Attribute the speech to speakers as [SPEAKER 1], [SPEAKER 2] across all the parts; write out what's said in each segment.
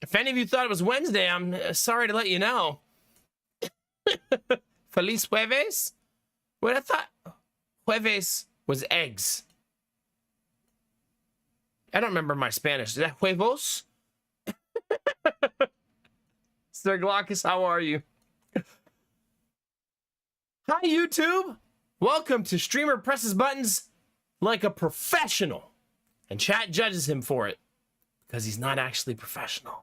[SPEAKER 1] If any of you thought it was Wednesday, I'm sorry to let you know. Feliz Jueves? Wait, I thought Jueves was eggs. I don't remember my Spanish. Is that huevos? Sir Glaucus, how are you? Hi, YouTube. Welcome to Streamer Presses Buttons Like a Professional. And chat judges him for it. Because he's not actually professional.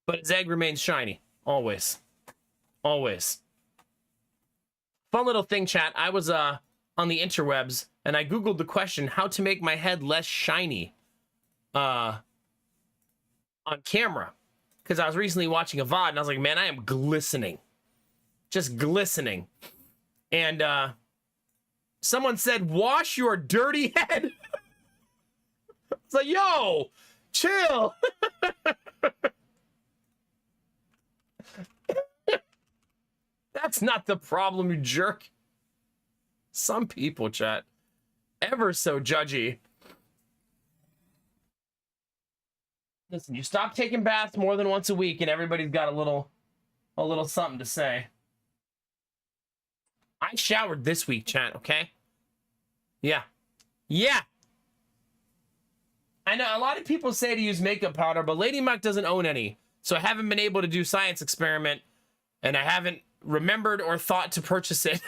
[SPEAKER 1] But his egg remains shiny. Always. Always. Fun little thing, chat. I was on the interwebs, and I Googled the question, how to make my head less shiny on camera. Because I was recently watching a VOD, and I was like, man, I am glistening. Just glistening. And someone said, wash your dirty head. It's like, yo, chill. That's not the problem, you jerk. Some people, chat, ever so judgy. Listen, you stop taking baths more than once a week, and everybody's got a little something to say. I showered this week, chat, okay? Yeah. Yeah. I know a lot of people say to use makeup powder, but Lady Muck doesn't own any. So I haven't been able to do science experiment, and I haven't remembered or thought to purchase it.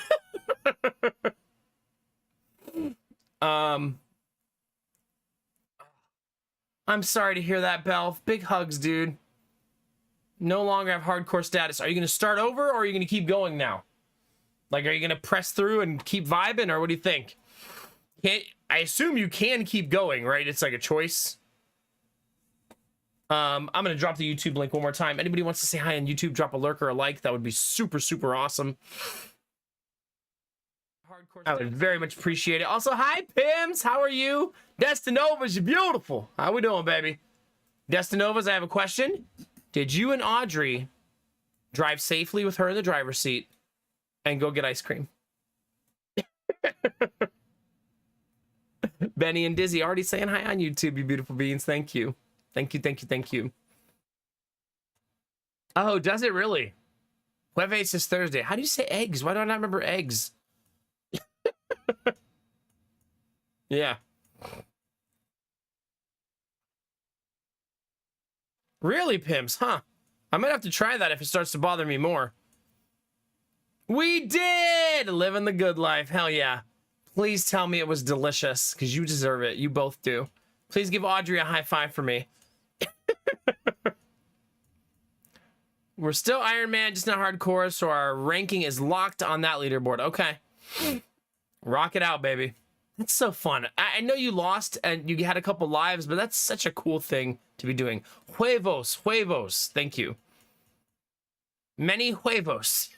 [SPEAKER 1] I'm sorry to hear that, Belle. Big hugs, dude. No longer have hardcore status. Are you going to start over, or are you going to keep going now? Like, are you going to press through and keep vibing, or what do you think? I assume you can keep going, right? It's like a choice. I'm going to drop the YouTube link one more time. Anybody wants to say hi on YouTube, drop a lurk or a like. That would be super, super awesome. I would very much appreciate it. Also, hi, Pims. How are you? Destinovas, you're beautiful. How we doing, baby? Destinovas, I have a question. Did you and Audrey drive safely with her in the driver's seat and go get ice cream? Benny and Dizzy already saying hi on YouTube, you beautiful beings. Thank you. Thank you, thank you, thank you. Oh, does it really? Jueves is Thursday. How do you say eggs? Why do I not remember eggs? Yeah. Really, Pimps? Huh. I might have to try that if it starts to bother me more. We did! Living the good life. Hell yeah. Please tell me it was delicious, because you deserve it. You both do. Please give Audrey a high five for me. We're still Iron Man, just not hardcore, so our ranking is locked on that leaderboard. Okay. Rock it out, baby. That's so fun. I know you lost and you had a couple lives, but that's such a cool thing to be doing. Huevos, huevos. Thank you. Many huevos.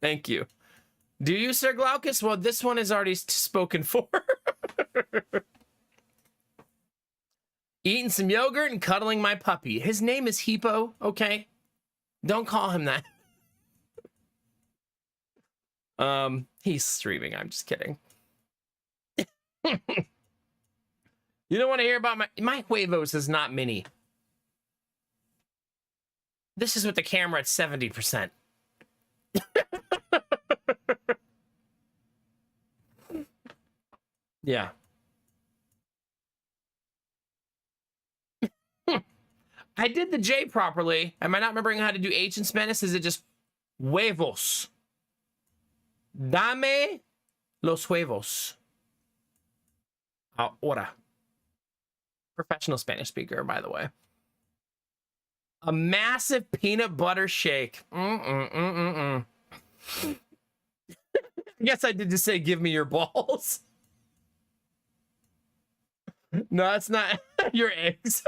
[SPEAKER 1] Thank you. Do you, Sir Glaucus? Well, this one is already spoken for. Eating some yogurt and cuddling my puppy. His name is Hippo, okay? Don't call him that. He's streaming. I'm just kidding. You don't want to hear about my huevos is not mini. This is with the camera at 70%. Yeah. I did the J properly. Am I not remembering how to do H in Spanish? Is it just huevos? Dame los huevos. Ahora. Professional Spanish speaker, by the way. A massive peanut butter shake. I guess I did just say, give me your balls. No, that's not your eggs.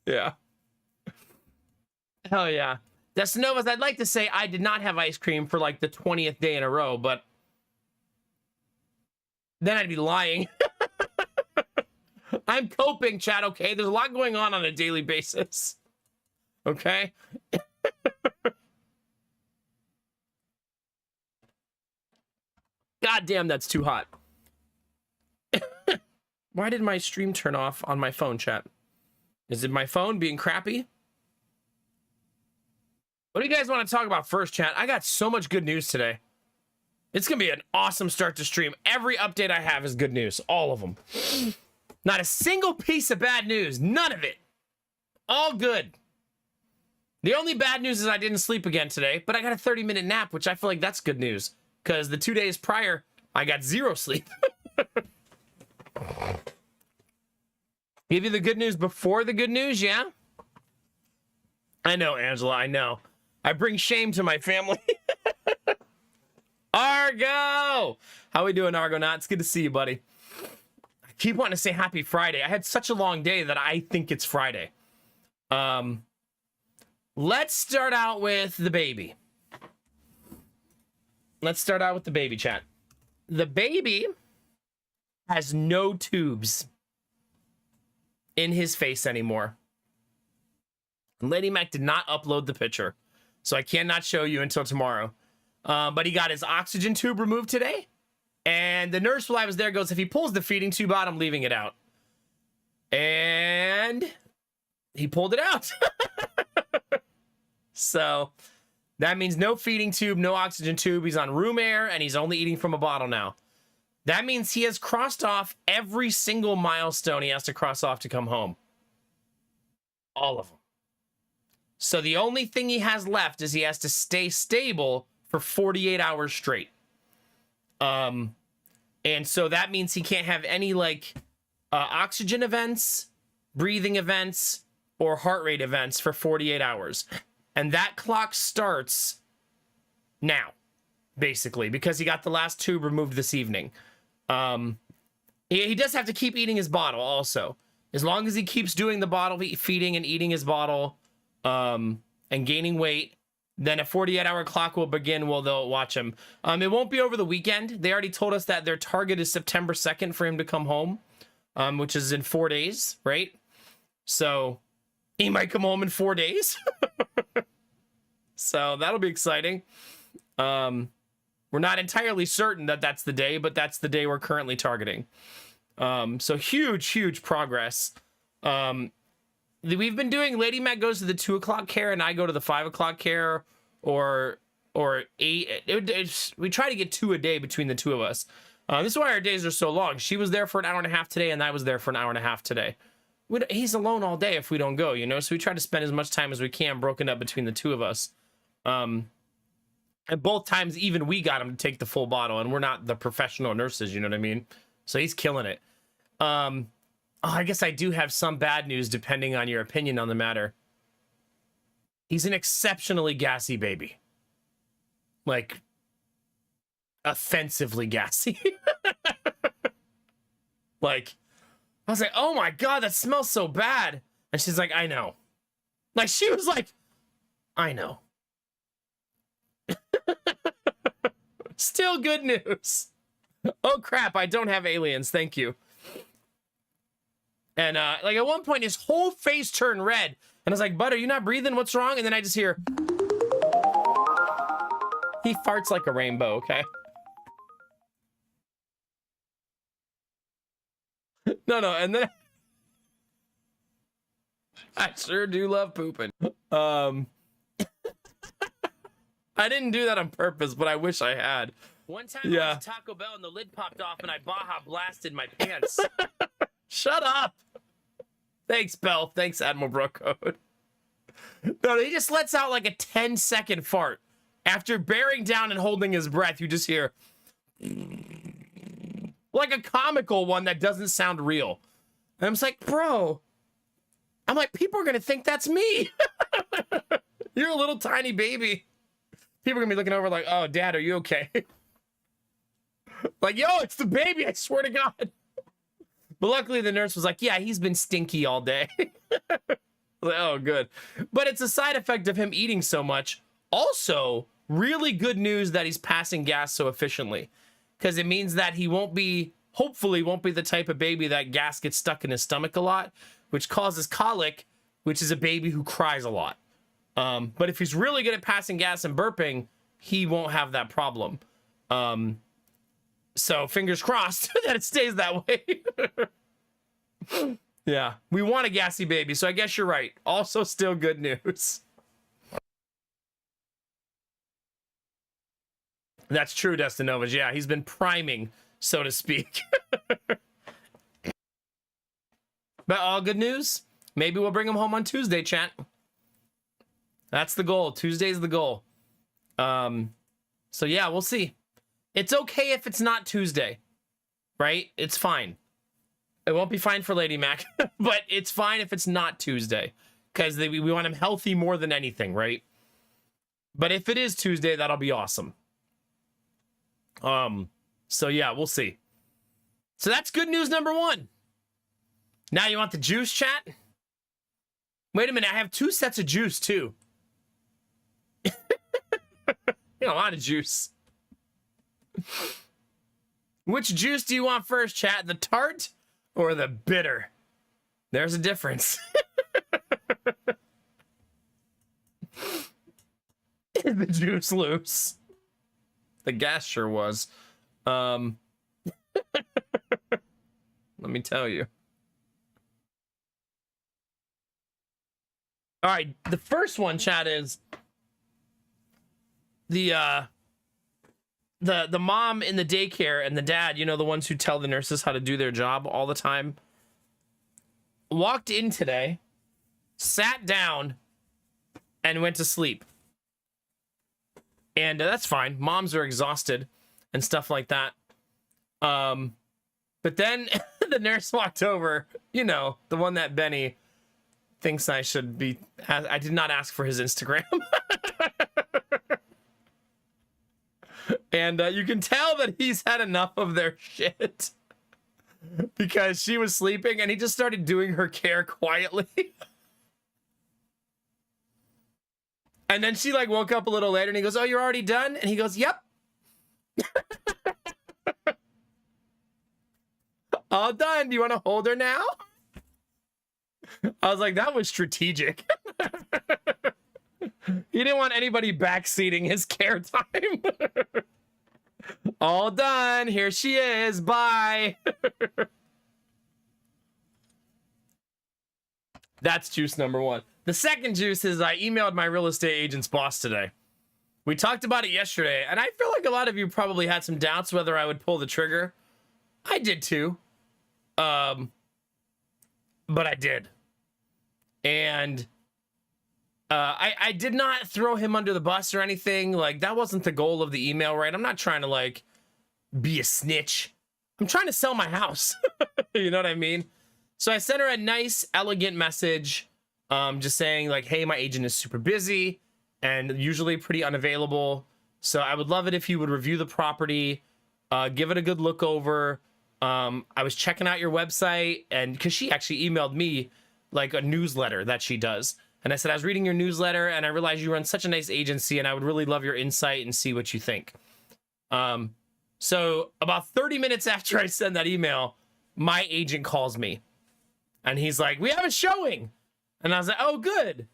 [SPEAKER 1] Yeah. Hell yeah. Destinovas, I'd like to say I did not have ice cream for like the 20th day in a row, but then I'd be lying. I'm coping, chat, okay? There's a lot going on a daily basis. Okay? God damn, that's too hot. Why did my stream turn off on my phone, chat? Is it my phone being crappy? What do you guys want to talk about first, chat? I got so much good news today. It's going to be an awesome start to stream. Every update I have is good news. All of them. Not a single piece of bad news. None of it. All good. The only bad news is I didn't sleep again today, but I got a 30-minute nap, which I feel like that's good news. Because the 2 days prior, I got 0 sleep. Give you the good news before the good news, yeah? I know, Angela, I know. I bring shame to my family. Argo! How we doing, Argonaut? It's good to see you, buddy. I keep wanting to say happy Friday. I had such a long day that I think it's Friday. Let's start out with the baby. Let's start out with the baby, chat. The baby has no tubes in his face anymore. Lady Mac did not upload the picture, so I cannot show you until tomorrow. But he got his oxygen tube removed today. And the nurse, while I was there, goes, if he pulls the feeding tube out, I'm leaving it out. And he pulled it out. So that means no feeding tube, no oxygen tube. He's on room air, and he's only eating from a bottle now. That means he has crossed off every single milestone he has to cross off to come home. All of them. So the only thing he has left is he has to stay stable for 48 hours straight. And so that means he can't have any like oxygen events, breathing events, or heart rate events for 48 hours. And that clock starts now, basically, because he got the last tube removed this evening. He does have to keep eating his bottle also. As long as he keeps doing the bottle feeding and eating his bottle and gaining weight, then a 48-hour clock will begin while they'll watch him. It won't be over the weekend. They already told us that their target is September 2nd for him to come home, which is in 4 days, right? So he might come home in 4 days. So that'll be exciting. We're not entirely certain that that's the day, but that's the day we're currently targeting. So huge progress. We've been doing, Lady Mac goes to the 2 o'clock care and I go to the 5 o'clock care, or 8. We try to get 2 a day between the two of us. This is why our days are so long. She was there for an hour and a half today and I was there for an hour and a half today. He's alone all day if we don't go, you know? So we try to spend as much time as we can broken up between the two of us. And both times, even we got him to take the full bottle, and we're not the professional nurses, you know what I mean? So he's killing it. Oh, I guess I do have some bad news depending on your opinion on the matter. He's an exceptionally gassy baby. Like, offensively gassy. Like, I was like, oh my God, that smells so bad. And she's like, I know. Like, she was like, I know. Still good news. Oh crap, I don't have aliens, thank you. And like at one point his whole face turned red and I was like, bud, are you not breathing? What's wrong? And then I just hear he farts like a rainbow. Okay. No, and then I sure do love pooping. I didn't do that on purpose, but I wish I had. One time I went to Taco Bell and the lid popped off and I Baja blasted my pants. Shut up. Thanks, Bell. Thanks, Admiral Brocode. No, he just lets out like a 10-second fart. After bearing down and holding his breath, you just hear like a comical one that doesn't sound real. And I'm just like, bro. I'm like, people are going to think that's me. You're a little tiny baby. People are gonna be looking over like, oh, Dad, are you okay? Like, yo, it's the baby, I swear to God. But luckily the nurse was like, yeah, he's been stinky all day. Like, oh, good. But it's a side effect of him eating so much. Also, really good news that he's passing gas so efficiently. Because it means that he hopefully won't be the type of baby that gas gets stuck in his stomach a lot, which causes colic, which is a baby who cries a lot. But if he's really good at passing gas and burping, he won't have that problem. So fingers crossed that it stays that way. Yeah, we want a gassy baby, so I guess you're right. Also, still good news. That's true, Destinovas. Yeah, he's been priming, so to speak. But all good news. Maybe we'll bring him home on Tuesday, chat. That's the goal. Tuesday's the goal. So yeah, we'll see. It's okay if it's not Tuesday, right? It's fine. It won't be fine for Lady Mac, but it's fine if it's not Tuesday, because we want him healthy more than anything, right? But if it is Tuesday, that'll be awesome. So yeah, we'll see. So that's good news number one. Now you want the juice, chat? Wait a minute, I have 2 sets of juice too. You know, a lot of juice. Which juice do you want first, chat? The tart or the bitter? There's a difference. Is the juice loose? The gas sure was. Let me tell you. All right, the first one, chat, is the mom in the daycare and the dad, you know, the ones who tell the nurses how to do their job all the time, walked in today, sat down, and went to sleep. And that's fine. Moms are exhausted and stuff like that. But then the nurse walked over, you know, the one that Benny thinks I should be. I did not ask for his Instagram. And you can tell that he's had enough of their shit, because she was sleeping and he just started doing her care quietly. And then she like woke up a little later and he goes, "Oh, you're already done?" And he goes, "Yep." All done. Do you want to hold her now? I was like, that was strategic. He didn't want anybody backseating his care time. All done. Here she is. Bye. That's juice number one. The second juice is I emailed my real estate agent's boss today. We talked about it yesterday, and I feel like a lot of you probably had some doubts whether I would pull the trigger. I did too. But I did. And I did not throw him under the bus or anything. Like, that wasn't the goal of the email, right? I'm not trying to, like, be a snitch. I'm trying to sell my house. You know what I mean? So I sent her a nice, elegant message, just saying, like, hey, my agent is super busy and usually pretty unavailable. So I would love it if you would review the property, give it a good look over. I was checking out your website, and because she actually emailed me, like, a newsletter that she does. And I said, I was reading your newsletter and I realized you run such a nice agency and I would really love your insight and see what you think. So about 30 minutes after I send that email, my agent calls me and he's like, "We have a showing." And I was like, "Oh, good.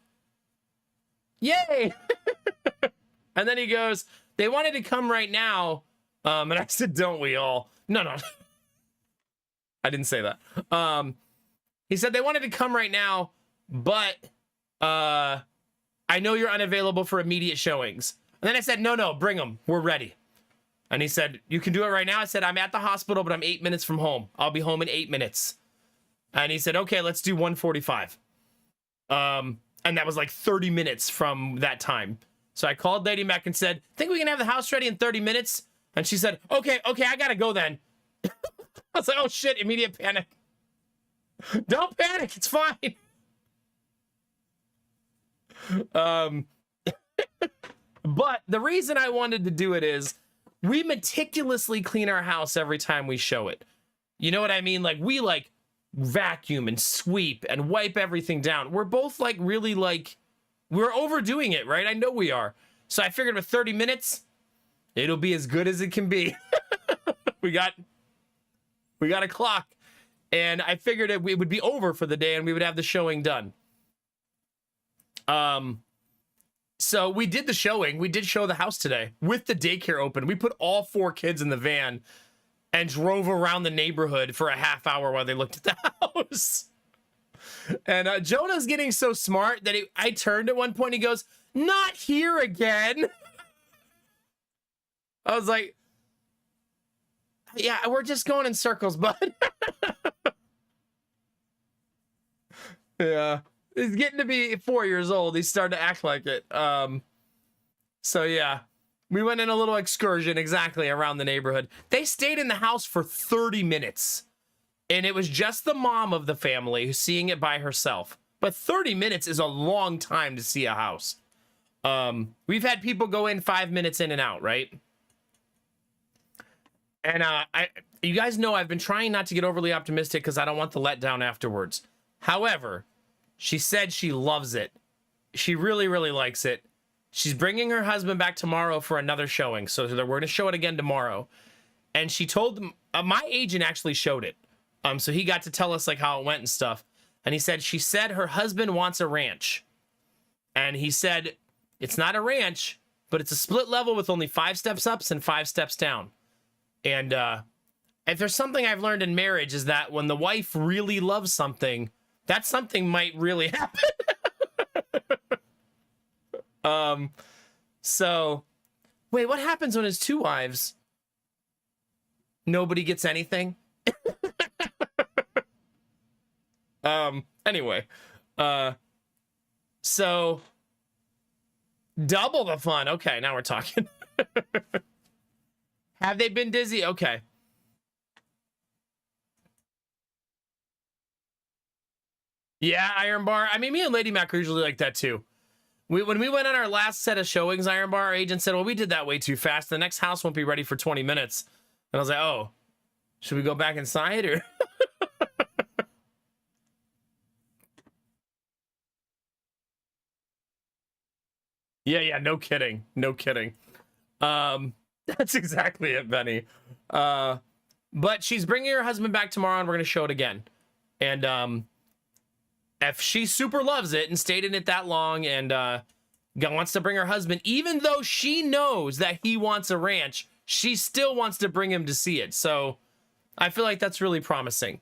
[SPEAKER 1] Yay." And then he goes, "They wanted to come right now." And I said, "Don't we all?" No. I didn't say that. He said they wanted to come right now, but I know you're unavailable for immediate showings. And then I said, no, bring them. We're ready. And he said, "You can do it right now." I said, "I'm at the hospital, but I'm 8 minutes from home. I'll be home in 8 minutes. And he said, "Okay, let's do 1:45. And that was like 30 minutes from that time. So I called Lady Mac and said, "Think we can have the house ready in 30 minutes? And she said, okay, I gotta go then." I was like, oh shit, immediate panic. Don't panic, it's fine. But the reason I wanted to do it is we meticulously clean our house every time we show it. You know what I mean? Like, we like vacuum and sweep and wipe everything down. We're both like really like, we're overdoing it, right? I know we are. So I figured with 30 minutes, it'll be as good as it can be. We got a clock. And I figured it would be over for the day and we would have the showing done. So we did the showing. We did show the house today with the daycare open. We put all 4 kids in the van. and drove around the neighborhood for a half hour while they looked at the house. And Jonah's getting so smart that I turned at one point. He goes, "Not here again." I was like, "Yeah, we're just going in circles, bud." Yeah, he's getting to be 4 years old. He's starting to act like it. So yeah, we went in a little excursion exactly around the neighborhood. They stayed in the house for 30 minutes. And it was just the mom of the family who's seeing it by herself. But 30 minutes is a long time to see a house. We've had people go in 5 minutes in and out, right? And you guys know I've been trying not to get overly optimistic because I don't want the letdown afterwards. However, she said she loves it. She really, really likes it. She's bringing her husband back tomorrow for another showing. So we're going to show it again tomorrow. And she told them, my agent actually showed it. So he got to tell us like how it went and stuff. And he said, she said her husband wants a ranch. And he said, it's not a ranch, but it's a split level with only 5 steps up and 5 steps down. And if there's something I've learned in marriage is that when the wife really loves something, that something might really happen. So wait, what happens when it's 2 wives? Nobody gets anything. Anyway, so double the fun. Okay, now we're talking. Have they been dizzy? Okay. Yeah, Iron Bar. I mean, me and Lady Mac are usually like that too. When we went on our last set of showings, Iron Bar, our agent said, well, we did that way too fast. The next house won't be ready for 20 minutes. And I was like, oh, should we go back inside or? Yeah, no kidding. No kidding. That's exactly it, Benny. But she's bringing her husband back tomorrow and we're going to show it again. And if she super loves it and stayed in it that long and wants to bring her husband, even though she knows that he wants a ranch, she still wants to bring him to see it. So I feel like that's really promising.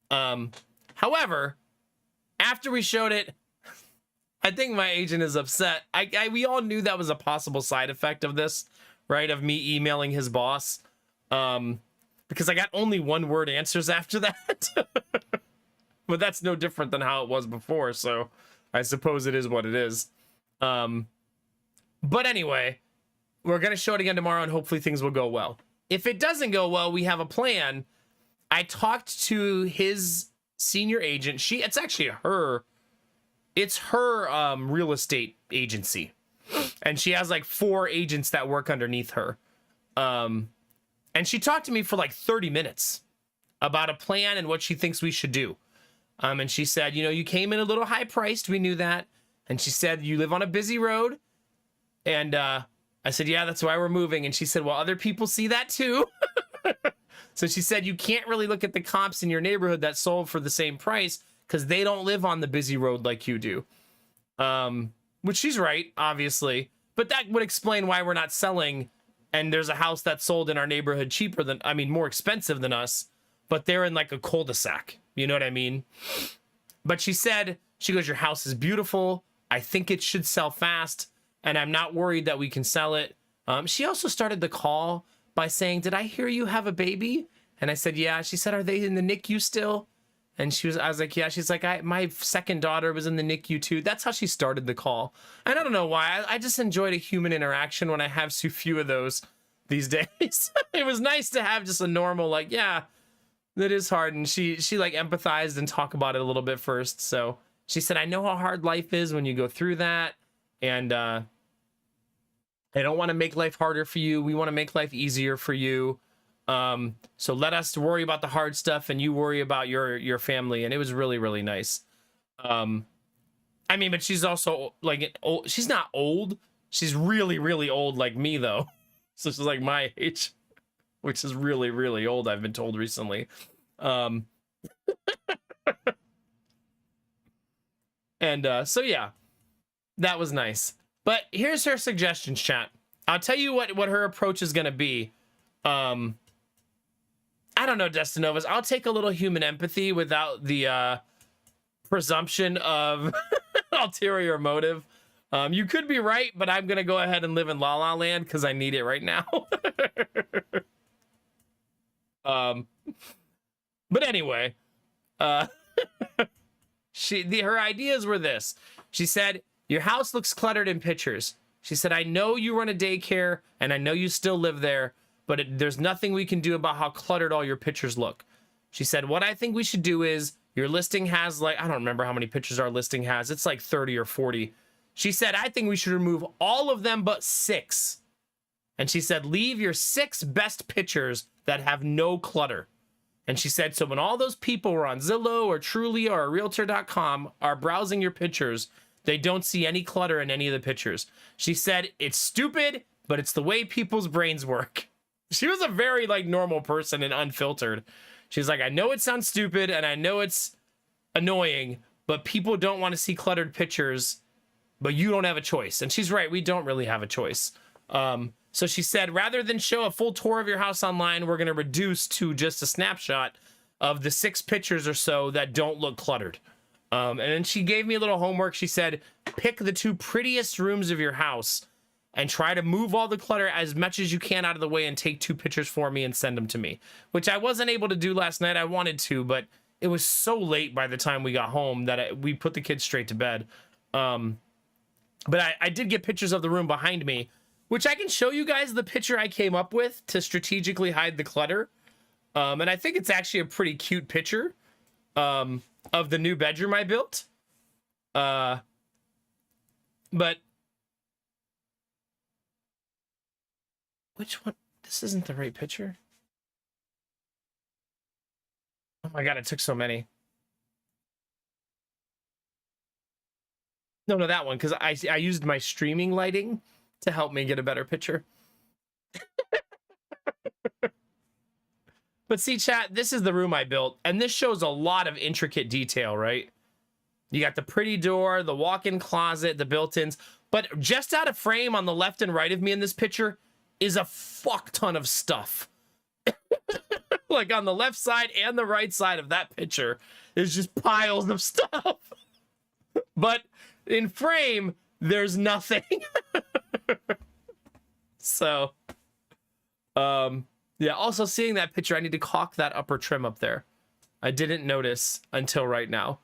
[SPEAKER 1] However, after we showed it, I think my agent is upset. We all knew that was a possible side effect of this, right? Of me emailing his boss. Because I got only 1-word answers after that. But that's no different than how it was before. So I suppose it is what it is. But anyway, we're going to show it again tomorrow and hopefully things will go well. If it doesn't go well, we have a plan. I talked to his senior agent. It's actually her. It's her real estate agency. And she has like 4 agents that work underneath her. And she talked to me for like 30 minutes about a plan and what she thinks we should do. And she said, you know, you came in a little high priced. We knew that. And she said, you live on a busy road. And I said, yeah, that's why we're moving. And she said, well, other people see that too. So she said, you can't really look at the comps in your neighborhood that sold for the same price because they don't live on the busy road like you do. Which she's right, obviously. But that would explain why we're not selling. And there's a house that sold in our neighborhood cheaper than, I mean, more expensive than us. But they're in like a cul-de-sac. You know what I mean? But she said, she goes, your house is beautiful. I think it should sell fast. And I'm not worried that we can sell it. She also started the call by saying, did I hear you have a baby? And I said, yeah. She said, are they in the NICU still? And I was like, yeah. She's like, my second daughter was in the NICU too. That's how she started the call. And I don't know why. I just enjoyed a human interaction when I have so few of those these days. It was nice to have just a normal, like, yeah, that is hard. And she like empathized and talked about it a little bit first. So she said, I know how hard life is when you go through that. And I don't want to make life harder for you. We want to make life easier for you. So let us worry about the hard stuff and you worry about your family. And it was really, really nice. I mean, but she's also like, she's not old. She's really, really old like me though. So she's like my age, which is really, really old. I've been told recently. And so yeah, that was nice. But here's her suggestions, chat. I'll tell you what her approach is going to be. I don't know, Destinovas. I'll take a little human empathy without the presumption of ulterior motive. You could be right, but I'm gonna go ahead and live in La La Land because I need it right now. But anyway, her ideas were this. She said, your house looks cluttered in pictures. She said, I know you run a daycare and I know you still live there, but there's nothing we can do about how cluttered all your pictures look. She said, what I think we should do is, your listing has like, I don't remember how many pictures our listing has. It's like 30 or 40. She said, I think we should remove all of them but 6. And she said, leave your 6 best pictures that have no clutter. And she said, so when all those people are on Zillow or Trulia or Realtor.com are browsing your pictures, they don't see any clutter in any of the pictures. She said, it's stupid, but it's the way people's brains work. She was a very like normal person and unfiltered. She's like, I know it sounds stupid and I know it's annoying, but people don't want to see cluttered pictures, but you don't have a choice. And she's right, we don't really have a choice. So she said, rather than show a full tour of your house online, we're going to reduce to just a snapshot of the 6 pictures or so that don't look cluttered. And then she gave me a little homework. She said, pick the 2 prettiest rooms of your house and try to move all the clutter as much as you can out of the way and take 2 pictures for me and send them to me, which I wasn't able to do last night. I wanted to, but it was so late by the time we got home that we put the kids straight to bed. But I did get pictures of the room behind me, which I can show you guys the picture I came up with to strategically hide the clutter. And I think it's actually a pretty cute picture of the new bedroom I built. But which one? This isn't the right picture. Oh my God, it took so many. No, that one, because I used my streaming lighting to help me get a better picture. But see, chat, this is the room I built, and this shows a lot of intricate detail, right? You got the pretty door, the walk-in closet, the built-ins, but just out of frame on the left and right of me in this picture is a fuck ton of stuff. Like on the left side and the right side of that picture is just piles of stuff. But in frame, there's nothing. So, yeah, also seeing that picture, I need to caulk that upper trim up there. I didn't notice until right now.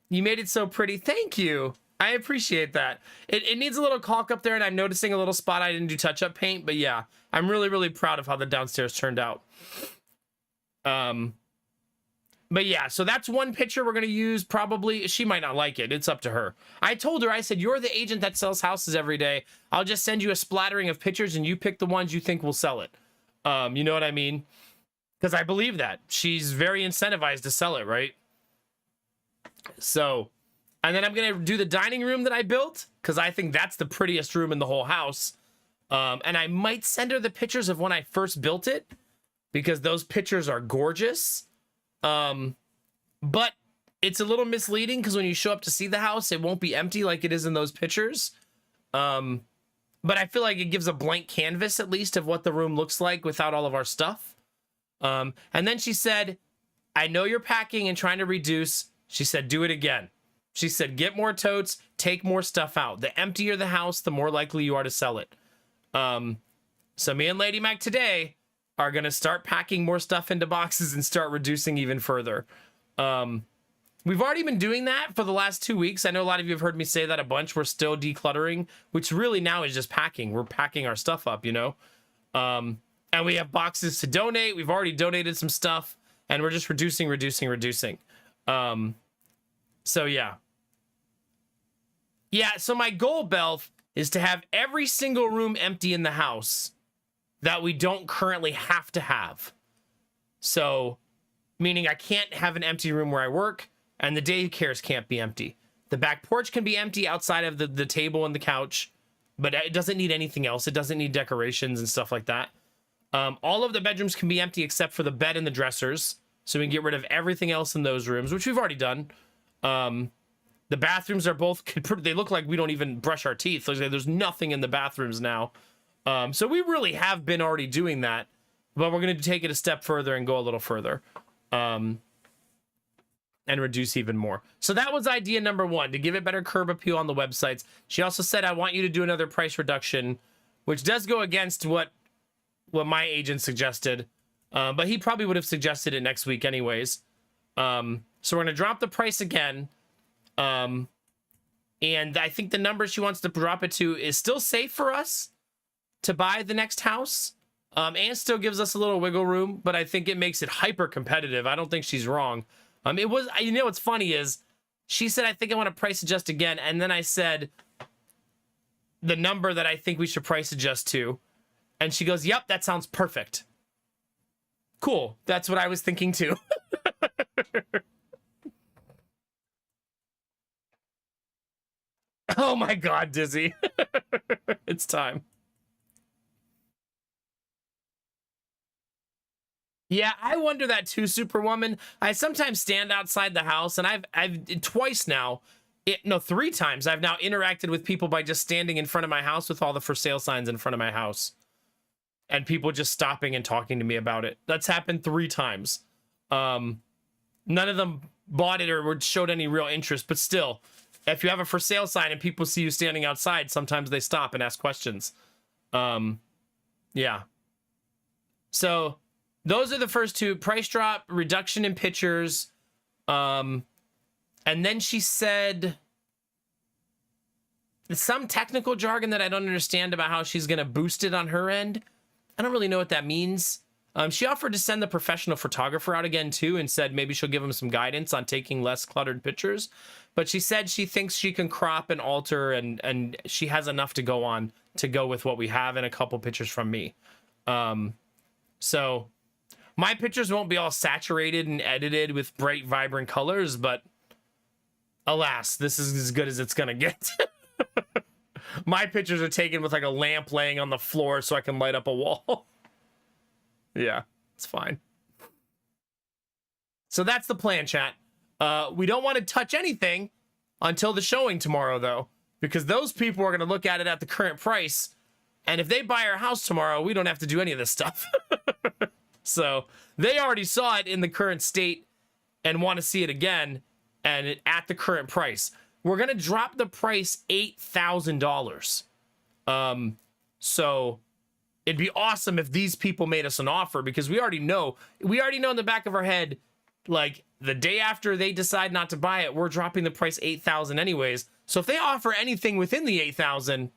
[SPEAKER 1] You made it so pretty. Thank you. I appreciate that. It needs a little caulk up there, and I'm noticing a little spot I didn't do touch-up paint, but yeah, I'm really, really proud of how the downstairs turned out. But yeah, so that's one picture we're going to use. Probably, she might not like it. It's up to her. I told her, I said, you're the agent that sells houses every day. I'll just send you a splattering of pictures, and you pick the ones you think will sell it. You know what I mean? Because I believe that. She's very incentivized to sell it, right? So, and then I'm going to do the dining room that I built, because I think that's the prettiest room in the whole house. And I might send her the pictures of when I first built it, because those pictures are gorgeous. But it's a little misleading, because when you show up to see the house, it won't be empty like it is in those pictures. But I feel like it gives a blank canvas, at least, of what the room looks like without all of our stuff. And then she said, I know you're packing and trying to reduce. She said, do it again. She said, get more totes, take more stuff out. The emptier the house, the more likely you are to sell it. So me and Lady Mac today are going to start packing more stuff into boxes and start reducing even further. We've already been doing that for the last 2 weeks. I know a lot of you have heard me say that a bunch. We're still decluttering, which really now is just packing. We're packing our stuff up, you know? And we have boxes to donate. We've already donated some stuff, and we're just reducing. So yeah. Yeah, so my goal, Belf, is to have every single room empty in the house that we don't currently have to have. So, meaning I can't have an empty room where I work, and the daycares can't be empty. The back porch can be empty outside of the table and the couch, but it doesn't need anything else. It doesn't need decorations and stuff like that. All of the bedrooms can be empty except for the bed and the dressers, so we can get rid of everything else in those rooms, which we've already done. The bathrooms are both, they look like we don't even brush our teeth. There's nothing in the bathrooms now. So we really have been already doing that. but we're going to take it a step further and go a little further. And reduce even more. So that was idea number 1, to give it better curb appeal on the websites. She also said, I want you to do another price reduction, which does go against what my agent suggested. But he probably would have suggested it next week anyways. So we're going to drop the price again. And I think the number she wants to drop it to is still safe for us to buy the next house. And still gives us a little wiggle room, but I think it makes it hyper competitive. I don't think she's wrong. It was, you know, what's funny is she said, I think I want to price adjust again. And then I said the number that I think we should price adjust to. And she goes, yep, that sounds perfect. Cool. That's what I was thinking too. Oh my God, Dizzy. It's time. Yeah, I wonder that too, Superwoman. I sometimes stand outside the house, and I've twice now, no, 3 times, I've now interacted with people by just standing in front of my house with all the for sale signs in front of my house. And people just stopping and talking to me about it. That's happened 3 times. None of them bought it or showed any real interest, but still, if you have a for sale sign and people see you standing outside, sometimes they stop and ask questions. Yeah. So those are the first 2: price drop, reduction in pictures. And then she said some technical jargon that I don't understand about how she's going to boost it on her end. I don't really know what that means. She offered to send the professional photographer out again too, and said maybe she'll give him some guidance on taking less cluttered pictures. But she said she thinks she can crop and alter, and she has enough to go on to go with what we have and a couple pictures from me. So my pictures won't be all saturated and edited with bright, vibrant colors, but alas, this is as good as it's gonna get. My pictures are taken with like a lamp laying on the floor so I can light up a wall. Yeah, it's fine. So that's the plan, chat. We don't want to touch anything until the showing tomorrow, though, because those people are going to look at it at the current price. And if they buy our house tomorrow, we don't have to do any of this stuff. So they already saw it in the current state and want to see it again and at the current price. We're going to drop the price $8,000. So it'd be awesome if these people made us an offer, because we already know in the back of our head, like the day after they decide not to buy it, we're dropping the price $8,000 anyways. So if they offer anything within the $8,000,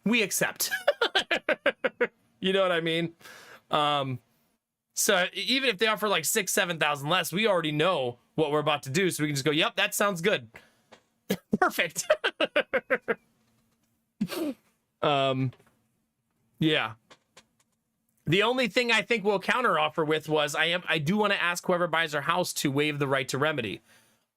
[SPEAKER 1] we accept. You know what I mean? So even if they offer like $6,000, $7,000 less, we already know what we're about to do. So we can just go, yep, that sounds good. Perfect. Yeah. The only thing I think we'll counter offer with was I do want to ask whoever buys our house to waive the right to remedy.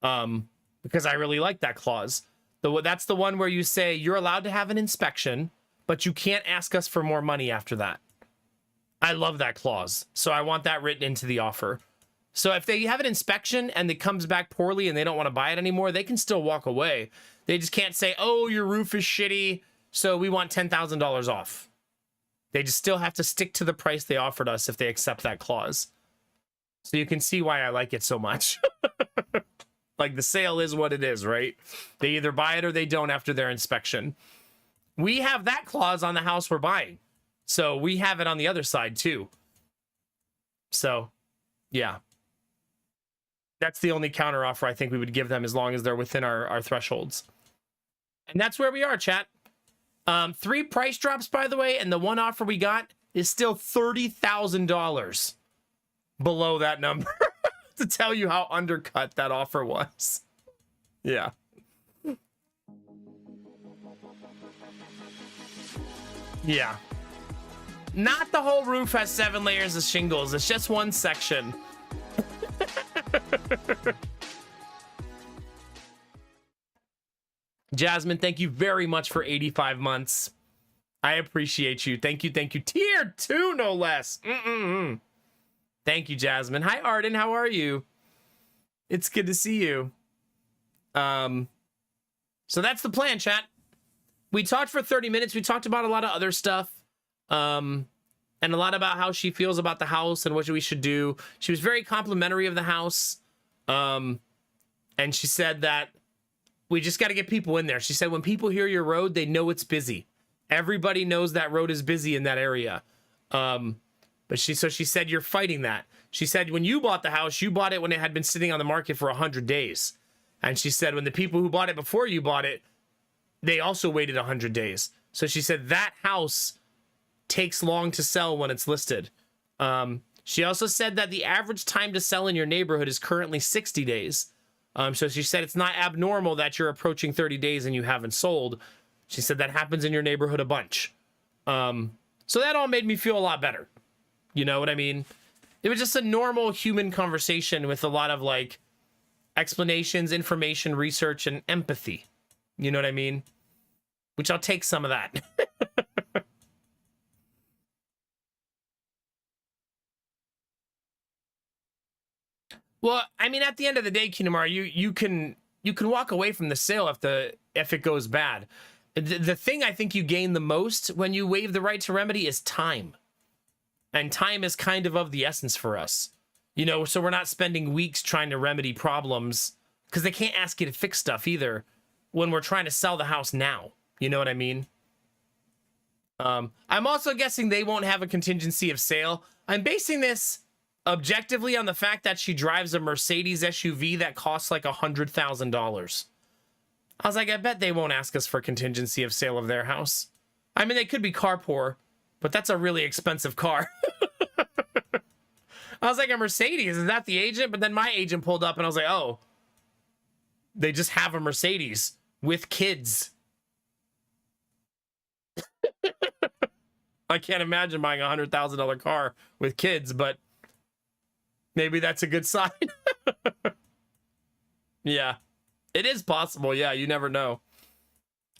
[SPEAKER 1] Because I really like that clause. That's the one where you say you're allowed to have an inspection, but you can't ask us for more money after that. I love that clause. So I want that written into the offer. So if they have an inspection and it comes back poorly and they don't want to buy it anymore, they can still walk away. They just can't say, oh, your roof is shitty, so we want $10,000 off. They just still have to stick to the price they offered us if they accept that clause. So you can see why I like it so much. Like, the sale is what it is, right? They either buy it or they don't after their inspection. We have that clause on the house we're buying. So we have it on the other side too. So, yeah. That's the only counter offer I think we would give them, as long as they're within our thresholds. And that's where we are, chat. 3 price drops, by the way, and the one offer we got is still $30,000 below that number. To tell you how undercut that offer was. Yeah. Yeah. Not the whole roof has 7 layers of shingles. It's just one section. Jasmine, thank you very much for 85 months. I appreciate you. Thank you. Thank you. Tier 2, no less. Thank you, Jasmine. Hi, Arden. How are you? It's good to see you. So that's the plan, chat. We talked for 30 minutes. We talked about a lot of other stuff. And and a lot about how she feels about the house and what we should do. She was very complimentary of the house. And she said that we just got to get people in there. She said, when people hear your road, they know it's busy. Everybody knows that road is busy in that area. But she said, you're fighting that. She said, when you bought the house, you bought it when it had been sitting on the market for 100 days. And she said, when the people who bought it before you bought it, they also waited 100 days. So she said that house takes long to sell when it's listed. She also said that the average time to sell in your neighborhood is currently 60 days. So she said it's not abnormal that you're approaching 30 days and you haven't sold. She said that happens in your neighborhood a bunch. So that all made me feel a lot better. You know what I mean? It was just a normal human conversation with a lot of like explanations, information, research, and empathy. You know what I mean? Which I'll take some of that. Well, I mean, at the end of the day, Kinamar, you can walk away from the sale if it goes bad. The thing I think you gain the most when you waive the right to remedy is time. And time is kind of the essence for us. You know, so we're not spending weeks trying to remedy problems because they can't ask you to fix stuff either when we're trying to sell the house now. You know what I mean? I'm also guessing they won't have a contingency of sale. I'm basing this objectively on the fact that she drives a Mercedes SUV that costs like $100,000. I was like, I bet they won't ask us for contingency of sale of their house. I mean, they could be car poor, but that's a really expensive car. I was like, a Mercedes, is that the agent? But then my agent pulled up and I was like, oh, they just have a Mercedes with kids. I can't imagine buying a $100,000 car with kids, but maybe that's a good sign. Yeah, it is possible. Yeah, you never know.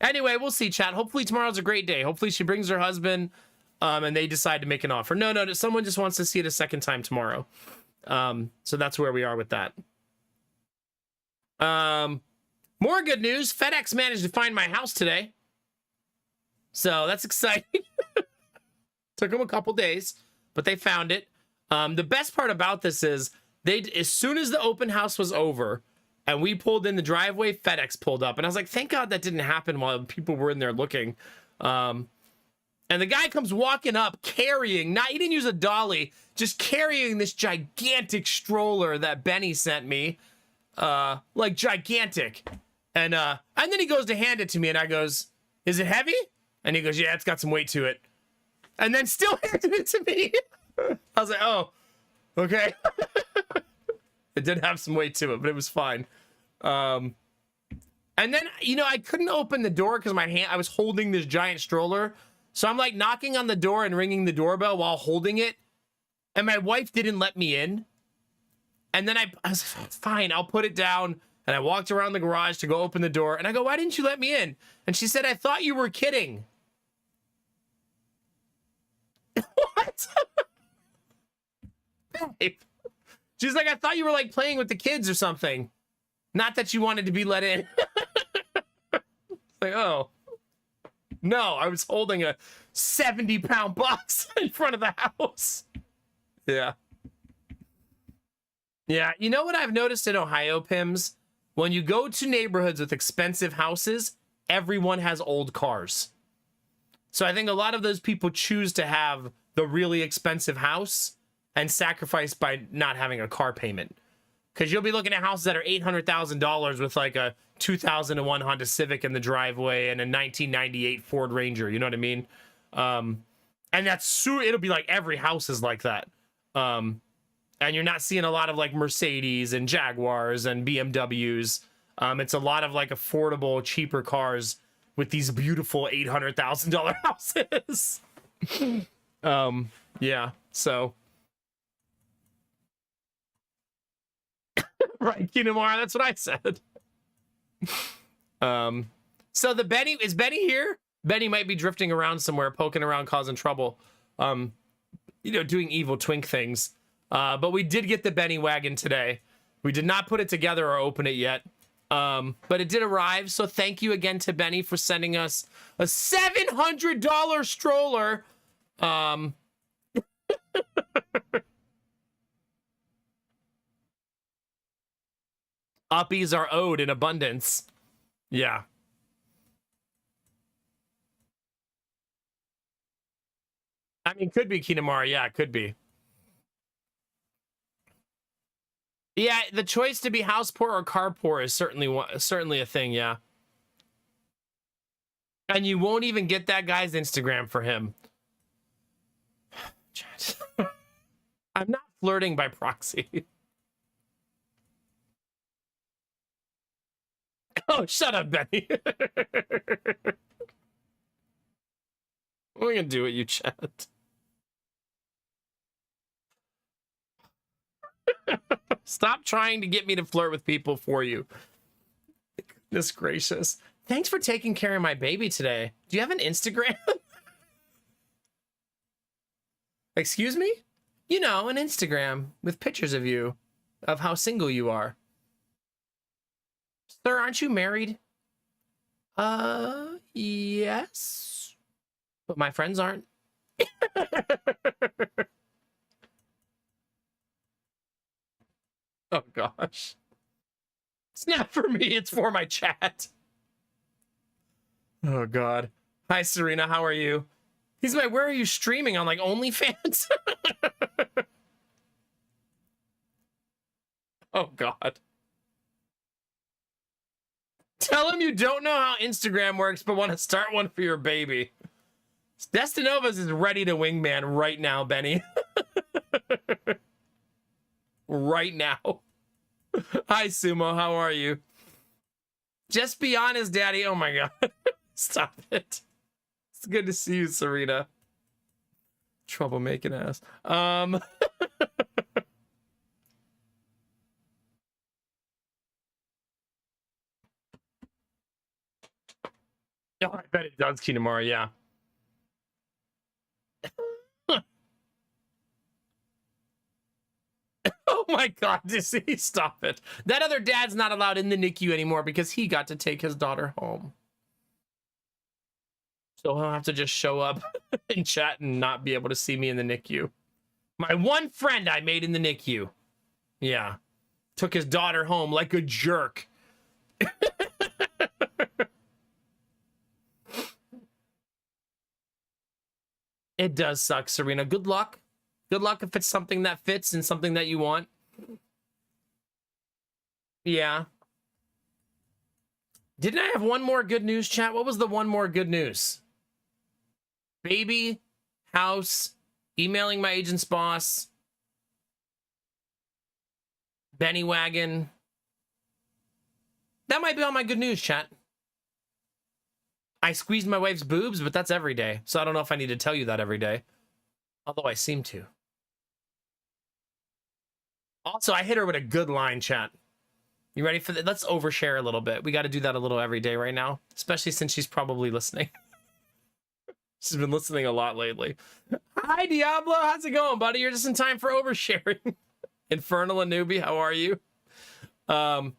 [SPEAKER 1] Anyway, we'll see, chat. Hopefully tomorrow's a great day. Hopefully she brings her husband and they decide to make an offer. No, someone just wants to see it a second time tomorrow. So that's where we are with that. More good news. FedEx managed to find my house today. So that's exciting. Took them a couple days, but they found it. The best part about this is as soon as the open house was over and we pulled in the driveway, FedEx pulled up. And I was like, thank God that didn't happen while people were in there looking. And the guy comes walking up carrying, he didn't use a dolly, just carrying this gigantic stroller that Benny sent me. Like gigantic. And then he goes to hand it to me and I goes, is it heavy? And he goes, yeah, it's got some weight to it. And then still handed it to me. I was like, oh, okay. It did have some weight to it, but it was fine. And then, I couldn't open the door because I was holding this giant stroller. So I'm like knocking on the door and ringing the doorbell while holding it. And my wife didn't let me in. And then I was fine, I'll put it down. And I walked around the garage to go open the door. And I go, why didn't you let me in? And she said, I thought you were kidding. What? Babe. She's like, I thought you were like playing with the kids or something. Not that you wanted to be let in. Like, oh. No, I was holding a 70-pound box in front of the house. Yeah. Yeah, you know what I've noticed in Ohio, Pims? When you go to neighborhoods with expensive houses, everyone has old cars. So I think a lot of those people choose to have the really expensive house and sacrifice by not having a car payment. Because you'll be looking at houses that are $800,000 with like a 2001 Honda Civic in the driveway and a 1998 Ford Ranger. You know what I mean? And it'll be like every house is like that. And you're not seeing a lot of like Mercedes and Jaguars and BMWs. It's a lot of like affordable, cheaper cars with these beautiful $800,000 houses. Yeah, so. Right, Kinamara, that's what I said. So is Benny here? Benny might be drifting around somewhere, poking around, causing trouble. Doing evil twink things. But we did get the Benny wagon today. We did not put it together or open it yet. But it did arrive. So thank you again to Benny for sending us a $700 stroller. Uppies are owed in abundance. Yeah. I mean, could be Kinamara. Yeah, it could be. Yeah, the choice to be house poor or car poor is certainly a thing. Yeah. And you won't even get that guy's Instagram for him. I'm not flirting by proxy. Oh, shut up, Benny. We're gonna do it, you chat. Stop trying to get me to flirt with people for you. Goodness gracious. Thanks for taking care of my baby today. Do you have an Instagram? Excuse me? You know, an Instagram with pictures of you, of how single you are. Sir, aren't you married? Yes. But my friends aren't. Oh, gosh. It's not for me, it's for my chat. Oh, God. Hi, Serena, how are you? He's like, where are you streaming on, like, OnlyFans? Oh, God. Tell him you don't know how Instagram works, but want to start one for your baby. Destinovas is ready to wingman right now, Benny. Right now. Hi, Sumo. How are you? Just be honest, Daddy. Oh, my God. Stop it. It's good to see you, Serena. Troublemaking ass. Oh, I bet it does, Kinamara, yeah. Oh my God, Dizzy, stop it. That other dad's not allowed in the NICU anymore because he got to take his daughter home. So he'll have to just show up in chat and not be able to see me in the NICU. My one friend I made in the NICU. Yeah. Took his daughter home like a jerk. It does suck, Serena. Good luck. Good luck if it's something that fits and something that you want. Yeah. Didn't I have one more good news, chat? What was the one more good news? Baby, house, emailing my agent's boss, Benny Wagon. That might be all my good news, chat. I squeezed my wife's boobs, but that's every day. So I don't know if I need to tell you that every day. Although I seem to. Also, I hit her with a good line, chat. You ready for that? Let's overshare a little bit. We got to do that a little every day right now, especially since she's probably listening. She's been listening a lot lately. Hi, Diablo. How's it going, buddy? You're just in time for oversharing. Infernal Anubi, how are you? Asher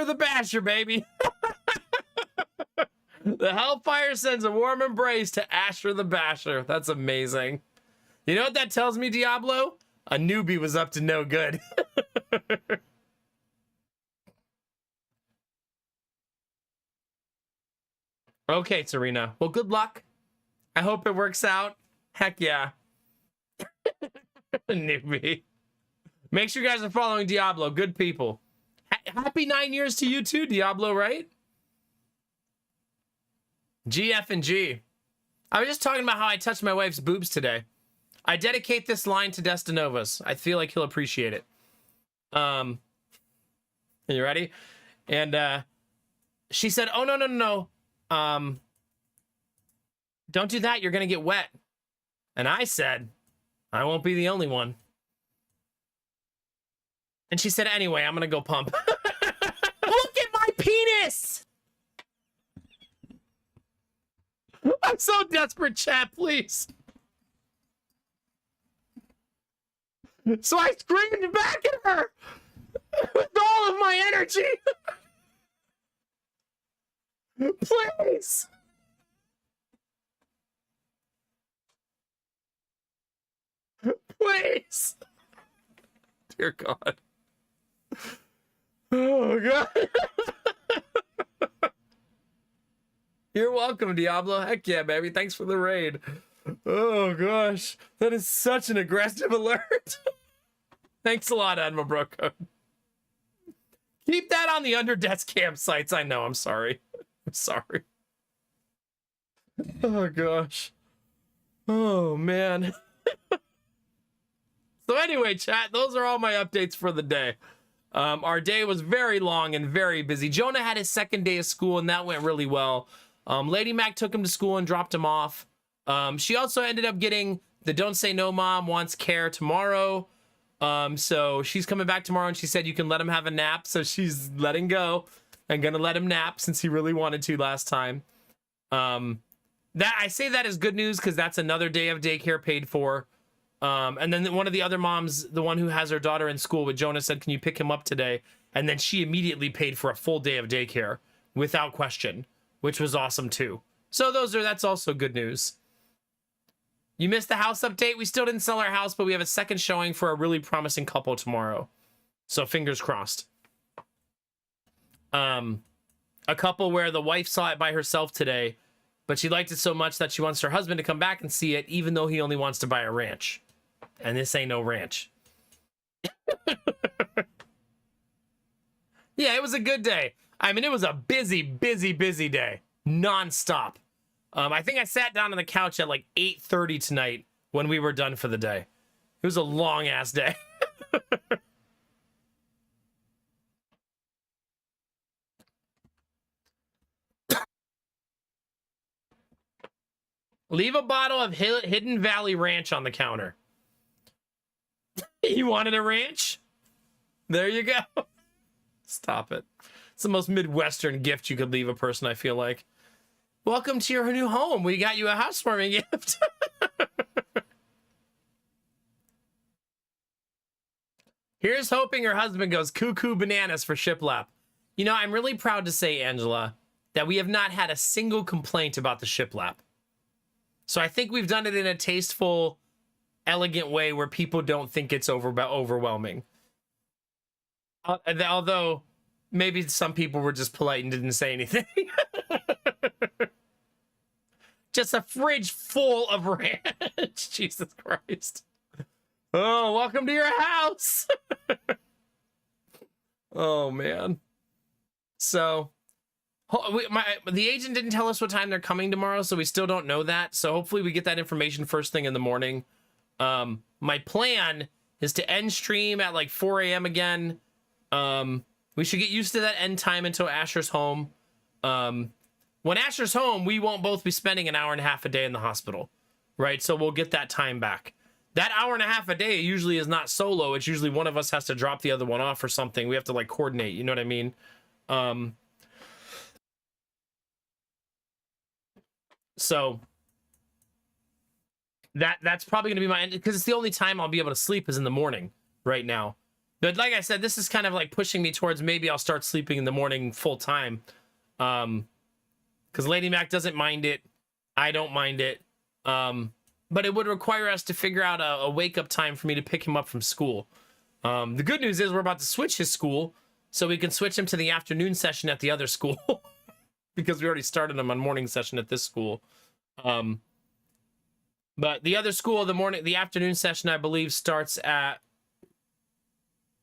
[SPEAKER 1] the Basher, baby. The Hellfire sends a warm embrace to Asher the Basher. That's amazing. You know what that tells me, Diablo? A newbie was up to no good. Okay, Serena. Well, good luck. I hope it works out. Heck yeah. Newbie. Make sure you guys are following Diablo. Good people. Happy 9 years to you too, Diablo, right? GF and G. I was just talking about how I touched my wife's boobs today. I dedicate this line to Destinovas. I feel like he'll appreciate it. Are you ready? And she said, oh, no. Don't do that. You're going to get wet. And I said, I won't be the only one. And she said, anyway, I'm going to go pump. Look at my penis! I'm so desperate, chat, please. So I screamed back at her with all of my energy. Please. Please. Dear God. Oh god. You're welcome, Diablo. Heck yeah, baby. Thanks for the raid. Oh gosh. That is such an aggressive alert. Thanks a lot, Admiral Brocode. Keep that on the underdesk campsites. I know, I'm sorry. I'm sorry. Oh gosh. Oh man. So anyway, chat, those are all my updates for the day. Our day was very long and very busy. Jonah had his second day of school, and that went really well. Lady Mac took him to school and dropped him off. She also ended up getting the Don't Say No Mom Wants Care tomorrow. So she's coming back tomorrow, and she said you can let him have a nap. So she's letting go and gonna let him nap since he really wanted to last time. That I say that is good news because that's another day of daycare paid for. And then one of the other moms, the one who has her daughter in school with Jonah, said, can you pick him up today? And then she immediately paid for a full day of daycare without question, which was awesome too. So that's also good news. You missed the house update. We still didn't sell our house, but we have a second showing for a really promising couple tomorrow. So fingers crossed. A couple where the wife saw it by herself today, but she liked it so much that she wants her husband to come back and see it, even though he only wants to buy a ranch. And this ain't no ranch. Yeah, it was a good day. I mean, it was a busy, busy, busy day. Non-stop. I think I sat down on the couch at like 8:30 tonight when we were done for the day. It was a long-ass day. Leave a bottle of Hidden Valley Ranch on the counter. You wanted a ranch? There you go. Stop it. It's the most Midwestern gift you could leave a person, I feel like. Welcome to your new home. We got you a housewarming gift. Here's hoping her husband goes cuckoo bananas for shiplap. You know, I'm really proud to say, Angela, that we have not had a single complaint about the shiplap. So I think we've done it in a tasteful, elegant way where people don't think it's overwhelming. Although maybe some people were just polite and didn't say anything. Just a fridge full of ranch. Jesus Christ. Oh, welcome to your house. Oh, man. So, the agent didn't tell us what time they're coming tomorrow, so we still don't know that. So hopefully we get that information first thing in the morning. My plan is to end stream at like 4 a.m. again. We should get used to that end time until Asher's home. When Asher's home, we won't both be spending an hour and a half a day in the hospital, right? So we'll get that time back. That hour and a half a day usually is not solo. It's usually one of us has to drop the other one off or something. We have to like coordinate, you know what I mean? So that's probably going to be my end, because it's the only time I'll be able to sleep is in the morning right now. But like I said, this is kind of like pushing me towards maybe I'll start sleeping in the morning full time. Because Lady Mac doesn't mind it. I don't mind it. But it would require us to figure out a wake-up time for me to pick him up from school. The good news is we're about to switch his school, so we can switch him to the afternoon session at the other school. Because we already started him on morning session at this school. But the other school, the afternoon session, I believe, starts at,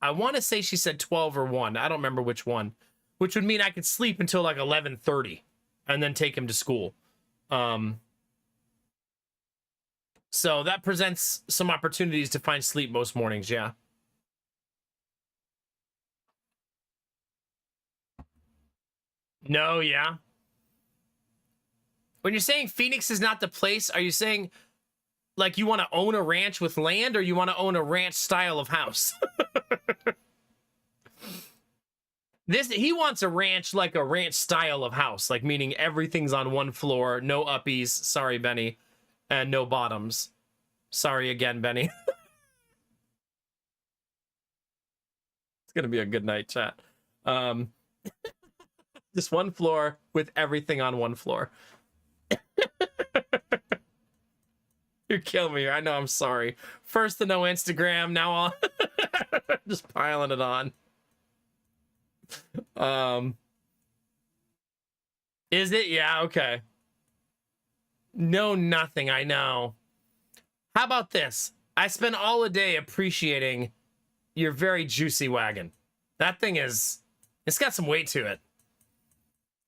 [SPEAKER 1] I want to say she said 12 or 1. I don't remember which one. Which would mean I could sleep until like 11:30 and then take him to school. So that presents some opportunities to find sleep most mornings, yeah. No, yeah. When you're saying Phoenix is not the place, are you saying like you want to own a ranch with land, or you want to own a ranch style of house? He wants a ranch, like a ranch style of house, like meaning everything's on one floor, no uppies, sorry, Benny, and no bottoms. Sorry again, Benny. It's gonna be a good night, chat. Just one floor with everything on one floor. You're killing me here. I know, I'm sorry. First the no Instagram, now I'll just piling it on. Um, is it? Yeah, okay. No, nothing. I know. How about this? I spent all a day appreciating your very juicy wagon. That thing is, it's got some weight to it.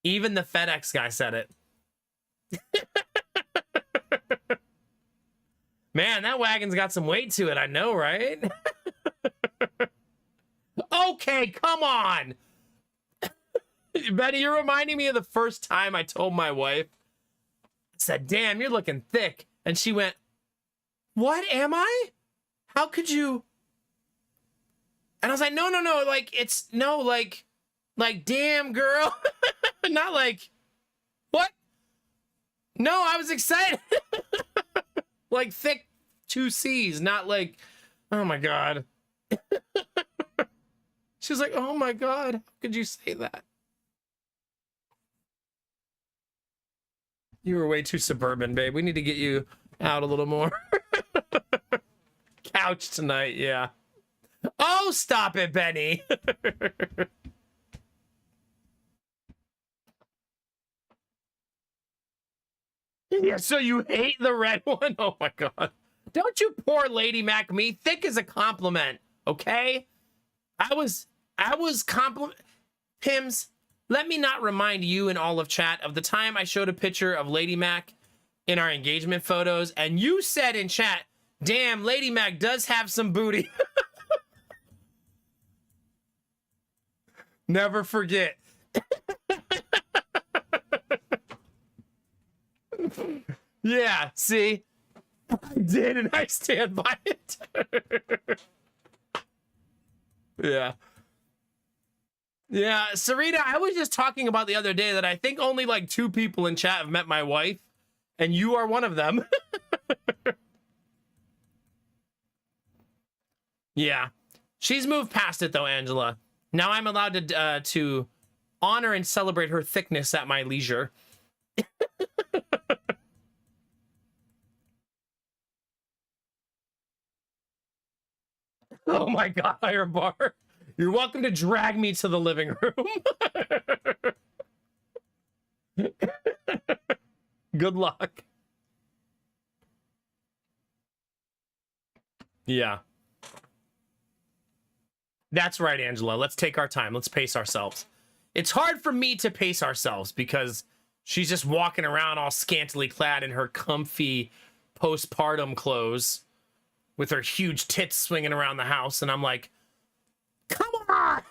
[SPEAKER 1] Even the FedEx guy said it. Man, that wagon's got some weight to it. I know, right? Okay, come on. Betty, you're reminding me of the first time I told my wife. I said, damn, you're looking thick. And she went, what am I? How could you? And I was like, no, no, no. Like, it's no, like, damn, girl. Not like, what? No, I was excited. Like thick 2 C's, not like, oh my God. She was like, oh my God, how could you say that? You were way too suburban, babe. We need to get you out a little more. Couch tonight, yeah. Oh, stop it, Benny. Yeah, so you hate the red one? Oh my God. Don't you poor Lady Mac me. Thick is a compliment, okay? I was compliment. Pims, let me not remind you and all of chat of the time I showed a picture of Lady Mac in our engagement photos, and you said in chat, damn, Lady Mac does have some booty. Never forget. Yeah, see? I did, and I stand by it. Yeah. Yeah, Sarita, I was just talking about the other day that I think only like 2 people in chat have met my wife, and you are one of them. Yeah. She's moved past it, though, Angela. Now I'm allowed to honor and celebrate her thickness at my leisure. Oh my God, Iron Bar. You're welcome to drag me to the living room. Good luck. Yeah. That's right, Angela. Let's take our time. Let's pace ourselves. It's hard for me to pace ourselves because she's just walking around all scantily clad in her comfy postpartum clothes with her huge tits swinging around the house. And I'm like, come on!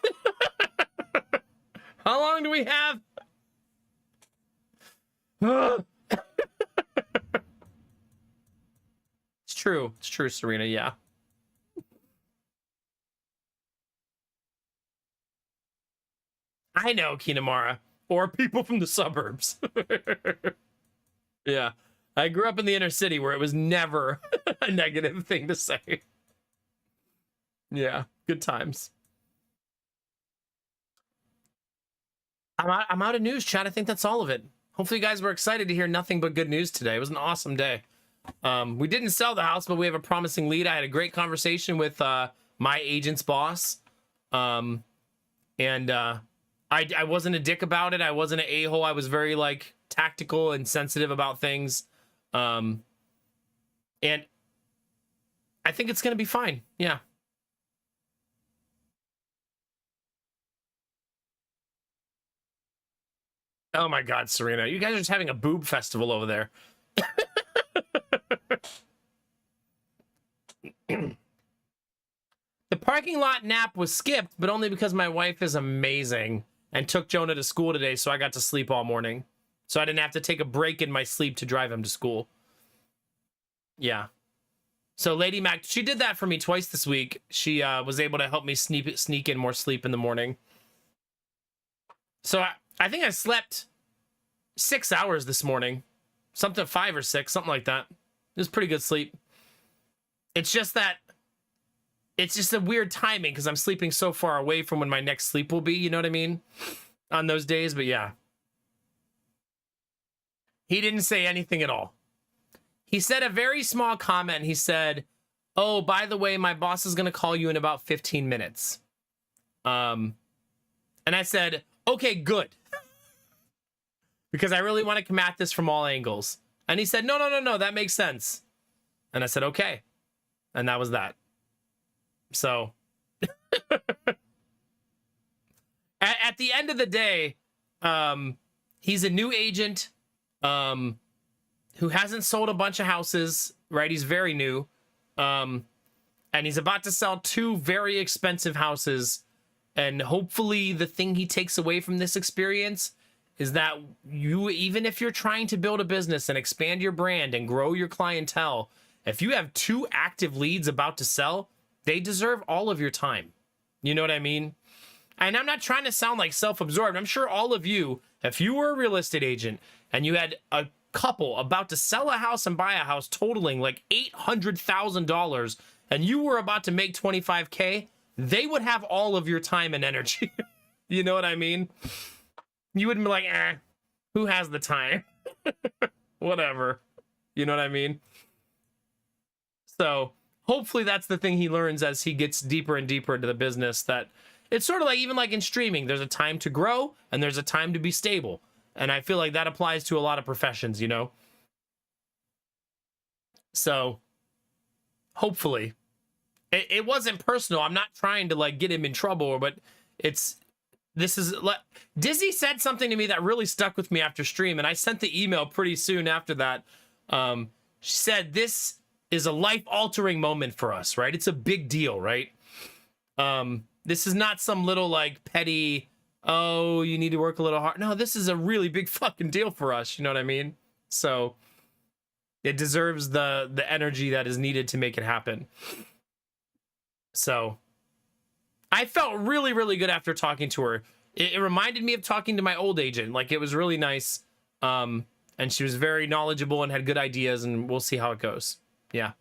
[SPEAKER 1] How long do we have? It's true. It's true, Serena. Yeah. I know, Kinamara. Or people from the suburbs. Yeah. I grew up in the inner city where it was never a negative thing to say. Yeah. Good times. I'm out of news, chat. I think that's all of it. Hopefully you guys were excited to hear nothing but good news today. It was an awesome day. We didn't sell the house, but we have a promising lead. I had a great conversation with my agent's boss. I wasn't a dick about it. I wasn't an a-hole. I was very like tactical and sensitive about things. And I think it's gonna be fine. Yeah. Oh my God, Serena, you guys are just having a boob festival over there. The parking lot nap was skipped, but only because my wife is amazing and took Jonah to school today, so I got to sleep all morning. So I didn't have to take a break in my sleep to drive him to school. Yeah. So Lady Mac, she did that for me twice this week. She was able to help me sneak in more sleep in the morning. So I think I slept 6 hours this morning. Something 5 or 6, something like that. It was pretty good sleep. It's just that it's just a weird timing because I'm sleeping so far away from when my next sleep will be, you know what I mean? On those days, but yeah. He didn't say anything at all. He said a very small comment. He said, oh, by the way, my boss is going to call you in about 15 minutes. And And I said, okay, good. Because I really want to come at this from all angles. And he said, no, that makes sense. And I said, okay. And that was that. So at the end of the day, he's a new agent who hasn't sold a bunch of houses, right? He's very new. And he's about to sell 2 very expensive houses. And hopefully the thing he takes away from this experience is that you, even if you're trying to build a business and expand your brand and grow your clientele, if you have 2 active leads about to sell, they deserve all of your time. You know what I mean? And I'm not trying to sound like self-absorbed. I'm sure all of you, if you were a real estate agent and you had a couple about to sell a house and buy a house totaling like $800,000 and you were about to make 25K, they would have all of your time and energy. You know what I mean? You wouldn't be like, who has the time? Whatever. You know what I mean? So hopefully that's the thing he learns as he gets deeper and deeper into the business, that it's sort of like, even like in streaming, there's a time to grow and there's a time to be stable. And I feel like that applies to a lot of professions, you know? So hopefully it wasn't personal. I'm not trying to like get him in trouble, but Dizzy said something to me that really stuck with me after stream. And I sent the email pretty soon after that. She said, this is a life-altering moment for us, right? It's a big deal, right? This is not some little like petty, oh, you need to work a little hard. No, this is a really big fucking deal for us. You know what I mean? So it deserves the energy that is needed to make it happen. So I felt really, really good after talking to her. It reminded me of talking to my old agent. Like, it was really nice. And she was very knowledgeable and had good ideas, and we'll see how it goes. Yeah.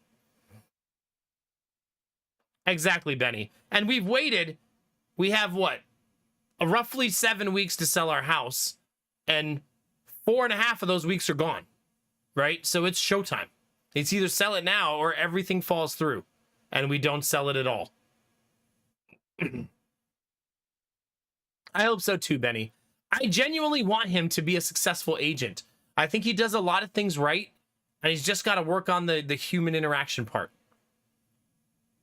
[SPEAKER 1] Exactly, Benny. And we've waited. We have what? Roughly 7 weeks to sell our house. And 4.5 of those weeks are gone. Right? So it's showtime. It's either sell it now or everything falls through. And we don't sell it at all. I hope so too, Benny. I genuinely want him to be a successful agent. I think he does a lot of things right. And he's just got to work on the human interaction part.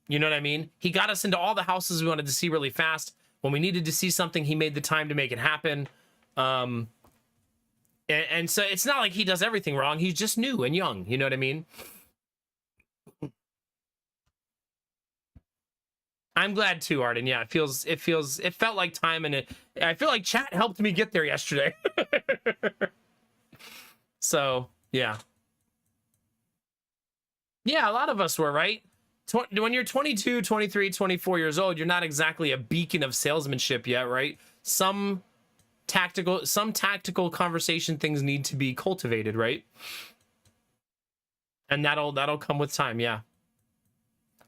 [SPEAKER 1] You know what I mean? He got us into all the houses we wanted to see really fast. When we needed to see something, he made the time to make it happen. And so it's not like he does everything wrong. He's just new and young. You know what I mean? I'm glad too, Arden. Yeah, it felt like time, and I feel like chat helped me get there yesterday. So, yeah. Yeah, a lot of us were, right? When you're 22, 23, 24 years old, you're not exactly a beacon of salesmanship yet, right? Some tactical conversation things need to be cultivated, right? And that'll come with time, yeah.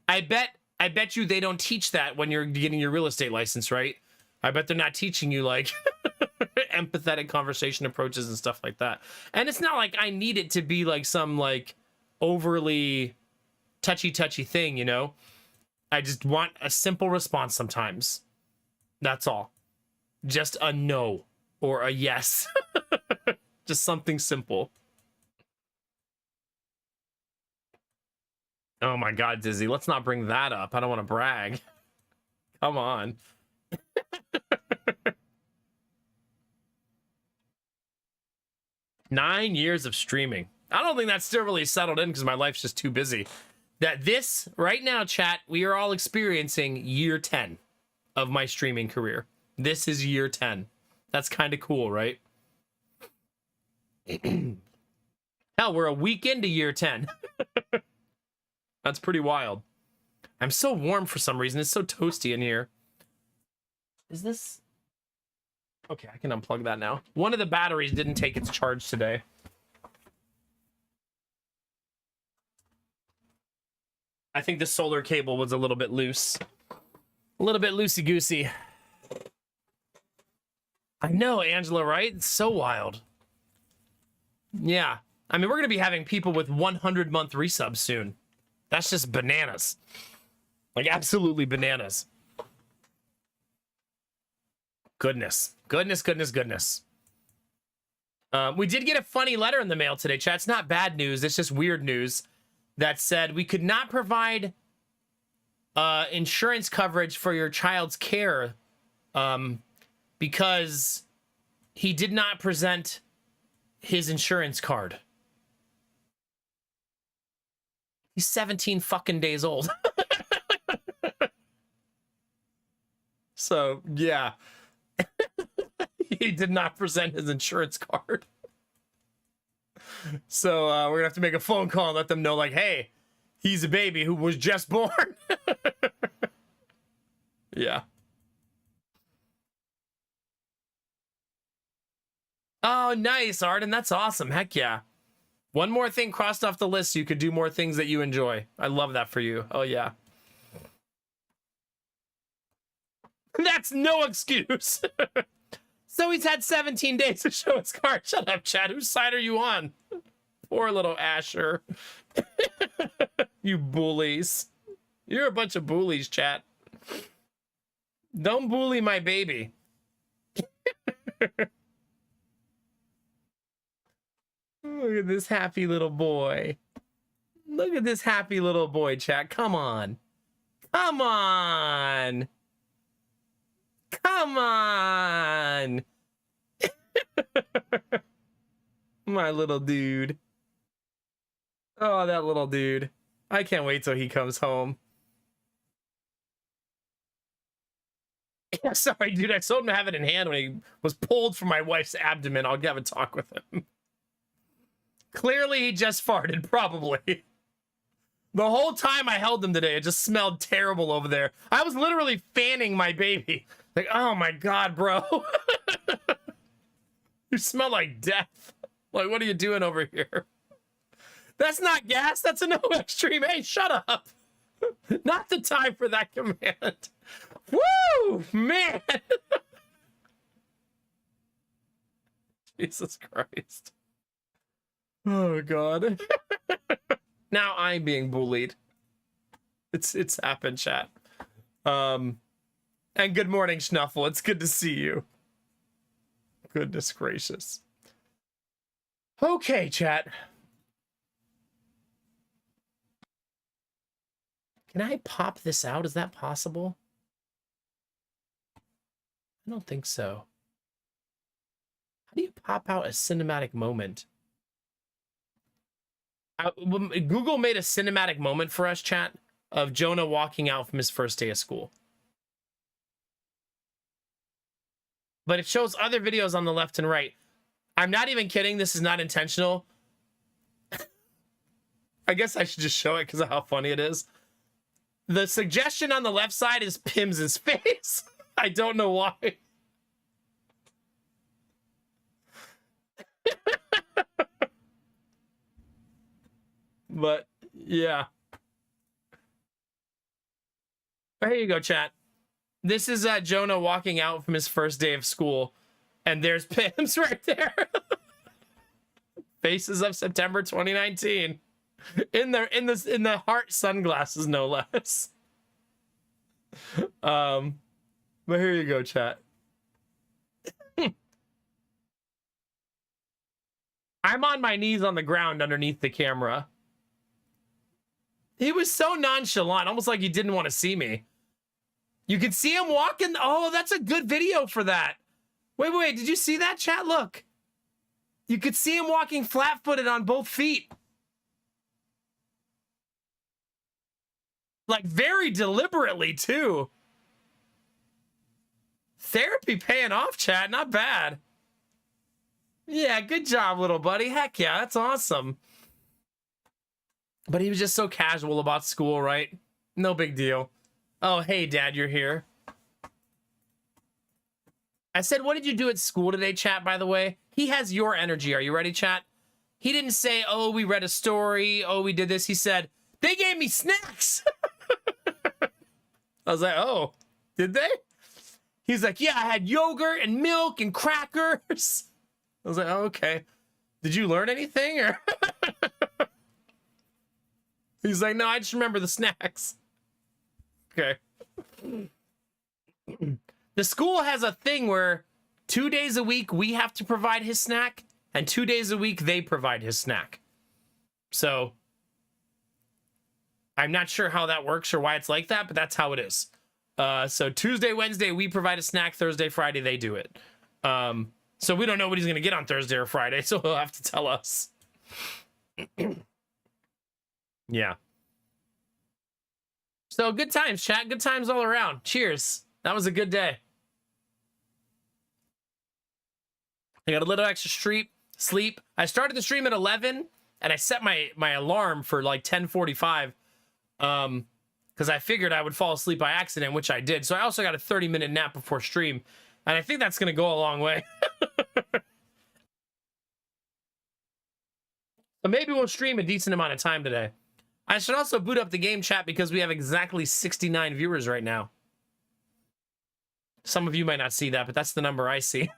[SPEAKER 1] I bet you they don't teach that when you're getting your real estate license, right? I bet they're not teaching you like empathetic conversation approaches and stuff like that. And it's not like I need it to be like some like overly touchy thing, you know? I just want a simple response sometimes. That's all. Just a no or a yes. Just something simple. Oh my God, Dizzy, let's not bring that up. I don't want to brag. Come on. 9 years of streaming. I don't think that's still really settled in because my life's just too busy. That this, right now, chat, we are all experiencing year 10 of my streaming career. This is year 10. That's kind of cool, right? Hell, we're a week into year 10. That's pretty wild. I'm so warm for some reason. It's so toasty in here. Is this... Okay, I can unplug that now. One of the batteries didn't take its charge today. I think the solar cable was a little bit loose. A little bit loosey-goosey. I know, Angela, right? It's so wild. Yeah. I mean, we're going to be having people with 100-month resubs soon. That's just bananas. Like, absolutely bananas. Goodness. Goodness, goodness, goodness. We did get a funny letter in the mail today, chat. It's not bad news. It's just weird news that said we could not provide insurance coverage for your child's care because he did not present his insurance card. He's 17 fucking days old. So, yeah. He did not present his insurance card. So, we're gonna have to make a phone call and let them know, like, hey, he's a baby who was just born. Yeah. Oh, nice, Arden. That's awesome. Heck yeah. One more thing crossed off the list so you could do more things that you enjoy. I love that for you. Oh, yeah. That's no excuse. So he's had 17 days to show his card. Shut up, Chad. Whose side are you on? Poor little Asher. You bullies. You're a bunch of bullies, chat. Don't bully my baby. Look at this happy little boy. Look at this happy little boy, chat. Come on. Come on. Come on. My little dude. Oh, that little dude. I can't wait till he comes home. Yeah, sorry, dude. I told him to have it in hand when he was pulled from my wife's abdomen. I'll have a talk with him. Clearly, he just farted, probably. The whole time I held him today, it just smelled terrible over there. I was literally fanning my baby. Like, oh my God, bro. You smell like death. Like, what are you doing over here? That's not gas. That's a no extreme. Hey, shut up. Not the time for that command. Woo, man. Jesus Christ. Oh, God. Now I'm being bullied. It's happened, chat. And good morning, Schnuffle. It's good to see you. Goodness gracious. Okay, chat. Can I pop this out? Is that possible? I don't think so. How do you pop out a cinematic moment? Google made a cinematic moment for us, chat, of Jonah walking out from his first day of school. But it shows other videos on the left and right. I'm not even kidding. This is not intentional. I guess I should just show it because of how funny it is. The suggestion on the left side is Pim's face. I don't know why. But, yeah. But here you go, chat. This is Jonah walking out from his first day of school. And there's Pim's right there. Faces of September 2019. In the heart sunglasses, no less. But here you go, chat. I'm on my knees on the ground underneath the camera. He was so nonchalant, almost like he didn't want to see me. You can see him walking. Oh, that's a good video for that. Wait, did you see that, chat? Look. You could see him walking flat-footed on both feet. Like, very deliberately, too. Therapy paying off, chat. Not bad. Yeah, good job, little buddy. Heck yeah, that's awesome. But he was just so casual about school, right? No big deal. Oh, hey, Dad, you're here. I said, what did you do at school today, chat, by the way? He has your energy. Are you ready, chat? He didn't say, oh, we read a story. Oh, we did this. He said, they gave me snacks. I was like, oh, did they? He's like, yeah, I had yogurt and milk and crackers. I was like, oh, okay. Did you learn anything? Or he's like, no, I just remember the snacks. Okay. The school has a thing where 2 days a week we have to provide his snack, and 2 days a week they provide his snack. So I'm not sure how that works or why it's like that, but that's how it is. So Tuesday, Wednesday, we provide a snack. Thursday, Friday, they do it. So we don't know what he's going to get on Thursday or Friday, so he'll have to tell us. Yeah. So good times, chat. Good times all around. Cheers. That was a good day. I got a little extra sleep. I started the stream at 11, and I set my alarm for like 10:45, because I figured I would fall asleep by accident, which I did. So I also got a 30-minute nap before stream, and I think that's going to go a long way. So maybe we'll stream a decent amount of time today. I should also boot up the game chat because we have exactly 69 viewers right now. Some of you might not see that, but that's the number I see.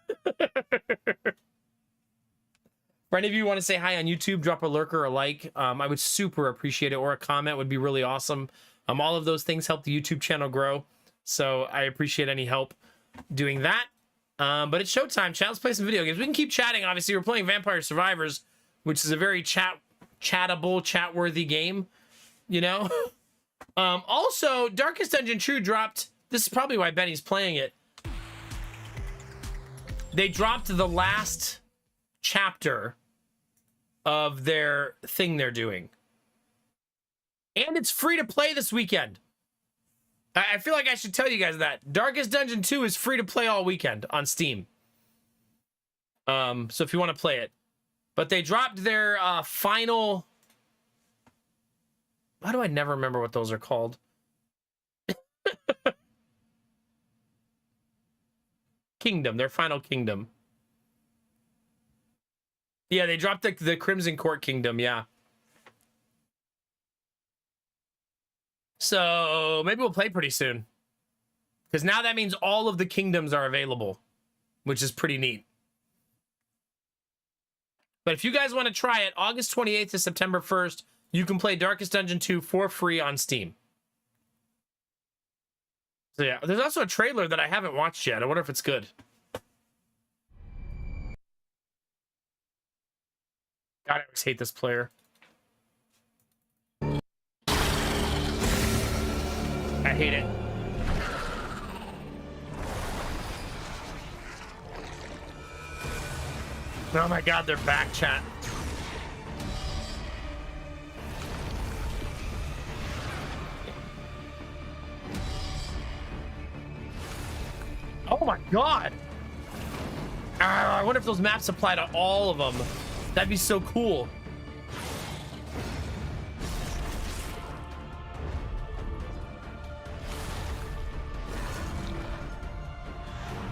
[SPEAKER 1] For any of you who want to say hi on YouTube, drop a lurk or a like. I would super appreciate it, or a comment would be really awesome. All of those things help the YouTube channel grow, so I appreciate any help doing that. But it's showtime, chat. Let's play some video games. We can keep chatting, obviously. We're playing Vampire Survivors, which is a very chattable, chat-worthy game, you know? Also, Darkest Dungeon 2 dropped... This is probably why Benny's playing it. They dropped the last chapter of their thing they're doing. And it's free to play this weekend. I feel like I should tell you guys that. Darkest Dungeon 2 is free to play all weekend on Steam. So if you want to play it. But they dropped their final... Why do I never remember what those are called? Kingdom, their final kingdom. Yeah, they dropped the Crimson Court Kingdom, yeah. So maybe we'll play pretty soon. Because now that means all of the kingdoms are available, which is pretty neat. But if you guys want to try it, August 28th to September 1st, you can play Darkest Dungeon 2 for free on Steam. So yeah, there's also a trailer that I haven't watched yet. I wonder if it's good. God, I always hate this player. I hate it. Oh my God, they're back, chat. Oh my God. I wonder if those maps apply to all of them. That'd be so cool.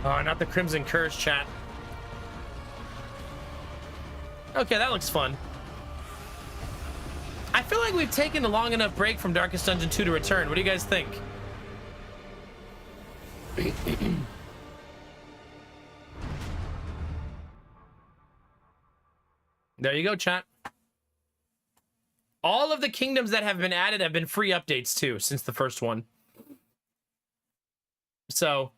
[SPEAKER 1] Oh, not the Crimson Curse, chat. Okay, that looks fun. I feel like we've taken a long enough break from Darkest Dungeon 2 to return. What do you guys think? There you go, chat. All of the kingdoms that have been added have been free updates too, since the first one. So,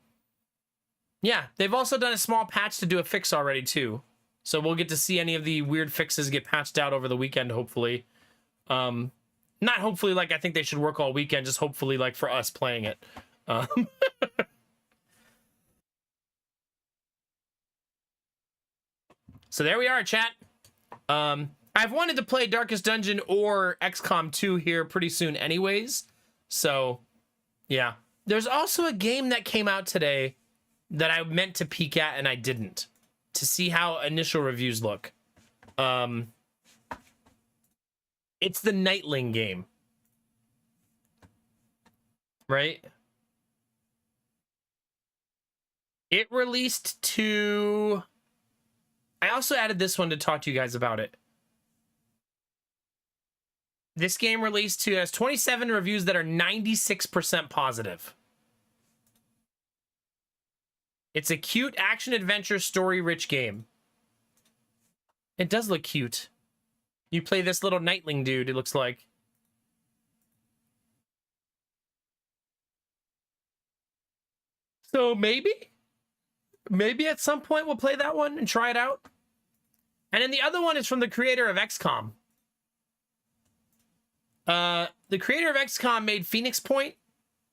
[SPEAKER 1] yeah, they've also done a small patch to do a fix already too. So we'll get to see any of the weird fixes get patched out over the weekend, hopefully. Not hopefully like I think they should work all weekend, just hopefully like for us playing it. So there we are, chat. I've wanted to play Darkest Dungeon or XCOM 2 here pretty soon anyways. So, yeah. There's also a game that came out today that I meant to peek at and I didn't, to see how initial reviews look. It's the Nightling game. Right? It released to... I also added this one to talk to you guys about it. This game released to has 27 reviews that are 96% positive. It's a cute action-adventure story-rich game. It does look cute. You play this little Nightling dude, it looks like. So maybe at some point we'll play that one and try it out. And then the other one is from the creator of XCOM. The creator of XCOM made Phoenix Point.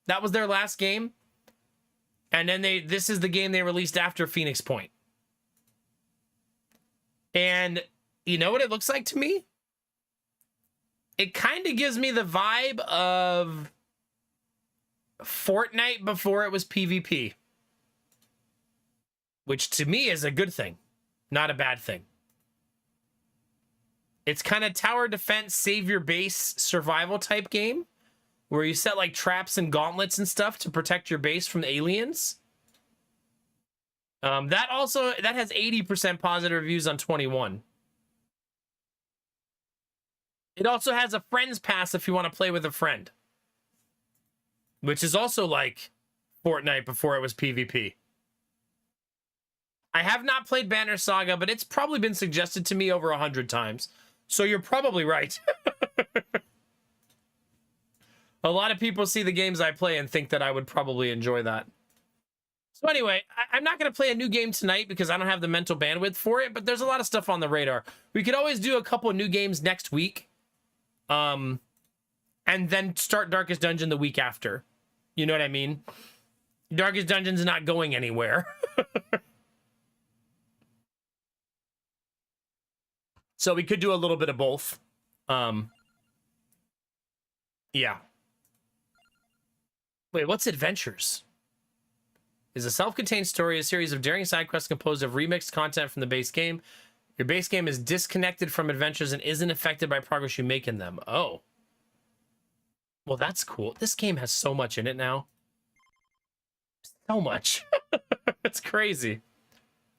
[SPEAKER 1] That was their last game. And then this is the game they released after Phoenix Point. And you know what it looks like to me? It kind of gives me the vibe of Fortnite before it was PvP. Which to me is a good thing, not a bad thing. It's kind of tower defense, save your base survival type game where you set like traps and gauntlets and stuff to protect your base from the aliens. That has 80% positive reviews on 21. It also has a friends pass if you want to play with a friend, which is also like Fortnite before it was PvP. I have not played Banner Saga, but it's probably been suggested to me over 100 times. So you're probably right. A lot of people see the games I play and think that I would probably enjoy that. So anyway, I'm not going to play a new game tonight because I don't have the mental bandwidth for it, but there's a lot of stuff on the radar. We could always do a couple of new games next week. And then start Darkest Dungeon the week after. You know what I mean? Darkest Dungeon's not going anywhere. So we could do a little bit of both. Yeah. Wait, what's Adventures? Is a self-contained story, a series of daring side quests composed of remixed content from the base game. Your base game is disconnected from adventures and isn't affected by progress you make in them. Oh. Well, that's cool. This game has so much in it now. So much. It's crazy.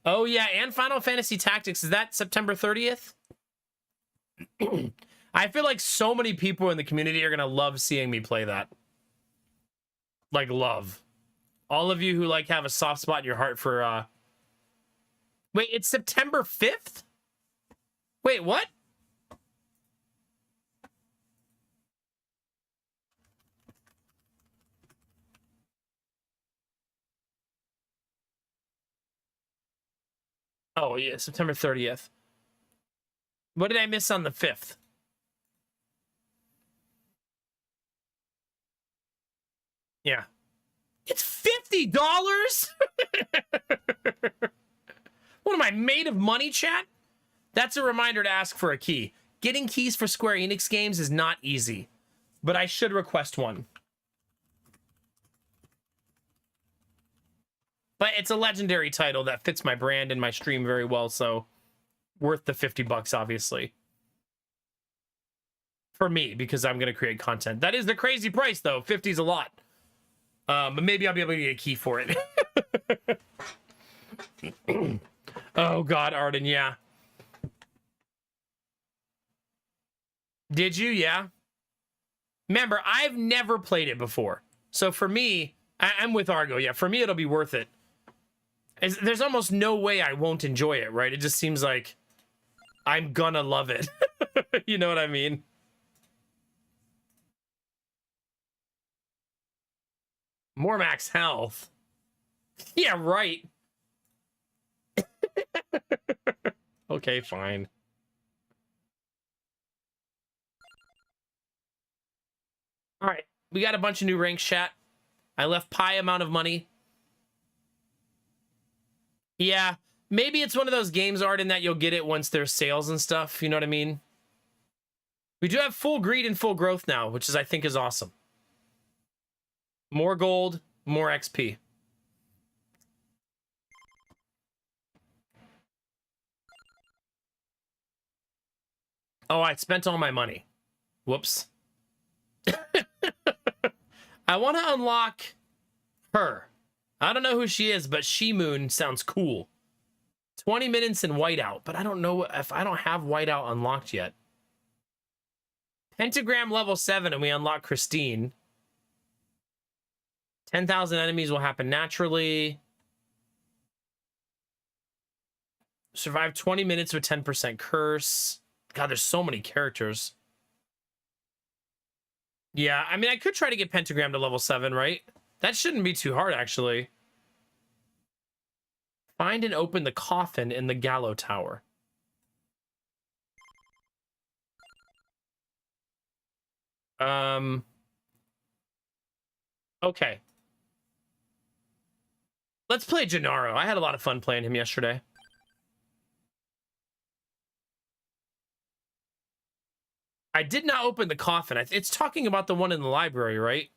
[SPEAKER 1] Oh, yeah, and Final Fantasy Tactics. Is that September 30th? I feel like so many people in the community are going to love seeing me play that. Like, love. All of you who, like, have a soft spot in your heart for, Wait, it's September 5th? Wait, what? Oh, yeah, September 30th. What did I miss on the 5th? Yeah. It's $50? What am I, made of money, chat? That's a reminder to ask for a key. Getting keys for Square Enix games is not easy, but I should request one. But it's a legendary title that fits my brand and my stream very well, so worth the $50, obviously. For me, because I'm going to create content. That is the crazy price, though. 50 is a lot. But maybe I'll be able to get a key for it. Oh, God, Arden, yeah. Did you? Yeah. Remember, I've never played it before. So for me, I'm with Argo. Yeah, for me, it'll be worth it. There's almost no way I won't enjoy it, right? It just seems like I'm gonna love it. You know what I mean? More max health. Yeah, right. Okay, fine. All right, we got a bunch of new ranks, chat. I left Pi amount of money. Yeah, maybe it's one of those games, Arden, that you'll get it once there's sales and stuff. You know what I mean? We do have full greed and full growth now, which I think is awesome. More gold, more XP. Oh, I spent all my money. Whoops. I want to unlock her. I don't know who she is, but She-Moon sounds cool. 20 minutes in Whiteout, but I don't know if I don't have Whiteout unlocked yet. Pentagram level 7 and we unlock Christine. 10,000 enemies will happen naturally. Survive 20 minutes with 10% curse. God, there's so many characters. Yeah, I mean, I could try to get Pentagram to level 7, right? That shouldn't be too hard, actually. Find and open the coffin in the Gallow Tower. Okay. Let's play Gennaro. I had a lot of fun playing him yesterday. I did not open the coffin. It's talking about the one in the library, right?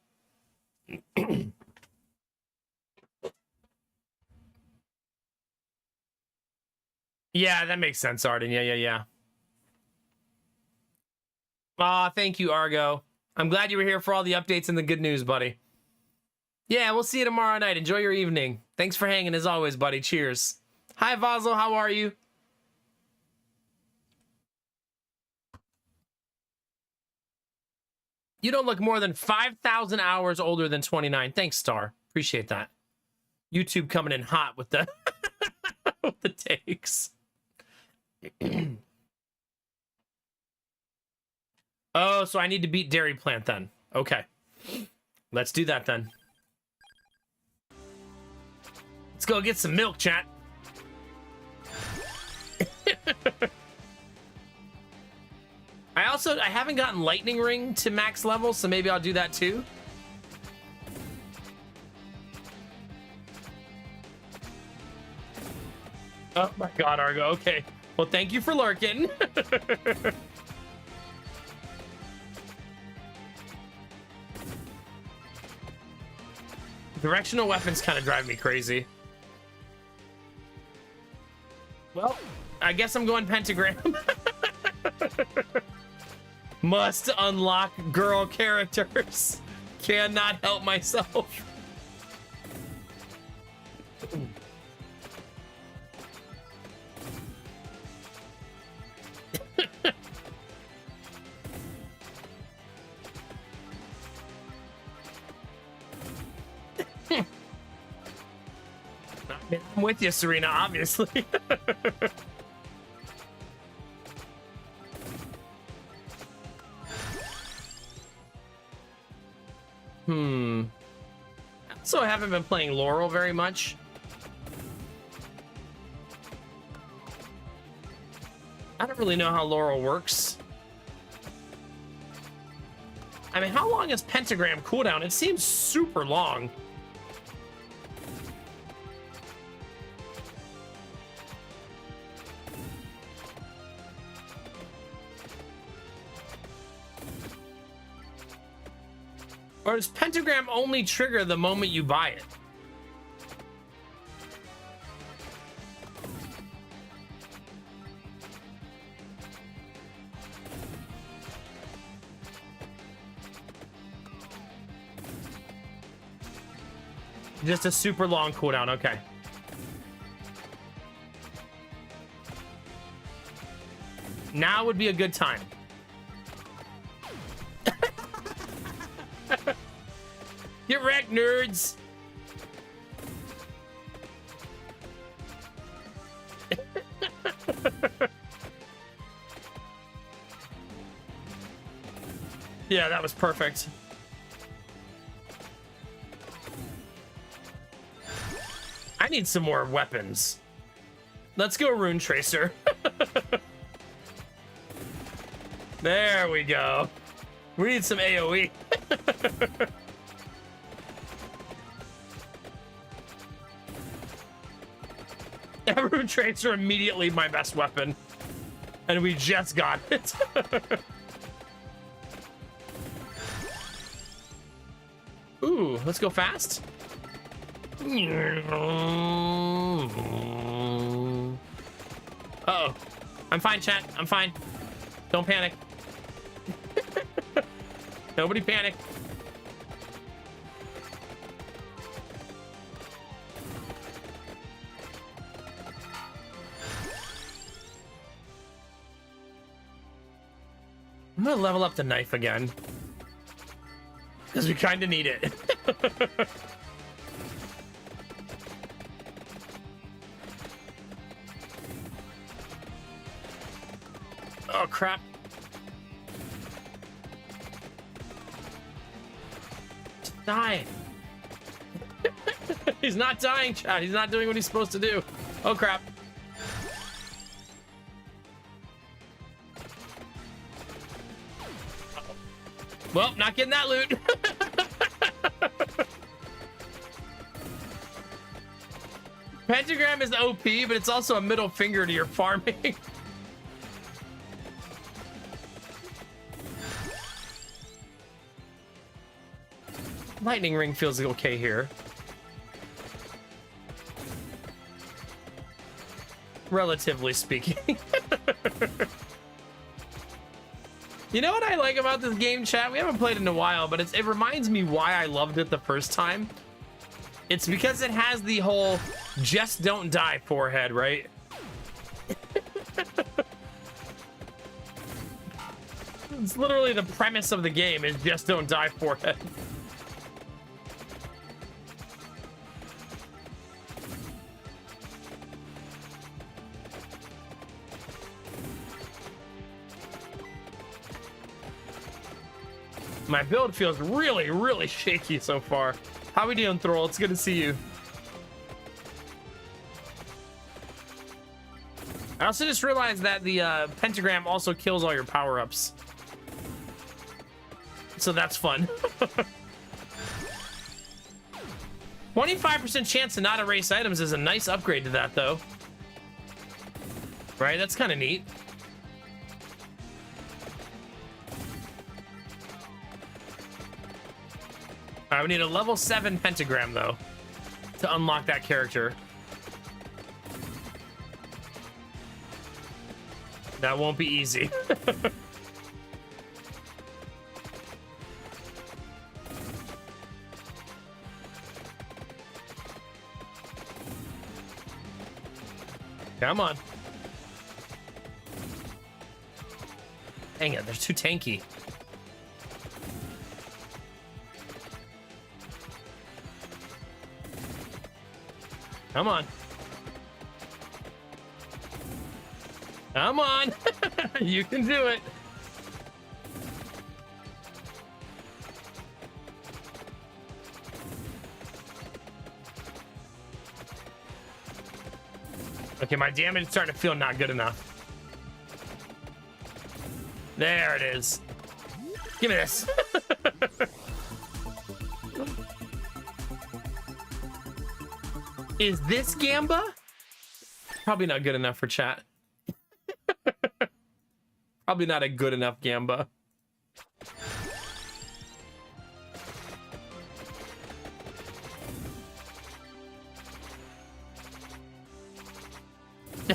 [SPEAKER 1] Yeah, that makes sense, Arden. Yeah. Aw, thank you, Argo. I'm glad you were here for all the updates and the good news, buddy. Yeah, we'll see you tomorrow night. Enjoy your evening. Thanks for hanging as always, buddy. Cheers. Hi, Vazo. How are you? You don't look more than 5,000 hours older than 29. Thanks, Star. Appreciate that. YouTube coming in hot with the with the takes. Oh, so I need to beat Dairy Plant then. Okay. Let's do that then. Let's go get some milk, chat. I haven't gotten Lightning Ring to max level, so maybe I'll do that too. Oh my god, Argo. Okay. Well, thank you for lurking. Directional weapons kind of drive me crazy. Well, I guess I'm going pentagram. Must unlock girl characters. Cannot help myself. I'm with you, Serena, obviously. So I haven't been playing Laurel very much. I don't really know how Laurel works. I mean, how long is Pentagram cooldown? It seems super long. Or does Pentagram only trigger the moment you buy it? Just a super long cooldown, okay. Now would be a good time. Get wrecked, nerds! Yeah, that was perfect. I need some more weapons. Let's go Rune Tracer. There we go. We need some AoE. Rune Tracer immediately my best weapon. And we just got it. Ooh, let's go fast. Uh-oh. I'm fine, chat. I'm fine. Don't panic. Nobody panic. I'm gonna level up the knife again. Because we kind of need it. Oh, crap. Die. He's not dying, chat. He's not doing what he's supposed to do. Oh, crap. Well, not getting that loot. Pentagram is OP, but it's also a middle finger to your farming. Lightning ring feels okay here. Relatively speaking. You know what I like about this game, chat? We haven't played it in a while, but it reminds me why I loved it the first time. It's because it has the whole just don't die forehead, right? It's literally the premise of the game is just don't die forehead. My build feels really, really shaky so far. How we doing, Thrall? It's good to see you. I also just realized that the pentagram also kills all your power-ups. So that's fun. 25% chance to not erase items is a nice upgrade to that, though. Right? That's kind of neat. All right, we need a level 7 pentagram, though, to unlock that character. That won't be easy. Come on. Dang it, they're too tanky. Come on. Come on. You can do it. Okay, my damage is starting to feel not good enough. There it is. Give me this. Is this Gamba? Probably not good enough for chat. Probably not a good enough Gamba.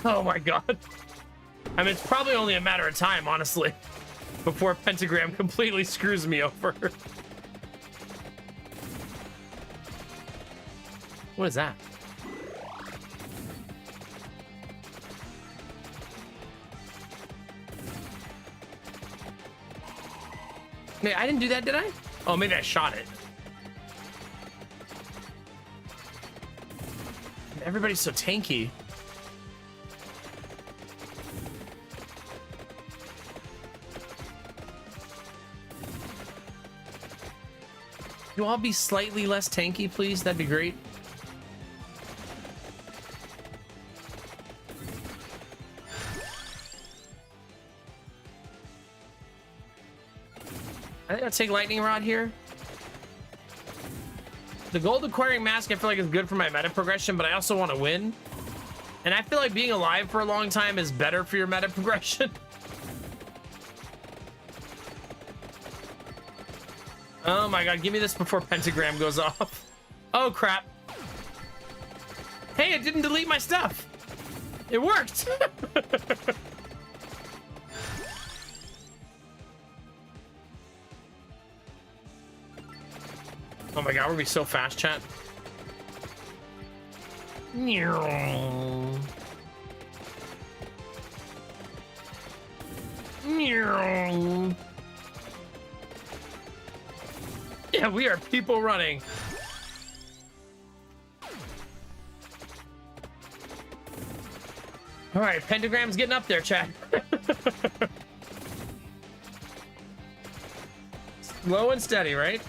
[SPEAKER 1] Oh my god. I mean, it's probably only a matter of time, honestly, before Pentagram completely screws me over. What is that? Wait, I didn't do that, did I? Oh, maybe I shot it. Everybody's so tanky. You all be slightly less tanky, please? That'd be great. I think I'll take lightning rod here. The gold acquiring mask I feel like is good for my meta progression, but I also want to win. And I feel like being alive for a long time is better for your meta progression. Oh my god, give me this before Pentagram goes off. Oh crap. Hey, it didn't delete my stuff. It worked. Oh my god, we're gonna be so fast, chat. Yeah, we are people running. All right, Pentagram's getting up there, chat. Slow and steady, right?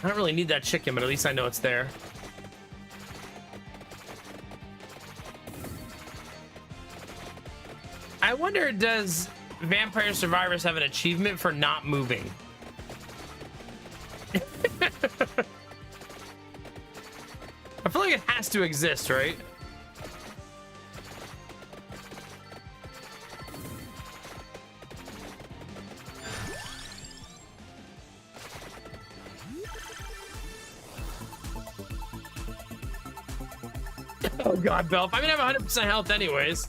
[SPEAKER 1] I don't really need that chicken, but at least I know it's there. I wonder, does Vampire Survivors have an achievement for not moving? I feel like it has to exist, right? Oh god, Belf. I mean, I have 100% health anyways.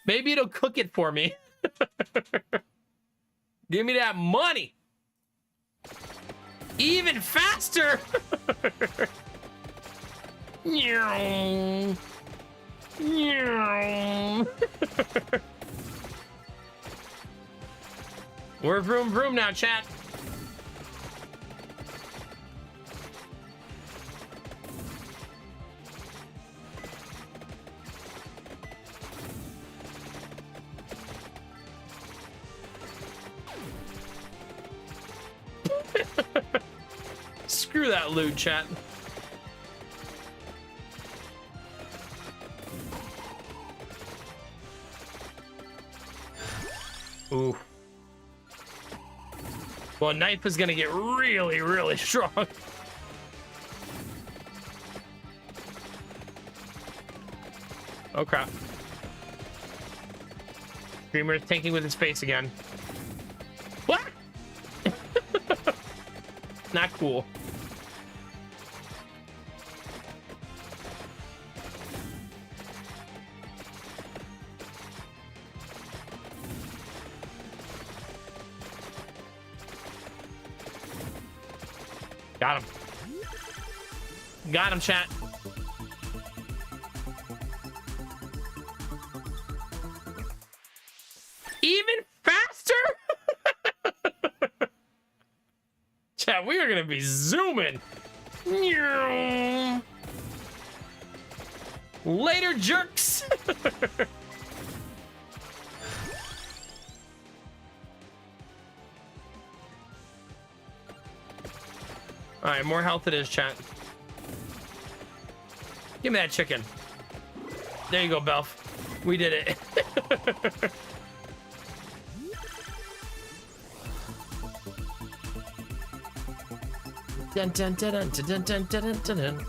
[SPEAKER 1] Maybe it'll cook it for me. Give me that money. Even faster. We're vroom vroom now, chat. Screw that loot, chat. Ooh. Well, knife is gonna get really, really strong. Oh crap. Dreamer's tanking with his face again. What? Not cool. Got him. Got him, chat. Even faster? Chat, we are gonna be zooming. Later, jerks. All right, more health it is, chat. Give me that chicken. There you go, Belf. We did it. Dun, dun, dun, dun, dun, dun, dun, dun, dun.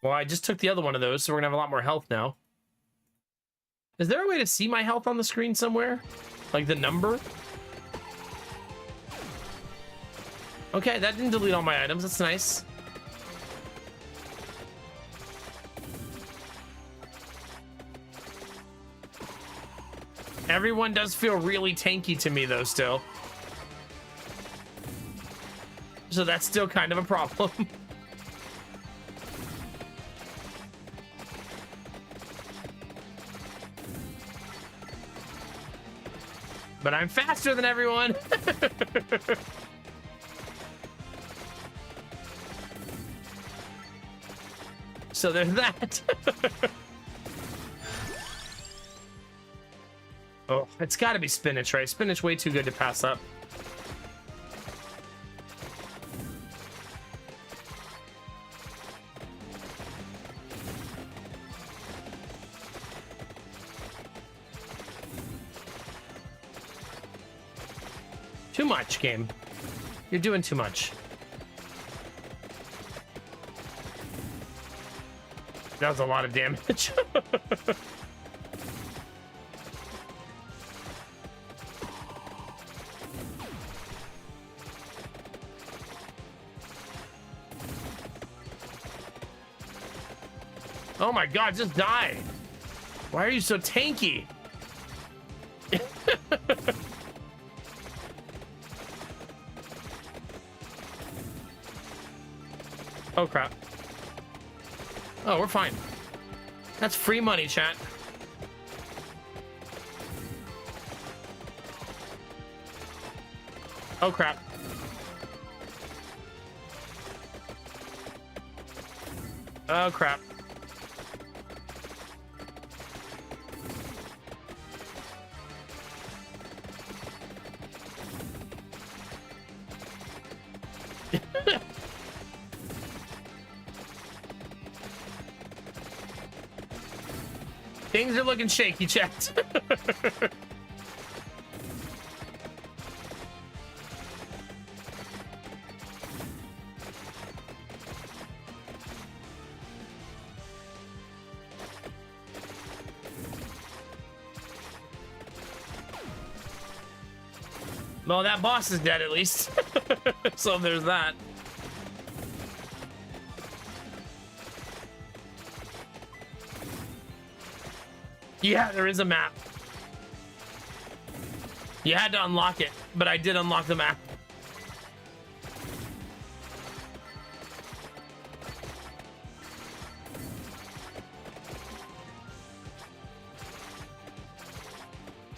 [SPEAKER 1] Well, I just took the other one of those, so we're gonna have a lot more health now. Is there a way to see my health on the screen somewhere? Like the number? Okay, that didn't delete all my items. That's nice. Everyone does feel really tanky to me, though, still. So that's still kind of a problem. But I'm faster than everyone. So there's that. Oh, it's got to be spinach, right? Spinach way too good to pass up. Too much, game. You're doing too much. That was a lot of damage. Oh my god, just die. Why are you so tanky? Oh crap. Oh, we're fine. That's free money, chat. Oh crap. Oh crap. Things are looking shaky, chat. Well, that boss is dead at least. So there's that. Yeah, there is a map. You had to unlock it, but I did unlock the map.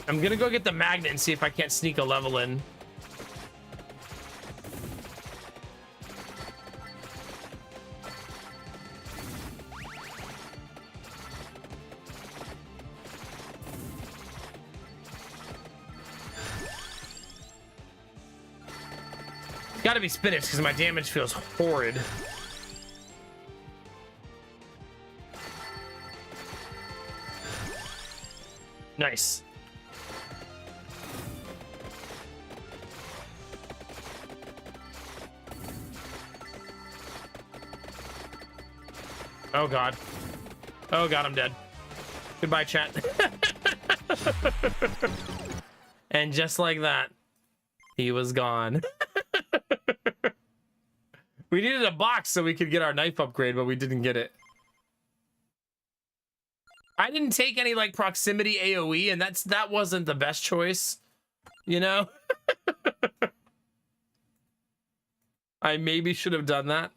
[SPEAKER 1] I'm gonna go get the magnet and see if I can't sneak a level in. Gotta be spinach because my damage feels horrid. Nice. Oh god. Oh god, I'm dead. Goodbye, chat. And just like that, he was gone. We needed a box so we could get our knife upgrade, but we didn't get it. I didn't take any like proximity AoE, and that wasn't the best choice, you know? I maybe should have done that.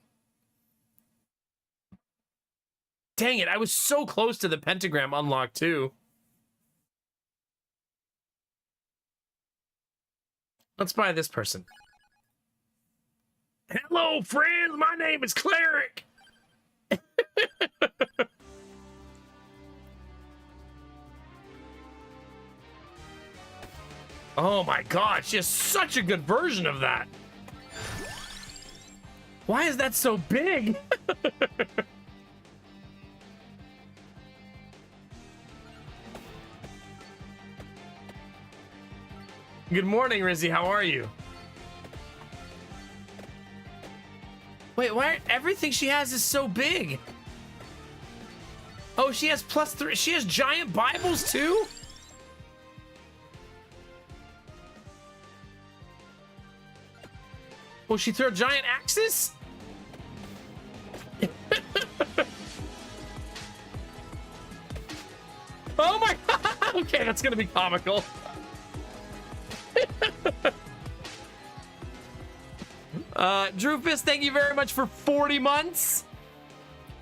[SPEAKER 1] Dang it, I was so close to the pentagram unlock too. Let's buy this person. Hello, friends. My name is Cleric. Oh my god, she has such a good version of that. Why is that so big? Good morning, Rizzy. How are you? Wait, why everything she has is so big? Oh, she has +3. She has giant Bibles too? Will she throw giant axes? Oh my god! Okay, that's gonna be comical. Drufus, thank you very much for 40 months.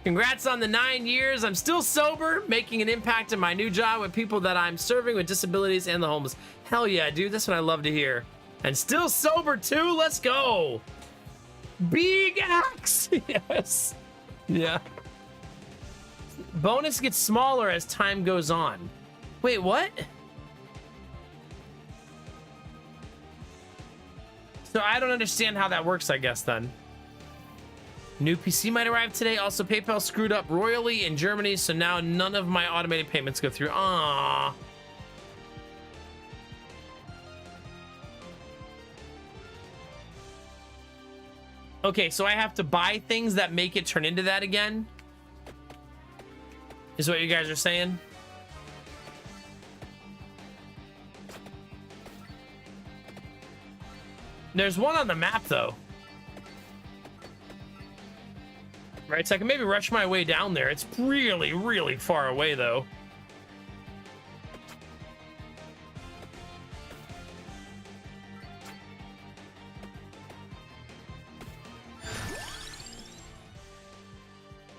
[SPEAKER 1] Congrats on the 9 years. I'm still sober, making an impact in my new job with people that I'm serving with disabilities and the homeless. Hell yeah, dude. That's what I love to hear. And still sober too. Let's go. Big axe. Yes. Yeah. Bonus gets smaller as time goes on. Wait, what? So I don't understand how that works, I guess, then. New PC might arrive today. Also, PayPal screwed up royally in Germany, so now none of my automated payments go through. Aww. Okay, so I have to buy things that make it turn into that again? Is what you guys are saying? There's one on the map, though. Right, so I can maybe rush my way down there. It's really, really far away, though.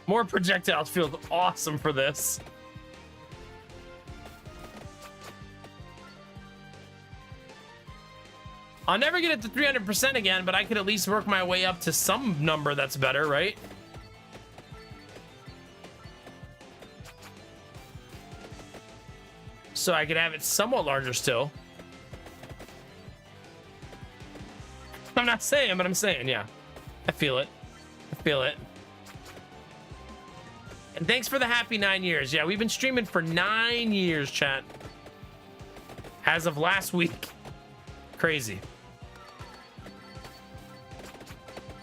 [SPEAKER 1] More projectiles feels awesome for this. I'll never get it to 300% again, but I could at least work my way up to some number that's better, right? So I could have it somewhat larger still. I'm not saying, but I'm saying, yeah. I feel it. I feel it. And thanks for the happy 9 years. Yeah, we've been streaming for 9 years, chat. As of last week. Crazy.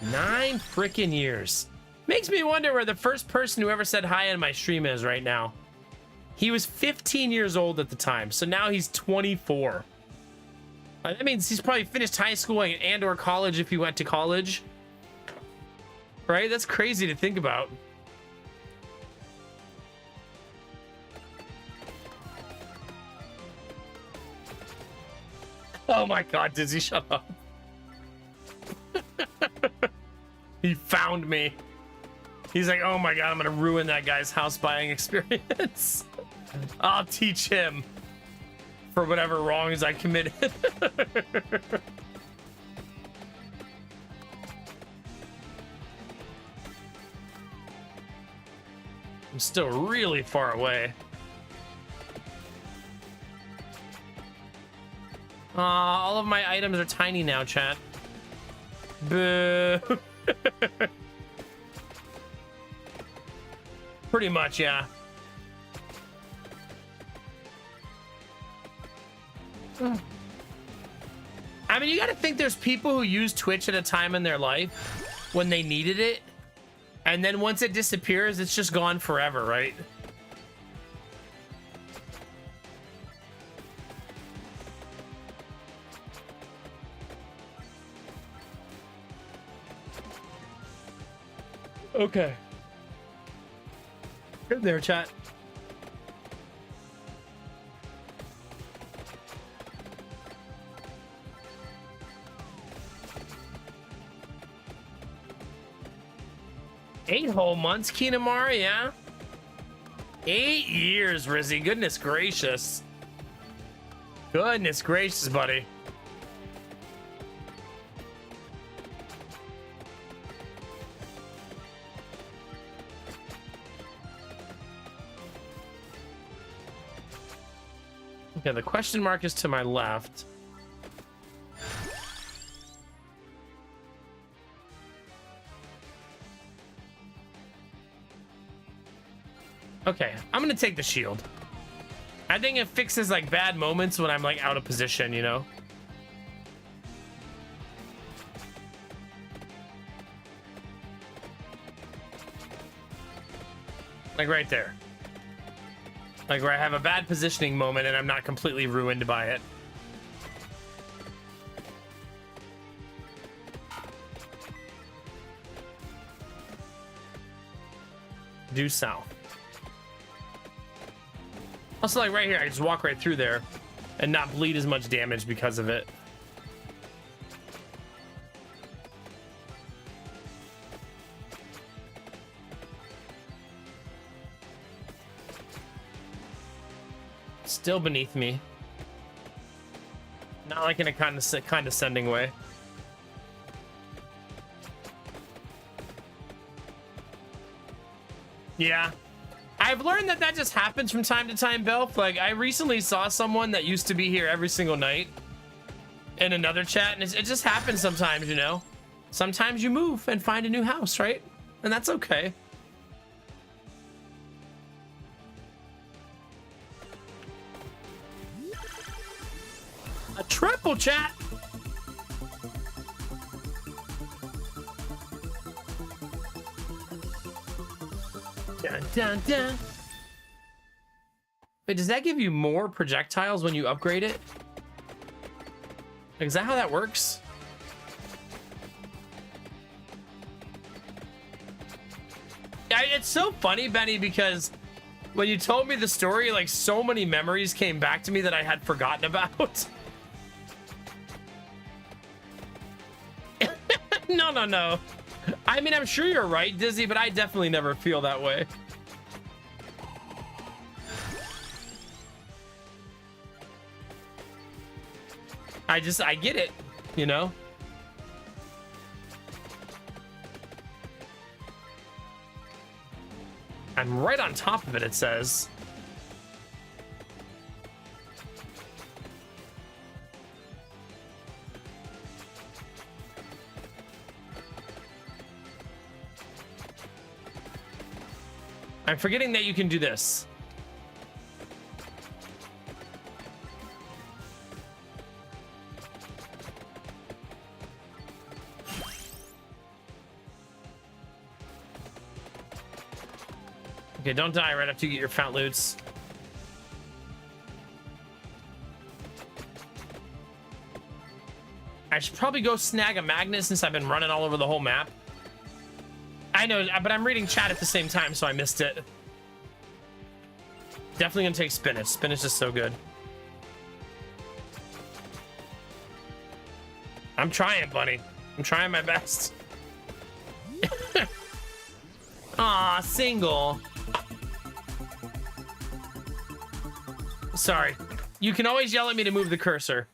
[SPEAKER 1] 9 freaking years. Makes me wonder where the first person who ever said hi on my stream is right now. He was 15 years old at the time, so now he's 24. That means he's probably finished high school and or college if he went to college. Right? That's crazy to think about. Oh my god, Dizzy, shut up. He found me. He's like, oh my god, I'm gonna ruin that guy's house buying experience. I'll teach him for whatever wrongs I committed. I'm still really far away. All of my items are tiny now, chat. Boo. Pretty much, yeah. I mean, you gotta think there's people who use Twitch at a time in their life when they needed it, and then once it disappears, it's just gone forever, right? Okay. Good there, chat. Eight whole months, Kinamara, yeah? 8 years, Rizzy. Goodness gracious. Goodness gracious, buddy. Okay, the question mark is to my left. Okay, I'm gonna take the shield. I think it fixes like bad moments when I'm like out of position, you know? Like right there. Like where I have a bad positioning moment and I'm not completely ruined by it. Due south. Also, like right here, I just walk right through there and not bleed as much damage because of it. Still beneath me. Not like in a condescending way. Yeah. I've learned that just happens from time to time, Belf. Like, I recently saw someone that used to be here every single night in another chat, and it just happens sometimes, you know? Sometimes you move and find a new house, right? And that's okay. A triple, chat! Dun, dun, dun. Wait, does that give you more projectiles when you upgrade it? Like, is that how that works? Yeah, it's so funny, Benny, because when you told me the story, like, so many memories came back to me that I had forgotten about. No. I mean, I'm sure you're right, Dizzy, but I definitely never feel that way. I get it, you know? I'm right on top of it, it says. I'm forgetting that you can do this. Okay, don't die right after you get your fat loots. I should probably go snag a magnet since I've been running all over the whole map. I know, but I'm reading chat at the same time, so I missed it. Definitely gonna take spinach. Spinach is so good. I'm trying, buddy. I'm trying my best. Aw, single. Sorry. You can always yell at me to move the cursor.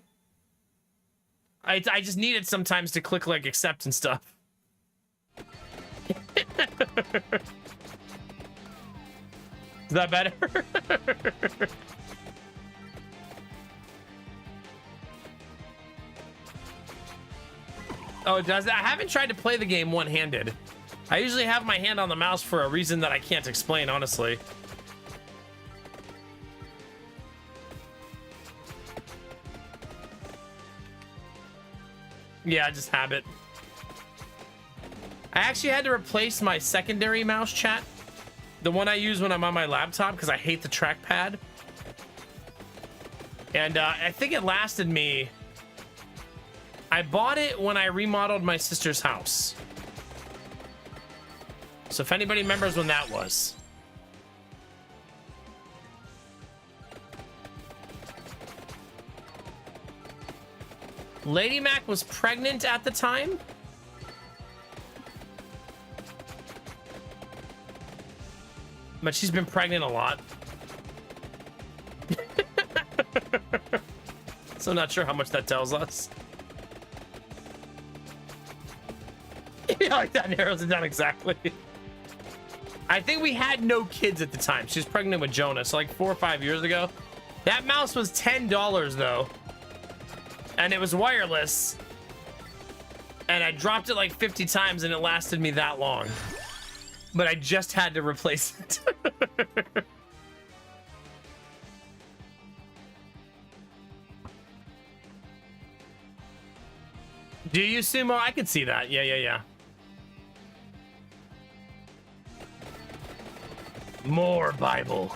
[SPEAKER 1] I just need it sometimes to click like accept and stuff. Is that better? Oh, it does. I haven't tried to play the game one-handed. I usually have my hand on the mouse for a reason that I can't explain, honestly. Yeah, just habit. I actually had to replace my secondary mouse, chat. The one I use when I'm on my laptop, because I hate the trackpad. And I think it lasted me... I bought it when I remodeled my sister's house. So if anybody remembers when that was. Lady Mac was pregnant at the time. But she's been pregnant a lot. So I'm not sure how much that tells us. Yeah, like that narrows it down exactly. I think we had no kids at the time. She was pregnant with Jonah, so like 4 or 5 years ago. That mouse was $10 though. And it was wireless. And I dropped it like 50 times and it lasted me that long. But I just had to replace it. Do you, Sumo? I could see that. Yeah. More Bible.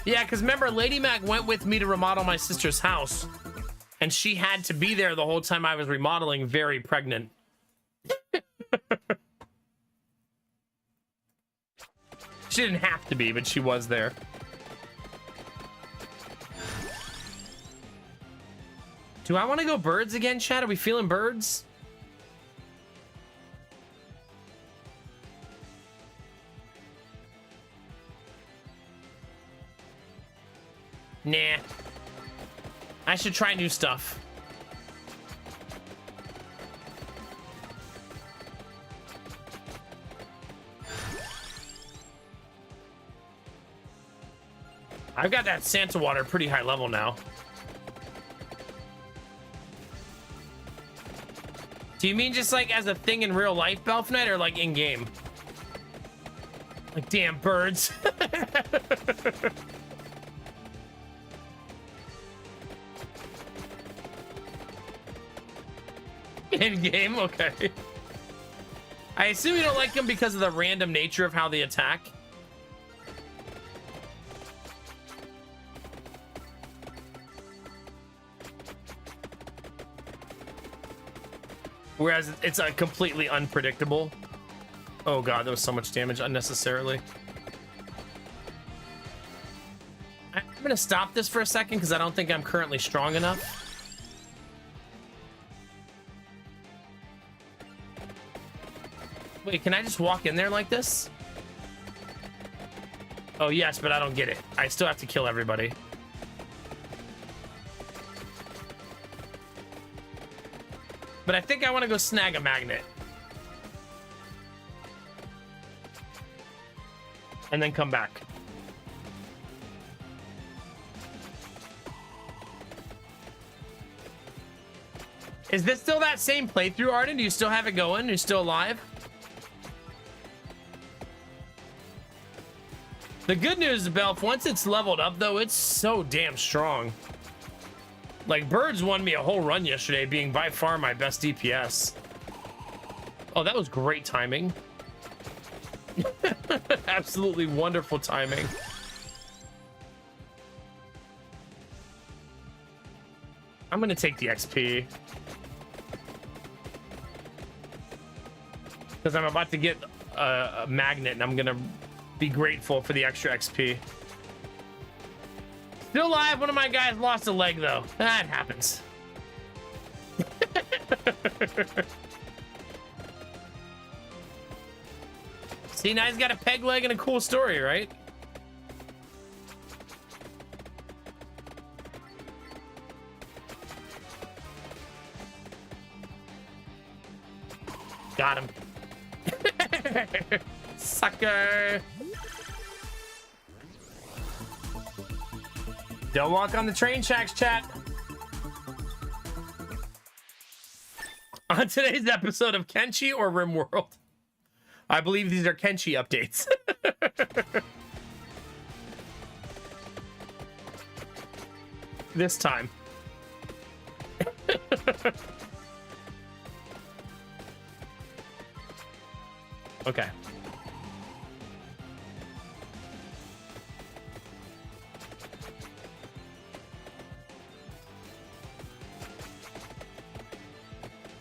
[SPEAKER 1] Yeah, because remember, Lady Mac went with me to remodel my sister's house. And she had to be there the whole time I was remodeling, very pregnant. She didn't have to be, but she was there. Do I want to go birds again, chat? Are we feeling birds? Nah. I should try new stuff. I've got that Santa water pretty high level now. Do you mean just like as a thing in real life, Belf Knight, or like in game? Like, damn birds. In game, okay. I assume you don't like them because of the random nature of how they attack. Whereas it's a completely unpredictable. Oh god, there was so much damage unnecessarily. I'm gonna stop this for a second because I don't think I'm currently strong enough. Wait, can I just walk in there like this? Oh yes, but I don't get it. I still have to kill everybody. But I think I want to go snag a magnet. And then come back. Is this still that same playthrough, Arden? Do you still have it going? Are you still alive? The good news, Belf, once it's leveled up, though, it's so damn strong. Like, Birds won me a whole run yesterday, being by far my best DPS. Oh, that was great timing. Absolutely wonderful timing. I'm gonna take the XP. Because I'm about to get a magnet, and I'm gonna be grateful for the extra XP. Still alive. One of my guys lost a leg, though. That happens. See, now he's got a peg leg and a cool story, right? Got him. Sucker. Don't walk on the train tracks, chat. On today's episode of Kenshi or RimWorld, I believe these are Kenshi updates. This time. Okay.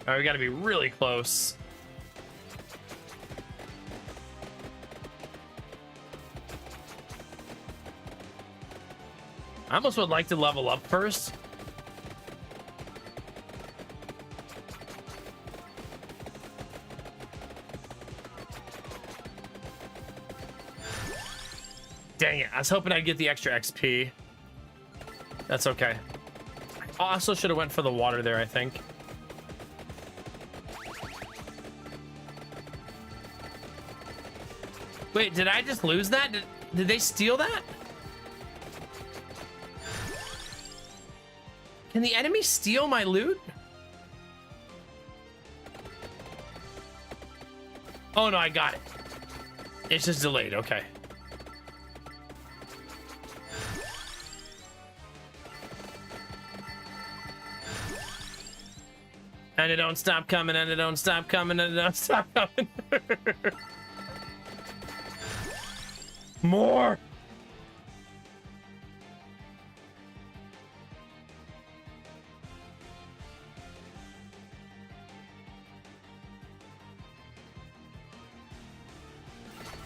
[SPEAKER 1] All right, we got to be really close. I almost would like to level up first. Dang it, I was hoping I'd get the extra XP. That's okay. I also should have went for the water there, I think. Wait, did I just lose that? Did they steal that? Can the enemy steal my loot? Oh no, I got it. It's just delayed, okay. And it don't stop coming, and it don't stop coming, and it don't stop coming. More!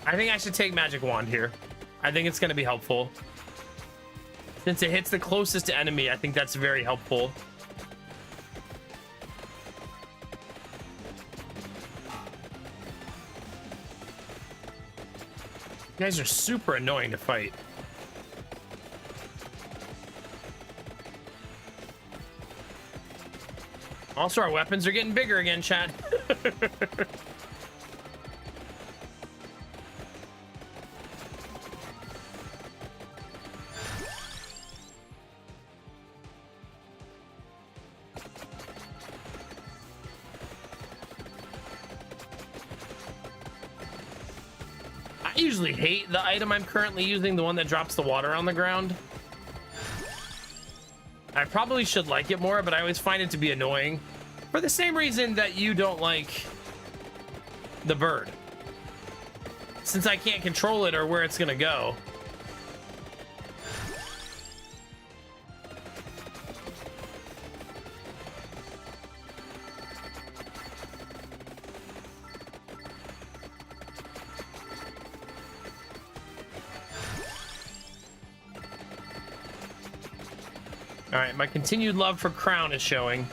[SPEAKER 1] I think I should take Magic Wand here. I think it's going to be helpful. Since it hits the closest enemy, I think that's very helpful. You guys are super annoying to fight. Also, our weapons are getting bigger again, chat. I usually hate the item I'm currently using, the one that drops the water on the ground. I probably should like it more, but I always find it to be annoying. For the same reason that you don't like the bird. Since I can't control it or where it's gonna go. All right, my continued love for Crown is showing.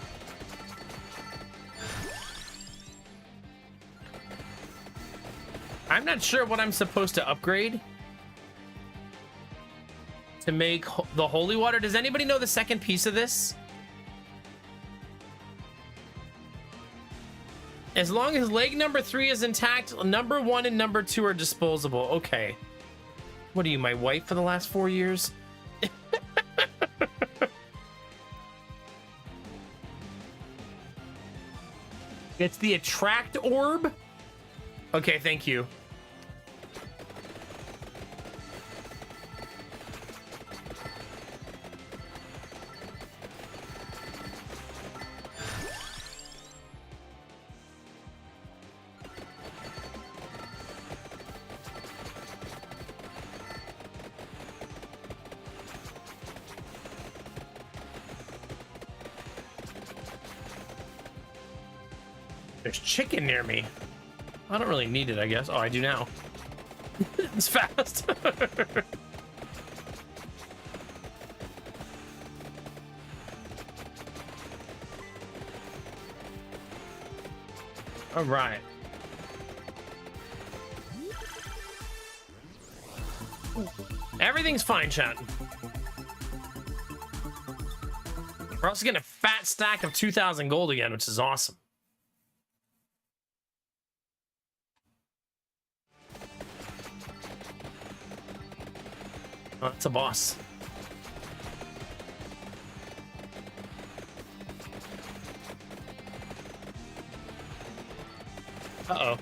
[SPEAKER 1] I'm not sure what I'm supposed to upgrade to make the holy water. Does anybody know the second piece of this? As long as leg number 3 is intact, number 1 and number 2 are disposable. Okay. What are you, my wife for the last 4 years? It's the attract orb. Okay, thank you. There's chicken near me. I don't really need it, I guess. Oh, I do now. It's fast. All right. Everything's fine, chat. We're also getting a fat stack of 2,000 gold again, which is awesome. Oh, it's a boss. Uh-oh.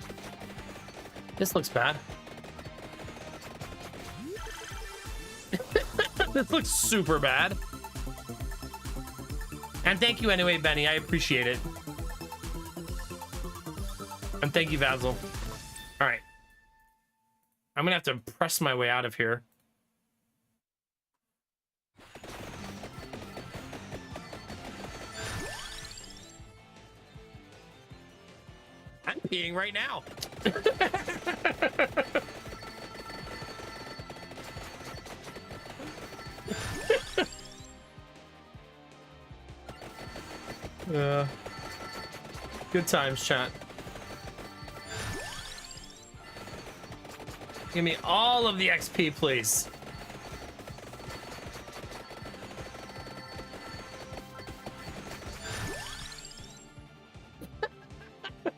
[SPEAKER 1] This looks bad. This looks super bad. And thank you anyway, Benny. I appreciate it. And thank you, Vasil. All right. I'm gonna have to press my way out of here. I'm peeing right now. Good times, chat. Give me all of the XP, please.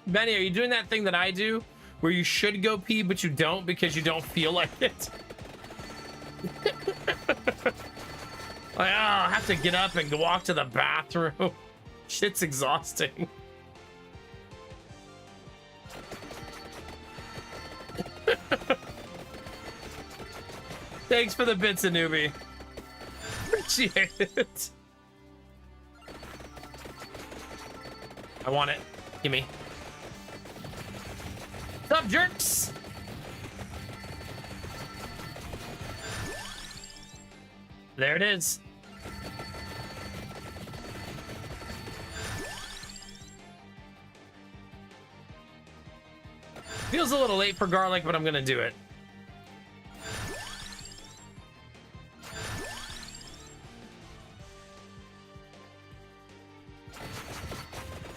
[SPEAKER 1] Benny, are you doing that thing that I do where you should go pee but you don't because you don't feel like it? Like, oh, I have to get up and go walk to the bathroom. Shit's exhausting. Thanks for the bits, Anubi. Appreciate it. I want it. Gimme. What's up, jerks? There it is. Feels a little late for garlic, but I'm gonna do it.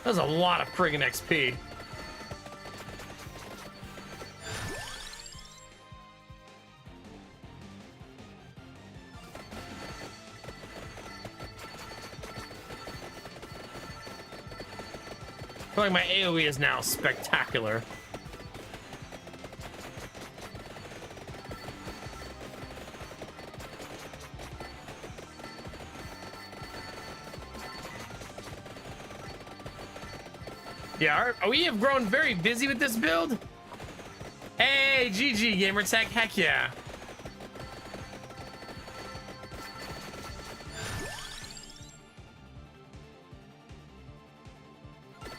[SPEAKER 1] That was a lot of friggin' XP. I feel like my AoE is now spectacular. Yeah, we have grown very busy with this build. Hey, GG Gamertech, heck yeah.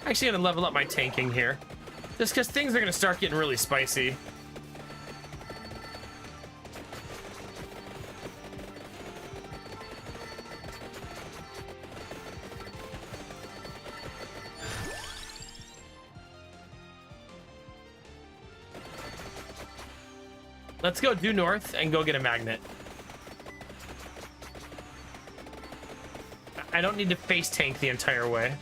[SPEAKER 1] Actually gonna level up my tanking here. Just because things are gonna start getting really spicy. Let's go due north and go get a magnet. I don't need to face tank the entire way.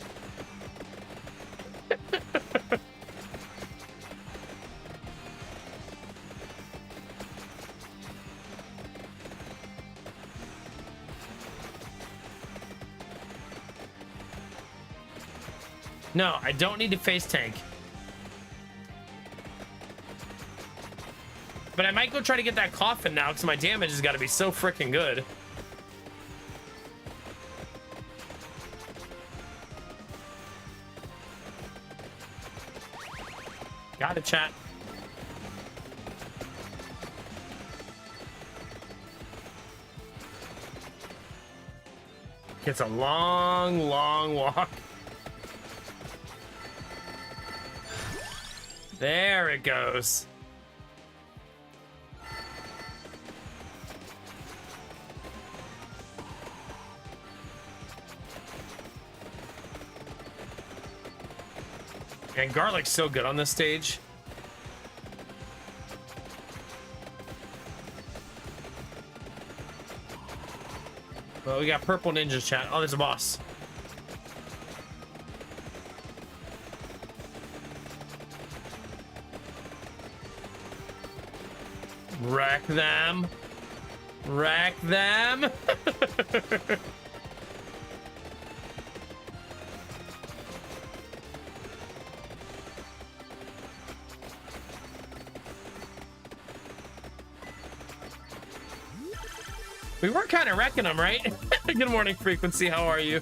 [SPEAKER 1] No, I don't need to face tank. But I might go try to get that coffin now because my damage has got to be so freaking good. Got it, chat. It's a long, long walk. There it goes. And Garlic's so good on this stage. Well, we got purple ninjas, chat. Oh, there's a boss. Wreck them. Wreck them. We were kind of wrecking them, right? Good morning, Frequency. How are you?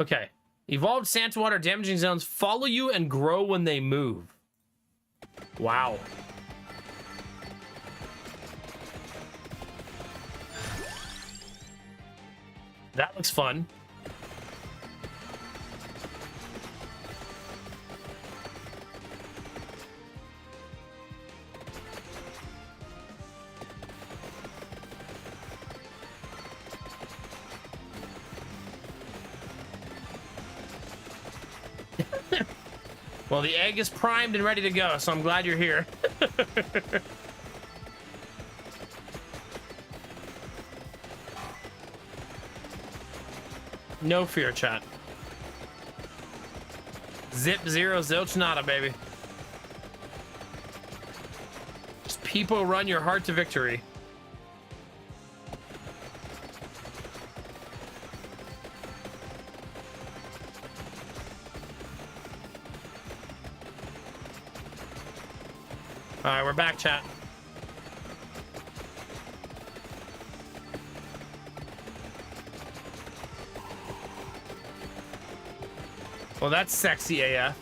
[SPEAKER 1] Okay. Evolved Santa Water damaging zones follow you and grow when they move. Wow. That looks fun. Well, the egg is primed and ready to go, so I'm glad you're here. No fear, chat. Zip, zero, zilch, nada, baby. Just people run your heart to victory. All right, we're back, chat. Well, that's sexy AF.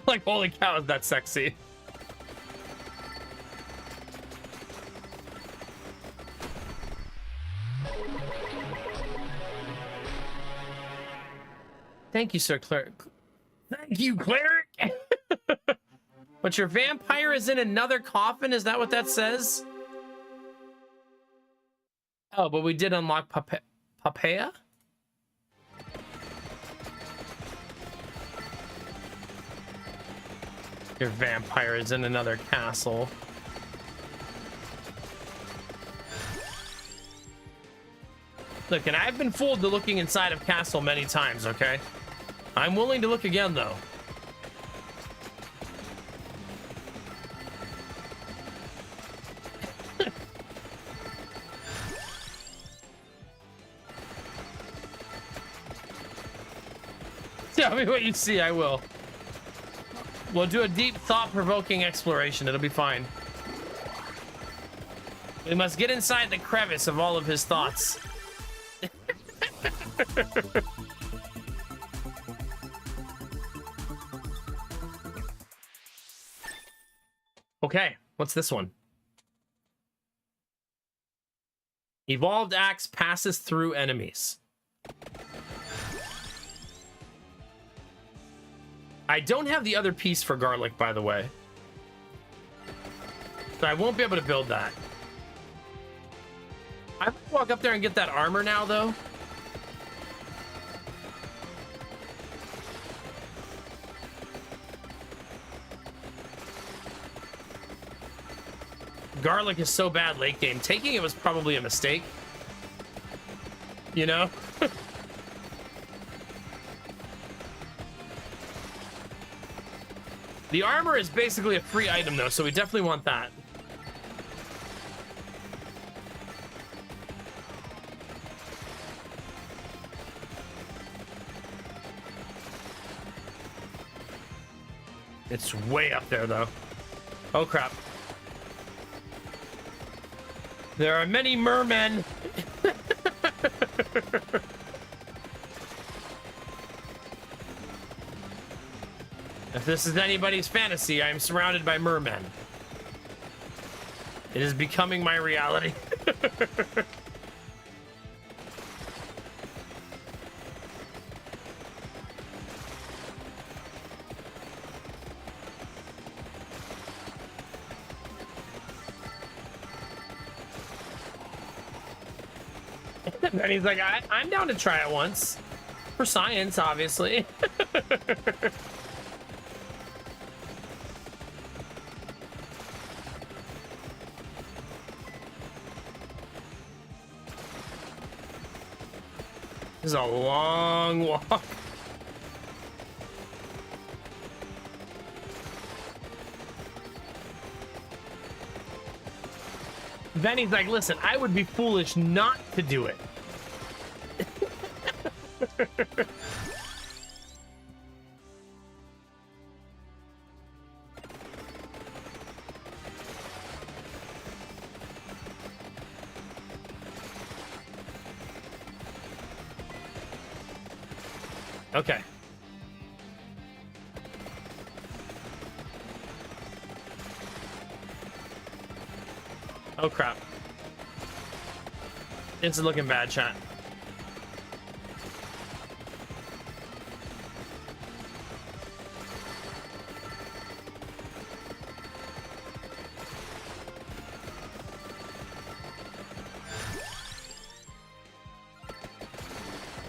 [SPEAKER 1] Like, holy cow, is that sexy? Thank you, Sir Cleric. Thank you, Cleric. But your vampire is in another coffin? Is that what that says? Oh, but we did unlock Papaya? Your vampire is in another castle. Look, and I've been fooled to looking inside of castle many times, okay? I'm willing to look again, though. Tell me what you see, I will. We'll do a deep, thought-provoking exploration. It'll be fine. We must get inside the crevice of all of his thoughts. Okay, what's this one? Evolved axe passes through enemies. I don't have the other piece for garlic, by the way. So I won't be able to build that. I have to walk up there and get that armor now, though. Garlic is so bad late game. Taking it was probably a mistake. You know? The armor is basically a free item, though, so we definitely want that. It's way up there, though. Oh, crap. There are many mermen. If this is anybody's fantasy, I am surrounded by mermen. It is becoming my reality. And he's like, I'm down to try it once. For science, obviously. This is a long walk. Then he's like, listen, I would be foolish not to do it. Okay. Oh crap. It's looking bad, chat.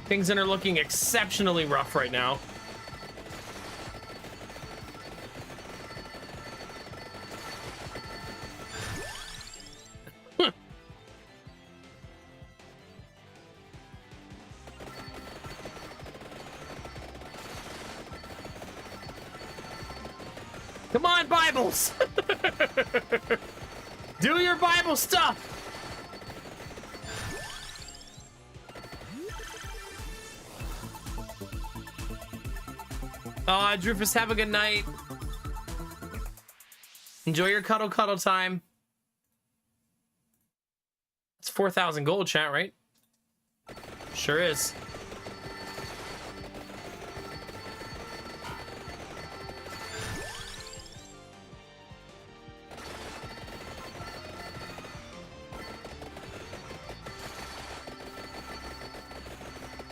[SPEAKER 1] Things are looking exceptionally rough right now. Come on, Bibles! Do your Bible stuff! Drufus, have a good night. Enjoy your cuddle time. It's 4,000 gold, chat, right? Sure is.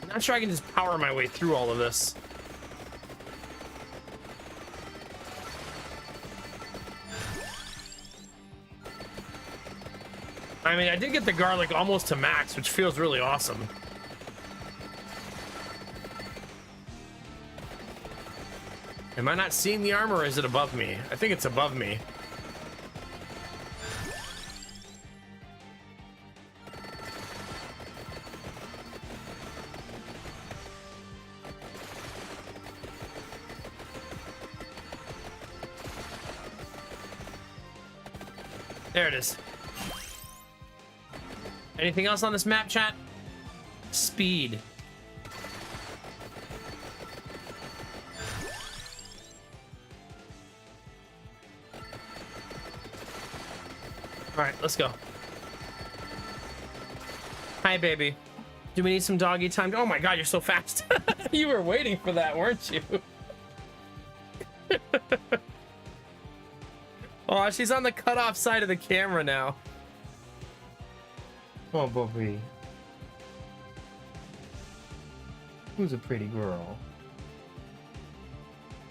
[SPEAKER 1] I'm not sure I can just power my way through all of this. I mean, I did get the garlic almost to max, which feels really awesome. Am I not seeing the armor, or is it above me? I think it's above me. There it is. Anything else on this map, chat? Speed. All right, let's go. Hi, baby. Do we need some doggy time? Oh my God, you're so fast. You were waiting for that, weren't you? Oh, she's on the cutoff side of the camera now. Oh, Bobby. Who's a pretty girl?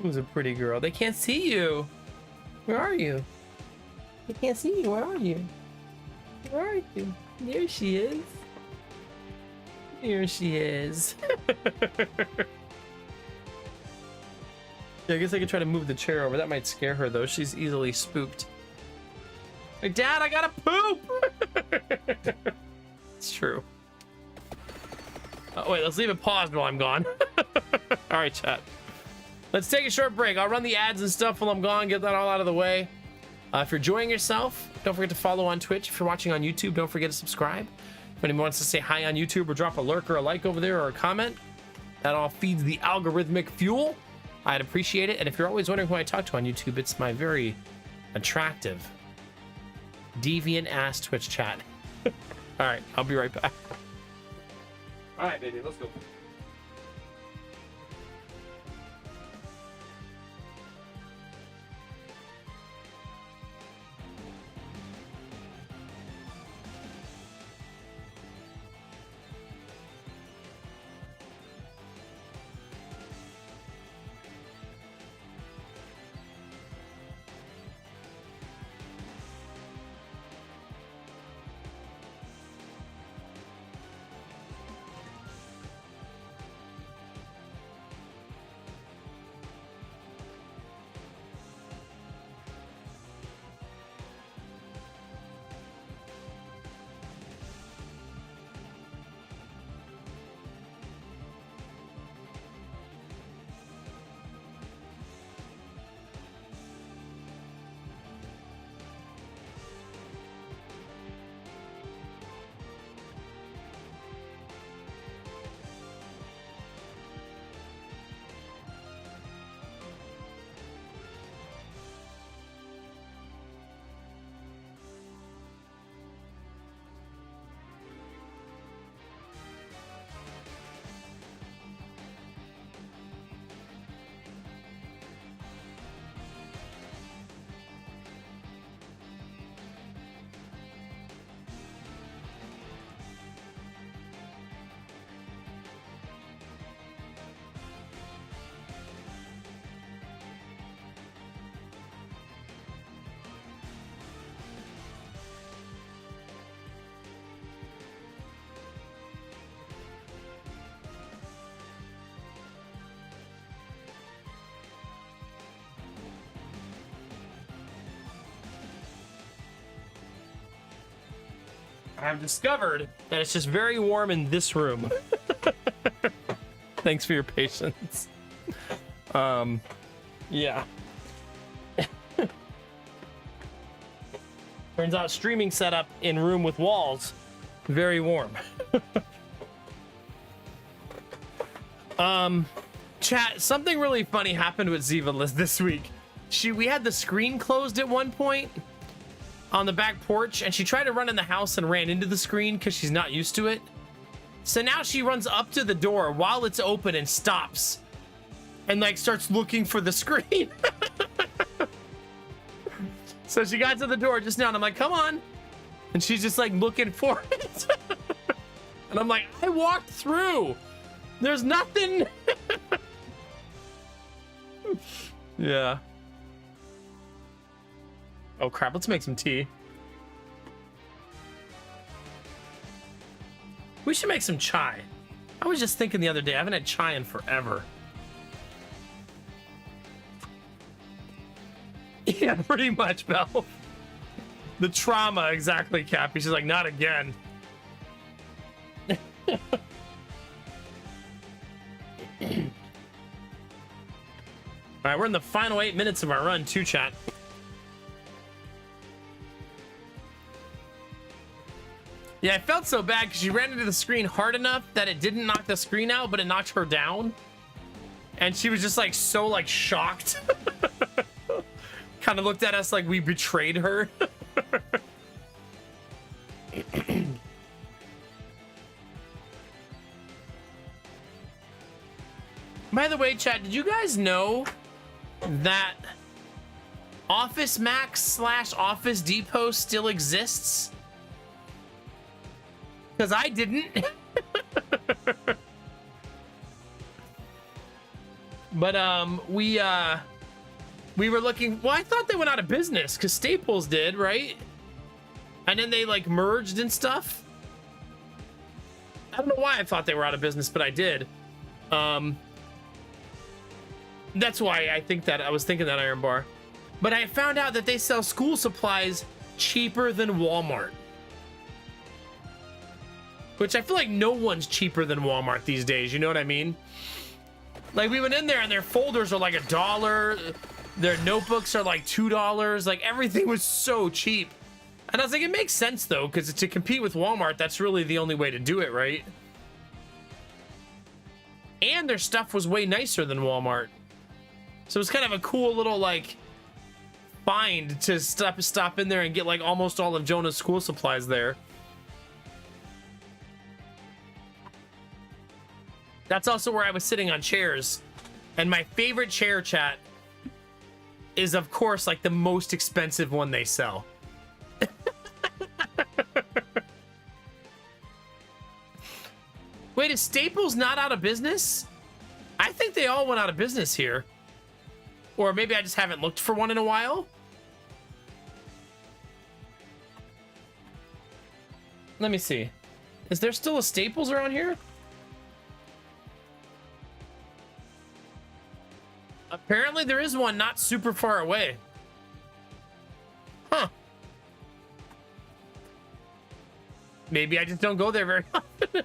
[SPEAKER 1] Who's a pretty girl? They can't see you. Where are you? They can't see you. Where are you? Where are you? There she is. Here she is. Yeah, I guess I could try to move the chair over. That might scare her, though. She's easily spooked. Hey, Dad, I gotta poop! It's true. Oh, wait, let's leave it paused while I'm gone. All right, chat. Let's take a short break. I'll run the ads and stuff while I'm gone, get that all out of the way. If you're enjoying yourself, don't forget to follow on Twitch. If you're watching on YouTube, don't forget to subscribe. If anyone wants to say hi on YouTube or drop a lurk or a like over there or a comment, that all feeds the algorithmic fuel. I'd appreciate it. And if you're always wondering who I talk to on YouTube, it's my very attractive, deviant ass Twitch chat. All right, I'll be right back. All right, baby, let's go. I have discovered that it's just very warm in this room. Thanks for your patience. Yeah. Turns out streaming setup in room with walls, very warm. Chat, something really funny happened with Ziva this week. We had the screen closed at one point on the back porch, and she tried to run in the house and ran into the screen because she's not used to it. So now she runs up to the door while it's open and stops and like starts looking for the screen. So she got to the door just now and I'm like, come on. And she's just like looking for it. And I'm like, I walked through. There's nothing. Yeah. Oh crap, let's make some tea. We should make some chai. I was just thinking the other day, I haven't had chai in forever. Yeah, pretty much, Belle. The trauma, exactly, Cappy. She's like, not again. All right, we're in the final 8 minutes of our run, too, chat. Yeah, I felt so bad because she ran into the screen hard enough that it didn't knock the screen out, but it knocked her down. And she was just like so like shocked. Kind of looked at us like we betrayed her. By the way, chat, did you guys know that Office Max / Office Depot still exists? Because I didn't. But we were looking. Well, I thought they went out of business because Staples did, right? And then they like merged and stuff. I don't know why I thought they were out of business, but I did. That's why I think that I was thinking that, Iron Bar. But I found out that they sell school supplies cheaper than Walmart. Which I feel like no one's cheaper than Walmart these days, you know what I mean? Like, we went in there and their folders are like $1. Their notebooks are like $2. Like, everything was so cheap. And I was like, it makes sense, though, because to compete with Walmart, that's really the only way to do it, right? And their stuff was way nicer than Walmart. So it was kind of a cool little, like, find to stop in there and get, like, almost all of Jonah's school supplies there. That's also where I was sitting on chairs. And my favorite chair, chat, is of course like the most expensive one they sell. Wait, is Staples not out of business? I think they all went out of business here. Or maybe I just haven't looked for one in a while. Let me see. Is there still a Staples around here? Apparently there is one not super far away. Huh. Maybe I just don't go there very often.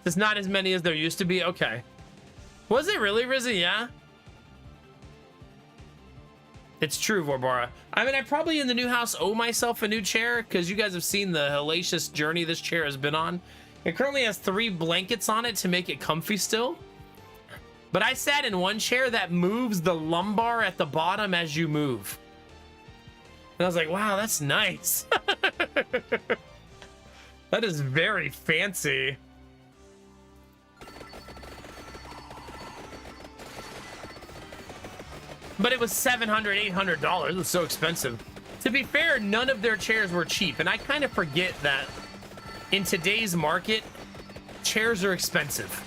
[SPEAKER 1] There's not as many as there used to be. Okay. Was it really, Rizzy? Yeah. It's true, Vorbara. I mean, I probably in the new house owe myself a new chair because you guys have seen the hellacious journey this chair has been on. It currently has 3 blankets on it to make it comfy still. But I sat in one chair that moves the lumbar at the bottom as you move. And I was like, wow, that's nice. That is very fancy. But it was $700, $800. It was so expensive. To be fair, none of their chairs were cheap. And I kind of forget that in today's market, chairs are expensive.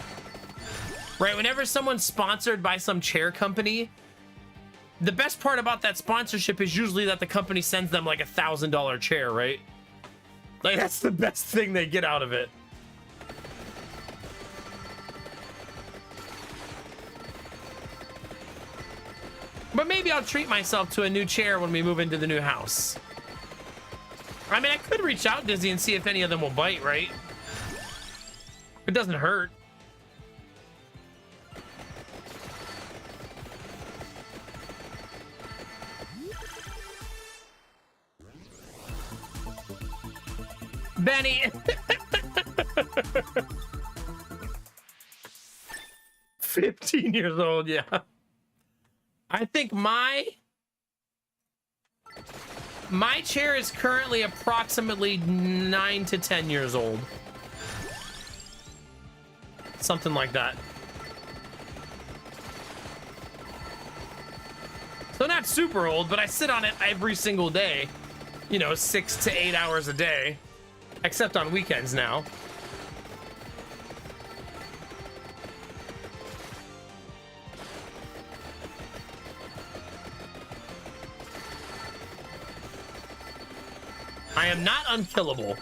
[SPEAKER 1] Right? Whenever someone's sponsored by some chair company, the best part about that sponsorship is usually that the company sends them like $1,000 chair, right? Like, that's the best thing they get out of it. But maybe I'll treat myself to a new chair when we move into the new house. I mean, I could reach out, Dizzy, and see if any of them will bite, right? It doesn't hurt. Benny. 15 years old, yeah. I think my chair is currently approximately 9 to 10 years old. Something like that. So not super old, but I sit on it every single day. You know, 6 to 8 hours a day. Except on weekends now. I am not unkillable.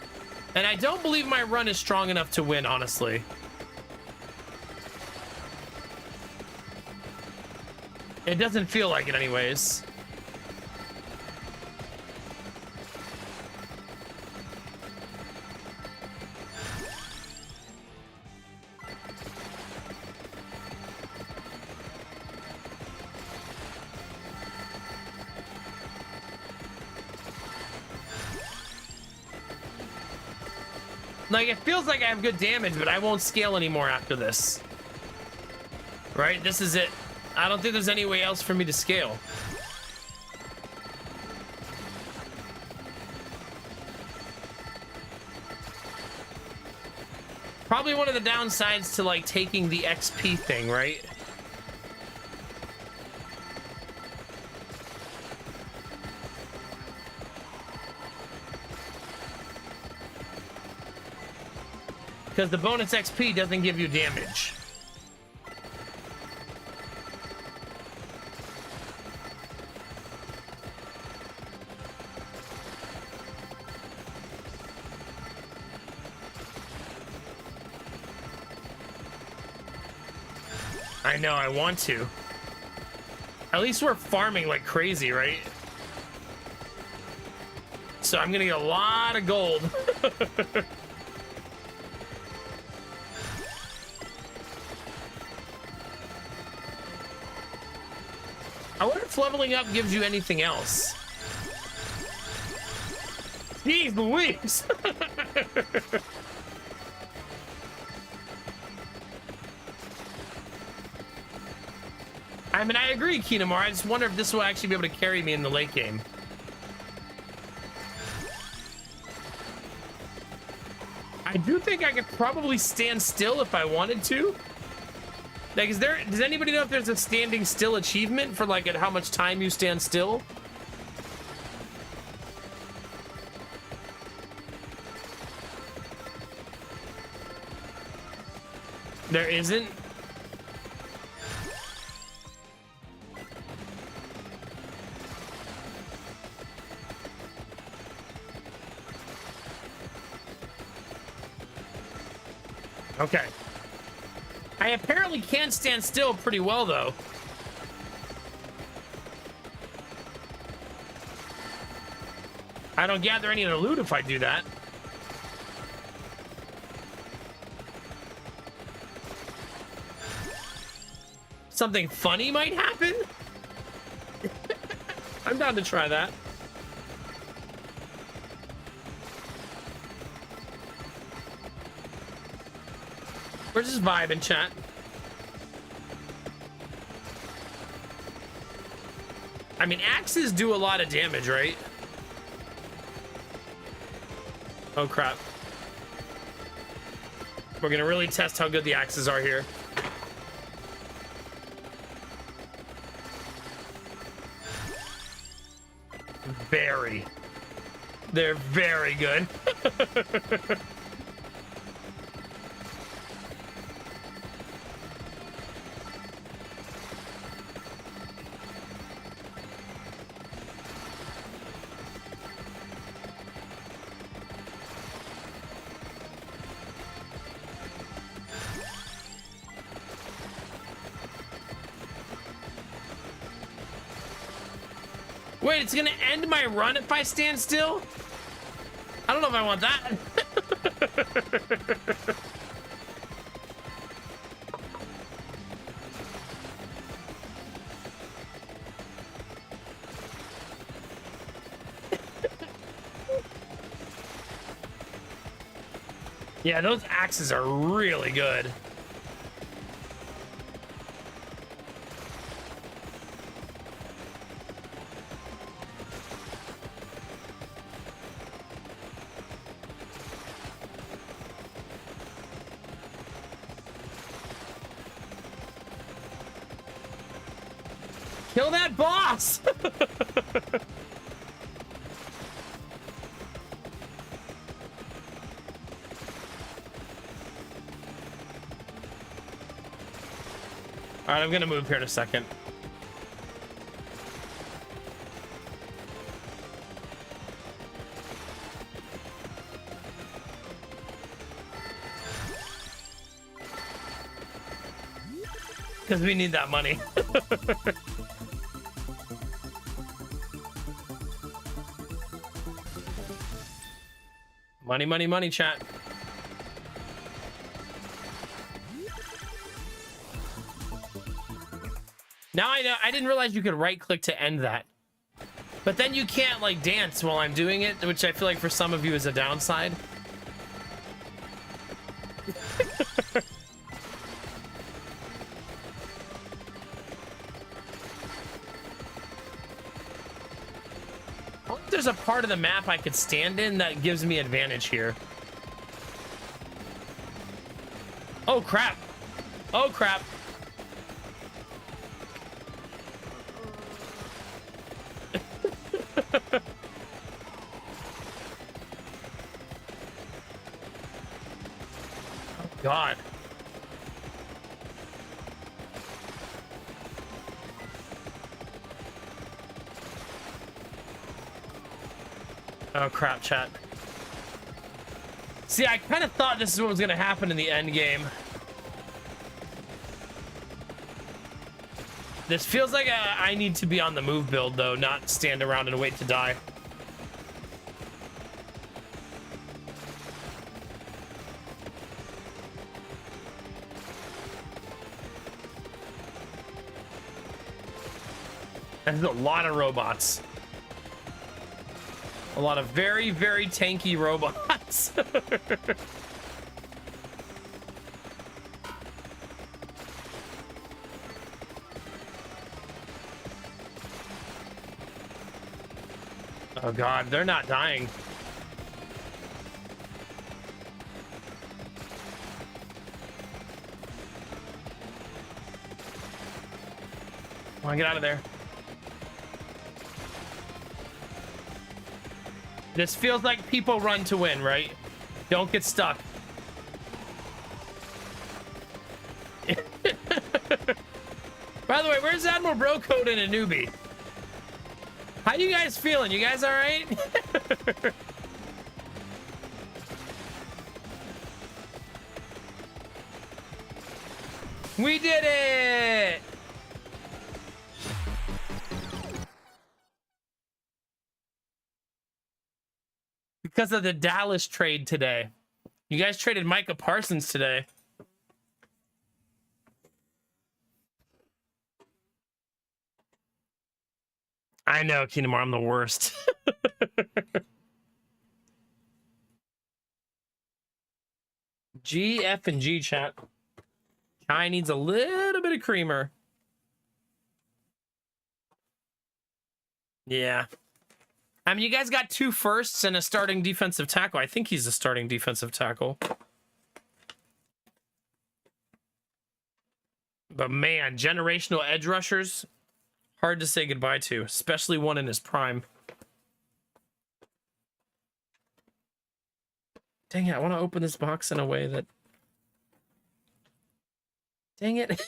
[SPEAKER 1] And I don't believe my run is strong enough to win, honestly. It doesn't feel like it anyways. Like, it feels like I have good damage, but I won't scale anymore after this. Right? This is it. I don't think there's any way else for me to scale. Probably one of the downsides to, like, taking the XP thing, right? Because the bonus XP doesn't give you damage. I know, I want to. At least we're farming like crazy, right? So I'm gonna get a lot of gold. I wonder if leveling up gives you anything else. Jeez Louise! I mean, I agree, Kinamar. I just wonder if this will actually be able to carry me in the late game. I do think I could probably stand still if I wanted to. Like, does anybody know if there's a standing still achievement for like at how much time you stand still? There isn't? Okay. I apparently can stand still pretty well, though. I don't gather any of the loot if I do that. Something funny might happen? I'm down to try that. We're just vibing, chat. I mean, axes do a lot of damage, right? Oh, crap. We're gonna really test how good the axes are here. Very. They're very good. Wait, it's gonna end my run if I stand still? I don't know if I want that. Yeah, those axes are really good. Kill that boss! All right, I'm gonna move here in a second. Because we need that money. Money, money, money, chat. Now I know, I didn't realize you could right click to end that. But then you can't like dance while I'm doing it, which I feel like for some of you is a downside. I hope there's a part of the map I could stand in that gives me advantage here. Oh crap. Oh crap. God. Oh crap, chat. See, I kind of thought this is what was going to happen in the end game. This feels like I need to be on the move build, though, not stand around and wait to die. There's a lot of robots. A lot of very, very tanky robots. Oh God, they're not dying. Come on, get out of there. This feels like people run to win, right? Don't get stuck. By the way, where's Admiral Bro Code and a newbie? How you guys feeling? You guys all right? We did it! Because of the Dallas trade today. You guys traded Micah Parsons today. I know, Kingdom, I'm the worst. G, F, and G, chat. Chai needs a little bit of creamer. Yeah. I mean, you guys got 2 firsts and a starting defensive tackle. I think he's a starting defensive tackle. But man, generational edge rushers, hard to say goodbye to, especially one in his prime. Dang it, I want to open this box in a way that... Dang it.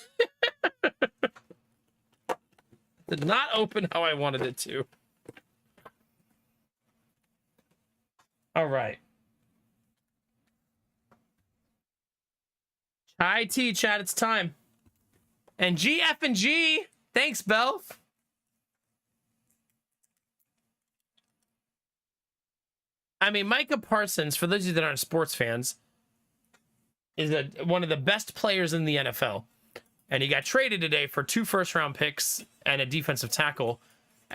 [SPEAKER 1] Did not open how I wanted it to. All right. Chai T, chat, it's time. And G, F, and G. Thanks, Belle. I mean, Micah Parsons, for those of you that aren't sports fans, is one of the best players in the NFL. And he got traded today for 2 first-round picks and a defensive tackle.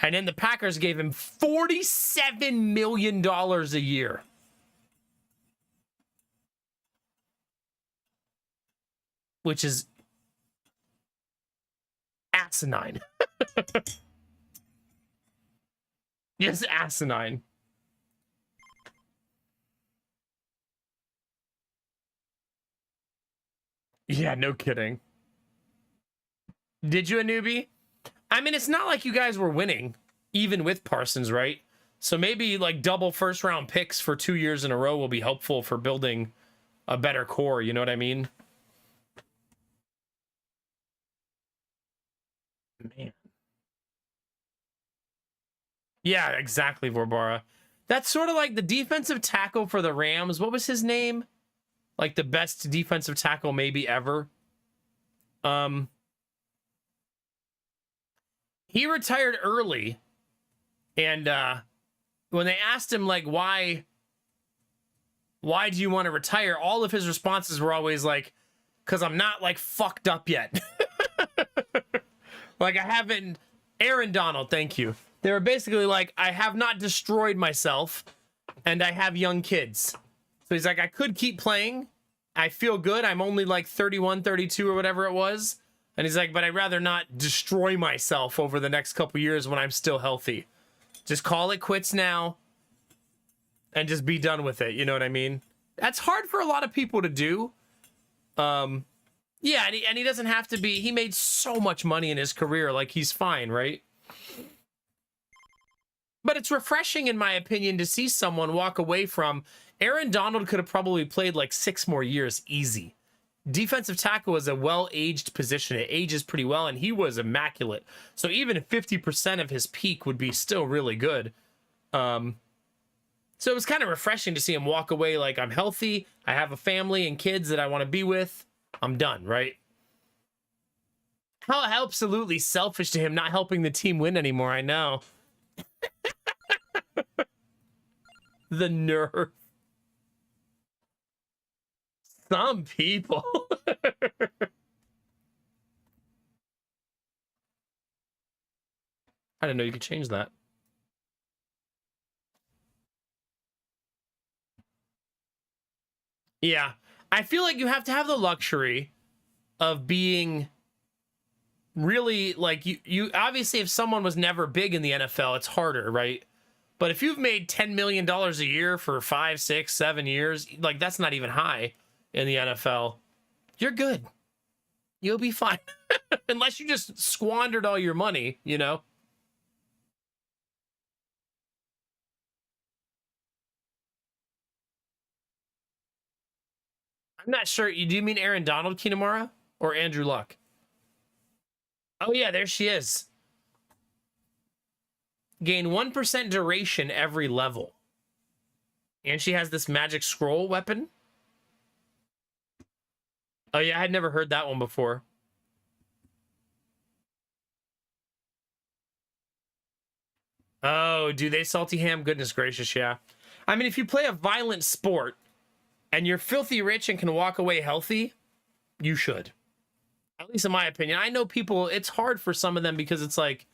[SPEAKER 1] And then the Packers gave him $47 million a year. Which is asinine. Yes, asinine. Yeah, no kidding. Did you, a newbie? I mean, it's not like you guys were winning, even with Parsons, right? So maybe like double first-round picks for 2 years in a row will be helpful for building a better core, you know what I mean? Man. Yeah, exactly, Vorbara. That's sort of like the defensive tackle for the Rams. What was his name? Like the best defensive tackle maybe ever. He retired early, and when they asked him like why do you want to retire, all of his responses were always like, because I'm not like fucked up yet. Like I haven't. Aaron Donald, thank you. They were basically like, I have not destroyed myself, and I have young kids. So he's like, I could keep playing. I feel good. I'm only like 31, 32 or whatever it was. And he's like, but I'd rather not destroy myself over the next couple years when I'm still healthy. Just call it quits now and just be done with it. You know what I mean? That's hard for a lot of people to do. Yeah, and he doesn't have to be. He made so much money in his career. Like, he's fine, right? But it's refreshing, in my opinion, to see someone walk away from... Aaron Donald could have probably played like 6 more years easy. Defensive tackle is a well-aged position. It ages pretty well, and he was immaculate. So even 50% of his peak would be still really good. So it was kind of refreshing to see him walk away like, I'm healthy, I have a family and kids that I want to be with, I'm done, right? How absolutely selfish to him not helping the team win anymore, I know. The nerve. Some people. I didn't know you could change that. Yeah. I feel like you have to have the luxury of being really like you obviously, if someone was never big in the NFL, it's harder, right? But if you've made $10 million a year for 5, 6, 7 years, like that's not even high in the NFL, you're good. You'll be fine. Unless you just squandered all your money, you know? I'm not sure. Do you mean Aaron Donald Kinemura or Andrew Luck? Oh, yeah, there she is. Gain 1% duration every level. And she has this magic scroll weapon. Oh, yeah, I had never heard that one before. Oh, do they salty ham? Goodness gracious, yeah. I mean, if you play a violent sport and you're filthy rich and can walk away healthy, you should. At least in my opinion. I know people, it's hard for some of them because it's like,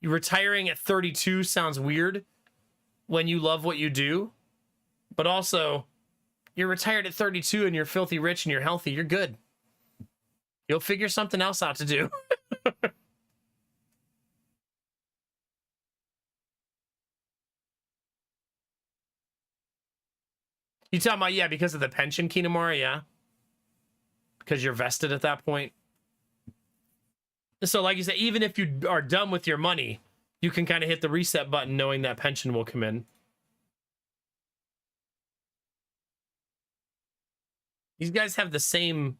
[SPEAKER 1] retiring at 32 sounds weird when you love what you do. But also, you're retired at 32 and you're filthy rich and you're healthy, you're good. You'll figure something else out to do. You talking about, yeah, because of the pension, Kinemura, yeah? Because you're vested at that point. So like you said, even if you are done with your money, you can kind of hit the reset button knowing that pension will come in. These guys have the same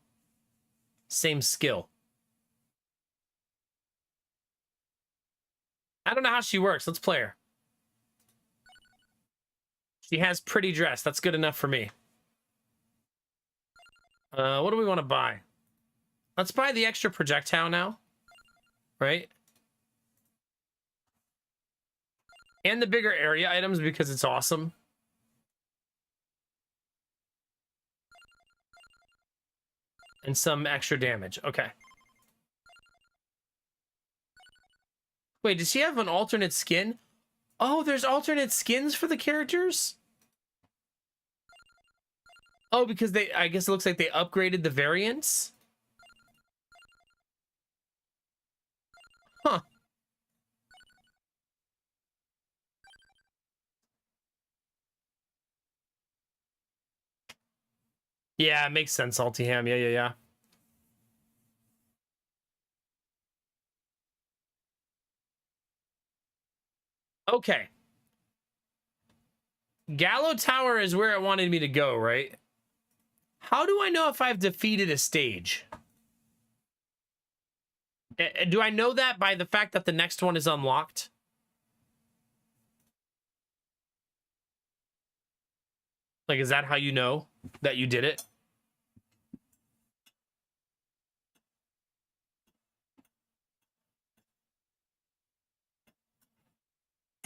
[SPEAKER 1] skill. I don't know how she works. Let's play her. She has pretty dress. That's good enough for me. What do we want to buy? Let's buy the extra projectile now. Right? And the bigger area items because it's awesome. And some extra damage. Okay. Wait, does she have an alternate skin? Oh, there's alternate skins for the characters? Oh, because I guess it looks like they upgraded the variants? Huh. Yeah, it makes sense, Salty Ham. Yeah. Okay. Gallo Tower is where it wanted me to go, right? How do I know if I've defeated a stage? Do I know that by the fact that the next one is unlocked? Like, is that how you know that you did it?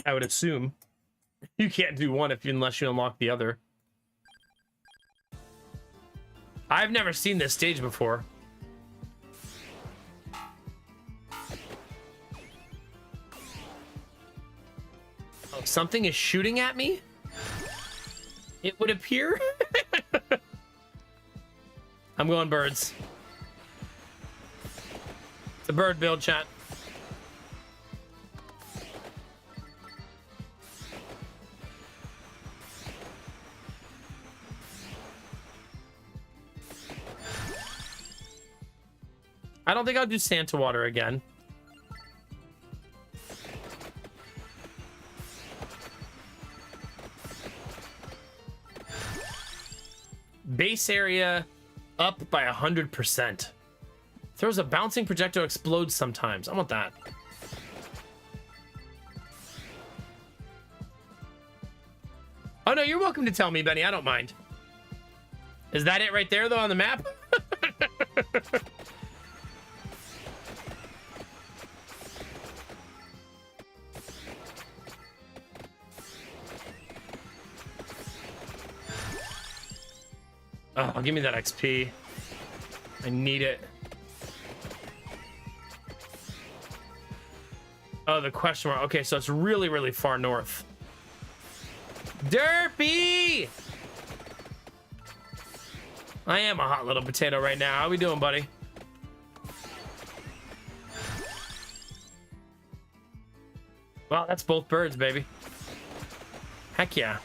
[SPEAKER 1] I would assume. You can't do one unless you unlock the other. I've never seen this stage before. Oh, something is shooting at me? It would appear. I'm going birds. It's a bird build, chat. I don't think I'll do Santa Water again. Base area up by 100%. Throws a bouncing projectile, explodes sometimes. I want that. Oh no, you're welcome to tell me, Benny. I don't mind. Is that it right there, though, on the map? Oh, give me that XP. I need it. Oh, the question mark. Okay, so it's really, really far north. Derpy! I am a hot little potato right now. How we doing, buddy? Well, that's both birds, baby. Heck yeah.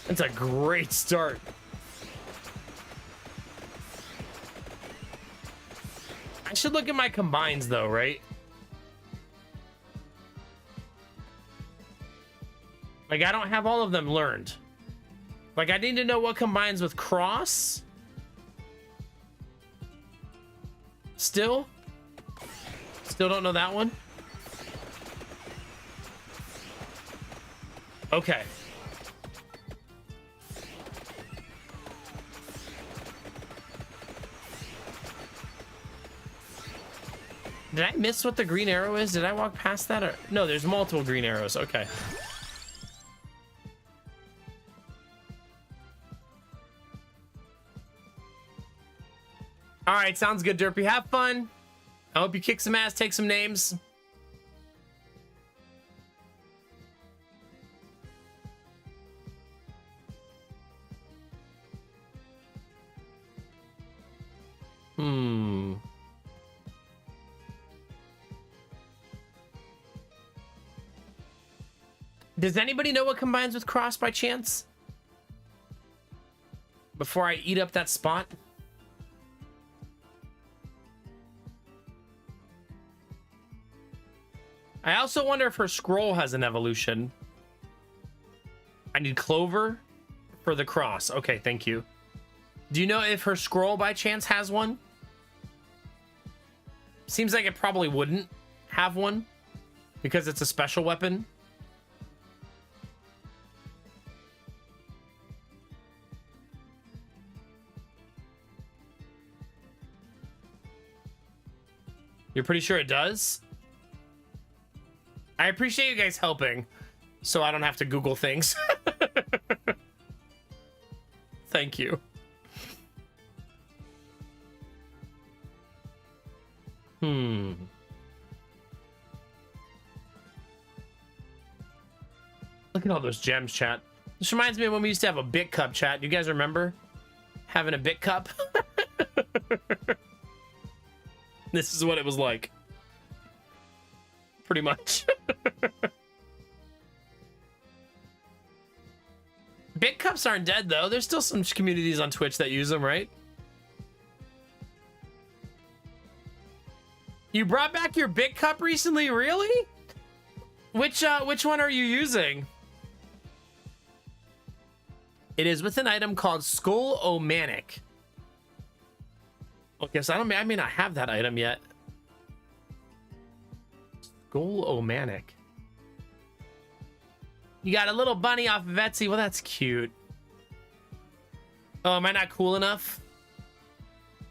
[SPEAKER 1] That's a great start. should look at my combines though, right? Like, I don't have all of them learned. Like, I need to know what combines with cross. Still don't know that one. Okay. Did I miss what the green arrow is? Did I walk past that? Or no, there's multiple green arrows. Okay. All right, sounds good, Derpy. Have fun. I hope you kick some ass, take some names. Does anybody know what combines with cross by chance? Before I eat up that spot? I also wonder if her scroll has an evolution. I need Clover for the cross. Okay, thank you. Do you know if her scroll by chance has one? Seems like it probably wouldn't have one because it's a special weapon. You're pretty sure it does? I appreciate you guys helping so I don't have to Google things. Thank you. Look at all those gems, chat. This reminds me of when we used to have a bit cup, chat. You guys remember having a bit cup? This is what it was like. Pretty much. Bit cups aren't dead, though. There's still some communities on Twitch that use them, right? You brought back your bit cup recently? Really? Which one are you using? It is with an item called Skull-O-Manic. Okay, so I may not have that item yet. Skull-O-Manic. You got a little bunny off of Etsy. Well, that's cute. Oh, am I not cool enough?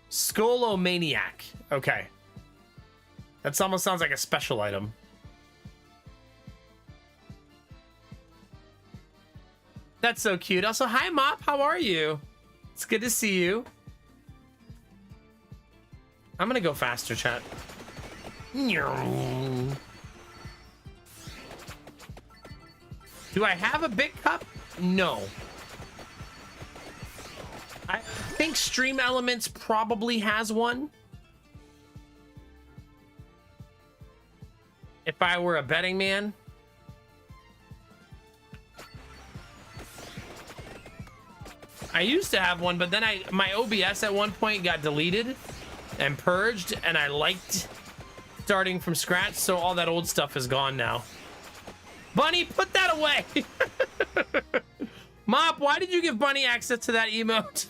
[SPEAKER 1] Skull-O-Maniac. Okay. That almost sounds like a special item. That's so cute. Also, hi, Mop. How are you? It's good to see you. I'm gonna go faster, chat. Do I have a bit cup? No. I think Stream Elements probably has one. If I were a betting man. I used to have one, but then my OBS at one point got deleted and purged, and I liked starting from scratch, so all that old stuff is gone now. Bunny, put that away! Mop, why did you give Bunny access to that emote?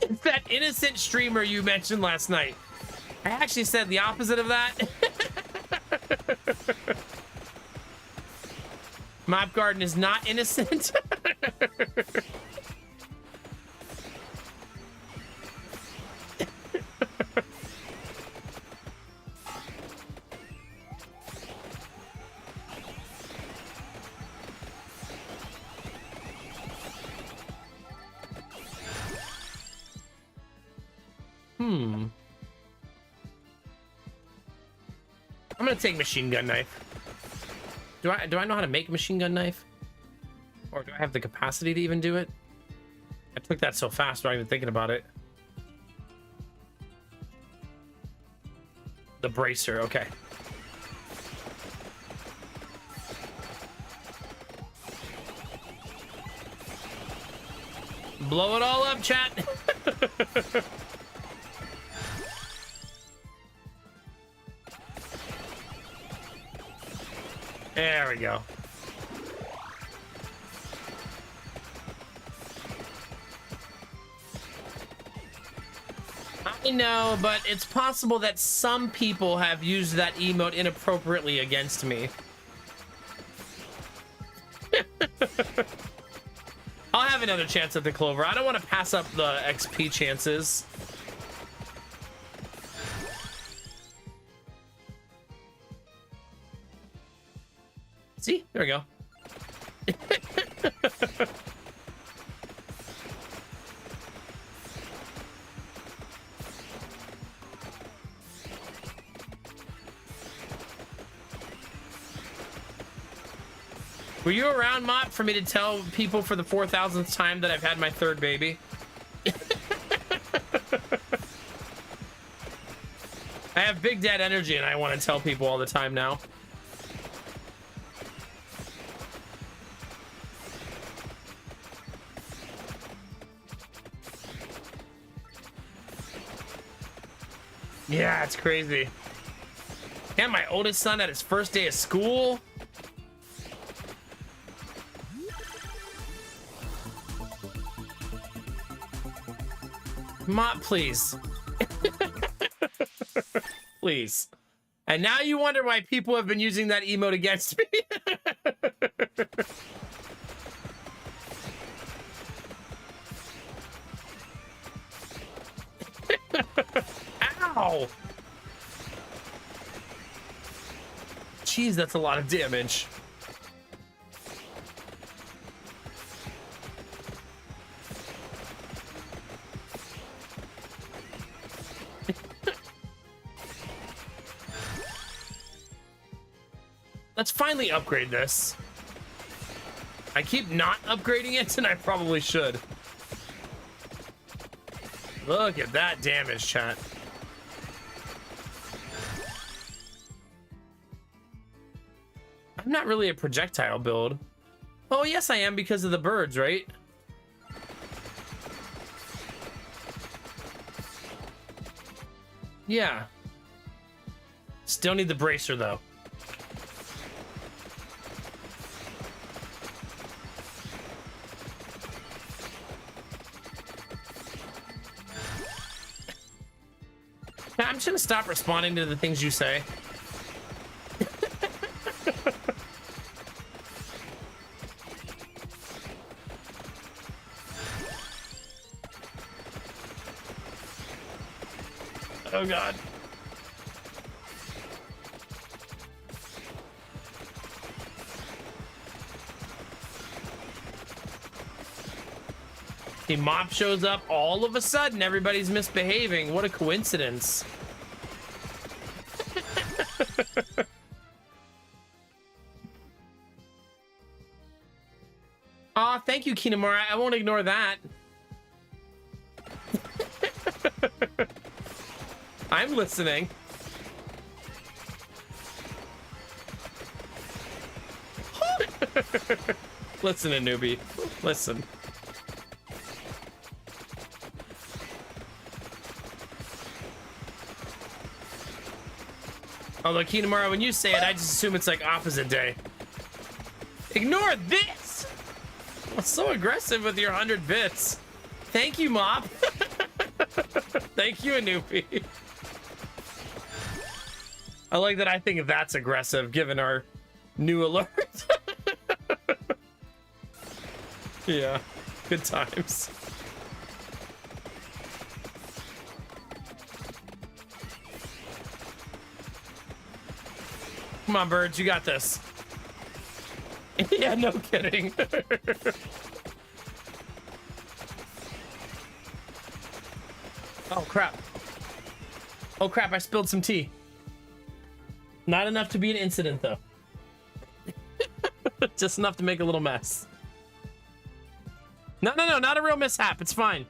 [SPEAKER 1] It's that innocent streamer you mentioned last night. I actually said the opposite of that. Mop Garden is not innocent. I'm gonna take machine gun knife. Do I know how to make a machine gun knife? Or do I have the capacity to even do it? I took that so fast without even thinking about it. The bracer, okay. Blow it all up, chat. There we go. I know, but it's possible that some people have used that emote inappropriately against me. I'll have another chance at the clover. I don't want to pass up the XP chances. See? There we go. Were you around, Mott, for me to tell people for the 4,000th time that I've had my third baby? I have big dad energy and I want to tell people all the time now. Yeah, it's crazy. Yeah, my oldest son at his first day of school. Mott, please. Please. And now you wonder why people have been using that emote against me. Ow! Jeez, that's a lot of damage. Let's finally upgrade this. I keep not upgrading it, and I probably should. Look at that damage, chat. I'm not really a projectile build. Oh, yes, I am because of the birds, right? Yeah. Still need the bracer, though. I'm just gonna stop responding to the things you say. Oh God. The mop shows up all of a sudden, everybody's misbehaving. What a coincidence. Aw, thank you, Kinamura. I won't ignore that. I'm listening. Listen, a newbie. Listen. Although, Kinamura, when you say it, I just assume it's like opposite day. Ignore this! What's so aggressive with your 100 bits? Thank you, Mop. Thank you, Anupi. I like that. I think that's aggressive, given our new alert. Yeah, good times. Come on, birds, you got this. Yeah, no kidding. Oh, crap. Oh, crap, I spilled some tea. Not enough to be an incident, though. Just enough to make a little mess. No, not a real mishap. It's fine.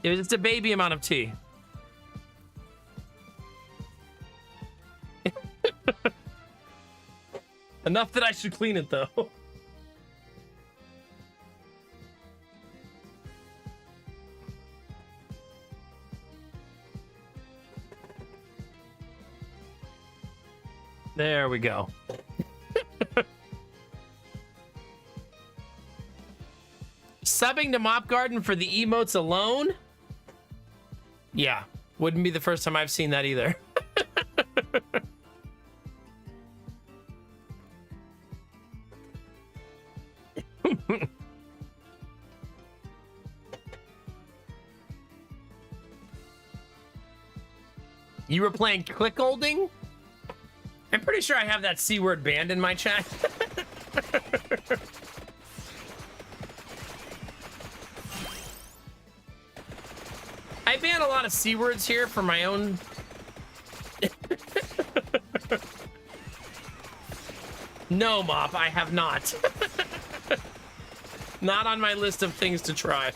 [SPEAKER 1] It's a baby amount of tea. Enough that I should clean it, though. There we go. Subbing to Mop Garden for the emotes alone? Yeah, wouldn't be the first time I've seen that either. You were playing click holding? I'm pretty sure I have that C word banned in my chat. I ban a lot of C words here for my own. No, Mop, I have not. Not on my list of things to try.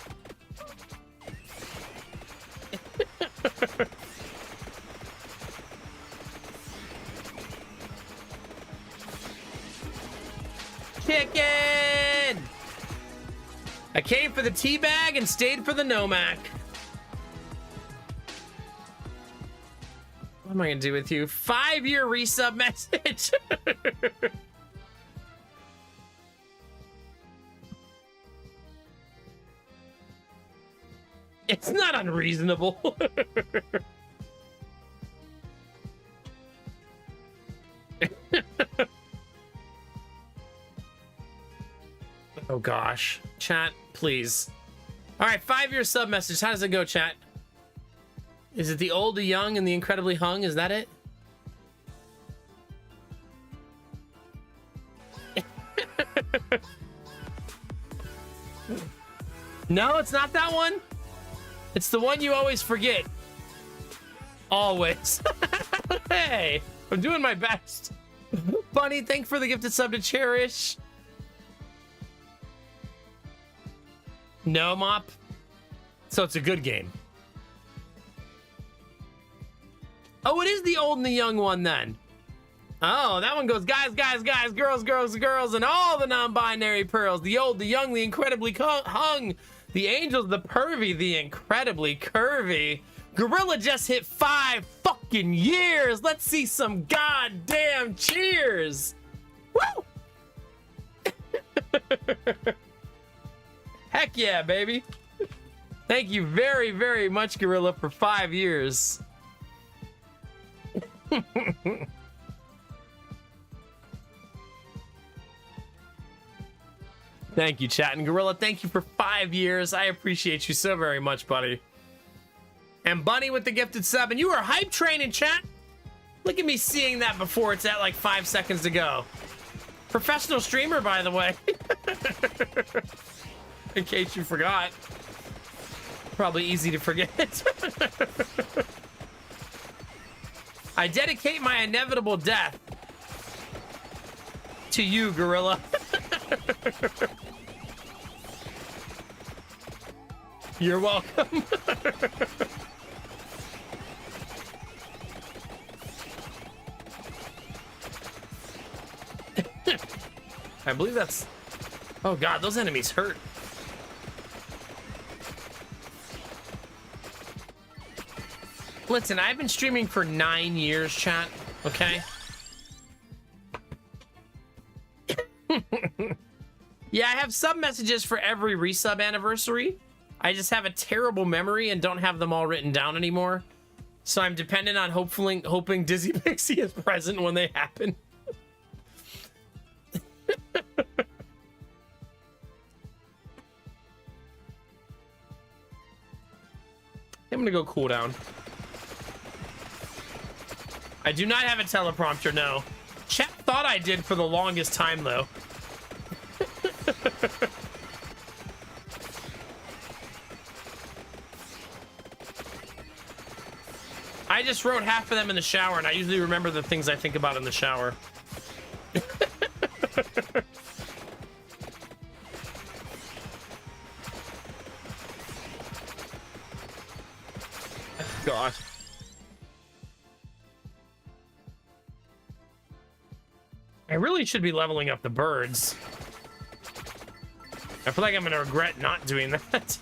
[SPEAKER 1] Chicken! I came for the teabag and stayed for the Nomac. What am I gonna do with you? 5-year resub message. It's not unreasonable. Oh gosh. Chat, please. All right, 5-year sub message. How does it go, chat? Is it the old, the young, and the incredibly hung? Is that it? No, it's not that one. It's the one you always forget. Always. Hey, I'm doing my best. Bunny, thanks for the gifted sub to Cherish. No, Mop. So it's a good game. Oh, it is the old and the young one then. Oh, that one goes guys, guys, guys, girls, girls, girls, and all the non-binary pearls. The old, the young, the incredibly hung, the angels, the pervy, the incredibly curvy. Gorilla just hit 5 fucking years. Let's see some goddamn cheers. Woo! Heck yeah, baby. Thank you very, very much, Gorilla, for 5 years. Thank you, chat. And Gorilla, thank you for 5 years. I appreciate you so very much, buddy. And Bunny with the gifted sub. And you are hype training, chat. Look at me seeing that before it's at like 5 seconds to go. Professional streamer, by the way. In case you forgot. Probably easy to forget. I dedicate my inevitable death to you, Gorilla. You're welcome. I believe that's... Oh god, those enemies hurt. Listen, I've been streaming for 9 years, chat, okay? Yeah, I have sub messages for every resub anniversary. I just have a terrible memory and don't have them all written down anymore. So I'm dependent on hoping Dizzy Pixie is present when they happen. I'm gonna go cool down. I do not have a teleprompter, no. Chat thought I did for the longest time, though. I just wrote half of them in the shower, and I usually remember the things I think about in the shower. God. I really should be leveling up the birds. I feel like I'm gonna regret not doing that.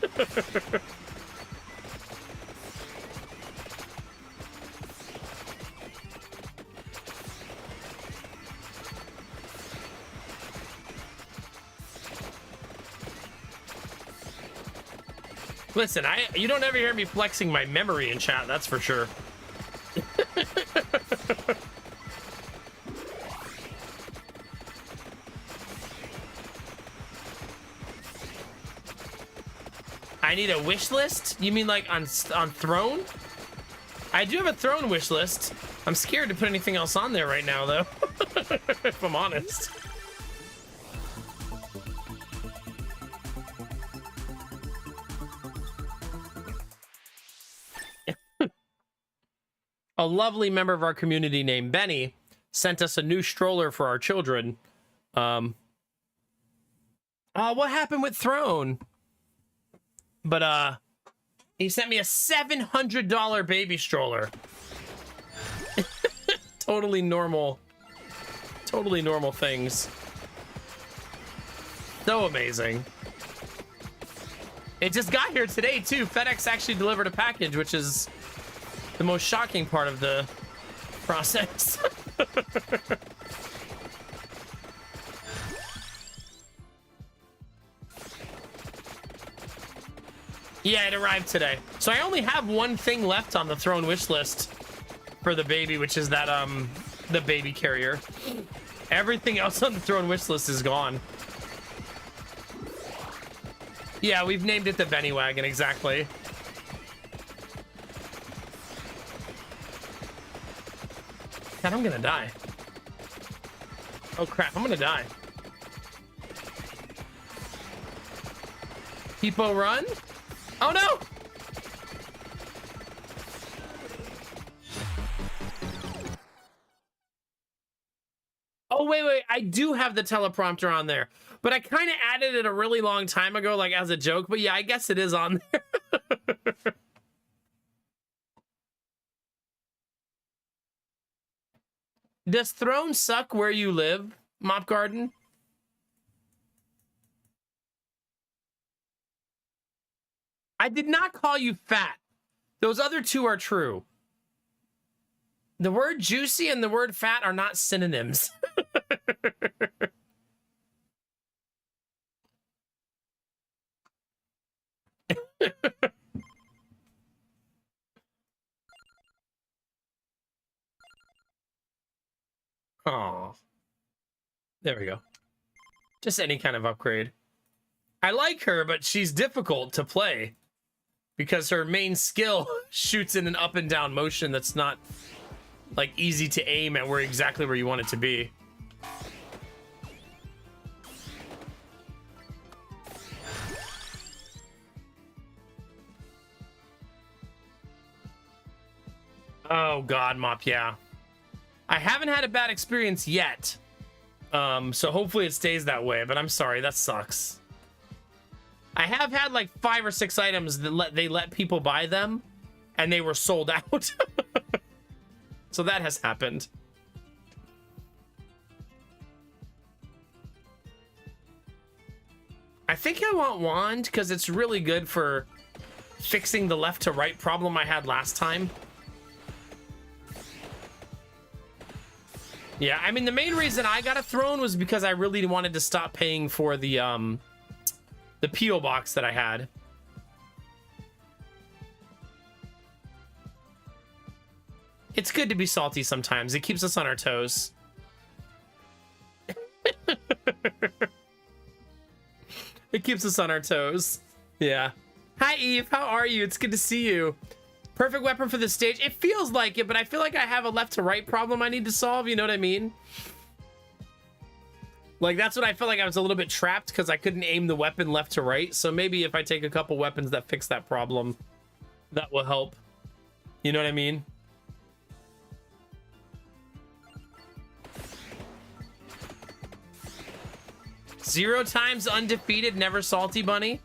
[SPEAKER 1] Listen, you don't ever hear me flexing my memory in chat, that's for sure. I need a wish list? You mean like on Throne? I do have a Throne wish list. I'm scared to put anything else on there right now, though. If I'm honest. A lovely member of our community named Benny sent us a new stroller for our children. What happened with Throne? But he sent me a $700 baby stroller. Totally normal things. So amazing. It just got here today too. FedEx actually delivered a package, which is the most shocking part of the process. Yeah, it arrived today. So I only have one thing left on the Throne wish list for the baby, which is that the baby carrier. Everything else on the Throne wish list is gone. Yeah, we've named it the Benny Wagon, exactly. God, I'm gonna die. Oh crap, I'm gonna die. People run? Oh no! Oh wait, I do have the teleprompter on there, but I kind of added it a really long time ago, like as a joke, but yeah, I guess it is on there. Does Throne suck where you live, Mop Garden? I did not call you fat. Those other two are true. The word juicy and the word fat are not synonyms. Oh, there we go. Just any kind of upgrade. I like her, but she's difficult to play because her main skill shoots in an up and down motion that's not like easy to aim at exactly where you want it to be. Oh God, Mop, yeah. I haven't had a bad experience yet. So hopefully it stays that way, but I'm sorry, that sucks. I have had like 5 or 6 items that they let people buy them and they were sold out. So that has happened. I think I want Wand because it's really good for fixing the left to right problem I had last time. Yeah, I mean, the main reason I got a Throne was because I really wanted to stop paying for the P.O. box that I had. It's good to be salty sometimes. It keeps us on our toes. It keeps us on our toes. Yeah. Hi, Eve. How are you? It's good to see you. Perfect weapon for the stage. It feels like it, but I feel like I have a left to right problem I need to solve. You know what I mean? Like, that's what I felt like I was a little bit trapped because I couldn't aim the weapon left to right. So maybe if I take a couple weapons that fix that problem, that will help. You know what I mean? Zero times undefeated, never salty, bunny.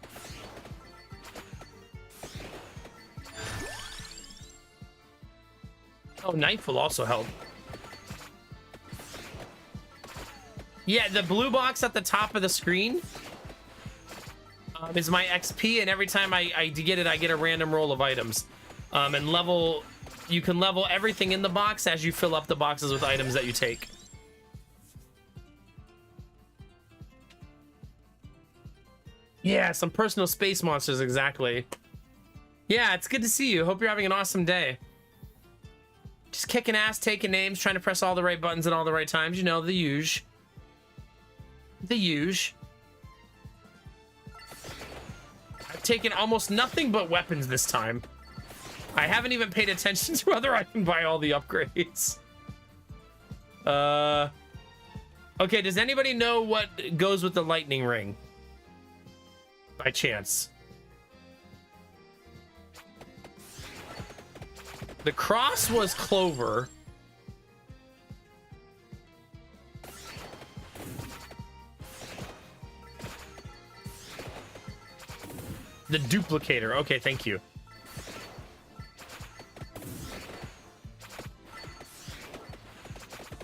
[SPEAKER 1] Oh, knife will also help. Yeah, the blue box at the top of the screen is my XP, and every time I get it, I get a random roll of items. And you can level everything in the box as you fill up the boxes with items that you take. Yeah, some personal space monsters, exactly. Yeah, it's good to see you. Hope you're having an awesome day. Just kicking ass, taking names, trying to press all the right buttons at all the right times. You know, the huge. The huge. I've taken almost nothing but weapons this time. I haven't even paid attention to whether I can buy all the upgrades. Okay, does anybody know what goes with the lightning ring? By chance. The cross was clover. The duplicator. Okay, thank you.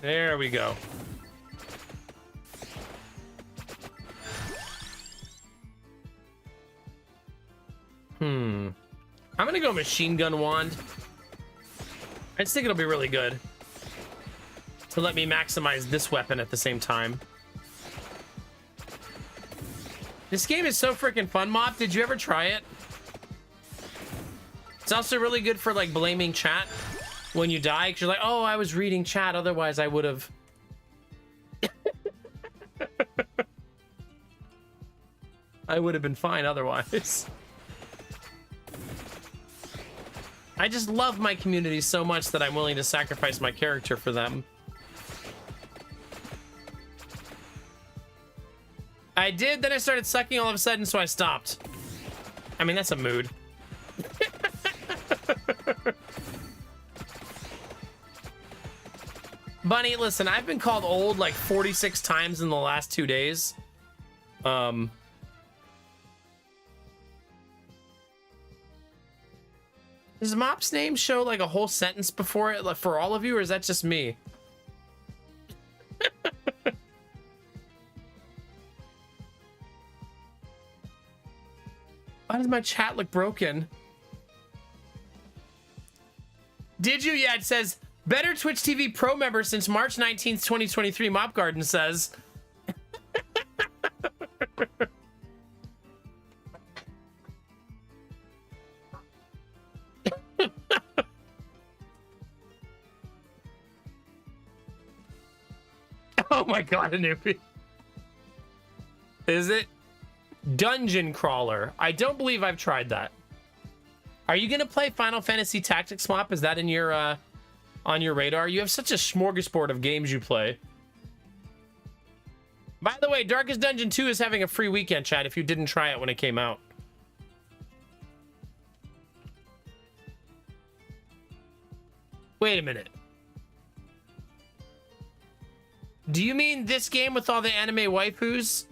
[SPEAKER 1] There we go. I'm gonna go machine gun wand. I just think it'll be really good to let me maximize this weapon at the same time. This game is so freaking fun, Mop. Did you ever try it? It's also really good for like blaming chat when you die, because you're like, oh, I was reading chat, otherwise I would have. I would have been fine otherwise. I just love my community so much that I'm willing to sacrifice my character for them. I did, then I started sucking all of a sudden, so I stopped. I mean, that's a mood. Bunny, listen, I've been called old like 46 times in the last 2 days. Does Mop's name show like a whole sentence before it, like, for all of you, or is that just me? Why does my chat look broken? Did you? Yeah, it says, better Twitch TV Pro member since March 19th, 2023, Mop Garden says. Oh my god, a newbie. Is it? Dungeon Crawler. I don't believe I've tried that. Are you gonna play Final Fantasy Tactics, Mop? Is that in your on your radar? You have such a smorgasbord of games you play. By the way, Darkest Dungeon 2 is having a free weekend, chat, if you didn't try it when it came out. Wait a minute. Do you mean this game with all the anime waifus?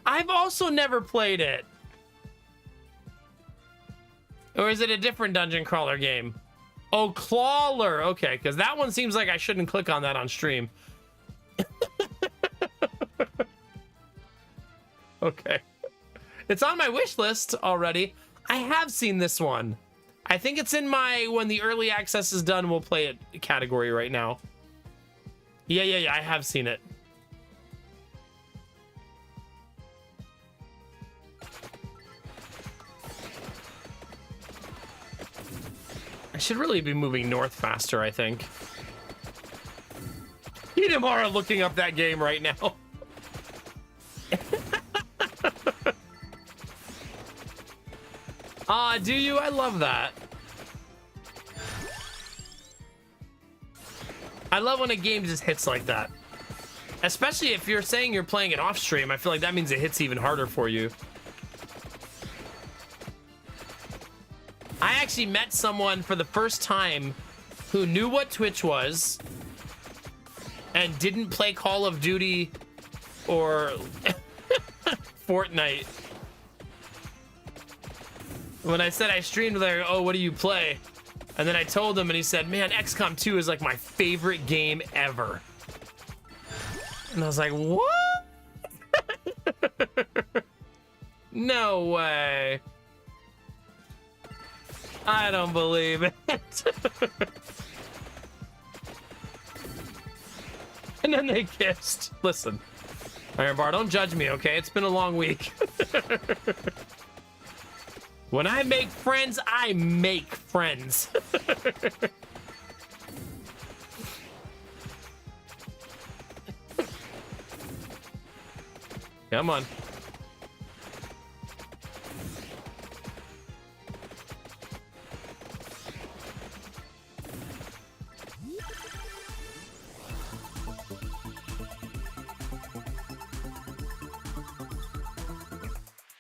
[SPEAKER 1] I've also never played it. Or is it a different dungeon crawler game? Oh, Clawler. Okay, because that one seems like I shouldn't click on that on stream. Okay. It's on my wish list already. I have seen this one. I think it's in my when the early access is done, we'll play it category right now. Yeah, I have seen it. I should really be moving north faster, I think. Hidamara looking up that game right now. Ah, do you? I love that. I love when a game just hits like that. Especially if you're saying you're playing it off stream, I feel like that means it hits even harder for you. I actually met someone for the first time who knew what Twitch was and didn't play Call of Duty or Fortnite. When I said I streamed there, oh, what do you play? And then I told him and he said, man, XCOM 2 is like my favorite game ever. And I was like, what? No way. I don't believe it. And then they kissed. Listen, Iron Bar, don't judge me, okay? It's been a long week. When I make friends, I make friends. Come on.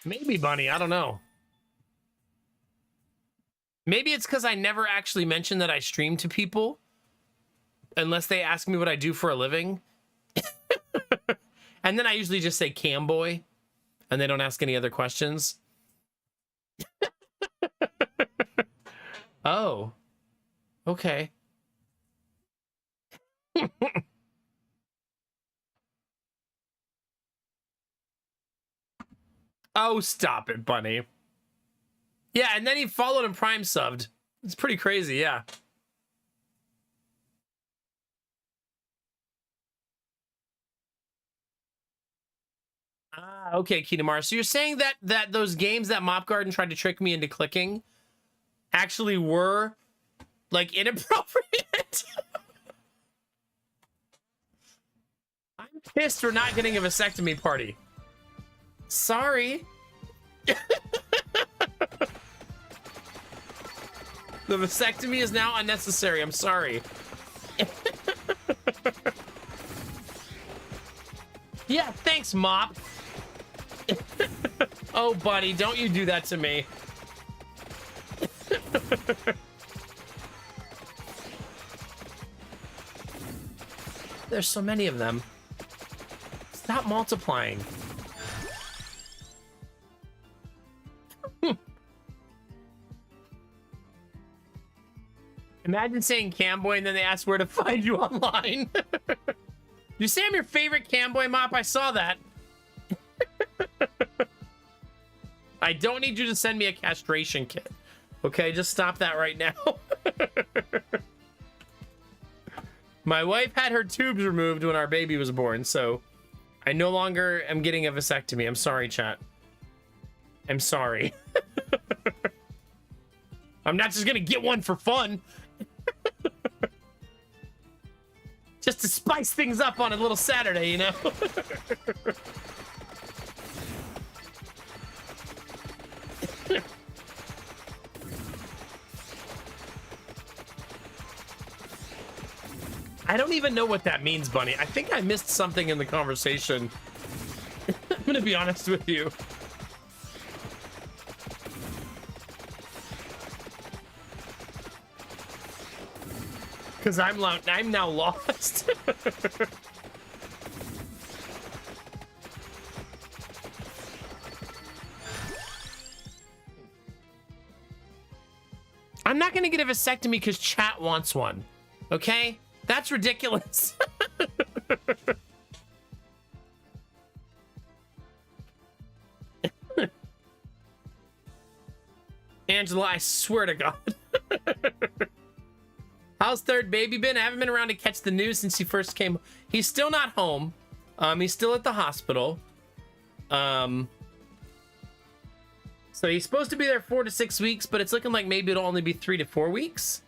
[SPEAKER 1] Maybe, Bunny. I don't know. Maybe it's because I never actually mention that I stream to people unless they ask me what I do for a living. And then I usually just say cam boy and they don't ask any other questions. Oh, okay. Oh, stop it, Bunny. Yeah, and then he followed and prime subbed. It's pretty crazy, yeah. Ah, okay, Kinamar. So you're saying that those games that Mop Garden tried to trick me into clicking actually were, like, inappropriate? I'm pissed for not getting a vasectomy party. Sorry. The vasectomy is now unnecessary. I'm sorry. Yeah, thanks, Mop. Oh, buddy, don't you do that to me. There's so many of them. Stop multiplying. Imagine saying camboy and then they ask where to find you online. You say I'm your favorite camboy, Mop? I saw that. I don't need you to send me a castration kit. Okay, just stop that right now. My wife had her tubes removed when our baby was born, so I no longer am getting a vasectomy. I'm sorry, chat. I'm sorry. I'm not just gonna get one for fun. Just to spice things up on a little Saturday, you know? I don't even know what that means, Bunny. I think I missed something in the conversation. I'm gonna be honest with you. Because I'm now lost. I'm not gonna get a vasectomy because chat wants one. Okay? That's ridiculous. Angela, I swear to God. How's third baby been? I haven't been around to catch the news since he first came. He's still not home. He's still at the hospital. So he's supposed to be there 4 to 6 weeks, but it's looking like maybe it'll only be 3 to 4 weeks.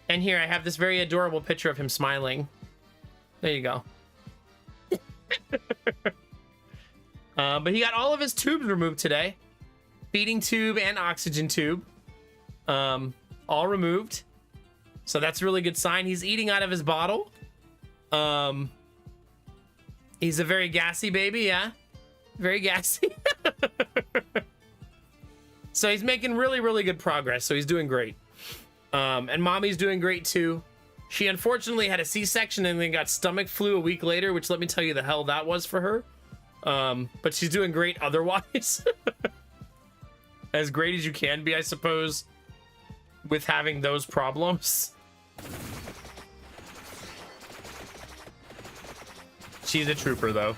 [SPEAKER 1] And here I have this very adorable picture of him smiling. There you go. But he got all of his tubes removed today. Feeding tube and oxygen tube. All removed. So that's a really good sign. He's eating out of his bottle. He's a very gassy baby, yeah. Very gassy. So he's making really, really good progress. So he's doing great. And mommy's doing great too. She unfortunately had a C-section and then got stomach flu a week later, which let me tell you the hell that was for her. But she's doing great otherwise. As great as you can be, I suppose, with having those problems. She's a trooper, though.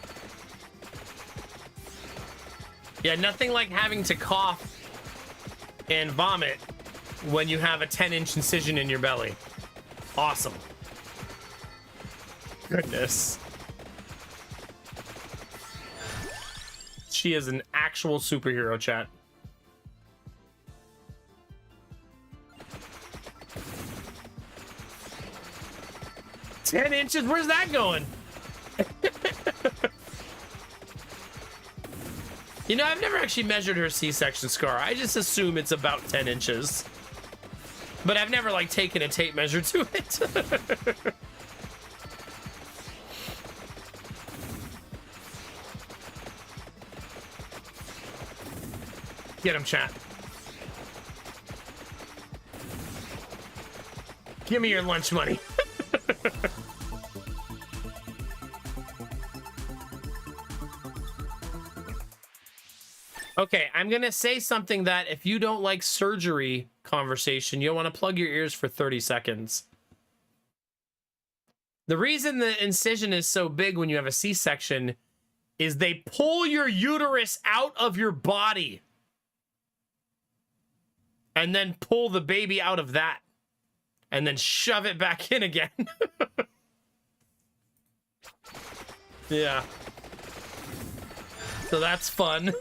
[SPEAKER 1] Yeah, nothing like having to cough and vomit when you have a 10-inch incision in your belly. Awesome. Goodness. She is an actual superhero, chat. "10 inches? Where's that going?" You know, I've never actually measured her C-section scar. I just assume it's about 10 inches. But I've never, like, taken a tape measure to it. Get him, chat. Give me your lunch money. Okay, I'm gonna say something that if you don't like surgery conversation, you'll want to plug your ears for 30 seconds. The reason the incision is so big when you have a C-section is they pull your uterus out of your body and then pull the baby out of that and then shove it back in again. Yeah. So that's fun.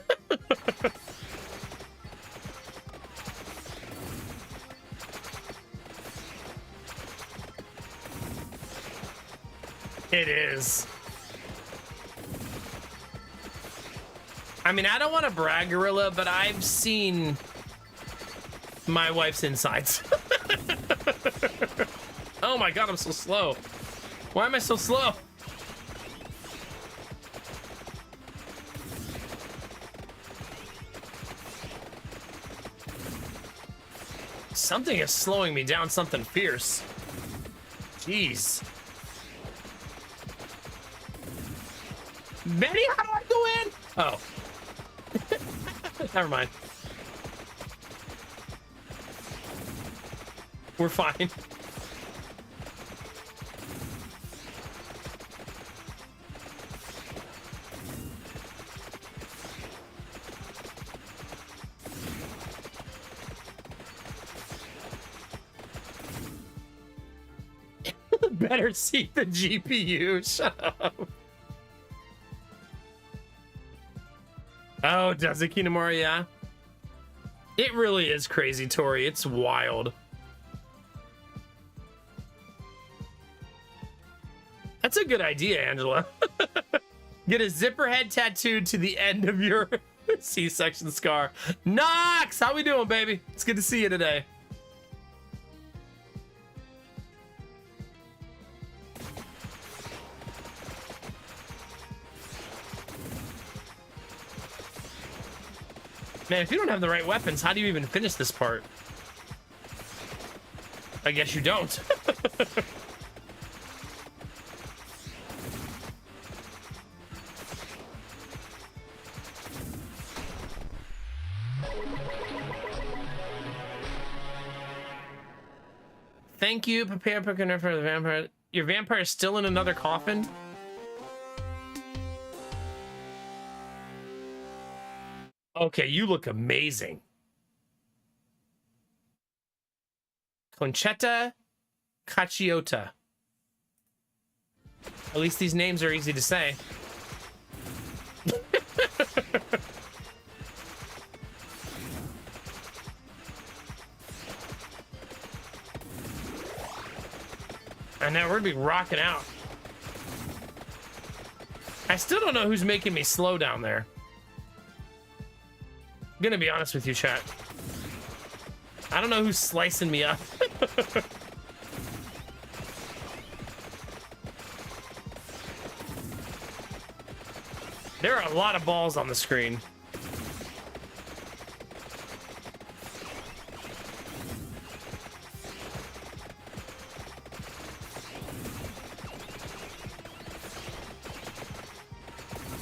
[SPEAKER 1] It is. I mean, I don't want to brag, Gorilla, but I've seen my wife's insides. Oh my god, I'm so slow. Why am I so slow? Something is slowing me down, something fierce. Jeez. Betty, how do I go in? Oh. Never mind. We're fine. Better seat the GPU. Shut up. Oh, does it, Kinamura? Yeah. It really is crazy, Tori. It's wild. That's a good idea, Angela. Get a zipper head tattooed to the end of your C-section scar. Knox! How we doing, baby? It's good to see you today. Man, if you don't have the right weapons, how do you even finish this part? I guess you don't. Thank you, prepare for the vampire. Your vampire is still in another coffin? Okay, you look amazing. Conchetta Cacciota. At least these names are easy to say. And now we're gonna be rocking out. I still don't know who's making me slow down there. I'm gonna be honest with you, chat. I don't know who's slicing me up. There are a lot of balls on the screen.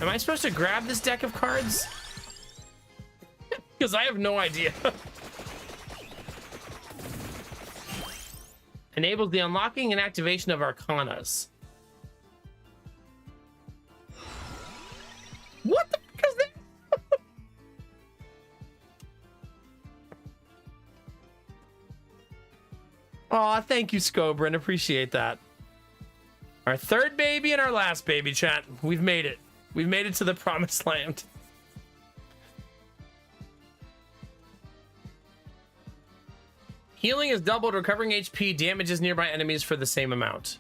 [SPEAKER 1] Am I supposed to grab this deck of cards? Because I have no idea. Enables the unlocking and activation of arcanas. What the fuck is that? Aw, thank you, Scobrin. Appreciate that. Our third baby and our last baby, chat. We've made it. We've made it to the promised land. Healing is doubled. Recovering HP damages nearby enemies for the same amount.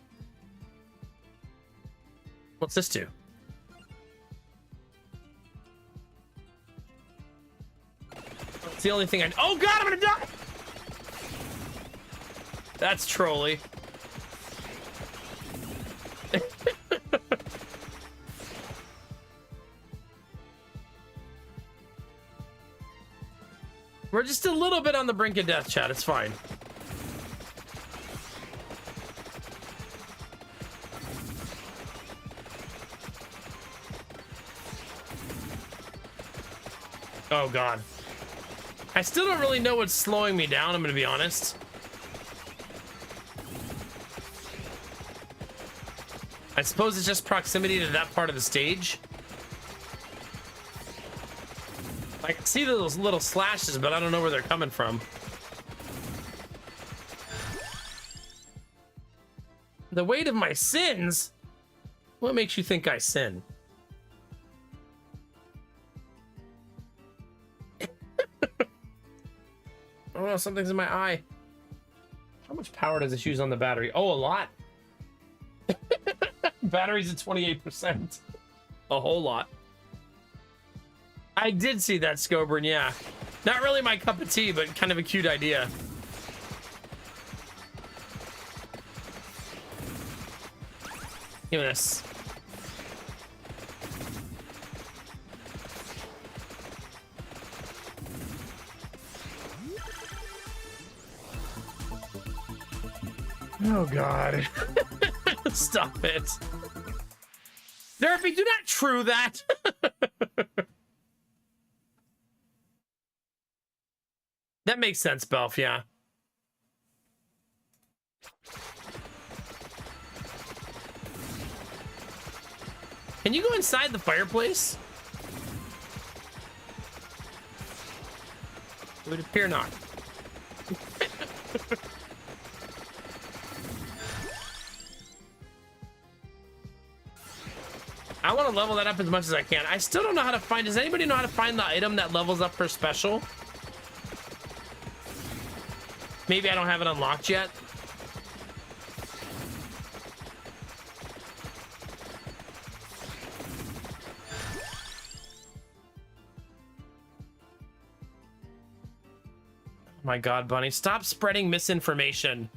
[SPEAKER 1] What's this do? It's the only thing I... Oh god, I'm gonna die! That's trolly. We're just a little bit on the brink of death, chat. It's fine. Oh god. I still don't really know what's slowing me down, I'm gonna be honest. I suppose it's just proximity to that part of the stage. I can see those little slashes, but I don't know where they're coming from. The weight of my sins? What makes you think I sin? Oh no, something's in my eye. How much power does this use on the battery? Oh, a lot. Battery's at 28%. A whole lot. I did see that, Scoburn, yeah. Not really my cup of tea, but kind of a cute idea. Give me this. Oh, God. Stop it. Therapy, do not true that. That makes sense, Belf, yeah. Can you go inside the fireplace? It would appear not. I want to level that up as much as I can. I still don't know how to find... Does anybody know how to find the item that levels up per special? Maybe I don't have it unlocked yet. Oh my God, Bunny, stop spreading misinformation.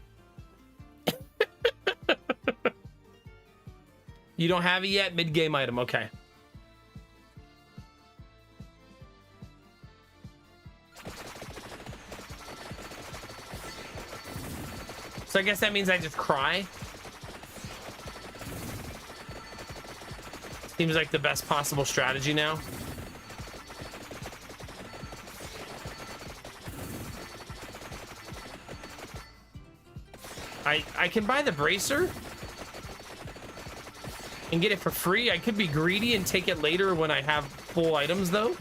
[SPEAKER 1] You don't have it yet? Mid-game item, okay. So I guess that means I just cry. Seems like the best possible strategy now. I can buy the bracer and get it for free. I could be greedy and take it later when I have full items, though.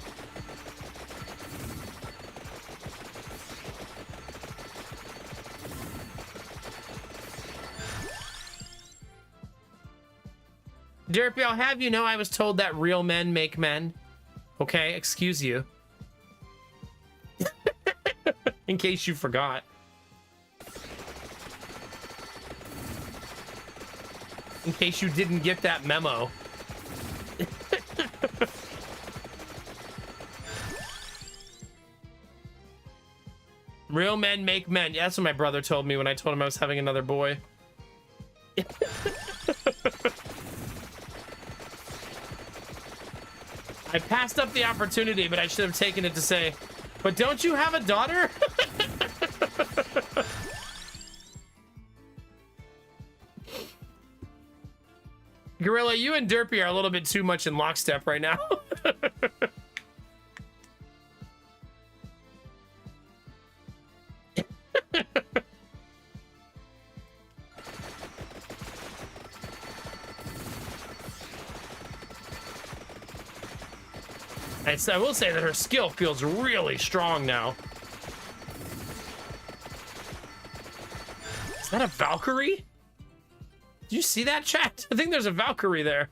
[SPEAKER 1] Derpy, I'll have you know I was told that real men make men. Okay, excuse you. In case you forgot. In case you didn't get that memo. Real men make men. Yeah, that's what my brother told me when I told him I was having another boy. I passed up the opportunity, but I should have taken it to say, but don't you have a daughter? Gorilla, you and Derpy are a little bit too much in lockstep right now. I will say that her skill feels really strong now. Is that a Valkyrie? Did you see that, chat? I think there's a Valkyrie there.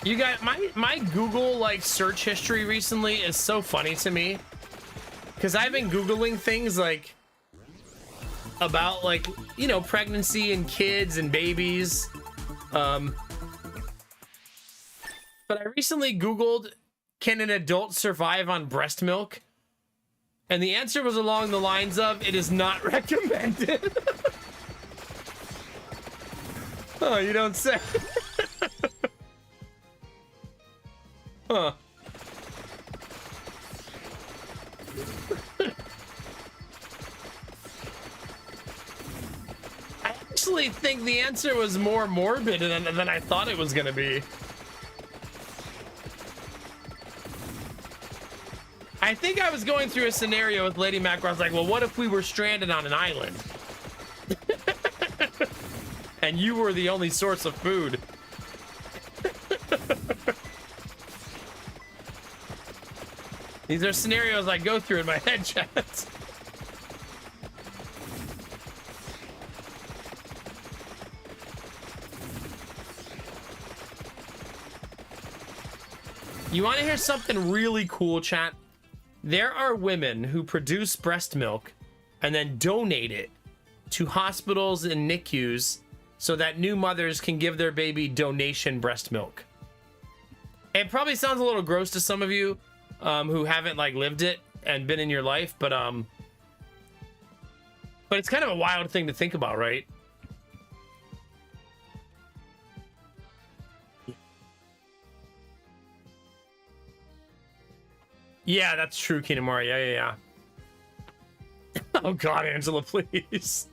[SPEAKER 1] You got my Google like search history recently is so funny to me because I've been Googling things like about like, you know, pregnancy and kids and babies. But I recently Googled, can an adult survive on breast milk? And the answer was along the lines of, it is not recommended. Oh, you don't say. Huh. I actually think the answer was more morbid than I thought it was gonna be. I think I was going through a scenario with Lady Mac where I was like, well, what if we were stranded on an island? And you were the only source of food. These are scenarios I go through in my head, chat. You want to hear something really cool, chat? There are women who produce breast milk and then donate it to hospitals and NICUs so that new mothers can give their baby donation breast milk. It probably sounds a little gross to some of you who haven't like lived it and been in your life, but it's kind of a wild thing to think about, right? Yeah, that's true, Kinamari. Yeah. Oh God, Angela, please.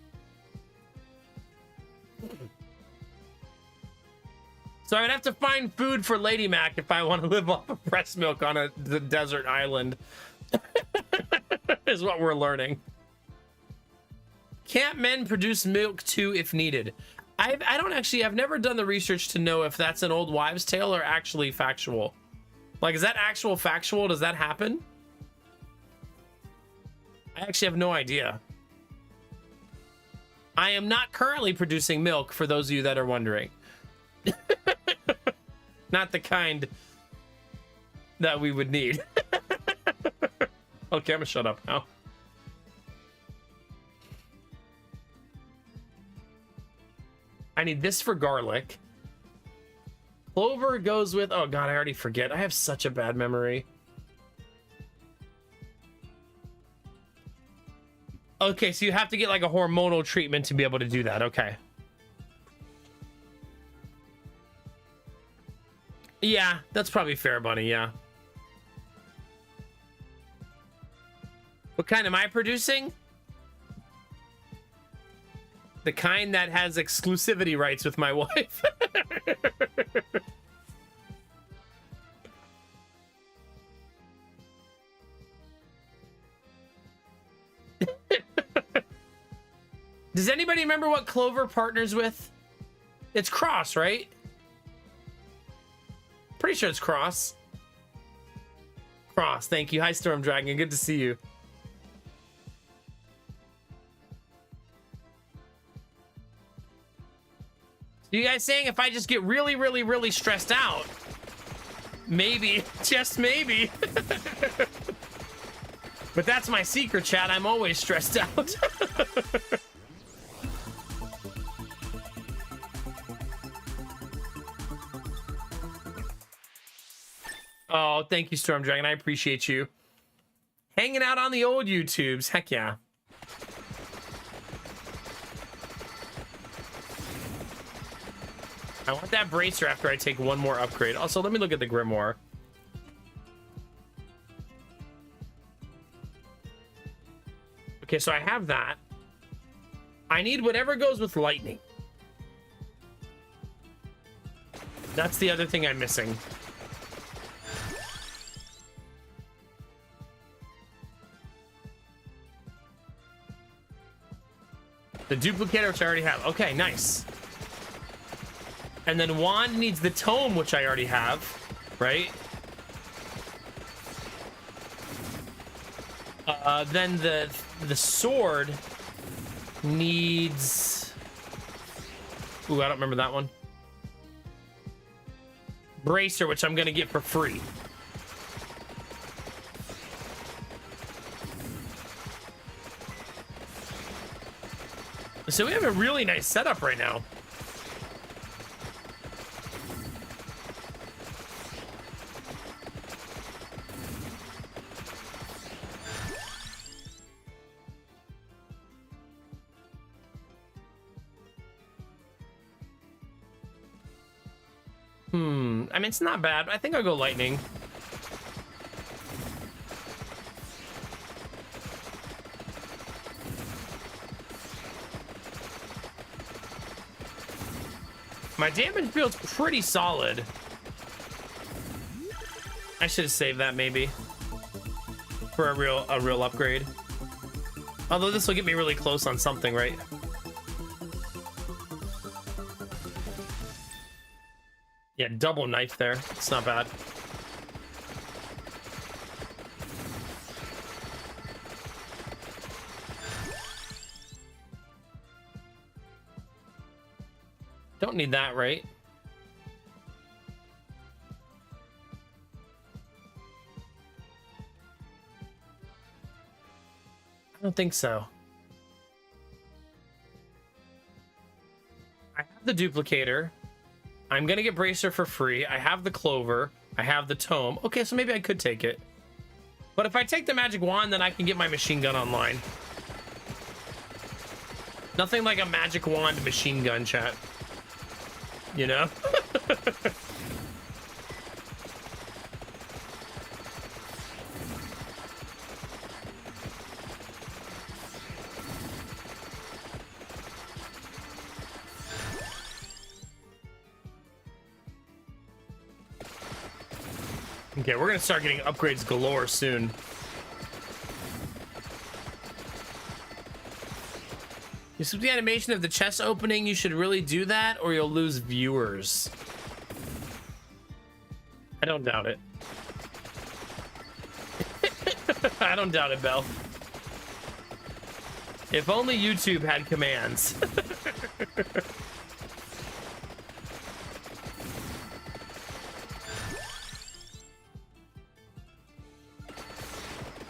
[SPEAKER 1] So I'd have to find food for Lady Mac if I want to live off of breast milk on the desert island. Is what we're learning. Can't men produce milk too if needed? I've never done the research to know if that's an old wives' tale or actually factual. Like, is that actual factual? Does that happen? I actually have no idea. I am not currently producing milk, for those of you that are wondering. Not the kind that we would need. Okay, I'm gonna shut up now. I need this for garlic. Clover goes with... Oh, God, I already forget. I have such a bad memory. Okay, so you have to get, like, a hormonal treatment to be able to do that. Okay. Yeah, that's probably fair, Bunny. Yeah. What kind am I producing? The kind that has exclusivity rights with my wife. Does anybody remember what Clover partners with? It's Cross, right? Pretty sure it's Cross. Cross, thank you. Hi, Storm Dragon. Good to see you. You guys saying if I just get really, really, really stressed out, maybe, just maybe. But that's my secret, chat. I'm always stressed out. Oh, thank you, Storm Dragon. I appreciate you. Hanging out on the old YouTubes. Heck yeah. I want that bracer after I take one more upgrade. Also, let me look at the Grimoire. Okay, so I have that. I need whatever goes with lightning. That's the other thing I'm missing. The duplicator, which I already have. Okay, nice. And then wand needs the tome, which I already have, right? Then the sword needs... Ooh, I don't remember that one. bracer, which I'm gonna get for free. So we have a really nice setup right now. I mean, it's not bad. I think I'll go lightning. My damage feels pretty solid. I should have saved that maybe for a real upgrade. Although this will get me really close on something, right? Yeah, double knife there. It's not bad. Don't need that, right? I don't think so. I have the duplicator. I'm gonna get bracer for free. I have the clover. I have the tome. Okay, so maybe I could take it. But if I take the magic wand, then I can get my machine gun online. Nothing like a magic wand machine gun, chat. You know? Okay, we're gonna start getting upgrades galore soon. You skip the animation of the chest opening. You should really do that or you'll lose viewers. I don't doubt it. I don't doubt it, Belle. If only YouTube had commands.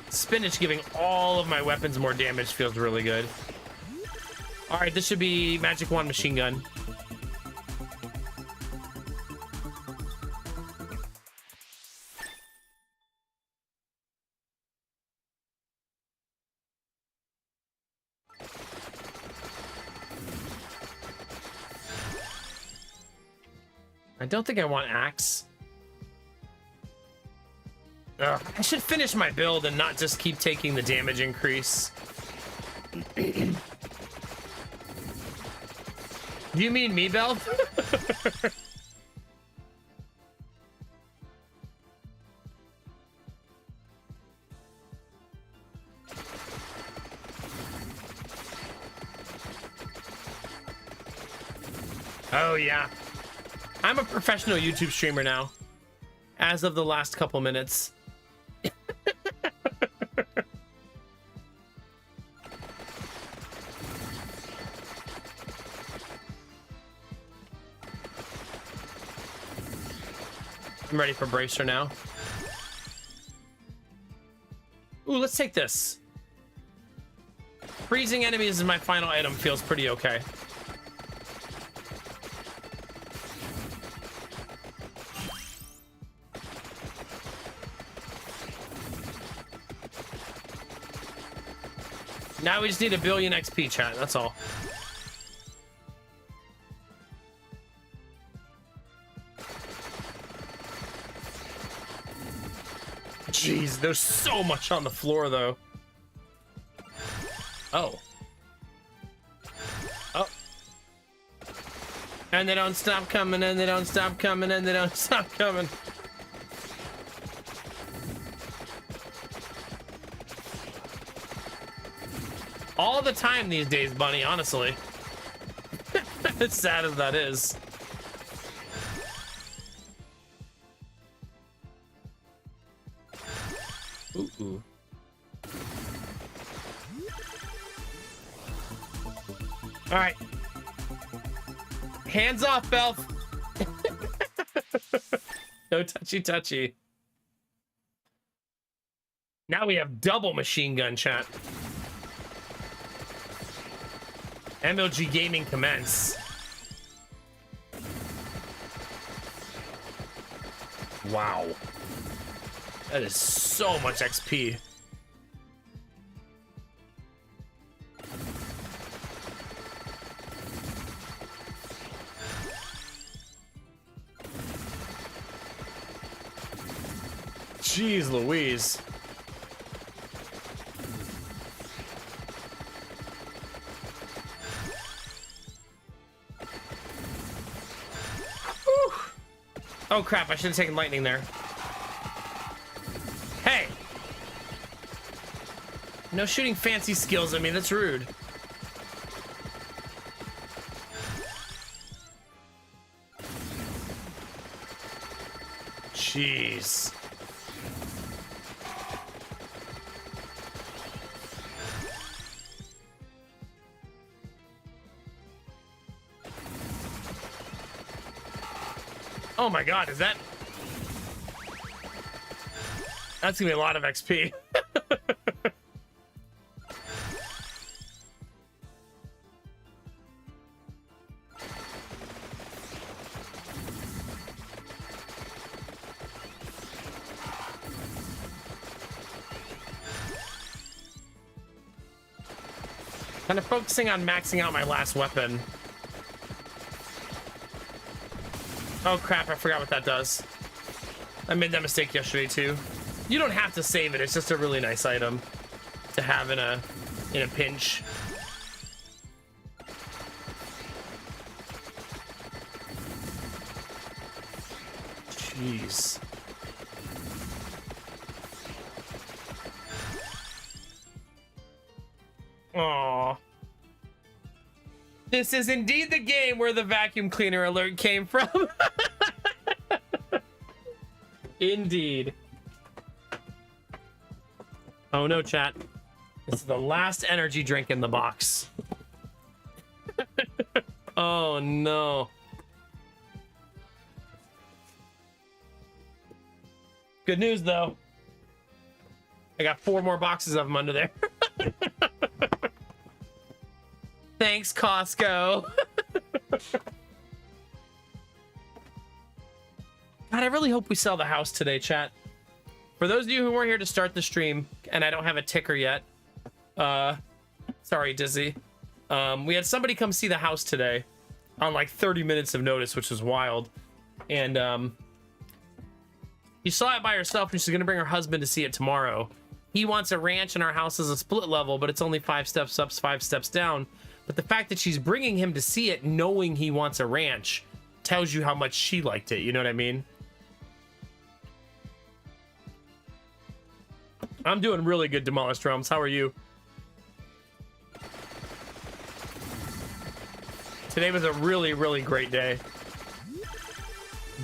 [SPEAKER 1] Spinach giving all of my weapons more damage feels really good. All right, this should be magic wand machine gun. I don't think I want axe. Ugh, I should finish my build and not just keep taking the damage increase. Do you mean me, Belle? Oh, yeah. I'm a professional YouTube streamer now. As of the last couple minutes. I'm ready for bracer now. Ooh, let's take this. Freezing enemies is my final item. Feels pretty okay. Now we just need 1 billion XP, chat. That's all. Jeez, there's so much on the floor, though. Oh. Oh. And they don't stop coming, and they don't stop coming, and they don't stop coming. All the time these days, Bunny, honestly. As sad as that is. Ooh. All right. Hands off, Belf. No touchy touchy. Now we have double machine gun, chat. MLG Gaming commence. Wow. That is so much XP. Jeez Louise. Whew. Oh crap, I should have taken lightning there. Hey! No shooting fancy skills, I mean, that's rude. Jeez. Oh my god, is that... That's gonna be a lot of XP. Kind of focusing on maxing out my last weapon. Oh crap, I forgot what that does. I made that mistake yesterday too. You don't have to save it, it's just a really nice item to have in a pinch. Jeez. Aww. This is indeed the game where the vacuum cleaner alert came from. Indeed. Oh no, chat. This is the last energy drink in the box. Oh no. Good news though. I got 4 more boxes of them under there. Thanks, Costco. God, I really hope we sell the house today, chat. For those of you who weren't here to start the stream, and I don't have a ticker yet, sorry, Dizzy. We had somebody come see the house today on like 30 minutes of notice, which was wild. And she saw it by herself, and she's gonna bring her husband to see it tomorrow. He wants a ranch, and our house is a split level, but it's only 5 steps up, 5 steps down. But the fact that she's bringing him to see it knowing he wants a ranch tells you how much she liked it, you know what I mean? I'm doing really good, Demolished Realms. How are you? Today was a really, really great day.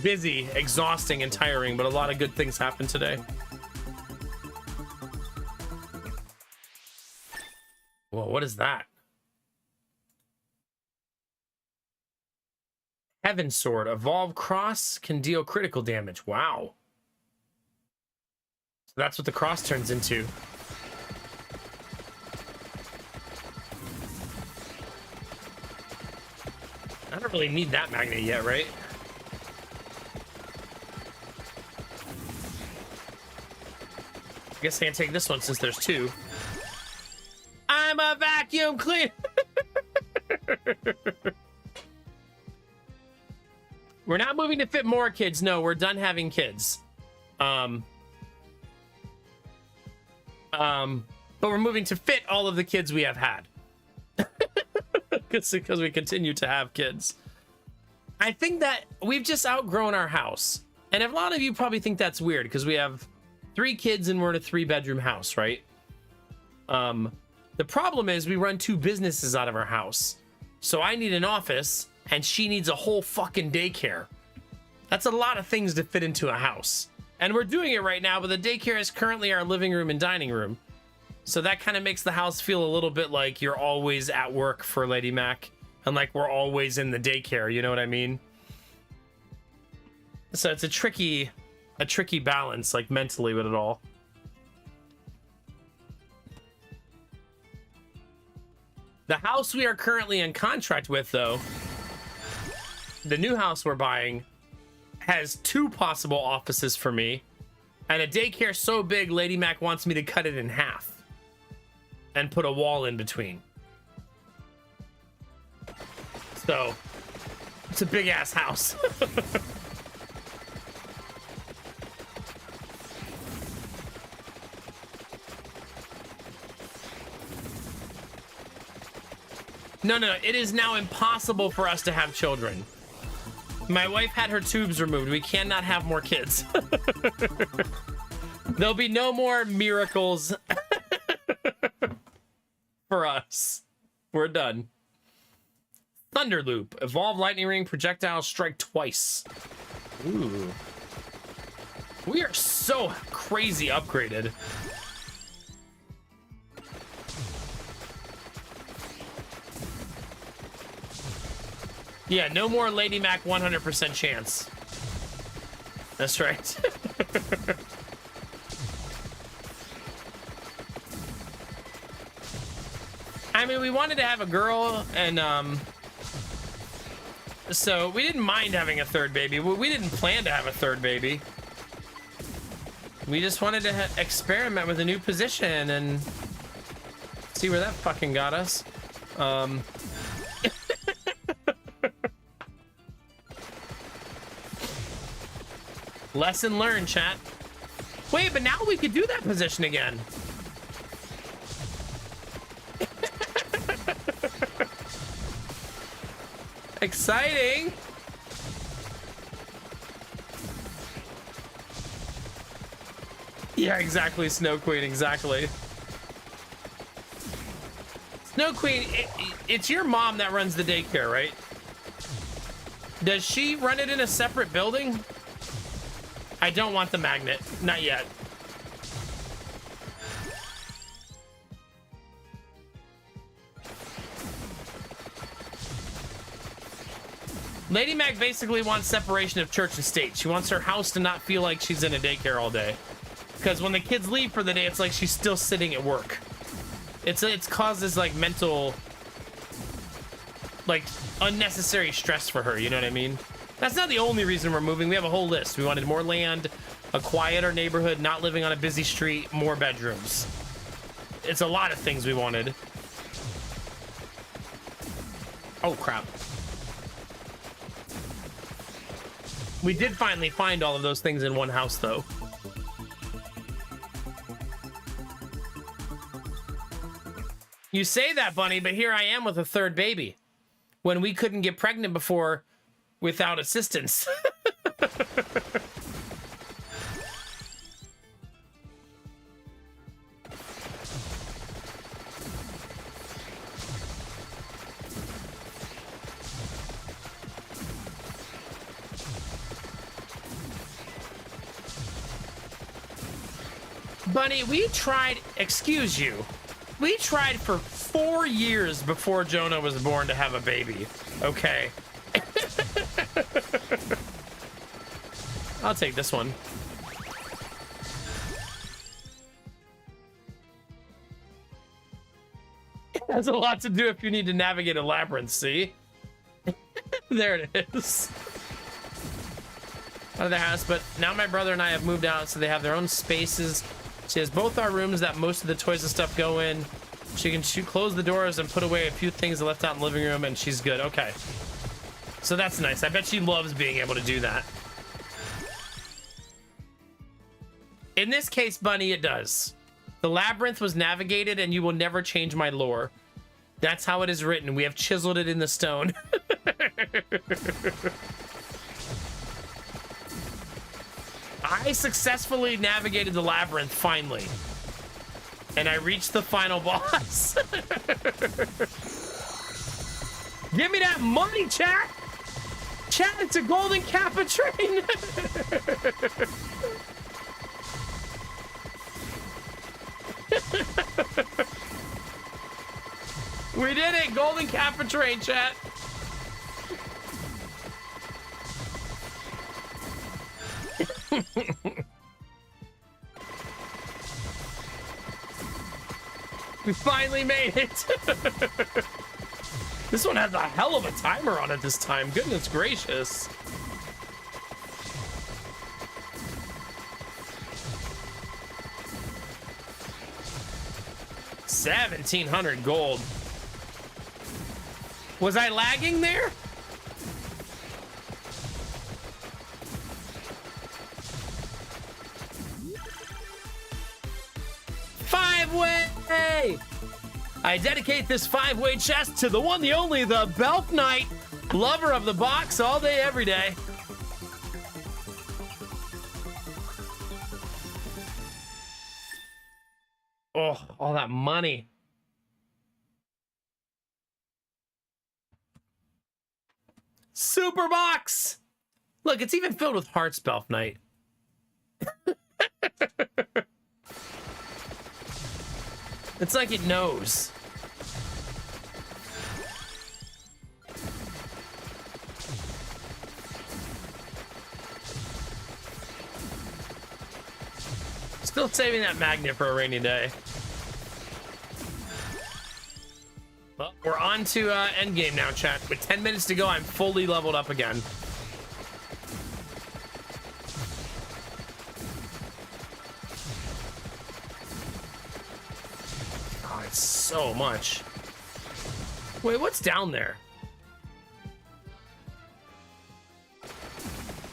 [SPEAKER 1] Busy, exhausting, and tiring, but a lot of good things happened today. Whoa, what is that? Heaven Sword. Evolve Cross can deal critical damage. Wow. So that's what the cross turns into. I don't really need that magnet yet, right? I guess I can take this one since there's 2. I'm a vacuum cleaner. We're not moving to fit more kids. No, we're done having kids. But we're moving to fit all of the kids we have had. Because we continue to have kids. I think that we've just outgrown our house. And a lot of you probably think that's weird because we have 3 kids and we're in a 3-bedroom house, right? The problem is we run 2 businesses out of our house. So I need an office and she needs a whole fucking daycare. That's a lot of things to fit into a house. And we're doing it right now, but the daycare is currently our living room and dining room. So that kind of makes the house feel a little bit like you're always at work for Lady Mac. And like we're always in the daycare, you know what I mean? So it's a tricky a tricky balance, like mentally with it all. The house we are currently in contract with, though, the new house we're buying, has 2 possible offices for me, and a daycare so big Lady Mac wants me to cut it in half and put a wall in between. So it's a big ass house. No, it is now impossible for us to have children. My wife had her tubes removed. We cannot have more kids. There'll be no more miracles for us. We're done. Thunder Loop. Evolve lightning ring, projectile, strike twice. Ooh. We are so crazy upgraded. Yeah, no more Lady Mac 100% chance. That's right. I mean, we wanted to have a girl, and so we didn't mind having a third baby. We didn't plan to have a third baby. We just wanted to experiment with a new position and see where that fucking got us. Lesson learned, chat. Wait, but now we could do that position again. Exciting. Yeah, exactly, Snow Queen, exactly. Snow Queen, it's your mom that runs the daycare, right? Does she run it in a separate building? I don't want the magnet. Not yet. Lady Mac basically wants separation of church and state. She wants her house to not feel like she's in a daycare all day. Because when the kids leave for the day, it's like she's still sitting at work. It's causes like mental, like unnecessary stress for her. You know what I mean? That's not the only reason we're moving. We have a whole list. We wanted more land, a quieter neighborhood, not living on a busy street, more bedrooms. It's a lot of things we wanted. Oh, crap. We did finally find all of those things in one house, though. You say that, Bunny, but here I am with a third baby. When we couldn't get pregnant before without assistance. Bunny, we tried, excuse you, we tried for 4 years before Jonah was born to have a baby, okay? I'll take this one. It has a lot to do if you need to navigate a labyrinth, see? There it is. Out of the house, but now my brother and I have moved out, so they have their own spaces. She has both our rooms that most of the toys and stuff go in. She can close the doors and put away a few things that left out in the living room, and she's good. Okay. So that's nice. I bet she loves being able to do that. In this case, Bunny, it does. The labyrinth was navigated, and you will never change my lore. That's how it is written. We have chiseled it in the stone. I successfully navigated the labyrinth, finally. And I reached the final boss. Give me that money, chat! Chat, it's a golden Kappa train! We did it! Golden Kappa train, chat! We finally made it. This one has a hell of a timer on it this time. Goodness gracious. $1,700 gold. Was I lagging there? Five-way! I dedicate this five-way chest to the one, the only, the Belk Knight, lover of the box all day, every day. Oh, all that money. Super box! Look, it's even filled with hearts, Belk Knight. It's like it knows. Still saving that magnet for a rainy day. Well, we're on to endgame now, chat. With 10 minutes to go, I'm fully leveled up again. Oh, it's so much. Wait, what's down there?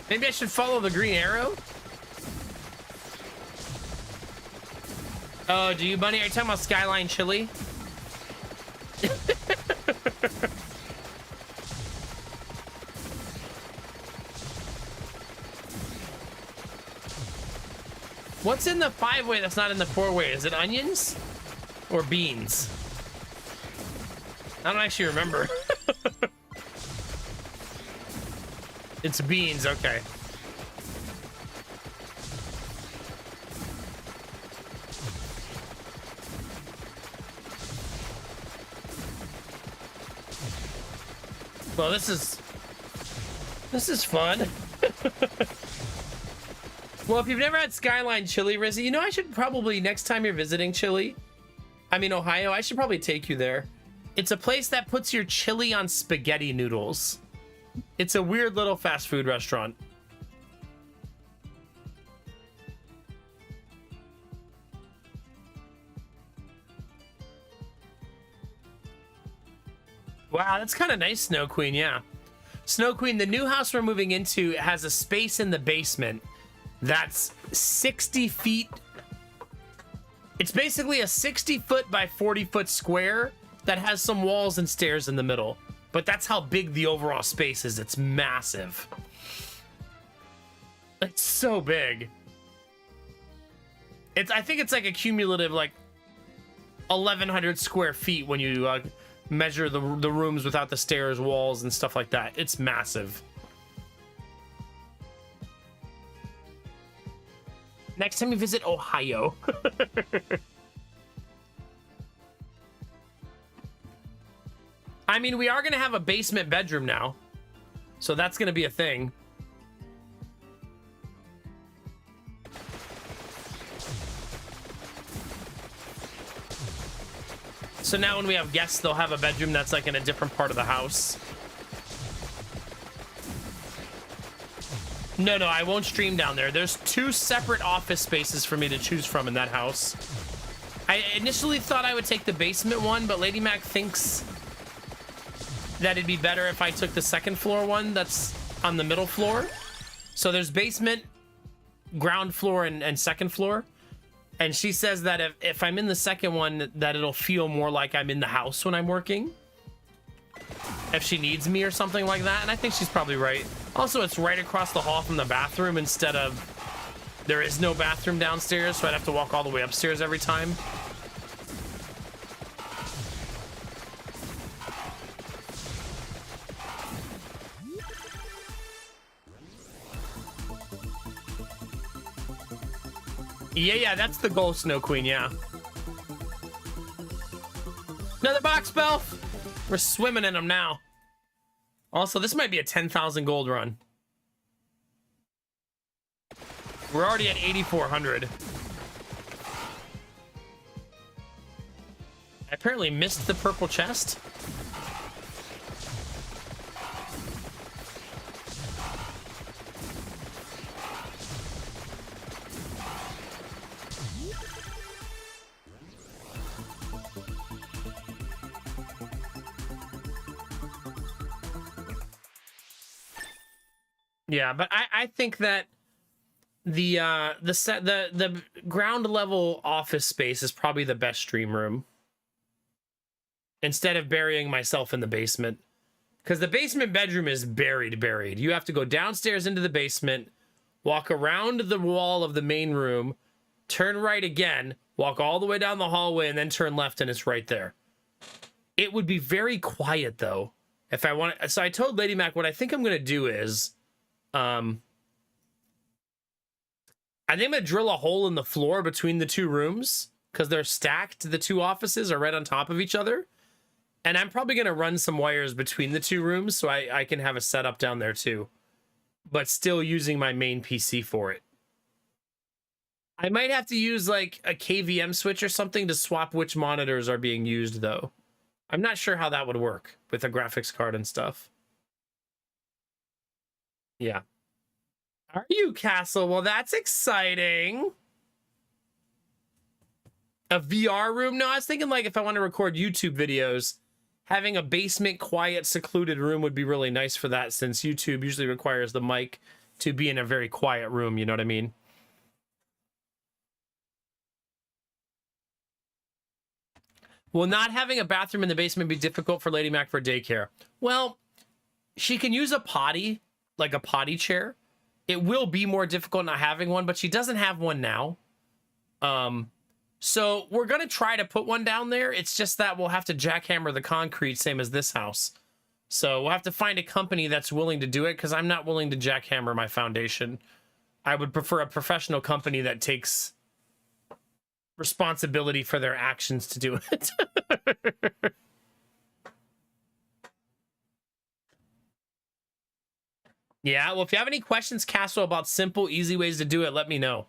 [SPEAKER 1] Maybe I should follow the green arrow? Oh, do you, Bunny? Are you talking about Skyline Chili? What's in the five-way that's not in the four-way? Is it onions or beans? I don't actually remember. It's beans, okay. Well, this is fun. Well, if you've never had Skyline Chili, Rizzy, you know, I should probably, next time you're visiting Ohio, I should probably take you there. It's a place that puts your chili on spaghetti noodles. It's a weird little fast food restaurant. Wow, that's kind of nice, Snow Queen, yeah. Snow Queen, the new house we're moving into has a space in the basement that's 60 feet. It's basically a 60-foot by 40-foot square that has some walls and stairs in the middle. But that's how big the overall space is. It's massive. It's so big. I think it's like a cumulative, like, 1,100 square feet when you measure the rooms without the stairs, walls, and stuff like that. It's massive. Next time you visit Ohio. I mean, we are going to have a basement bedroom now. So that's going to be a thing. So now when we have guests, they'll have a bedroom that's like in a different part of the house. No, I won't stream down there. There's 2 separate office spaces for me to choose from in that house. I initially thought I would take the basement one, but Lady Mac thinks that it'd be better if I took the second floor one that's on the middle floor. So there's basement, ground floor, and second floor. And she says that if I'm in the second one, that it'll feel more like I'm in the house when I'm working. If she needs me or something like that. And I think she's probably right. Also, it's right across the hall from the bathroom instead of... There is no bathroom downstairs, so I'd have to walk all the way upstairs every time. Yeah, that's the goal, Snow Queen, yeah. Another box, Belf! We're swimming in them now. Also, this might be a 10,000 gold run. We're already at 8,400. I apparently missed the purple chest. Yeah, but I think that the ground level office space is probably the best stream room. Instead of burying myself in the basement. Because the basement bedroom is buried. You have to go downstairs into the basement, walk around the wall of the main room, turn right again, walk all the way down the hallway, and then turn left, and it's right there. It would be very quiet, though, if I want. So I told Lady Mac what I think I'm going to do is, I think I'm going to drill a hole in the floor between the two rooms, because they're stacked. The two offices are right on top of each other. And I'm probably going to run some wires between the two rooms so I can have a setup down there too. But still using my main PC for it. I might have to use like a KVM switch or something to swap which monitors are being used though. I'm not sure how that would work with a graphics card and stuff. Yeah. Are you, Castle? Well, that's exciting. A VR room? No, I was thinking like if I want to record YouTube videos, having a basement, quiet, secluded room would be really nice for that, since YouTube usually requires the mic to be in a very quiet room, you know what I mean? Will not having a bathroom in the basement be difficult for Lady Mac for daycare? Well, she can use a potty, like a potty chair. It will be more difficult not having one, but she doesn't have one now. So we're going to try to put one down there. It's just that we'll have to jackhammer the concrete, same as this house. So we'll have to find a company that's willing to do it, because I'm not willing to jackhammer my foundation. I would prefer a professional company that takes responsibility for their actions to do it. Yeah, well, if you have any questions, Castle, about simple, easy ways to do it, let me know.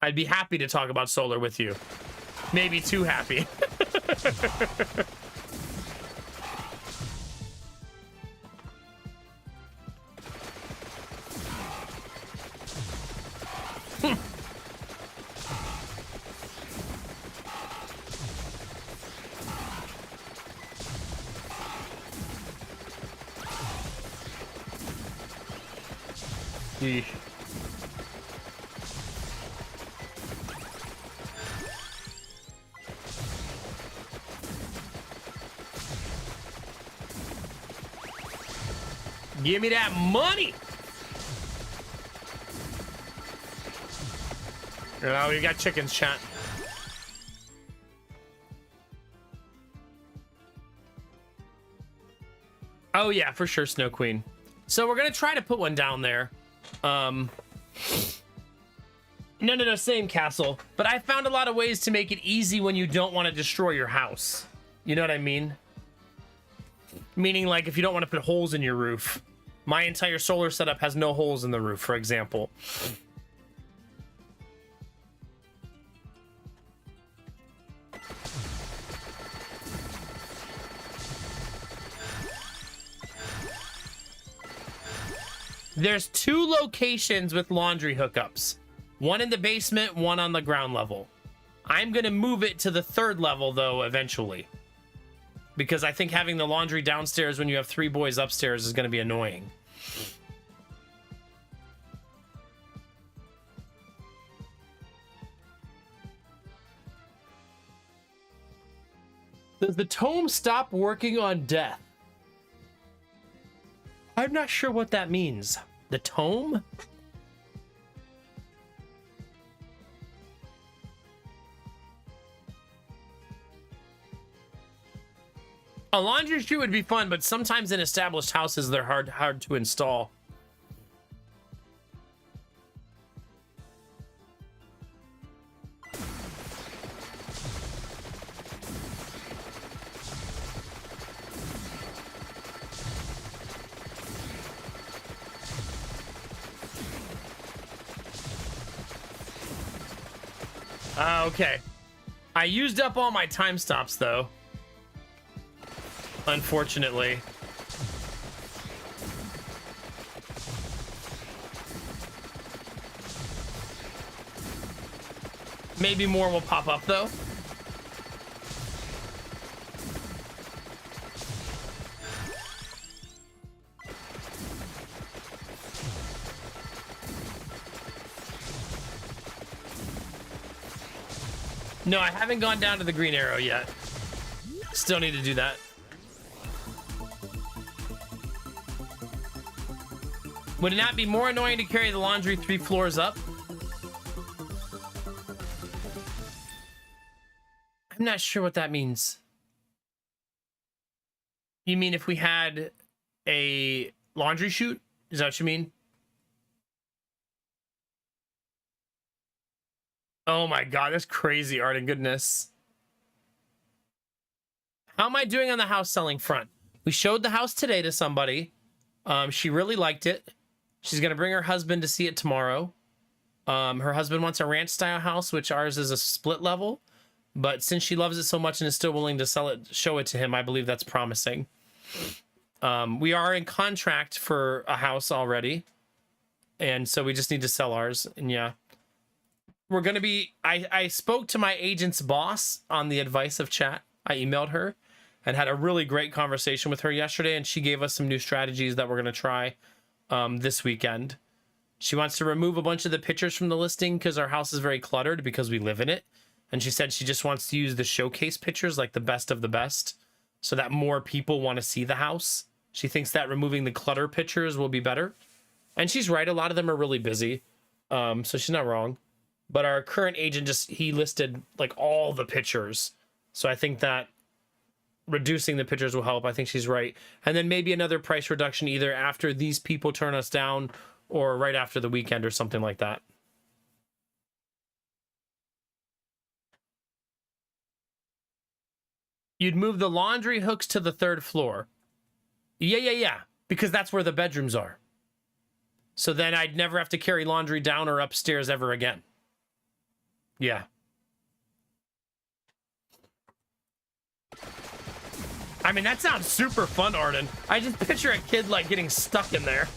[SPEAKER 1] I'd be happy to talk about solar with you. Maybe too happy. Yeesh. Give me that money. Oh, we got chickens, chat. Oh yeah, for sure, Snow Queen. So we're gonna try to put one down there. No, same, Castle. But I found a lot of ways to make it easy when you don't want to destroy your house. You know what I mean? Meaning, like, if you don't want to put holes in your roof. My entire solar setup has no holes in the roof, for example. There's 2 locations with laundry hookups. One in the basement, one on the ground level. I'm going to move it to the 3rd level, though, eventually. Because I think having the laundry downstairs when you have 3 boys upstairs is going to be annoying. Does the tome stop working on death? I'm not sure what that means. The tome? A laundry chute would be fun, but sometimes in established houses, they're hard to install. Okay. I used up all my time stops, though. Unfortunately. Maybe more will pop up, though. No, I haven't gone down to the green arrow yet. Still need to do that. Would it not be more annoying to carry the laundry 3 floors up? I'm not sure what that means. You mean if we had a laundry chute? Is that what you mean? Oh my god, that's crazy, Arden. Goodness. How am I doing on the house selling front? We showed the house today to somebody. She really liked it. She's gonna bring her husband to see it tomorrow. Her husband wants a ranch style house, which ours is a split level. But since she loves it so much and is still willing to show it to him, I believe that's promising. We are in contract for a house already. And so we just need to sell ours. And yeah. We're going to be... I spoke to my agent's boss on the advice of chat. I emailed her and had a really great conversation with her yesterday. And she gave us some new strategies that we're going to try this weekend. She wants to remove a bunch of the pictures from the listing because our house is very cluttered because we live in it. And she said she just wants to use the showcase pictures, like the best of the best, so that more people want to see the house. She thinks that removing the clutter pictures will be better. And she's right. A lot of them are really busy. So she's not wrong. But our current agent he listed like all the pictures. So I think that reducing the pictures will help. I think she's right. And then maybe another price reduction either after these people turn us down or right after the weekend or something like that. You'd move the laundry hooks to the 3rd floor. Yeah. Because that's where the bedrooms are. So then I'd never have to carry laundry down or upstairs ever again. Yeah. I mean, that sounds super fun, Arden. I just picture a kid, like, getting stuck in there.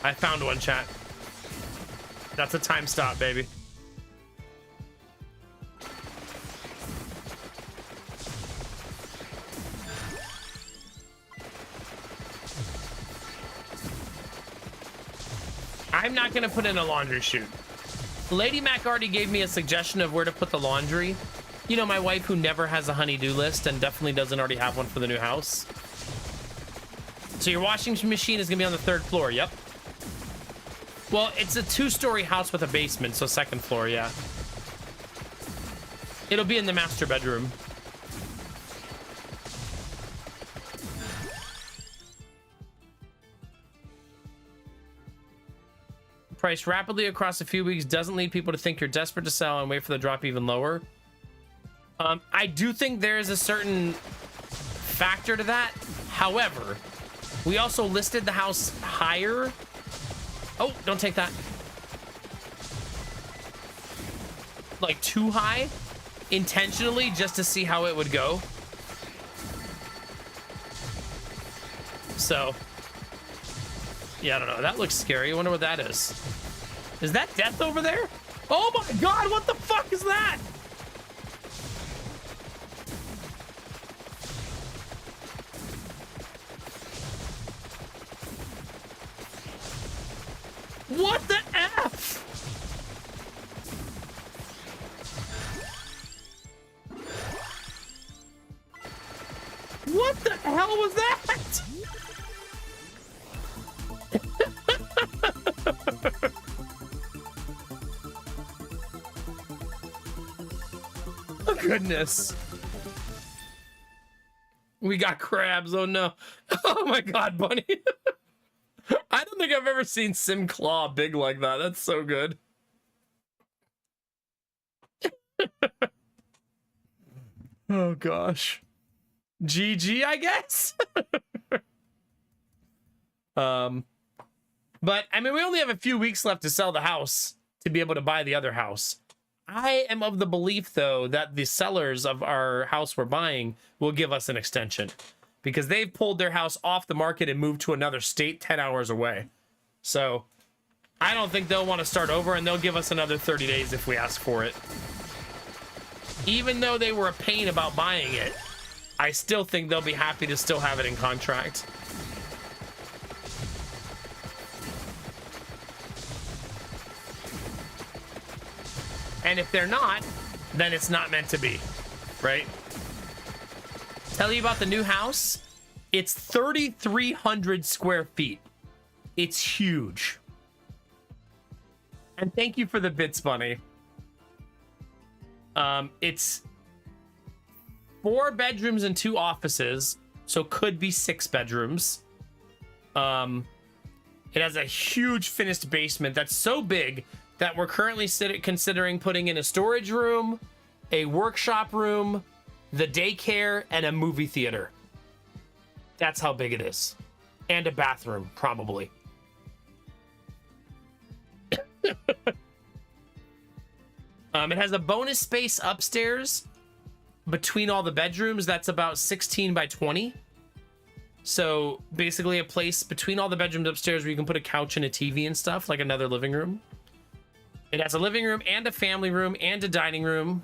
[SPEAKER 1] I found one, chat. That's a time stop, baby. I'm not going to put in a laundry chute. Lady Mac already gave me a suggestion of where to put the laundry. You know, my wife who never has a honey-do list and definitely doesn't already have one for the new house. So your washing machine is going to be on the 3rd floor, yep. Well, it's a 2-story house with a basement, so 2nd floor, yeah. It'll be in the master bedroom. Price rapidly across a few weeks doesn't lead people to think you're desperate to sell and wait for the drop even lower. I do think there is a certain factor to that. However, we also listed the house higher. Oh, don't take that. Like too high, intentionally, just to see how it would go. So, yeah, I don't know. That looks scary. I wonder what that is. Is that death over there? Oh my god, what the fuck is that? What the F? What the hell was that? Oh, goodness. We got crabs. Oh, no. Oh, my God, Bunny. I don't think I've ever seen Sim Claw big like that. That's so good. Oh, gosh. GG, I guess. But I mean, we only have a few weeks left to sell the house to be able to buy the other house. I am of the belief, though, that the sellers of our house we're buying will give us an extension because they've pulled their house off the market and moved to another state 10 hours away. So I don't think they'll want to start over, and they'll give us another 30 days if we ask for it. Even though they were a pain about buying it, I still think they'll be happy to still have it in contract. And if they're not, then it's not meant to be, right? Tell you about the new house. It's 3,300 square feet. It's huge. And thank you for the bits, Bunny. It's 4 bedrooms and 2 offices, so could be 6 bedrooms. It has a huge finished basement that's so big that we're currently considering putting in a storage room, a workshop room, the daycare, and a movie theater. That's how big it is. And a bathroom, probably. It has a bonus space upstairs between all the bedrooms that's about 16 by 20. So basically a place between all the bedrooms upstairs where you can put a couch and a TV and stuff, like another living room. It has a living room and a family room and a dining room.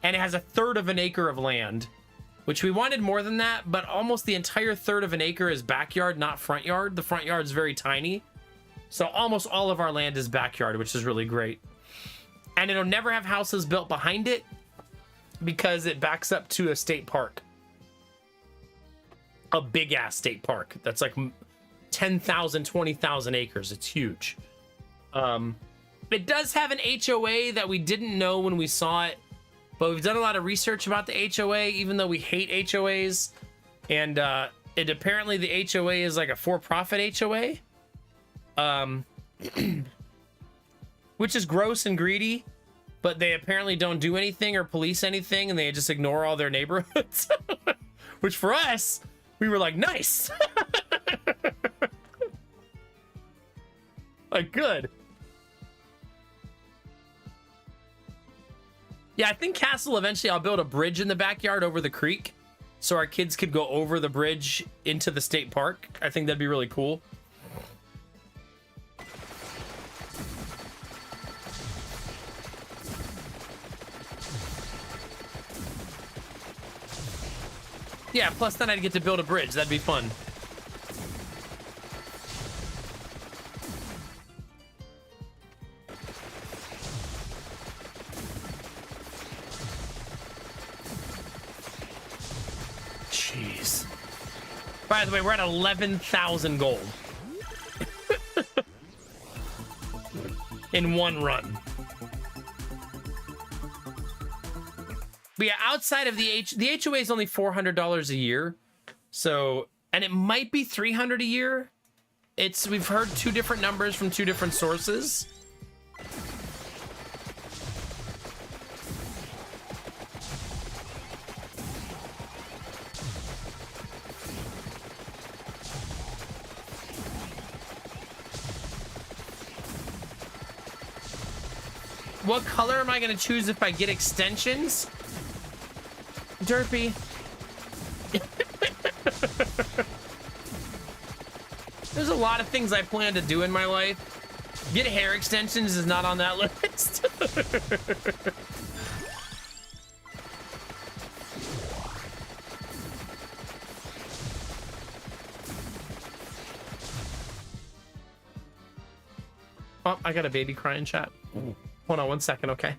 [SPEAKER 1] And it has 1/3 of an acre of land, which we wanted more than that, but almost the entire 1/3 of an acre is backyard, not front yard. The front yard is very tiny. So almost all of our land is backyard, which is really great. And it'll never have houses built behind it because it backs up to a state park. A big ass state park. That's like 10,000, 20,000 acres. It's huge. It does have an HOA that we didn't know when we saw it, but we've done a lot of research about the HOA, even though we hate HOAs. And it apparently the HOA is like a for-profit HOA. Which is gross and greedy, but they apparently don't do anything or police anything, and they just ignore all their neighborhoods. Which for us, we were like, nice. Like, good. Yeah, I think Castle, eventually I'll build a bridge in the backyard over the creek so our kids could go over the bridge into the state park. I think that'd be really cool. Yeah, plus then I'd get to build a bridge. That'd be fun. Jeez. By the way, we're at 11,000 gold. In one run. But yeah, outside of the HOA is only $400 a year. So, and it might be $300 a year. We've heard 2 different numbers from 2 different sources. What color am I going to choose if I get extensions? Derpy. There's a lot of things I plan to do in my life. Get hair extensions is not on that list. Oh, I got a baby crying, chat. Hold on 1 second, okay?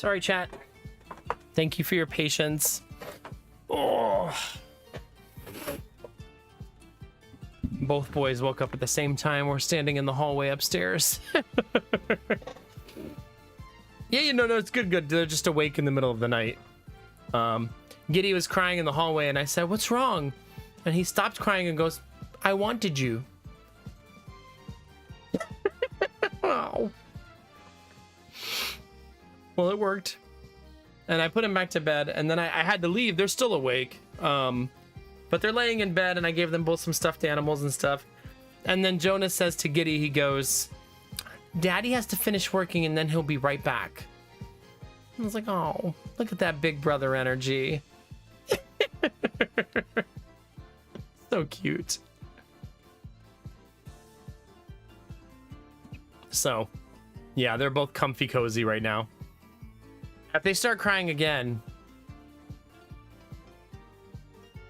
[SPEAKER 1] Sorry, chat. Thank you for your patience. Oh. Both boys woke up at the same time. We're standing in the hallway upstairs. Yeah, no, it's good. They're just awake in the middle of the night. Giddy was crying in the hallway, and I said, "What's wrong?" And he stopped crying and goes, "I wanted you." Oh. Well, it worked. And I put him back to bed, and then I had to leave. They're still awake. But they're laying in bed, and I gave them both some stuffed animals and stuff. And then Jonas says to Giddy, he goes, "Daddy has to finish working, and then he'll be right back." I was like, oh, look at that big brother energy. So cute. So, yeah, they're both comfy cozy right now. If they start crying again,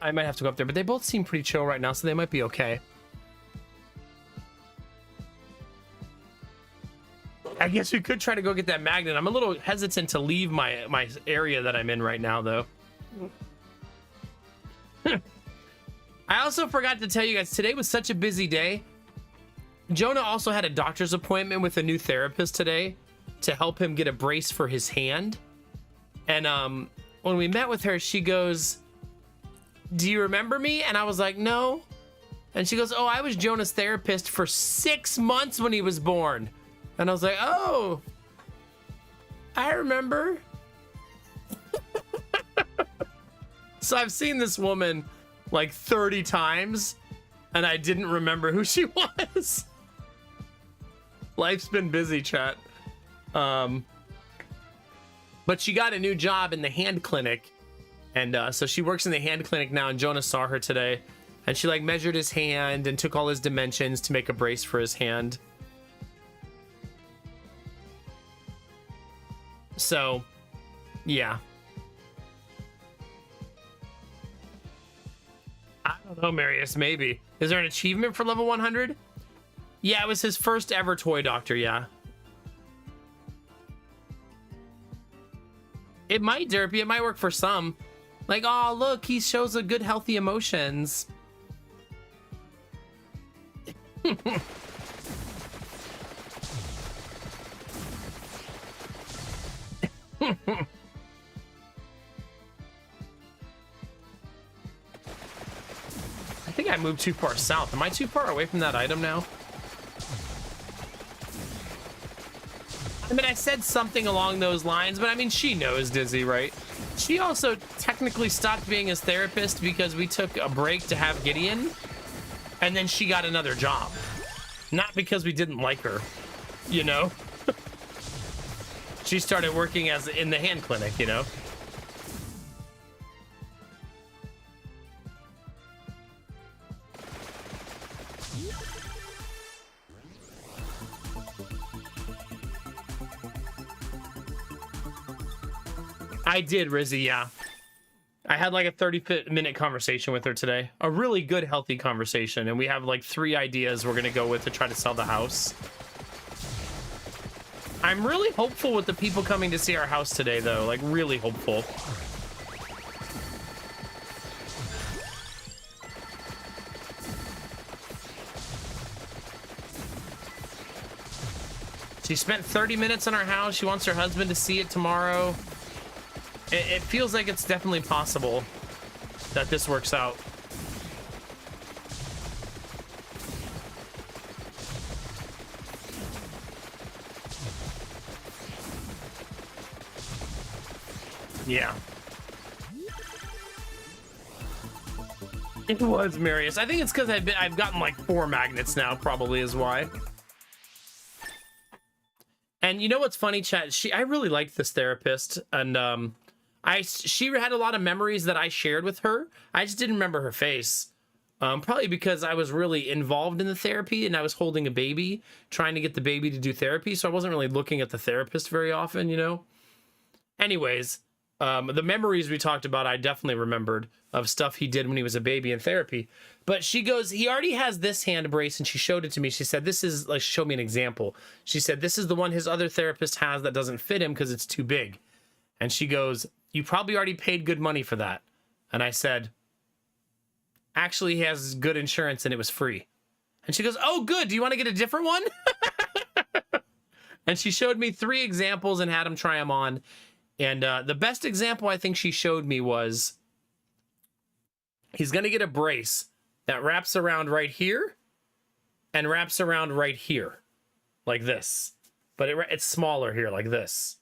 [SPEAKER 1] I might have to go up there, but they both seem pretty chill right now, so they might be okay. I guess we could try to go get that magnet. I'm a little hesitant to leave my area that I'm in right now, though. I also forgot to tell you guys, today was such a busy day. Jonah also had a doctor's appointment with a new therapist today to help him get a brace for his hand. And when we met with her, she goes, "Do you remember me?" And I was like, "No." And she goes, "Oh, I was Jonah's therapist for 6 months when he was born." And I was like, "Oh, I remember." So I've seen this woman like 30 times, and I didn't remember who she was. Life's been busy, chat. But she got a new job in the hand clinic. And so she works in the hand clinic now, and Jonah saw her today. And she like measured his hand and took all his dimensions to make a brace for his hand. So, yeah. I don't know, Marius, maybe. Is there an achievement for level 100? Yeah, it was his first ever toy doctor, yeah. It might, Derpy. It might work for some. Like, oh, look, he shows a good, healthy emotions. I think I moved too far south. Am I too far away from that item now? I mean, I said something along those lines, but I mean, she knows Dizzy, right? She also technically stopped being his therapist because we took a break to have Gideon, and then she got another job. Not because we didn't like her, you know? She started working as in the hand clinic, you know? I did, Rizzy, yeah. I had like a 30-minute conversation with her today. A really good, healthy conversation. And we have like 3 ideas we're going to go with to try to sell the house. I'm really hopeful with the people coming to see our house today, though. Like, really hopeful. She spent 30 minutes on our house. She wants her husband to see it tomorrow. It feels like it's definitely possible that this works out. Yeah. It was Marius. I think it's because I've gotten like 4 magnets now, probably is why. And you know what's funny, chat? I really liked this therapist, and she had a lot of memories that I shared with her. I just didn't remember her face. Probably because I was really involved in the therapy and I was holding a baby, trying to get the baby to do therapy. So I wasn't really looking at the therapist very often, you know? Anyways, the memories we talked about, I definitely remembered of stuff he did when he was a baby in therapy. But she goes, he already has this hand brace, and she showed it to me. She said, this is, like, show me an example. She said, this is the one his other therapist has that doesn't fit him because it's too big. And she goes, "You probably already paid good money for that." And I said, "Actually, he has good insurance and it was free." And she goes, "Oh, good. Do you want to get a different one?" And she showed me 3 examples and had him try them on. And the best example I think she showed me was he's going to get a brace that wraps around right here and wraps around right here, like this. But it's smaller here, like this.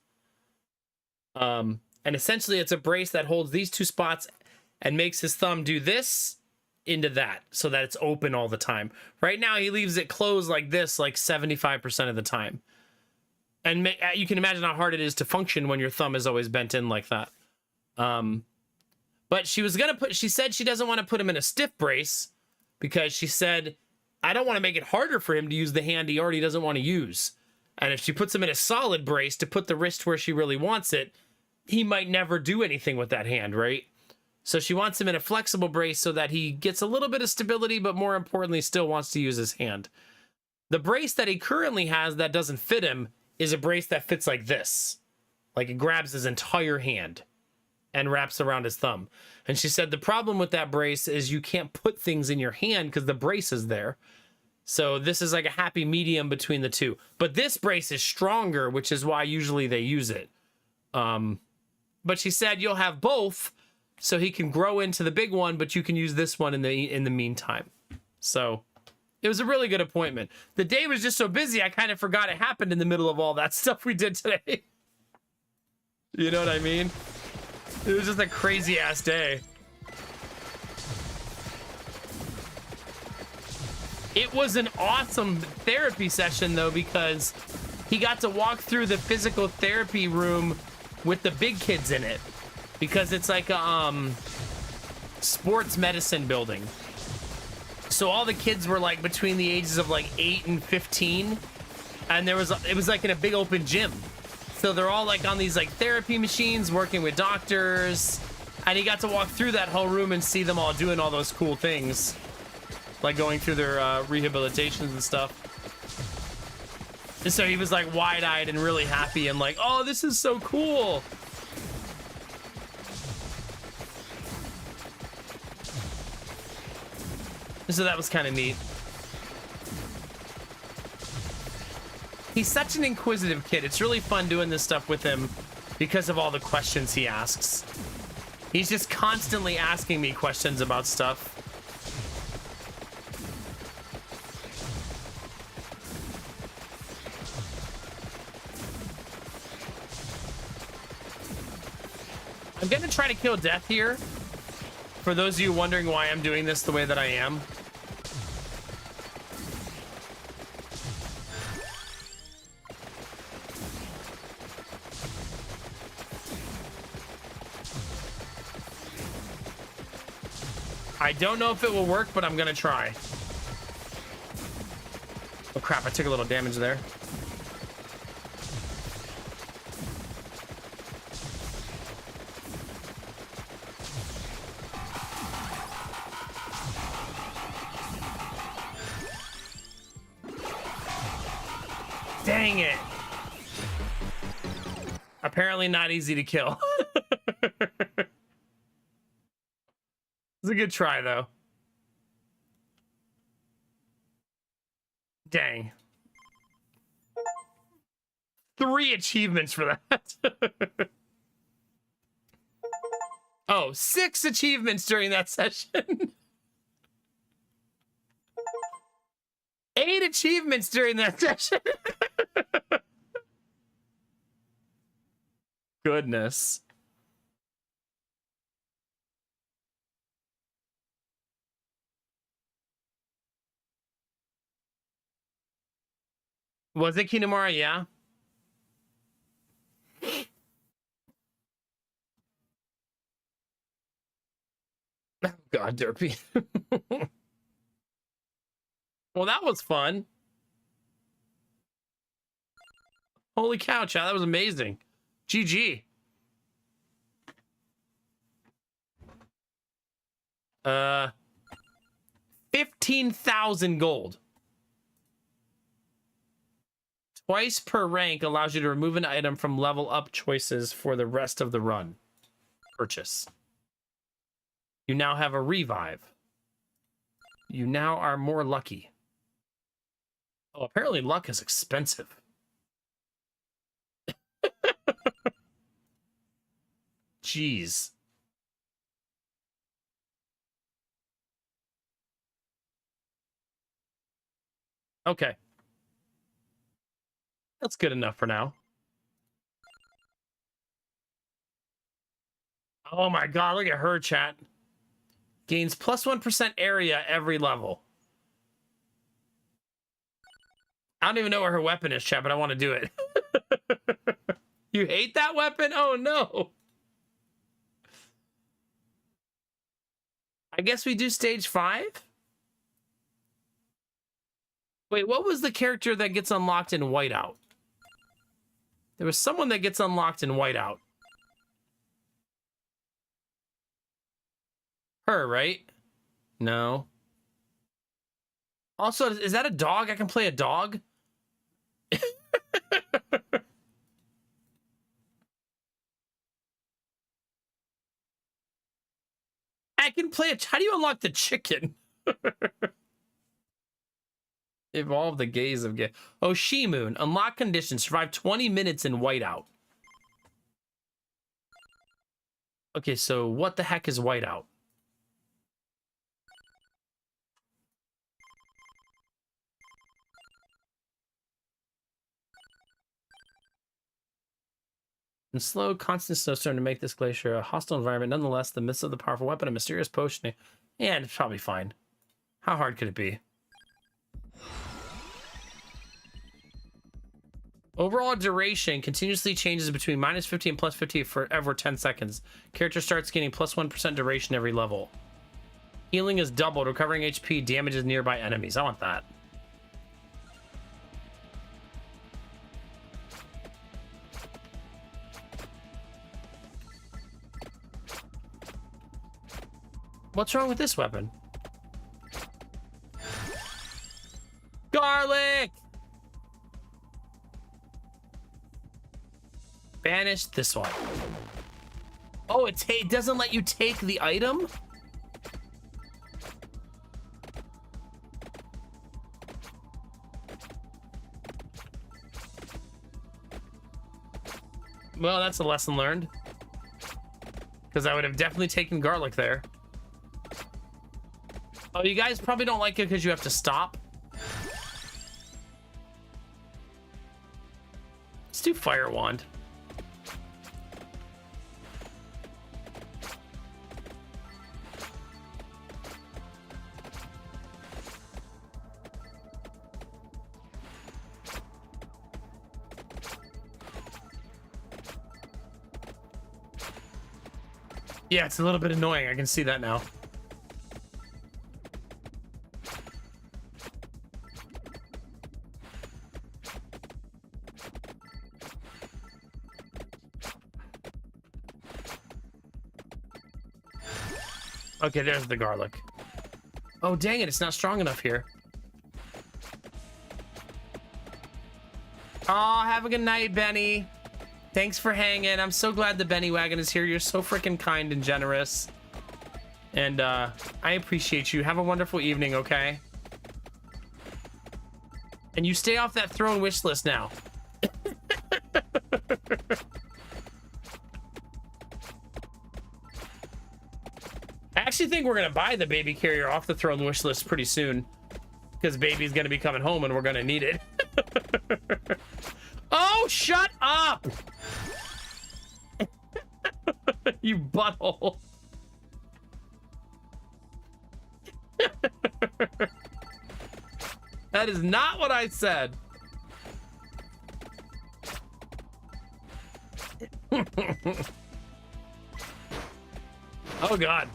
[SPEAKER 1] And essentially, it's a brace that holds these 2 spots and makes his thumb do this into that so that it's open all the time. Right now, he leaves it closed like this, like 75% of the time. And you can imagine how hard it is to function when your thumb is always bent in like that. But she said she doesn't want to put him in a stiff brace because she said, "I don't want to make it harder for him to use the hand he already doesn't want to use. And if she puts him in a solid brace to put the wrist where she really wants it, he might never do anything with that hand, right?" So she wants him in a flexible brace so that he gets a little bit of stability, but more importantly, still wants to use his hand. The brace that he currently has that doesn't fit him is a brace that fits like this. Like it grabs his entire hand and wraps around his thumb. And she said the problem with that brace is you can't put things in your hand because the brace is there. So this is like a happy medium between the two. But this brace is stronger, which is why usually they use it. But she said you'll have both, so he can grow into the big one, but you can use this one in the meantime. So it was a really good appointment. The day was just so busy, I kind of forgot it happened in the middle of all that stuff we did today. You know what I mean? It was just a crazy ass day. It was an awesome therapy session though, because he got to walk through the physical therapy room with the big kids in it, because it's like a sports medicine building. So all the kids were like between the ages of like 8 and 15, and it was like in a big open gym. So they're all like on these like therapy machines working with doctors, and he got to walk through that whole room and see them all doing all those cool things, like going through their rehabilitations and stuff. And so he was like wide-eyed and really happy and like, "Oh, this is so cool." So that was kind of neat. He's such an inquisitive kid. It's really fun doing this stuff with him because of all the questions he asks. He's just constantly asking me questions about stuff. I'm gonna try to kill death here. For those of you wondering why I'm doing this the way that I am. I don't know if it will work, but I'm gonna try. Oh crap, I took a little damage there. Dang it. Apparently not easy to kill. It's a good try, though. Dang. 3 achievements for that. Oh, 6 achievements during that session. 8 achievements during that session. Goodness. Was it Kinemura? Yeah. Oh, God, Derpy. Well, that was fun. Holy cow, chat. That was amazing. GG. 15,000 gold. Twice per rank allows you to remove an item from level up choices for the rest of the run. Purchase. You now have a revive. You now are more lucky. Oh, apparently luck is expensive. Jeez. Okay. That's good enough for now. Oh my god, look at her, chat. Gains plus 1% area every level. I don't even know where her weapon is, chat, but I want to do it. You hate that weapon? Oh no. I guess we do stage 5? Wait, what was the character that gets unlocked in Whiteout? There was someone that gets unlocked in Whiteout. Her, right? No. Also, is that a dog? I can play a dog? I can play a... How do you unlock the chicken? Evolve the gaze of... Oh, Shimoon. Unlock conditions. Survive 20 minutes in Whiteout. Okay, so what the heck is Whiteout? In slow, constant snowstorm to make this glacier a hostile environment. Nonetheless, the midst of the powerful weapon, a mysterious potion. Yeah, it's probably fine. How hard could it be? Overall duration continuously changes between -50 and +50 for ever 10 seconds. Character starts gaining plus 1% duration every level. Healing is doubled. Recovering HP damages nearby enemies. I want that. What's wrong with this weapon? Garlic! Banish this one. Oh, it doesn't let you take the item? Well, that's a lesson learned. Because I would have definitely taken garlic there. Oh, you guys probably don't like it because you have to stop. Let's do Fire Wand. Yeah, it's a little bit annoying. I can see that now. Okay, there's the garlic. Oh, dang it. It's not strong enough here. Oh, have a good night, Benny. Thanks for hanging. I'm so glad the Benny Wagon is here. You're so freaking kind and generous. And I appreciate you. Have a wonderful evening, okay? And you stay off that throne wish list now. I actually think we're gonna buy the baby carrier off the throne wish list pretty soon, because baby's gonna be coming home and we're gonna need it. Oh, shut up! You butthole. That is not what I said. Oh God.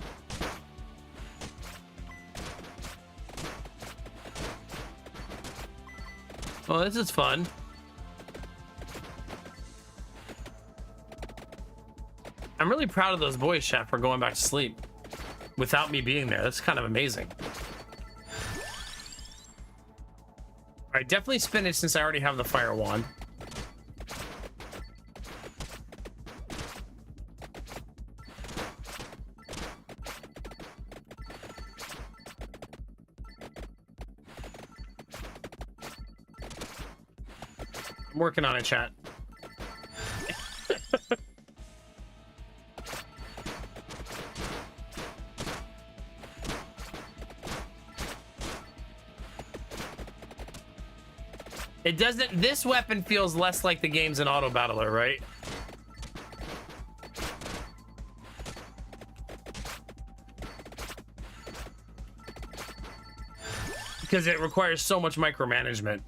[SPEAKER 1] Oh, this is fun. I'm really proud of those boys, chat, for going back to sleep without me being there. That's kind of amazing. All right, definitely spin it since I already have the fire wand. I'm working on it, chat. It doesn't. This weapon feels less like the game's an auto battler, right? Because it requires so much micromanagement.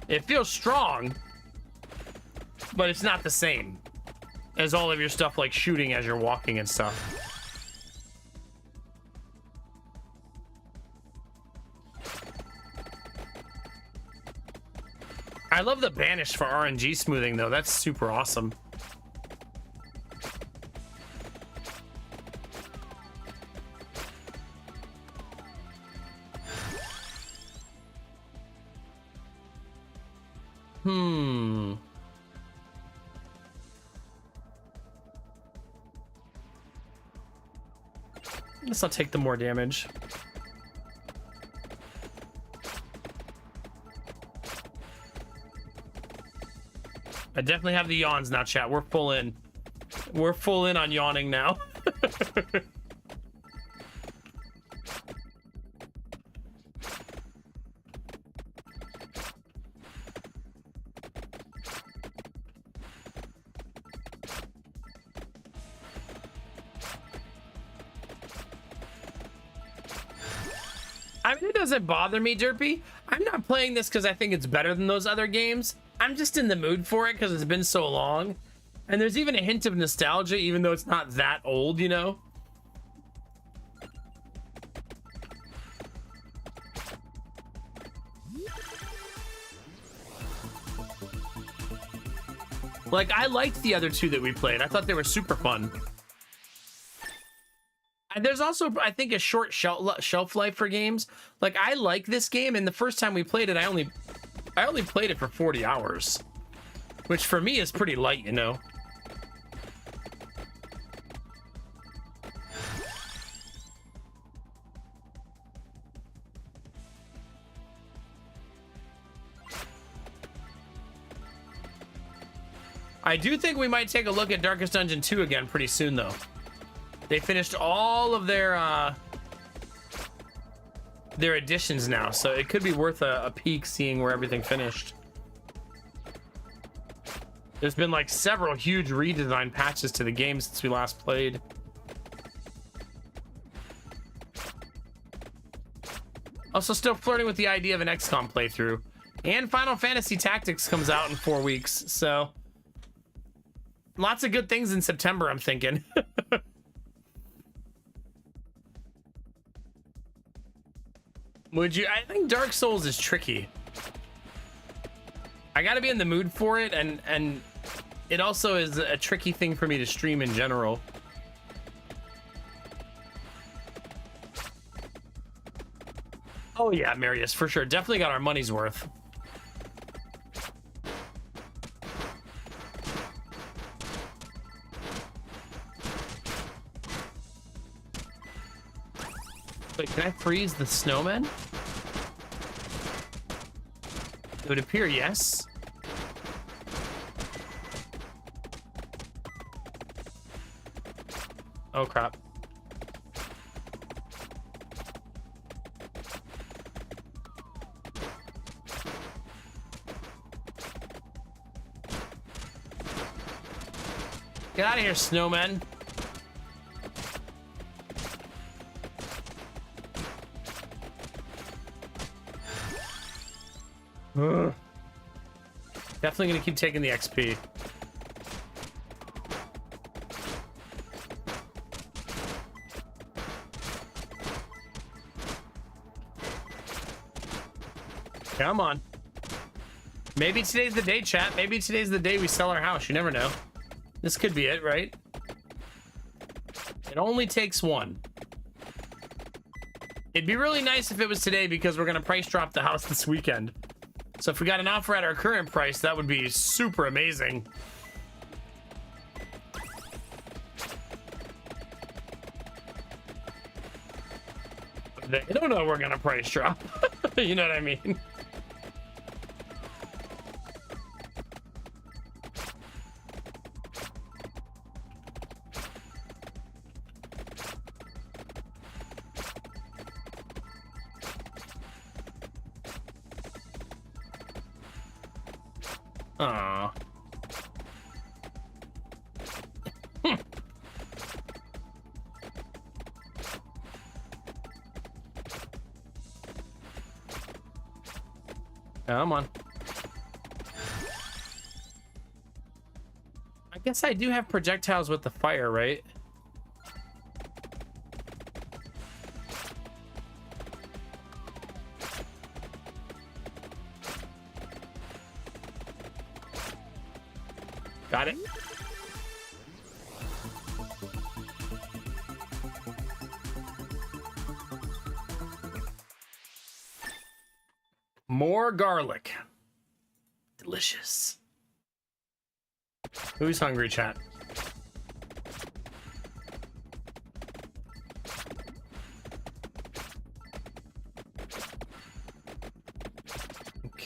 [SPEAKER 1] It feels strong, but it's not the same as all of your stuff like shooting as you're walking and stuff. I love the banish for RNG smoothing though. That's super awesome. I guess I'll take the more damage. I definitely have the yawns now, chat. We're full in. We're full in on yawning now. I mean, it doesn't bother me, Derpy. I'm not playing this because I think it's better than those other games. I'm just in the mood for it because it's been so long. And there's even a hint of nostalgia, even though it's not that old, you know? Like, I liked the other two that we played. I thought they were super fun. And there's also, I think, a short shelf life for games. Like, I like this game, and the first time we played it, I only played it for 40 hours. Which, for me, is pretty light, you know? I do think we might take a look at Darkest Dungeon 2 again pretty soon, though. They finished all of their additions now, so it could be worth a peek seeing where everything finished. There's been like several huge redesign patches to the game since we last played. Also still flirting with the idea of an XCOM playthrough. And Final Fantasy Tactics comes out in 4 weeks, so lots of good things in September, I'm thinking. Would you? I think Dark Souls is tricky. I gotta be in the mood for it, and it also is a tricky thing for me to stream in general. Oh yeah, Marius, for sure. Definitely got our money's worth. Wait, can I freeze the snowman? It would appear yes. Oh crap. Get out of here, snowman. Ugh. Definitely gonna keep taking the XP. Come on. Maybe today's the day, chat. Maybe today's the day we sell our house. You never know. This could be it, right? It only takes one. It'd be really nice if it was today because we're gonna price drop the house this weekend. So if we got an offer at our current price, that would be super amazing. They don't know we're gonna price drop. You know what I mean? Aww. Come on. I guess I do have projectiles with the fire, right? Got it. More garlic. Delicious. Who's hungry, chat?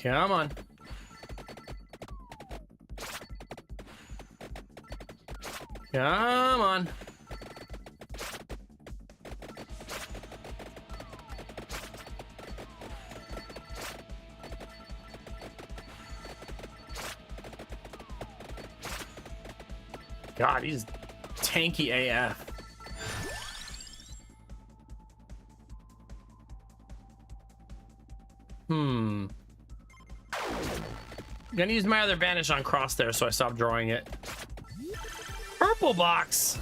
[SPEAKER 1] Come on. Come on. God, he's tanky AF. I'm gonna use my other banish on cross there, so I stopped drawing it. Purple box.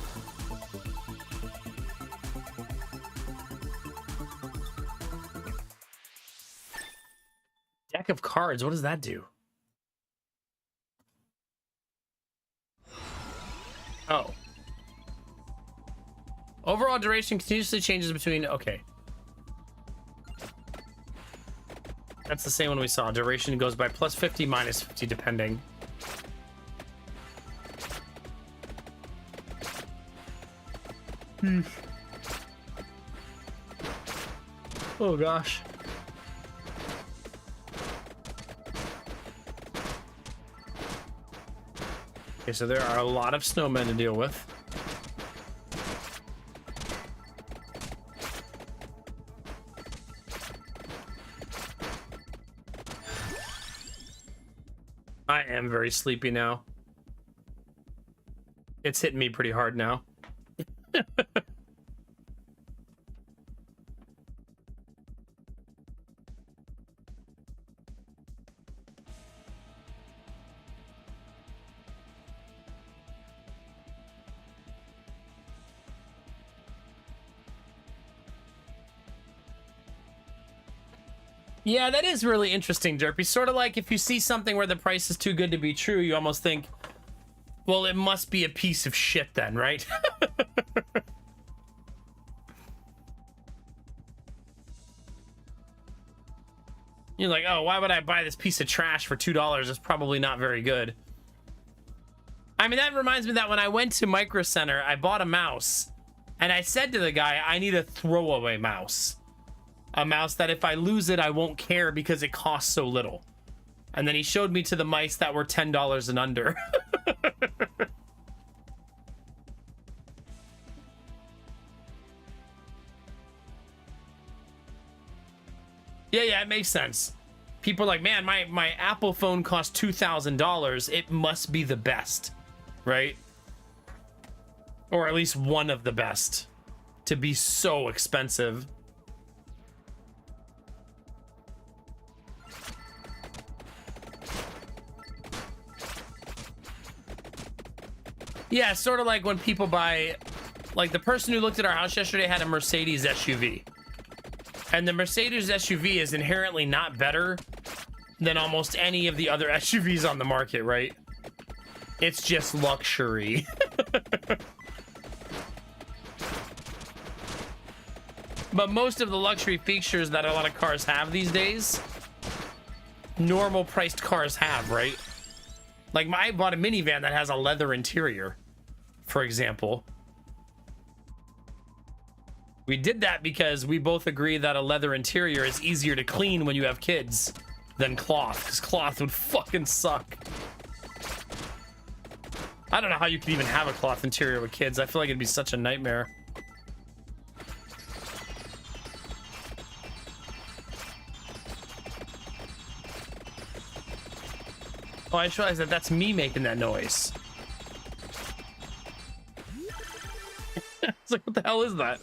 [SPEAKER 1] Deck of cards. What does that do? Oh. Overall duration continuously changes between... Okay. That's the same one we saw. Duration goes by plus 50, minus 50, depending. Oh, gosh. Okay, so there are a lot of snowmen to deal with. I am very sleepy now. It's hitting me pretty hard now. Yeah, that is really interesting, Derpy. Sort of like if you see something where the price is too good to be true, you almost think, well, it must be a piece of shit then, right? You're like, oh, why would I buy this piece of trash for $2? It's probably not very good. I mean, that reminds me that when I went to Micro Center, I bought a mouse, and I said to the guy, I need a throwaway mouse. A mouse that if I lose it, I won't care because it costs so little. And then he showed me to the mice that were $10 and under. Yeah, it makes sense. People are like, man, my Apple phone costs $2,000. It must be the best, right? Or at least one of the best to be so expensive. Yeah, sort of like when people buy, like the person who looked at our house yesterday had a Mercedes SUV. And the Mercedes SUV is inherently not better than almost any of the other SUVs on the market, right? It's just luxury. But most of the luxury features that a lot of cars have these days, normal priced cars have, right? Like I bought a minivan that has a leather interior, for example. We did that because we both agree that a leather interior is easier to clean when you have kids than cloth, because cloth would fucking suck. I don't know how you could even have a cloth interior with kids. I feel like it'd be such a nightmare. Oh, I just realized that that's me making that noise. It's like, what the hell is that?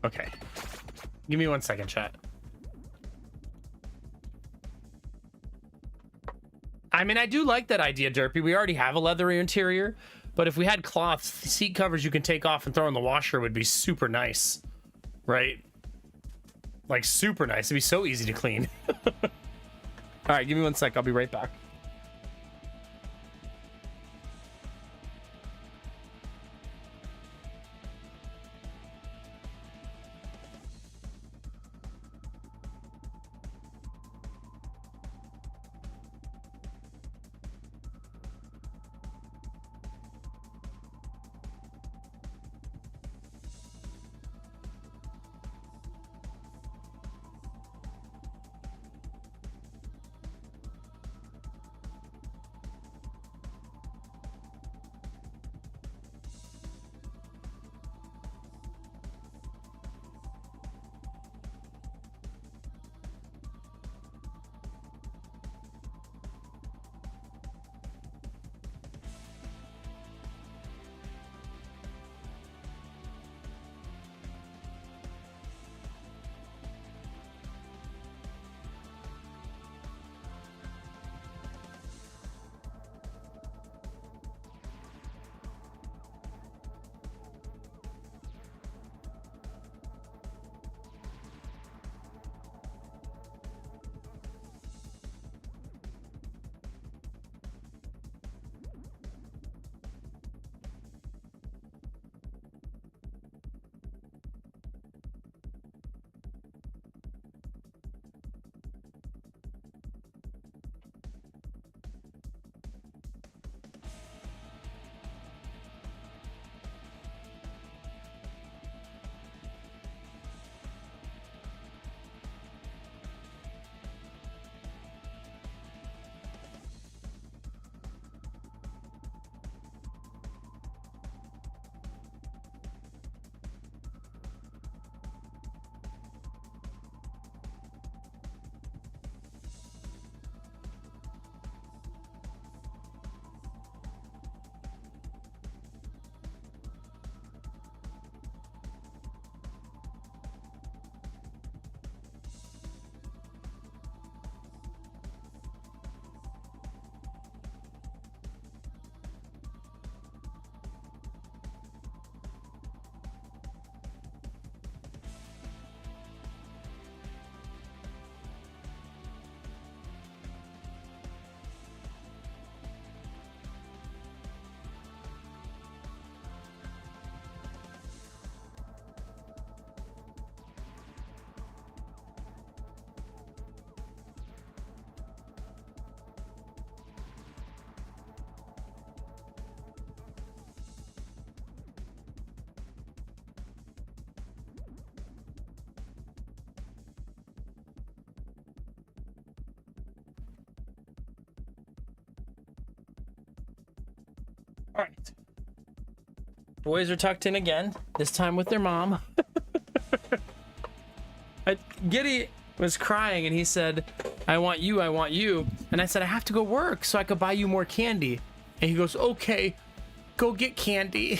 [SPEAKER 1] Okay. Give me 1 second, chat. I mean, I do like that idea, Derpy. We already have a leather interior, but if we had cloth seat covers you can take off and throw in the washer would be super nice, right? Like, super nice. It'd be so easy to clean. All right, give me 1 sec. I'll be right back. All right. Boys are tucked in again, this time with their mom. Giddy was crying and he said, I want you, I want you. And I said, I have to go work so I could buy you more candy. And he goes, okay, go get candy.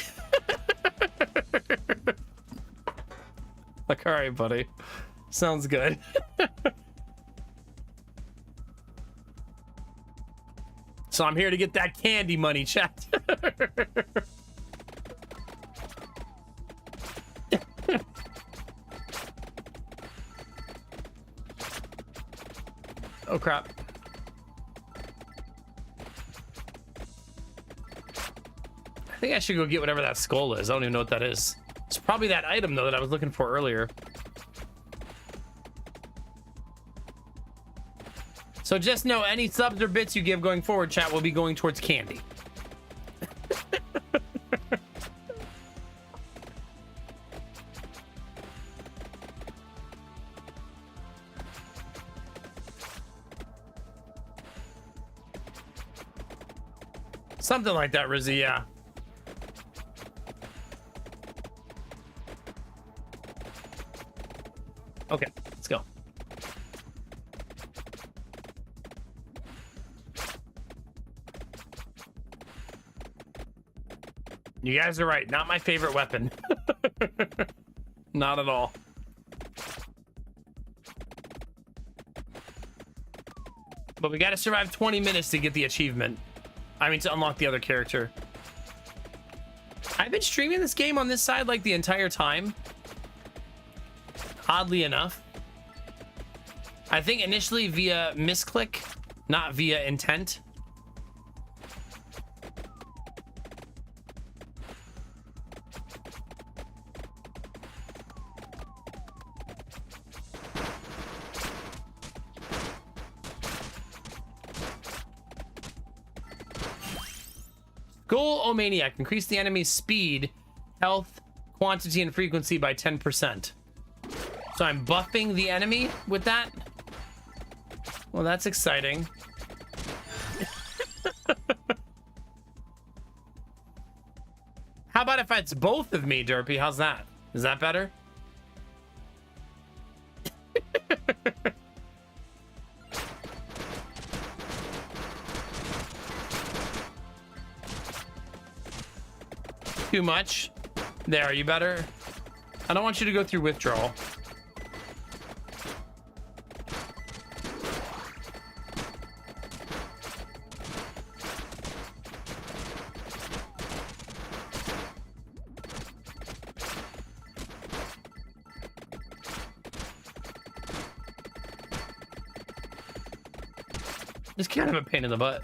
[SPEAKER 1] Like, all right, buddy. Sounds good. So I'm here to get that candy money, chat. Oh, crap. I think I should go get whatever that skull is. I don't even know what that is. It's probably that item, though, that I was looking for earlier. So just know any subs or bits you give going forward, chat, will be going towards candy. Something like that, Rizzy, yeah. Okay, let's go. You guys are right. Not my favorite weapon. Not at all. But we got to survive 20 minutes to get the achievement. I mean, to unlock the other character. I've been streaming this game on this side like the entire time. Oddly enough. I think initially via misclick, not via intent. Goal Omaniac. Increase the enemy's speed, health, quantity, and frequency by 10%. So I'm buffing the enemy with that? Well, that's exciting. How about if it's both of me, Derpy? How's that? Is that better? Too much? There, are you better? I don't want you to go through withdrawal. It's kind of a pain in the butt.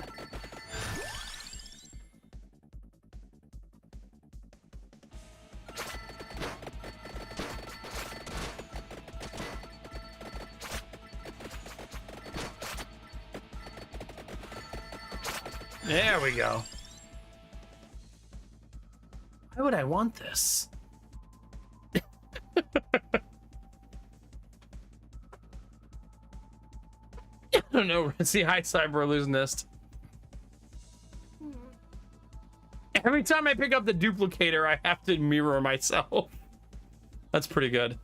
[SPEAKER 1] There we go. Why would I want this? I don't know. See, hi, Cyber Illusionist. Every time I pick up the duplicator, I have to mirror myself. That's pretty good.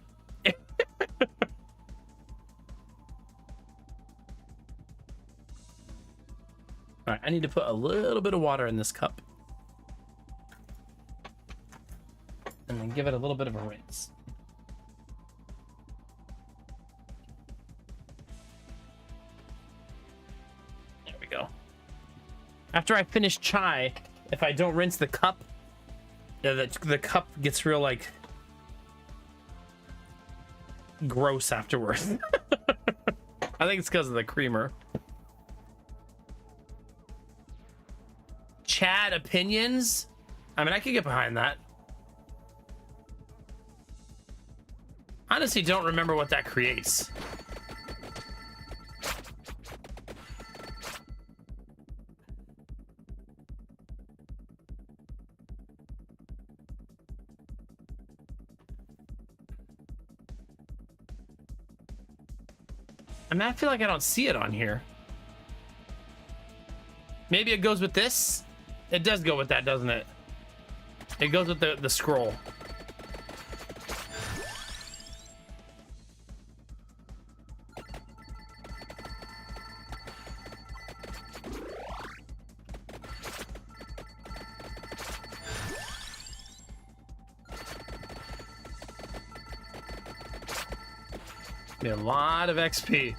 [SPEAKER 1] All right, I need to put a little bit of water in this cup. And then give it a little bit of a rinse. There we go. After I finish chai, if I don't rinse the cup, the cup gets real, like, gross afterwards. I think it's because of the creamer. Chad opinions? I mean, I could get behind that. Honestly, don't remember what that creates. I mean, I feel like I don't see it on here. Maybe it goes with this? It does go with that, doesn't it? It goes with the scroll. Need a lot of XP.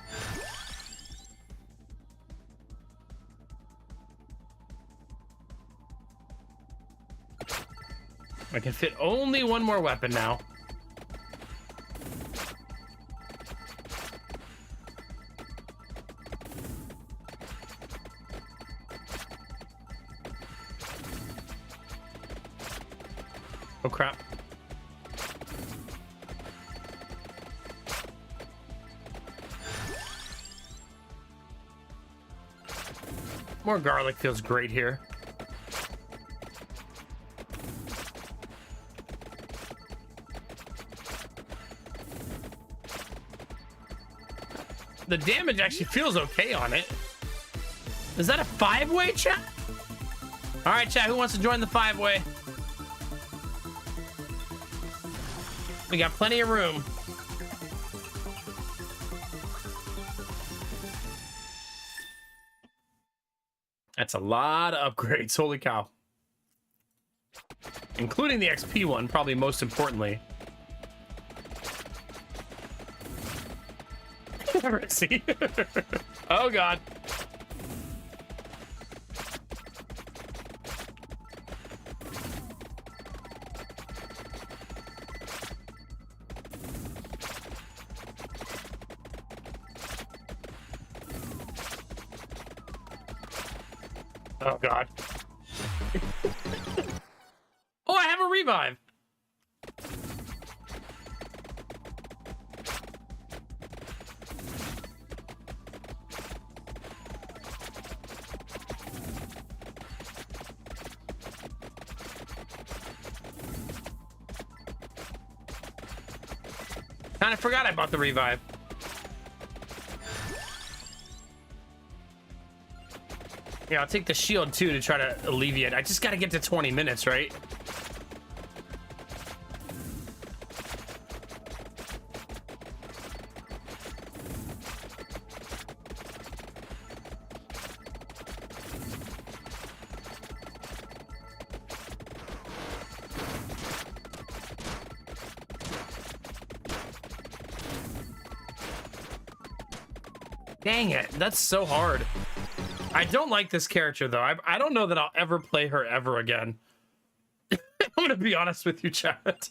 [SPEAKER 1] I can fit only one more weapon now. Oh crap. More garlic feels great here. The damage actually feels okay on it. Is that a 5-way, chat? All right, chat, who wants to join the 5-way? We got plenty of room. That's a lot of upgrades. Holy cow. Including the XP one, probably most importantly. See? Oh, God. Oh, God. Oh, I have a revive. Kind of forgot I bought the revive. Yeah, I'll take the shield too to try to alleviate. I just got to get to 20 minutes, right? Dang it, that's so hard. I don't like this character, though. I don't know that I'll ever play her ever again. I'm gonna be honest with you, chat.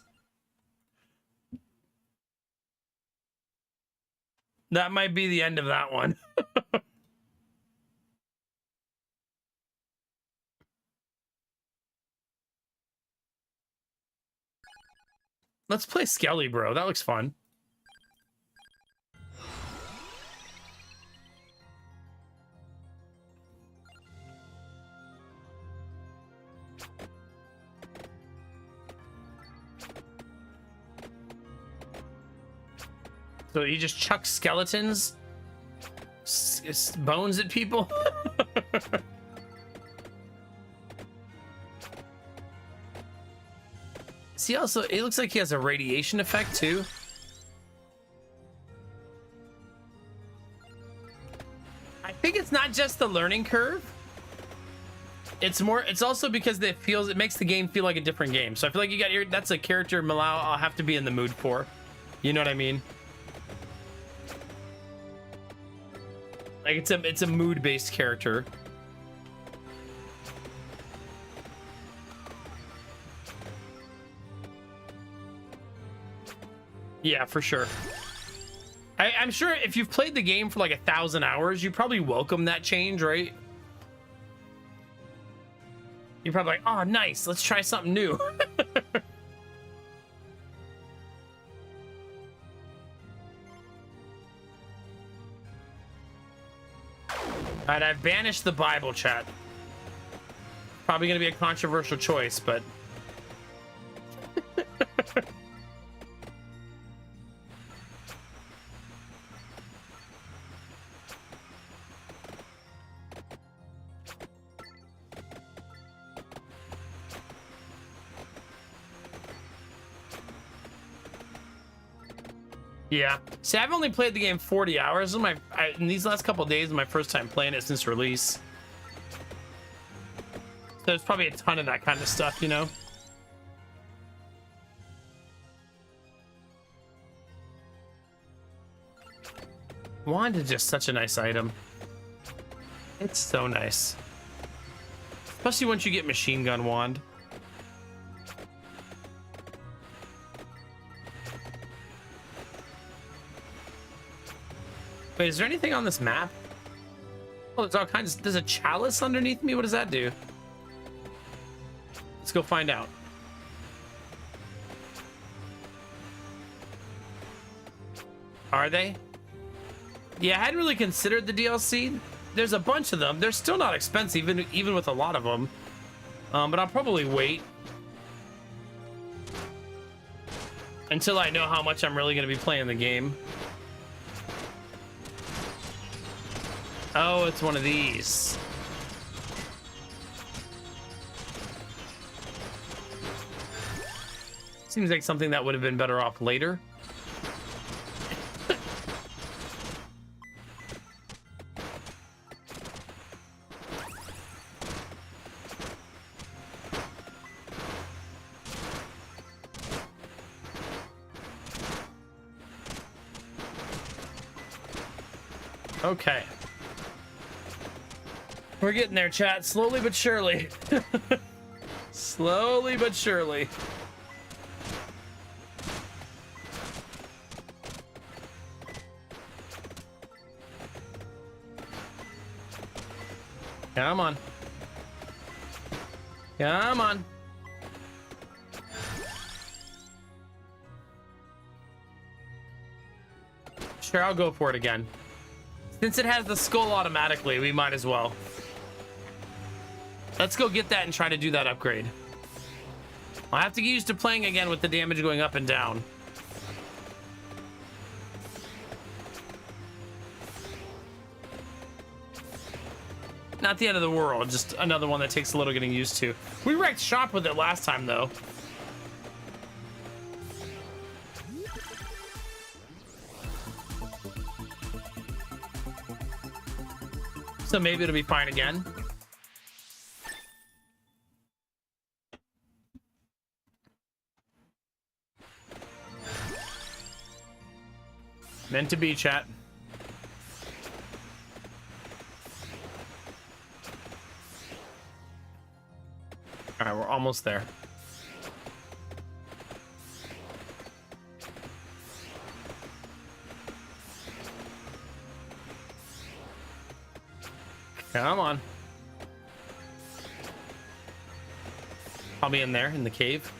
[SPEAKER 1] That might be the end of that one. Let's play Skelly, bro. That looks fun. So you just chuck skeletons, bones at people? See, also, it looks like he has a radiation effect too. I think it's not just the learning curve. It's also because it makes the game feel like a different game. So I feel like that's a character Malau I'll have to be in the mood for. You know what I mean? Like it's a mood-based character. Yeah, for sure. I'm sure if you've played the game for like 1,000 hours, you probably welcome that change, right? You're probably like, oh, nice, let's try something new. All right, I've banished the Bible, chat. Probably gonna be a controversial choice, but yeah. See, I've only played the game 40 hours. In these last couple of days, my first time playing it since release. So there's probably a ton of that kind of stuff, you know? Wand is just such a nice item. It's so nice. Especially once you get machine gun wand. Wait, is there anything on this map? Oh, there's all kinds. There's a chalice underneath me. What does that do? Let's go find out. Are they? Yeah, I hadn't really considered the DLC. There's a bunch of them. They're still not expensive, even with a lot of them. But I'll probably wait until I know how much I'm really going to be playing the game. Oh, it's one of these. Seems like something that would have been better off later. Okay. We're getting there, chat. Slowly but surely. Slowly but surely. Come on. Come on. Sure, I'll go for it again. Since it has the skull automatically, we might as well. Let's go get that and try to do that upgrade. I'll have to get used to playing again with the damage going up and down. Not the end of the world, just another one that takes a little getting used to. We wrecked shop with it last time, though. So maybe it'll be fine again. Meant to be, chat. All right, we're almost there. Come on. I'll be in there in the cave.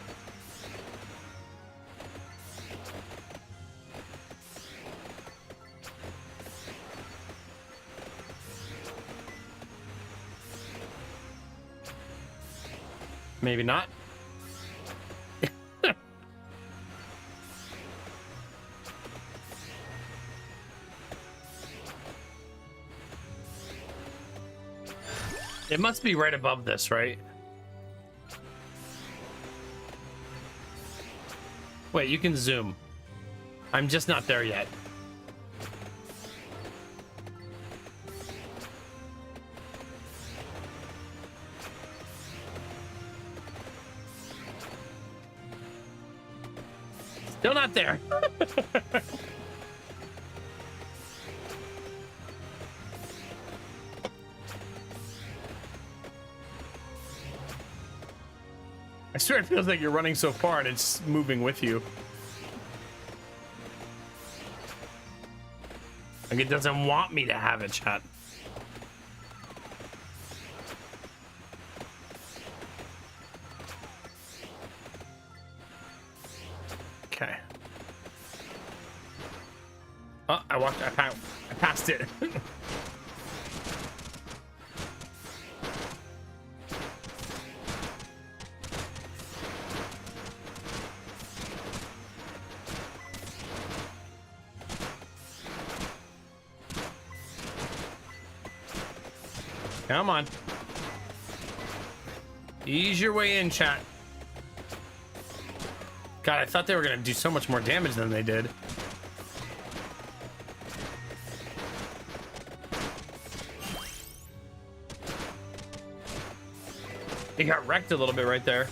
[SPEAKER 1] Maybe not. It must be right above this, right? Wait, you can zoom. I'm just not there yet. Still not there. I swear it feels like you're running so far and it's moving with you. Like it doesn't want me to have it, chat. Okay. Oh, I passed it. Come on. Ease your way in, chat. God, I thought they were going to do so much more damage than they did. He got wrecked a little bit right there.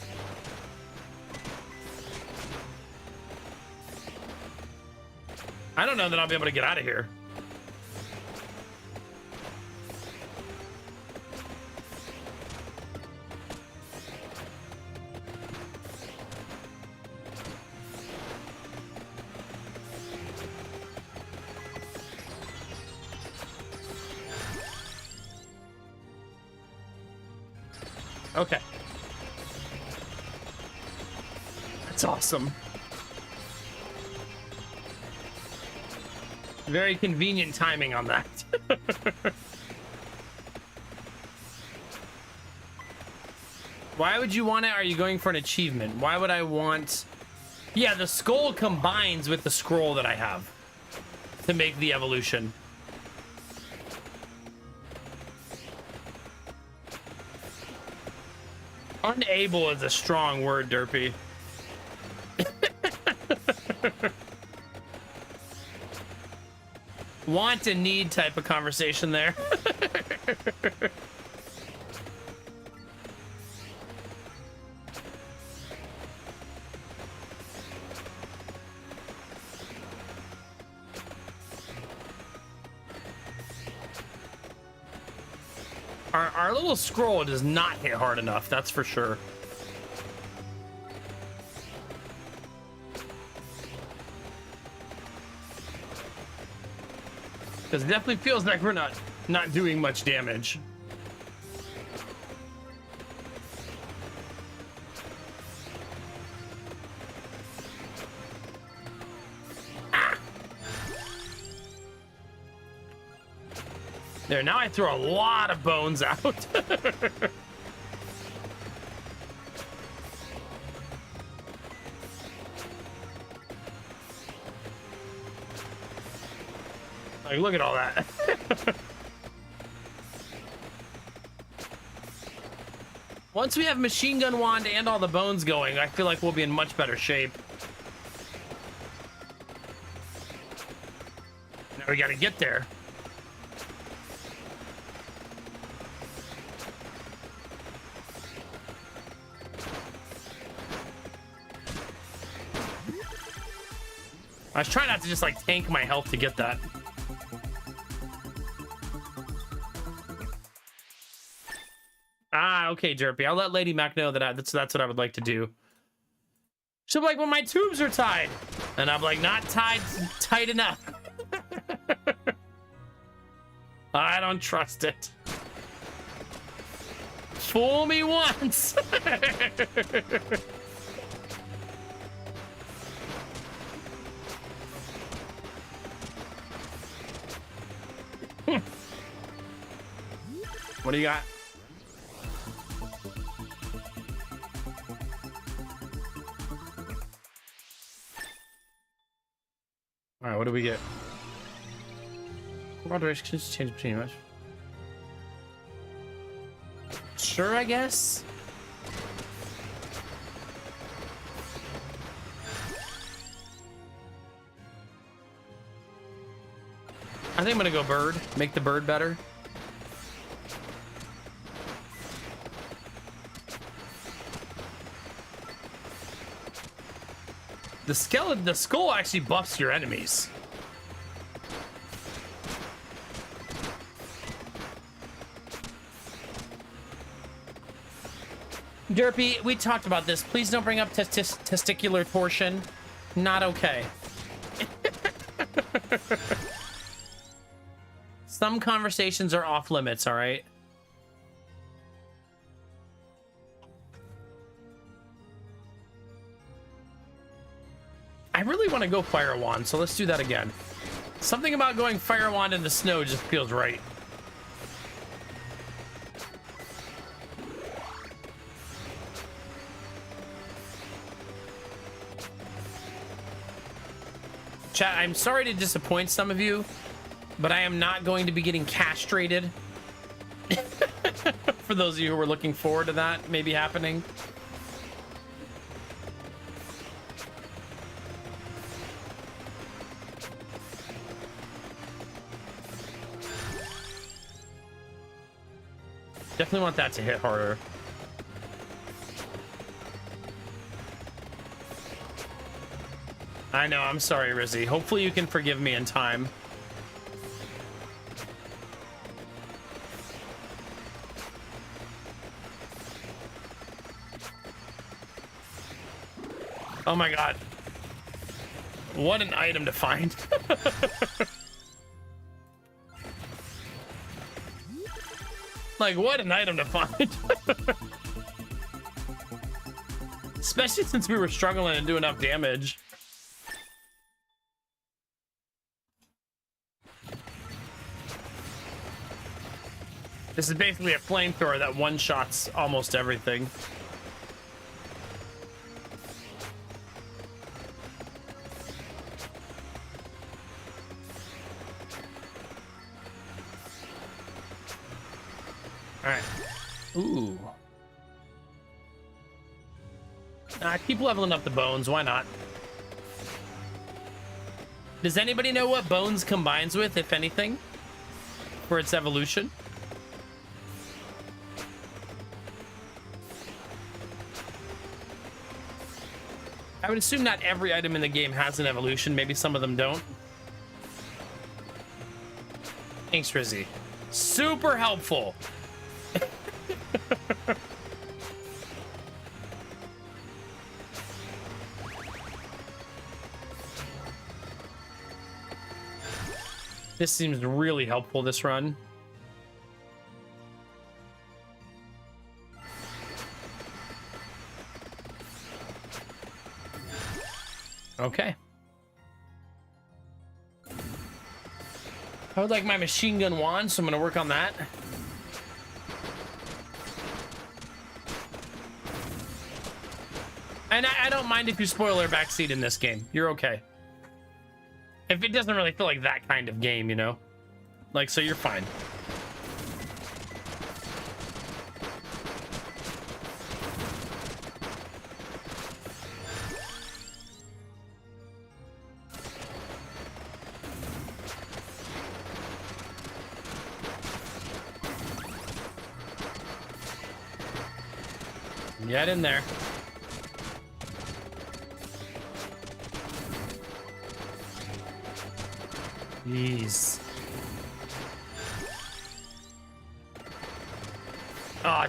[SPEAKER 1] I don't know that I'll be able to get out of here. Okay. That's awesome. Very convenient timing on that. Why would you want it? Are you going for an achievement? Why would I want... Yeah, the skull combines with the scroll that I have to make the evolution. Unable is a strong word, Derpy. Want and need type of conversation there. Our little scroll does not hit hard enough, that's for sure. Because it definitely feels like we're not doing much damage. There, now I throw a lot of bones out. Like, look at all that. Once we have machine gun wand and all the bones going, I feel like we'll be in much better shape. Now we gotta get there. I was trying not to just like tank my health to get that. Ah, okay, Derpy. I'll let Lady Mac know that that's what I would like to do. She'll be like, well, my tubes are tied. And I'm like, not tight enough. I don't trust it. Fool me once. What do you got? All right, what do we get? Moderations change between much. Sure, I guess. I think I'm gonna go bird. Make the bird better. The skull actually buffs your enemies. Derpy, we talked about this. Please don't bring up testicular torsion. Not okay. Some conversations are off limits, all right? I really want to go Fire Wand, so let's do that again. Something about going Fire Wand in the snow just feels right. Chat, I'm sorry to disappoint some of you, but I am not going to be getting castrated. For those of you who were looking forward to that maybe happening. Definitely want that to hit harder. I know, I'm sorry, Rizzy. Hopefully you can forgive me in time. Oh my god. What an item to find. Like, what an item to find. Especially since we were struggling to do enough damage. This is basically a flamethrower that one-shots almost everything. Alright. Ooh. Keep leveling up the bones, why not? Does anybody know what bones combines with, if anything, for its evolution? I would assume not every item in the game has an evolution. Maybe some of them don't. Thanks, Rizzy. Super helpful. This seems really helpful, this run. Okay. I would like my machine gun wand, so I'm going to work on that. And I don't mind if you spoiler backseat in this game. You're okay. If it doesn't really feel like that kind of game, you know? Like, so you're fine. Get in there. Jeez.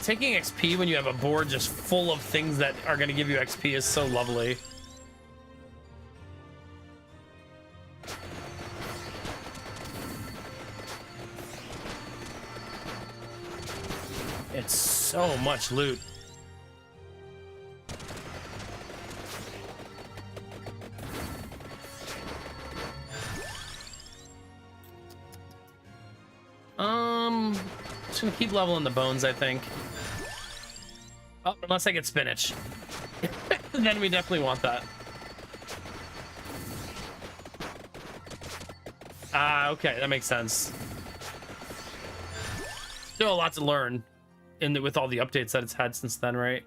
[SPEAKER 1] Taking XP when you have a board just full of things that are going to give you XP is so lovely. It's so much loot. Just gonna keep leveling the bones, I think. Oh, unless I get spinach. Then we definitely want that. Okay, that makes sense. Still a lot to learn with all the updates that it's had since then, right?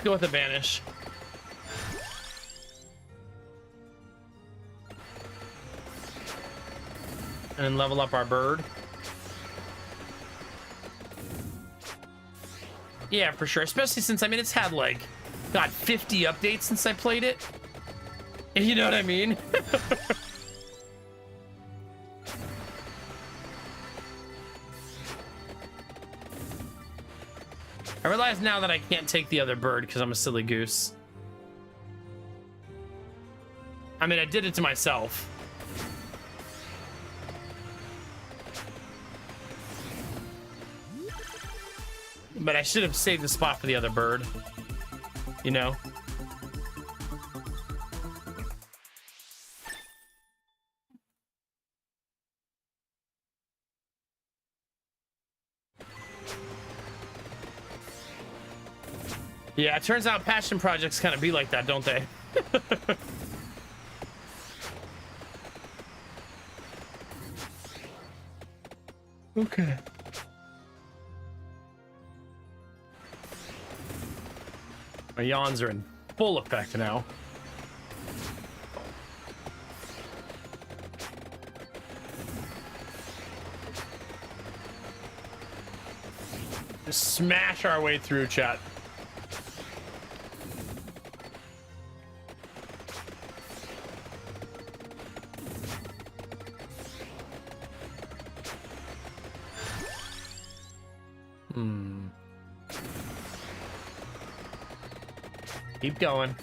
[SPEAKER 1] Let's go with the banish. And then level up our bird. Yeah, for sure. Especially since, I mean, it's had like, God, 50 updates since I played it. You know what I mean? I realize now that I can't take the other bird because I'm a silly goose. I mean, I did it to myself. But I should have saved the spot for the other bird. You know? Yeah, it turns out passion projects kind of be like that, don't they? Okay. My yawns are in full effect now. Just smash our way through, chat. Keep going.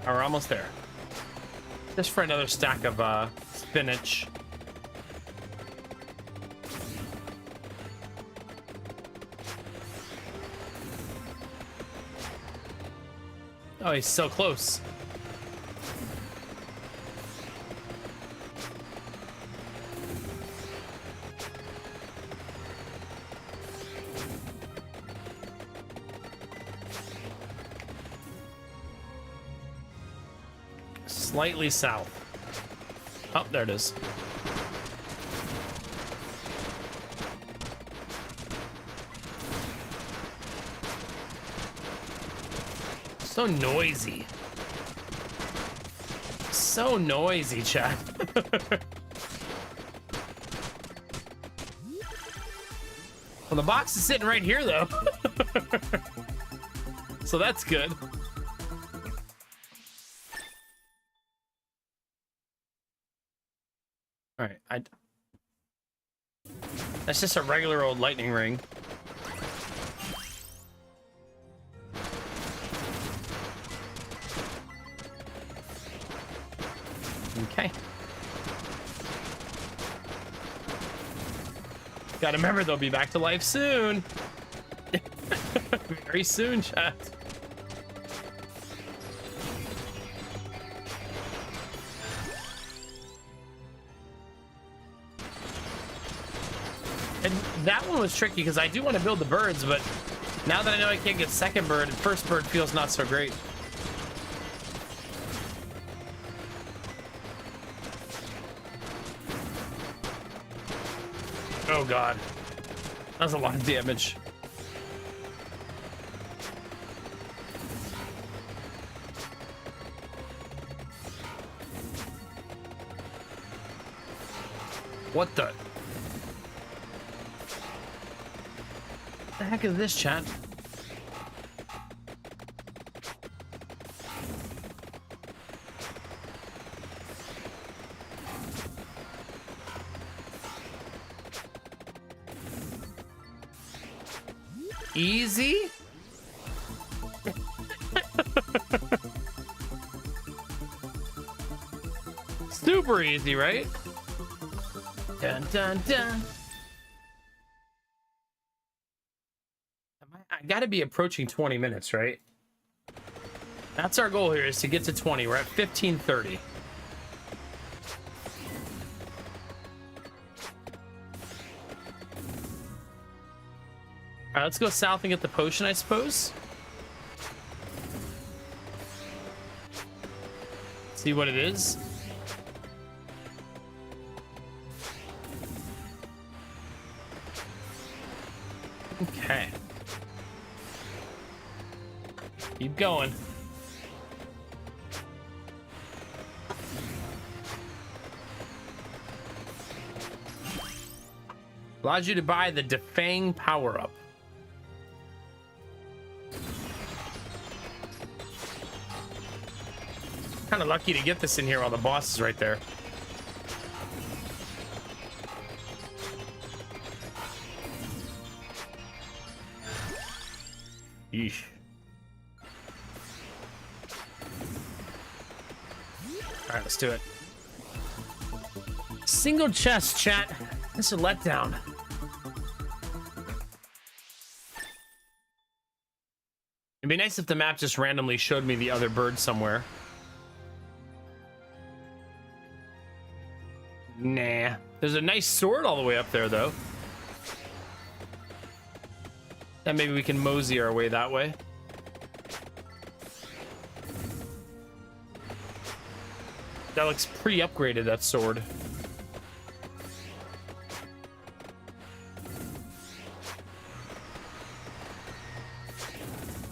[SPEAKER 1] Oh, we're almost there. Just for another stack of spinach. Oh, he's so close. Slightly south. Oh, there it is. So noisy. So noisy, chat. Well, the box is sitting right here, though. So that's good. All right, that's just a regular old lightning ring. Okay. Gotta remember, they'll be back to life soon. Very soon, chat. And that one was tricky because I do want to build the birds, but now that I know I can't get second bird, first bird feels not so great. Oh god, that was a lot of damage. What the heck is this, chat? Easy? Super easy, right? Dun dun dun. I gotta be approaching 20 minutes, right? That's our goal here, is to get to 20. We're at 15:30. All right, let's go south and get the potion, I suppose. See what it is. Okay. Keep going. Allows you to buy the Defang power-up. Kind of lucky to get this in here while the boss is right there. Yeesh. All right, let's do it. Single chest, chat. This is a letdown. It'd be nice if the map just randomly showed me the other bird somewhere. Nah. There's a nice sword all the way up there, though. And maybe we can mosey our way that way. That looks pretty upgraded, that sword.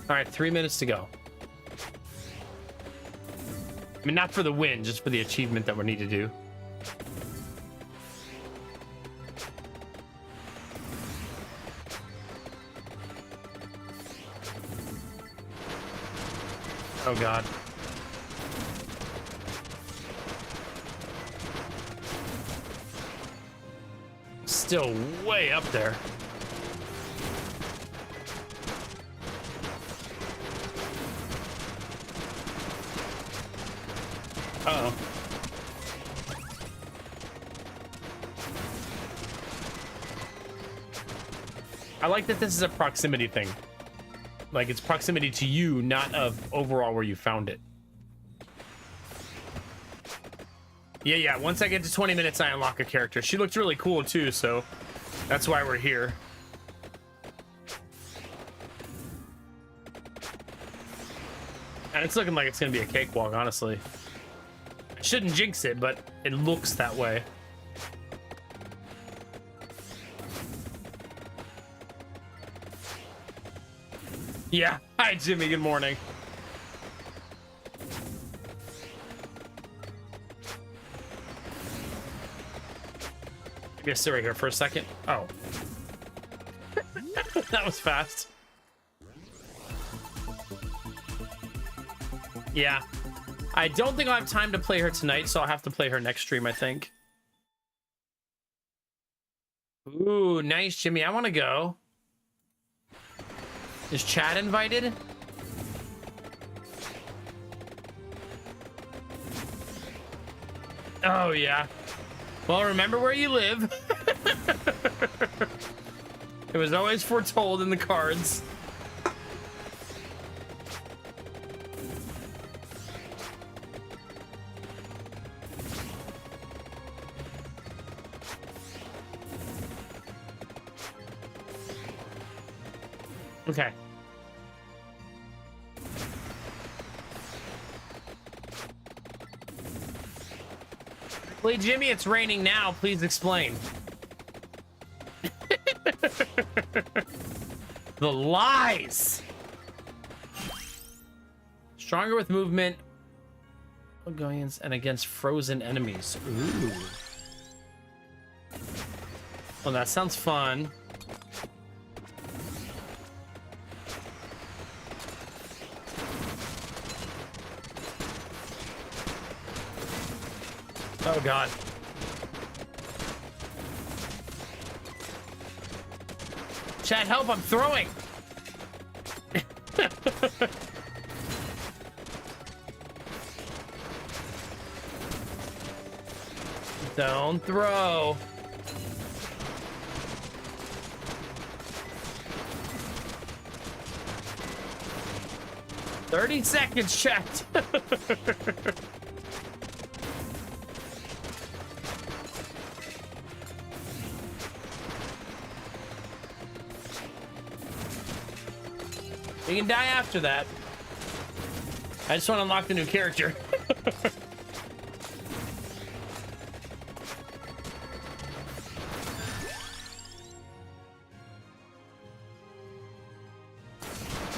[SPEAKER 1] All right, 3 minutes to go. I mean, not for the win, just for the achievement that we need to do. Oh god. still way up there. Uh-oh. I like that this is a proximity thing. Like, it's proximity to you, not of overall where you found it. Yeah, once I get to 20 minutes, I unlock a character. She looked really cool, too, so that's why we're here. And it's looking like it's gonna be a cakewalk, honestly. I shouldn't jinx it, but it looks that way. Yeah. Hi, Jimmy. Good morning. I guess sit right here for a second. Oh. That was fast. Yeah. I don't think I'll have time to play her tonight, so I'll have to play her next stream, I think. Ooh, nice, Jimmy. I want to go. Is Chad invited? Oh, yeah. Well, remember where you live. It was always foretold in the cards. Okay. Wait, Jimmy, it's raining now. Please explain. The lies. Stronger with movement and against frozen enemies. Ooh. Well, that sounds fun. Oh, God. Chad, help, I'm throwing. Don't throw. "30 seconds, checked." You can die after that. I just want to unlock the new character.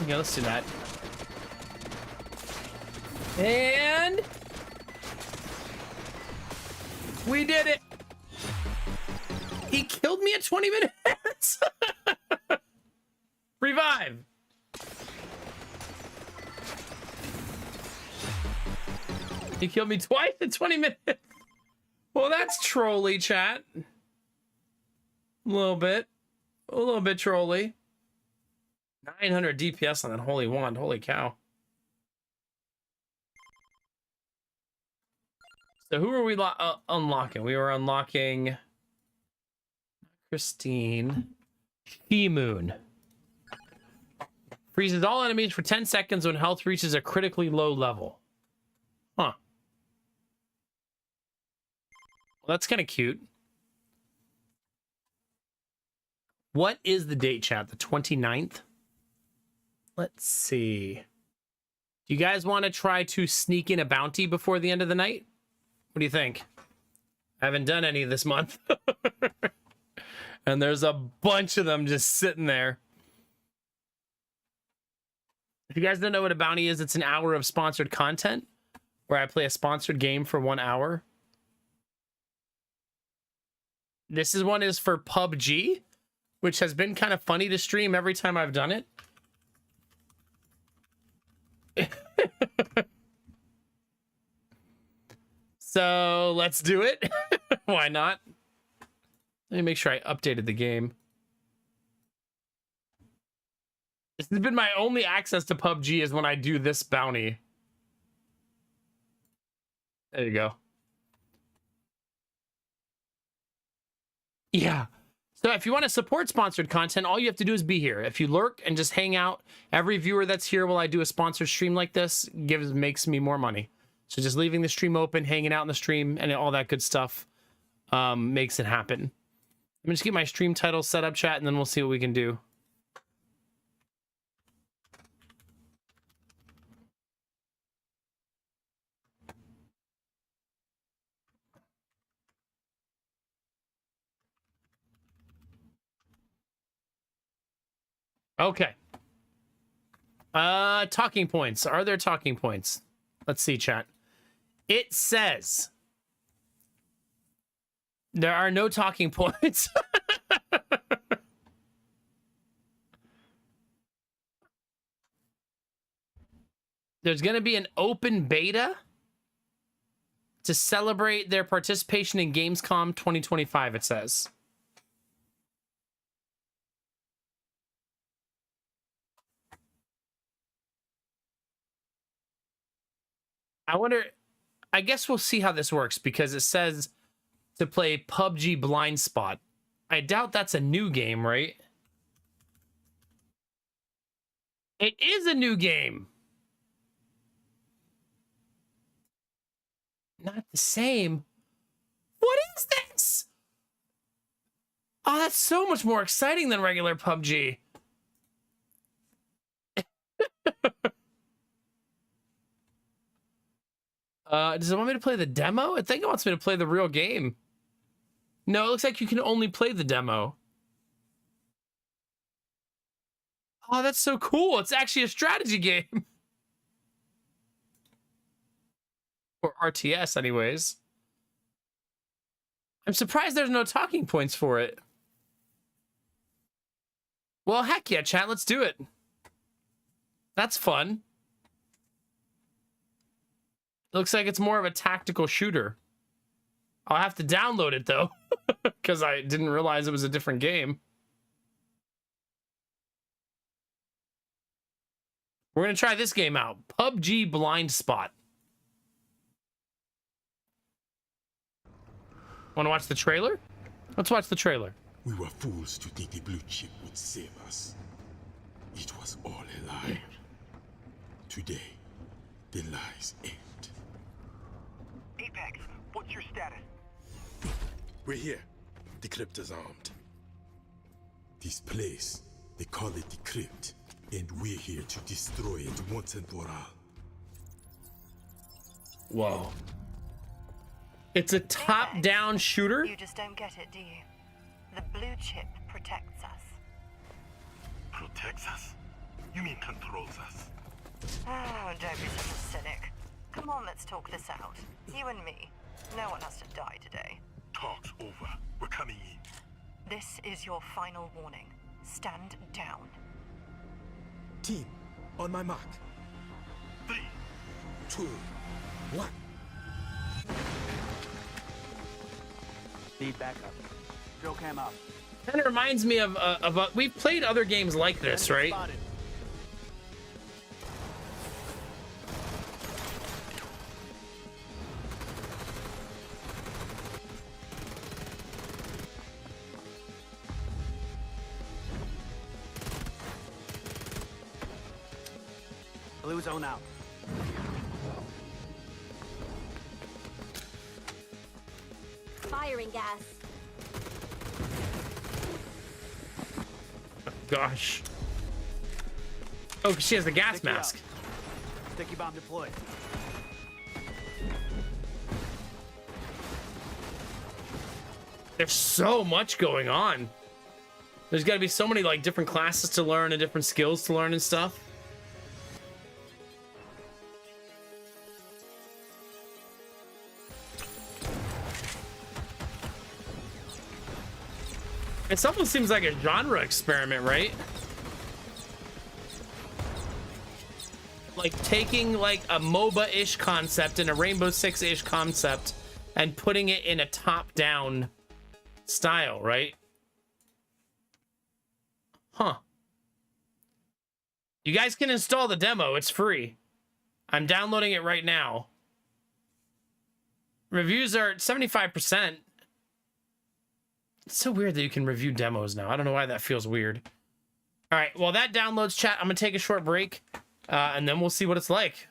[SPEAKER 1] Okay, let's do that. And we did it. He killed me at 20 minutes. Revive. He killed me twice in 20 minutes. Well, that's trolly, chat. A little bit trolly. 900 DPS on that holy wand. Holy cow. So who were we unlocking? We were unlocking Christine. She-Moon. Freezes all enemies for 10 seconds when health reaches a critically low level. Huh. Well, that's kind of cute. What is the date, chat? The 29th? Let's see. Do you guys want to try to sneak in a bounty before the end of the night? What do you think? I haven't done any this month. And there's a bunch of them just sitting there. If you guys don't know what a bounty is, it's an hour of sponsored content where I play a sponsored game for 1 hour. This one is for PUBG, which has been kind of funny to stream every time I've done it. So let's do it. Why not? Let me make sure I updated the game. This has been my only access to PUBG is when I do this bounty. There you go. Yeah. So if you want to support sponsored content, all you have to do is be here. If you lurk and just hang out, every viewer that's here while I do a sponsored stream like this makes me more money. So just leaving the stream open, hanging out in the stream, and all that good stuff makes it happen. Let me just get my stream title set up, chat, and then we'll see what we can do. Okay. Talking points. Are there talking points? Let's see, chat. It says there are no talking points. There's going to be an open beta to celebrate their participation in Gamescom 2025, it says. I wonder, I guess we'll see how this works because it says to play PUBG Blind Spot. I doubt that's a new game, right? It is a new game. Not the same. What is this? Oh, that's so much more exciting than regular PUBG. Does it want me to play the demo? I think it wants me to play the real game. No, it looks like you can only play the demo. Oh, that's so cool. It's actually a strategy game. Or RTS, anyways. I'm surprised there's no talking points for it. Well, heck yeah, chat. Let's do it. That's fun. Looks like it's more of a tactical shooter. I'll have to download it, though, because I didn't realize it was a different game. We're going to try this game out. PUBG Blind Spot. Want to watch the trailer? Let's watch the trailer.
[SPEAKER 2] We were fools to think the blue chip would save us. It was all a lie. Today, the lies end.
[SPEAKER 3] Apex, what's your status?
[SPEAKER 2] We're here. The crypt is armed. This place, they call it the crypt, and we're here to destroy it once and for all.
[SPEAKER 1] Whoa. It's a top-down shooter?
[SPEAKER 4] You just don't get it, do you? The blue chip protects us.
[SPEAKER 3] Protects us? You mean controls us?
[SPEAKER 4] Oh, don't be such a cynic. Come on, let's talk this out. You and me. No one has to die today.
[SPEAKER 3] Talk's over. We're coming in.
[SPEAKER 4] This is your final warning. Stand down.
[SPEAKER 2] Team, on my mark.
[SPEAKER 3] 3,
[SPEAKER 2] 2, 1.
[SPEAKER 5] Need backup. Drill cam up.
[SPEAKER 1] Kind of reminds me of we've played other games like this, right?
[SPEAKER 5] Spotted. Blue zone out.
[SPEAKER 6] Firing gas.
[SPEAKER 1] Gosh. Oh, she has the gas
[SPEAKER 5] Sticky
[SPEAKER 1] mask.
[SPEAKER 5] out. Sticky bomb deployed.
[SPEAKER 1] There's so much going on. There's got to be so many like different classes to learn and different skills to learn and stuff. It almost seems like a genre experiment, right? Like taking like a MOBA-ish concept and a Rainbow Six-ish concept and putting it in a top-down style, right? Huh. You guys can install the demo. It's free. I'm downloading it right now. Reviews are at 75%. It's so weird that you can review demos now. I don't know why that feels weird. All right, well, that downloads, chat. I'm going to take a short break, and then we'll see what it's like.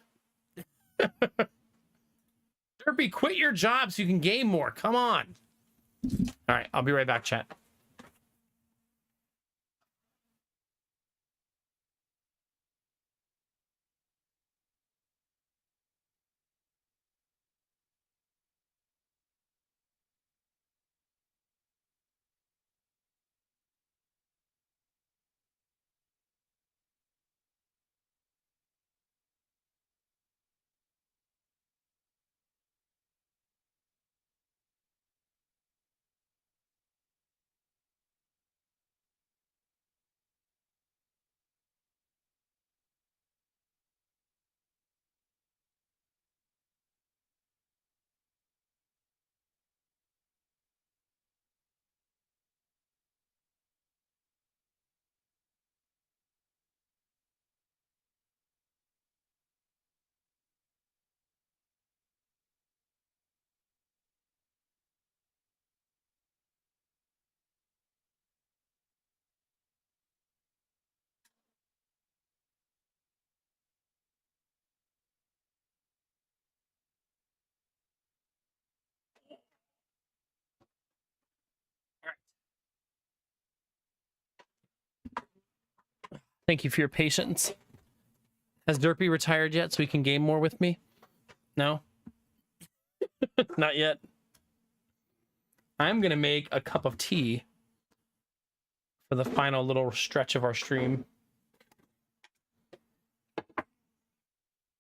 [SPEAKER 1] Derpy, quit your job so you can game more. Come on. All right, I'll be right back, chat. Thank you for your patience. Has Derpy retired yet so he can game more with me? No? Not yet. I'm going to make a cup of tea for the final little stretch of our stream.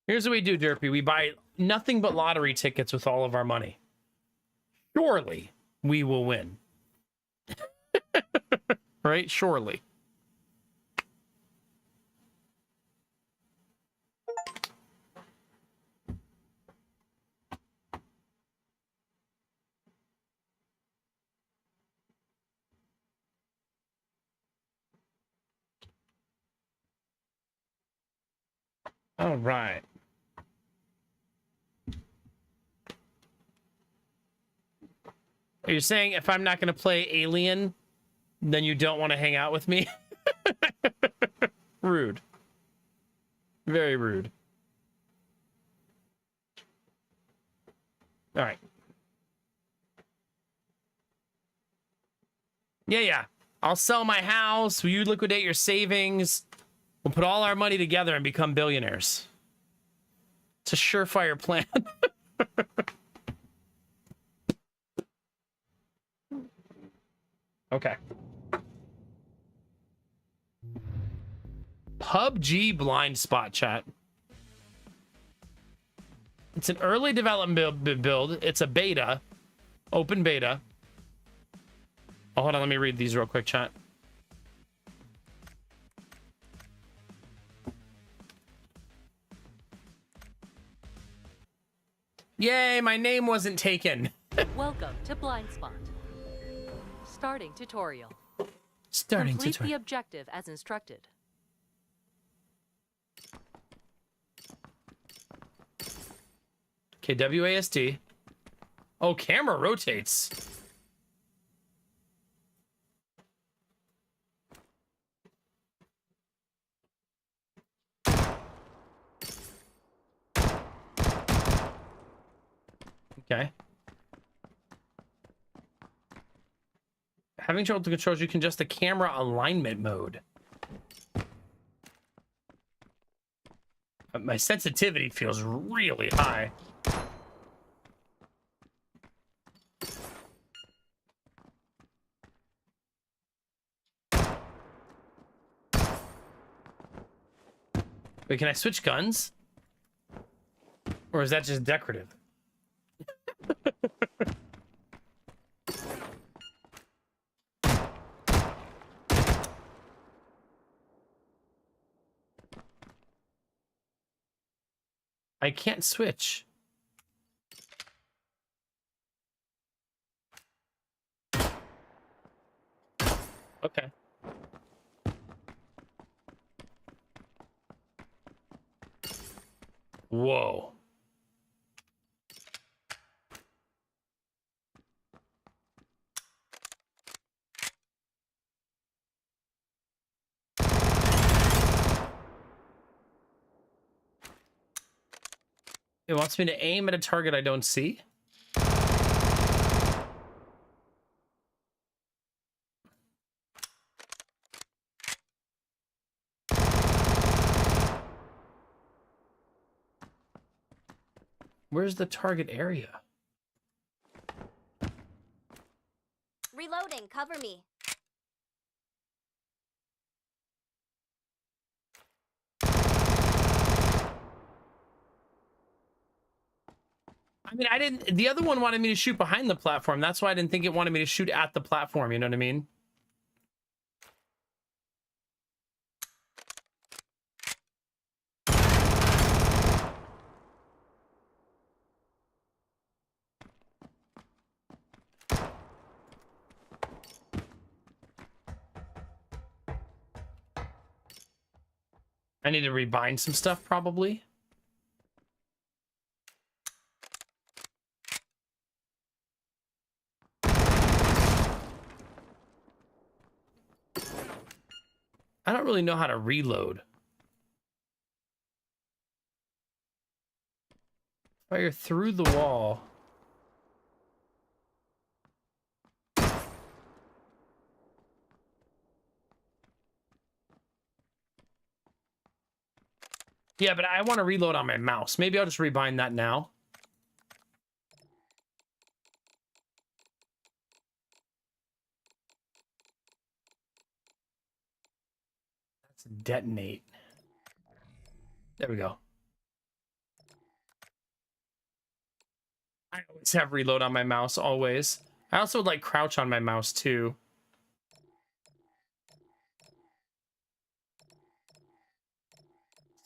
[SPEAKER 1] Here's what we do, Derpy. We buy nothing but lottery tickets with all of our money. Surely we will win. Right? Surely. All right. Are you saying if I'm not going to play Alien, then you don't want to hang out with me? Rude. Very rude. All right. Yeah. I'll sell my house. Will you liquidate your savings? We'll put all our money together and become billionaires. It's a surefire plan. Okay. PUBG blind spot, chat. It's an early development build. It's a beta. Open beta. Oh, hold on. Let me read these real quick, chat. Yay, my name wasn't taken.
[SPEAKER 7] Welcome to Blind Spot. Starting tutorial.
[SPEAKER 1] Starting
[SPEAKER 7] Complete
[SPEAKER 1] tutorial.
[SPEAKER 7] the objective as instructed.
[SPEAKER 1] Okay, WASD. Oh, camera rotates. Okay. Having trouble with the controls, you can adjust the camera alignment mode. My sensitivity feels really high. Wait, can I switch guns? Or is that just decorative? I can't switch. Okay. Whoa. It wants me to aim at a target I don't see. Where's the target area?
[SPEAKER 6] Reloading. Cover me.
[SPEAKER 1] I mean, I didn't. The other one wanted me to shoot behind the platform. That's why I didn't think it wanted me to shoot at the platform. You know what I mean? I need to rebind some stuff, probably. I don't really know how to reload. Fire through the wall. Yeah, but I want to reload on my mouse. Maybe I'll just rebind that now. That's detonate. There we go. I always have reload on my mouse, always. I also would like crouch on my mouse, too.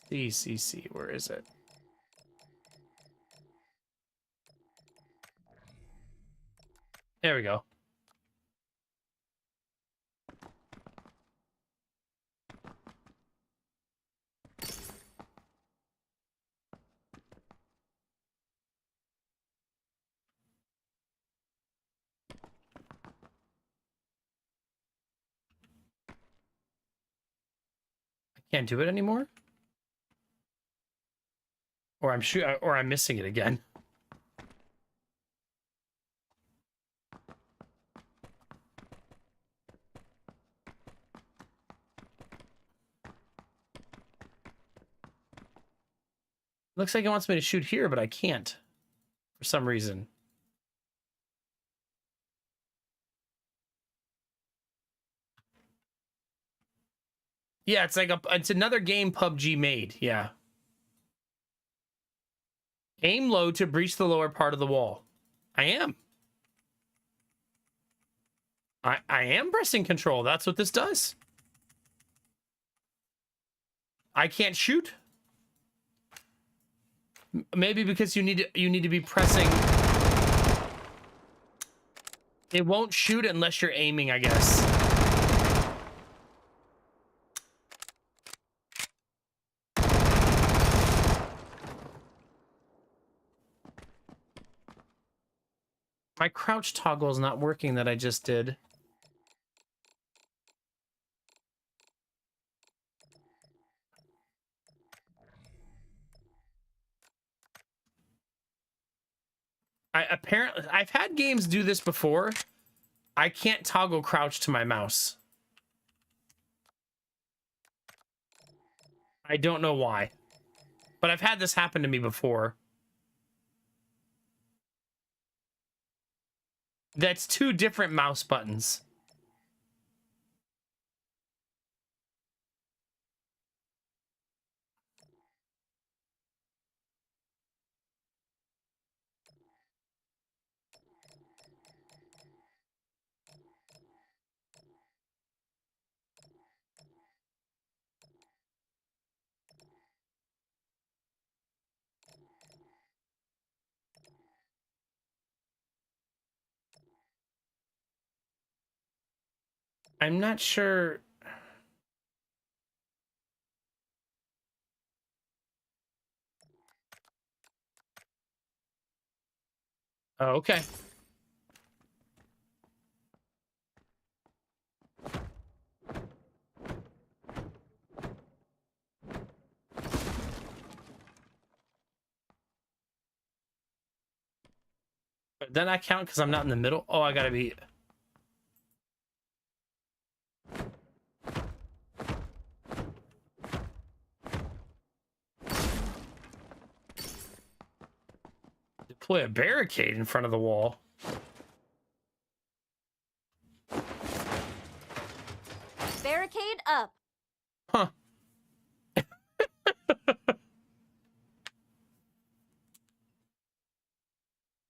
[SPEAKER 1] C, where is it? There we go. I can't do it anymore? Or I'm missing it again. Looks like it wants me to shoot here, but I can't. For some reason. Yeah, it's like it's another game PUBG made. Yeah. Aim low to breach the lower part of the wall. I am. I am pressing control. That's what this does. I can't shoot. Maybe because you need to be pressing. It won't shoot unless you're aiming, I guess. My crouch toggle is not working that I just did. I've had games do this before. I can't toggle crouch to my mouse. I don't know why. But I've had this happen to me before. That's two different mouse buttons. I'm not sure. Oh, okay. But then I count because I'm not in the middle. Oh, I gotta be. Deploy a barricade in front of the wall.
[SPEAKER 6] Barricade up.
[SPEAKER 1] Huh.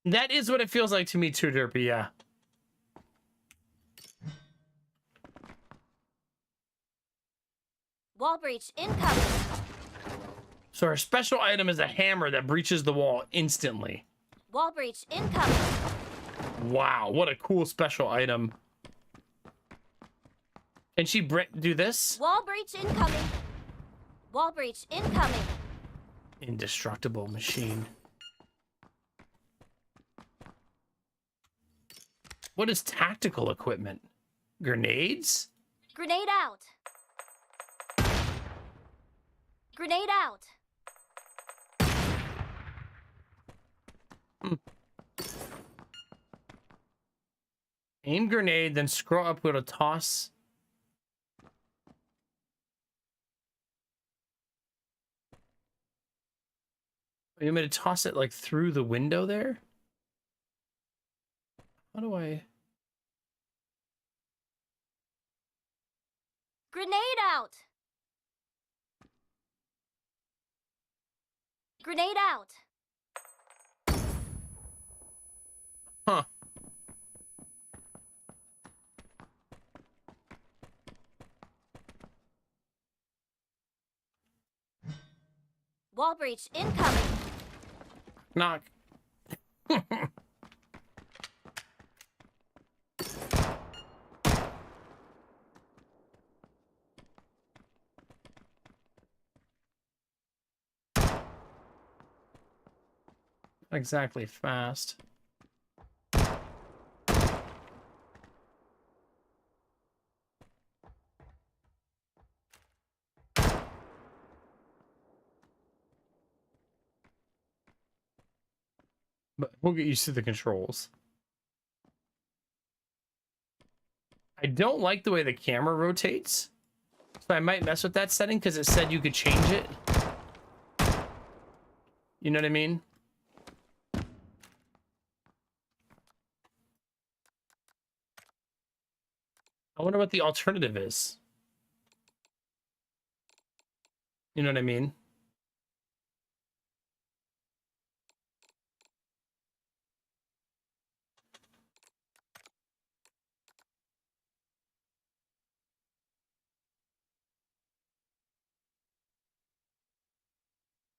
[SPEAKER 1] That is what it feels like to me too, Derpy, yeah.
[SPEAKER 6] Wall breach incoming.
[SPEAKER 1] So our special item is a hammer that breaches the wall instantly.
[SPEAKER 6] Wall breach incoming.
[SPEAKER 1] Wow, what a cool special item. Can she do this?
[SPEAKER 6] Wall breach incoming. Wall breach incoming.
[SPEAKER 1] Indestructible machine. What is tactical equipment? Grenades?
[SPEAKER 6] Grenade out. Grenade out.
[SPEAKER 1] Aim grenade, then scroll up, go to toss. You want me to toss it like through the window there? How do I?
[SPEAKER 6] Grenade out. Grenade out.
[SPEAKER 1] Huh.
[SPEAKER 6] Wall breach incoming.
[SPEAKER 1] Knock. Exactly fast. But we'll get used to the controls. I don't like the way the camera rotates. So I might mess with that setting because it said you could change it. You know what I mean? I wonder what the alternative is. You know what I mean?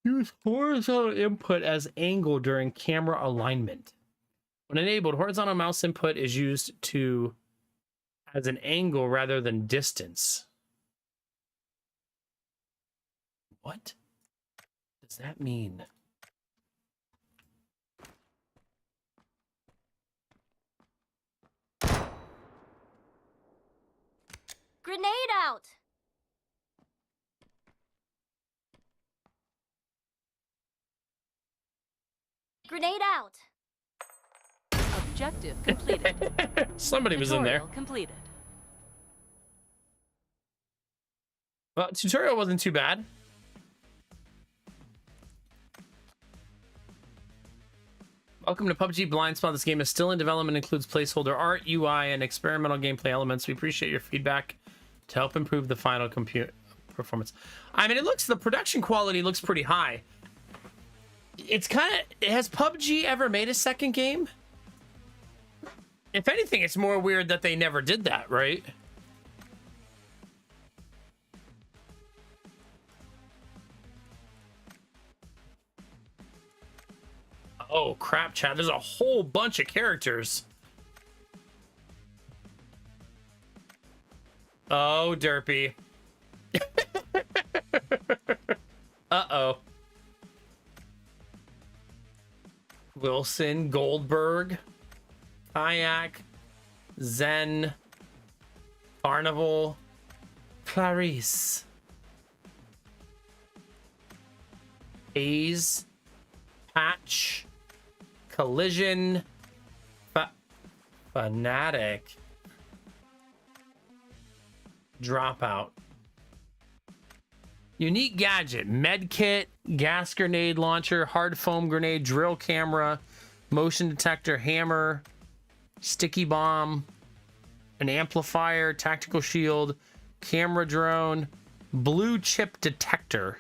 [SPEAKER 1] Use horizontal input as angle during camera alignment. When enabled, horizontal mouse input is used to as an angle rather than distance. What does that mean?
[SPEAKER 6] Grenade out. Grenade out.
[SPEAKER 7] Objective completed.
[SPEAKER 1] Somebody was in there.
[SPEAKER 7] Tutorial completed.
[SPEAKER 1] Well, tutorial wasn't too bad. Welcome to PUBG Blind Spot. This game is still in development, includes placeholder art, UI, and experimental gameplay elements. We appreciate your feedback to help improve the final performance. I mean, the production quality looks pretty high. It's kind of, has PUBG ever made a second game? If anything, it's more weird that they never did that, right? Oh, crap, chat. There's a whole bunch of characters. Oh, derpy. Uh-oh. Wilson, Goldberg, Kayak, Zen, Carnival, Clarice, Hayes, Patch, Collision, Fanatic, Dropout. Unique gadget, med kit, gas grenade launcher, hard foam grenade, drill camera, motion detector, hammer, sticky bomb, an amplifier, tactical shield, camera drone, blue chip detector.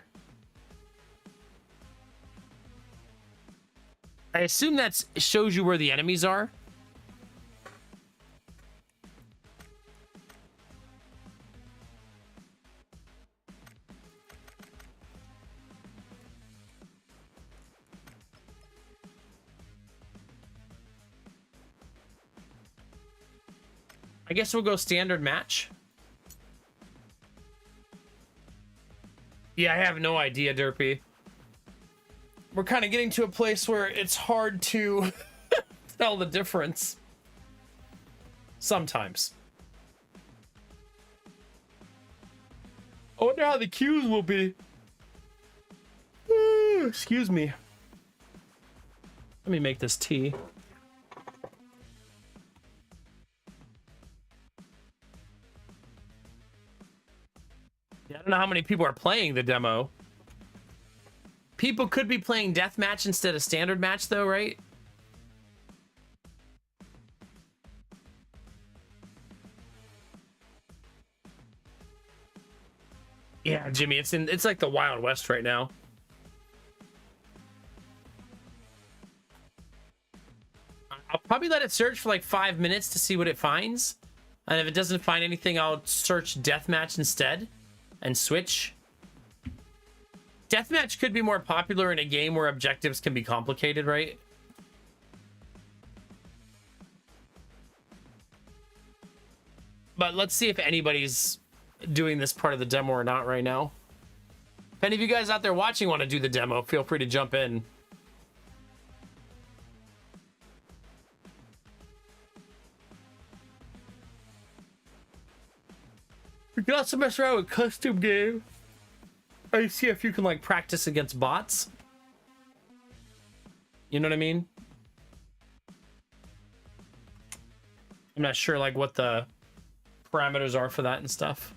[SPEAKER 1] I assume that shows you where the enemies are. I guess we'll go standard match. Yeah, I have no idea, Derpy. We're kind of getting to a place where it's hard to tell the difference. Sometimes. I wonder how the queues will be. Ooh, excuse me. Let me make this tea. Yeah, I don't know how many people are playing the demo. People could be playing deathmatch instead of standard match, though, right? Yeah, Jimmy, it's like the Wild West right now. I'll probably let it search for like 5 minutes to see what it finds. And if it doesn't find anything, I'll search deathmatch instead and switch. Deathmatch could be more popular in a game where objectives can be complicated, right? But let's see if anybody's doing this part of the demo or not right now. If any of you guys out there watching want to do the demo, feel free to jump in. You can also mess around with custom game. I see if you can like practice against bots. You know what I mean? I'm not sure like what the parameters are for that and stuff.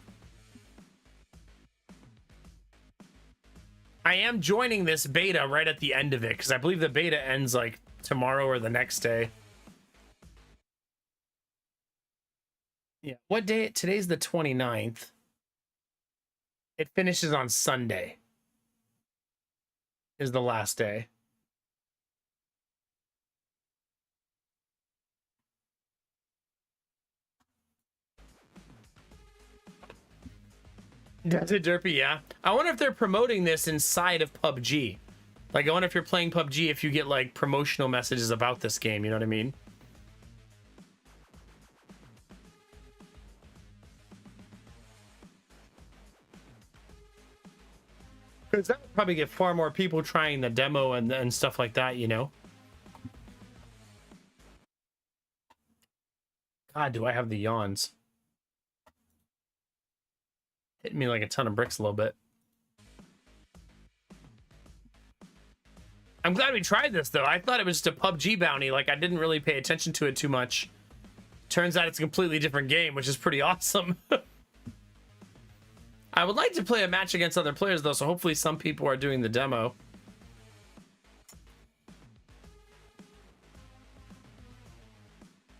[SPEAKER 1] I am joining this beta right at the end of it because I believe the beta ends like tomorrow or the next day. Yeah. What day? Today's the 29th. It finishes on Sunday. Is the last day. That's it, Derpy, yeah. I wonder if they're promoting this inside of PUBG. Like, I wonder if you're playing PUBG if you get, like, promotional messages about this game, you know what I mean? Because that would probably get far more people trying the demo and stuff like that, you know? God, do I have the yawns. Hitting me like a ton of bricks a little bit. I'm glad we tried this, though. I thought it was just a PUBG bounty. Like, I didn't really pay attention to it too much. Turns out it's a completely different game, which is pretty awesome. I would like to play a match against other players, though, so hopefully some people are doing the demo.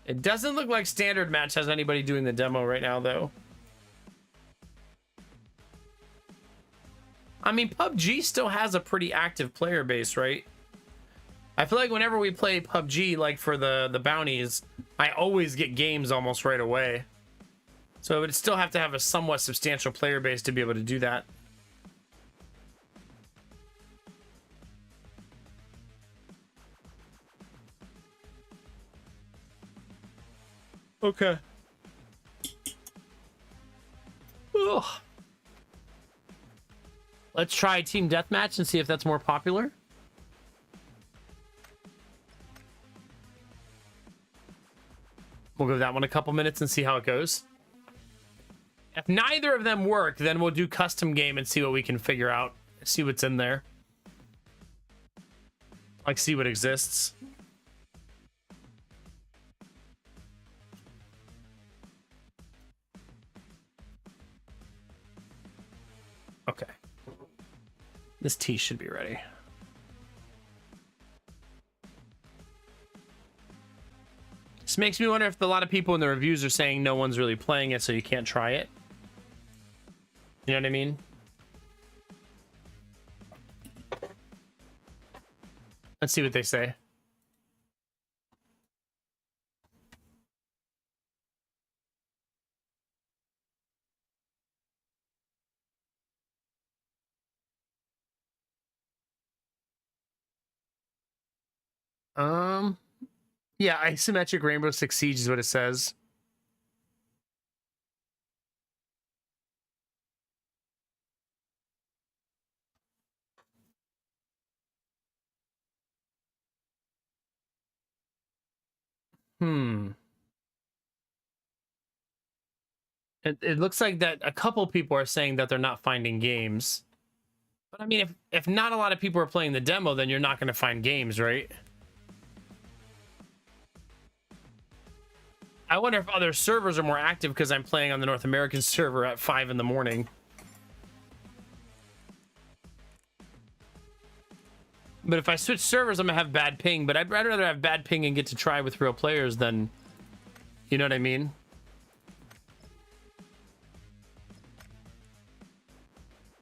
[SPEAKER 1] It doesn't look like standard match has anybody doing the demo right now, though. I mean, PUBG still has a pretty active player base, right? I feel like whenever we play PUBG, like for the bounties, I always get games almost right away. So it would still have to have a somewhat substantial player base to be able to do that. Okay. Ugh. Let's try team deathmatch and see if that's more popular. We'll give that one a couple minutes and see how it goes. If neither of them work, then we'll do custom game and see what we can figure out. See what's in there. Like, see what exists. Okay. This tea should be ready. This makes me wonder if a lot of people in the reviews are saying no one's really playing it, so you can't try it. You know what I mean? Let's see what they say. Yeah, isometric Rainbow Six Siege is what it says. It looks like that a couple people are saying that they're not finding games. But I mean, if not a lot of people are playing the demo, then you're not going to find games, right? I wonder if other servers are more active because I'm playing on the North American server at 5 in the morning. But if I switch servers, I'm going to have bad ping. But I'd rather have bad ping and get to try with real players than... You know what I mean?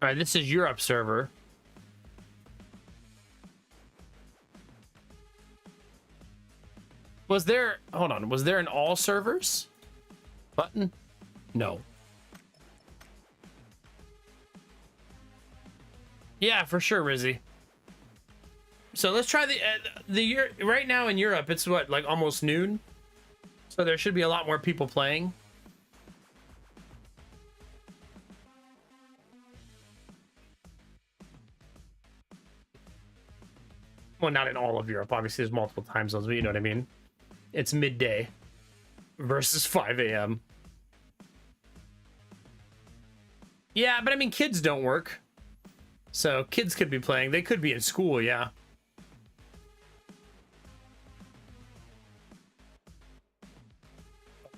[SPEAKER 1] All right, this is Europe server. Was there... Hold on. Was there an all servers button? No. Yeah, for sure, Rizzy. So let's try the right now in Europe. It's what, like almost noon. So there should be a lot more people playing. Well, not in all of Europe. Obviously, there's multiple time zones, but you know what I mean. It's midday versus 5 a.m. Yeah, but I mean, kids don't work. So kids could be playing. They could be in school, yeah.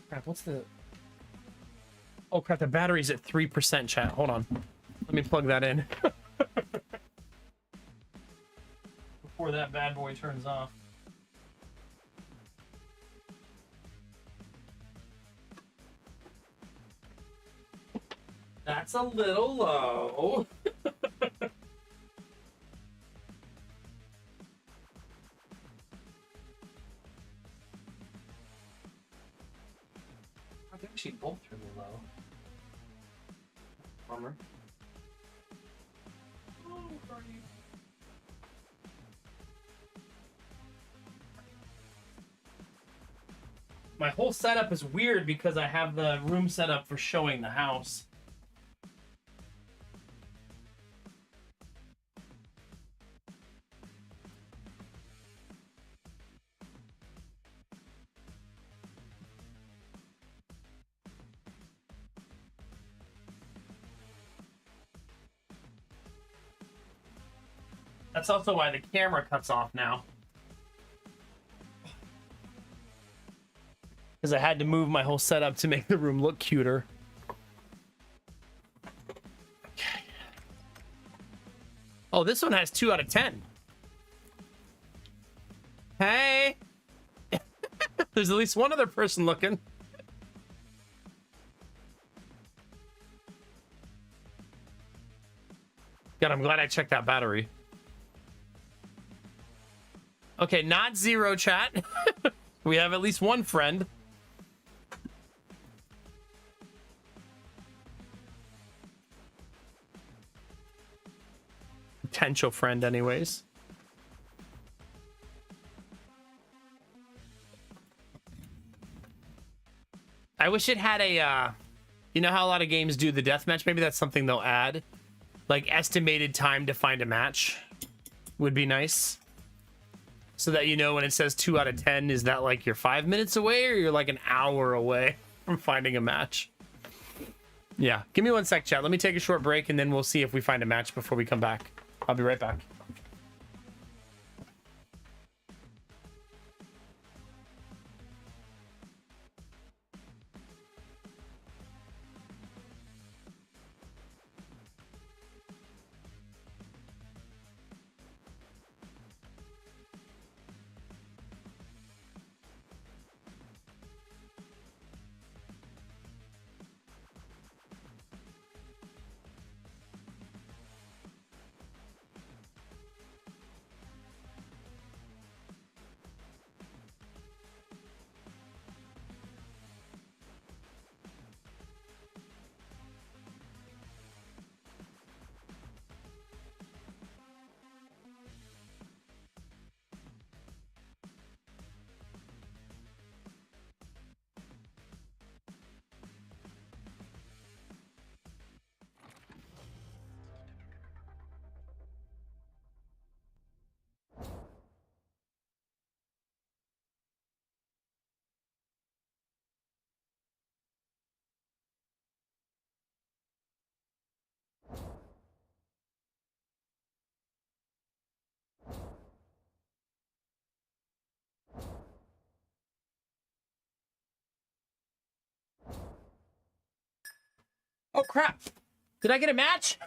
[SPEAKER 1] Crap, what's the... Oh, crap, the battery's at 3%, chat. Hold on. Let me plug that in. Before that bad boy turns off. That's a little low. They're actually both really low. Bummer. Oh, Bernie. My whole setup is weird because I have the room set up for showing the house. That's also why the camera cuts off now. Because I had to move my whole setup to make the room look cuter. Okay. Oh, this one has 2 out of 10. Hey! There's at least one other person looking. God, I'm glad I checked that battery. Okay, not 0, chat. We have at least one friend. Potential friend, anyways. I wish it had a You know how a lot of games do the deathmatch? Maybe that's something they'll add. Like estimated time to find a match would be nice. So that you know when it says 2 out of 10, is that like you're 5 minutes away or you're like an hour away from finding a match? Yeah, give me 1 sec, chat. Let me take a short break and then we'll see if we find a match before we come back. I'll be right back. Oh crap! Did I get a match?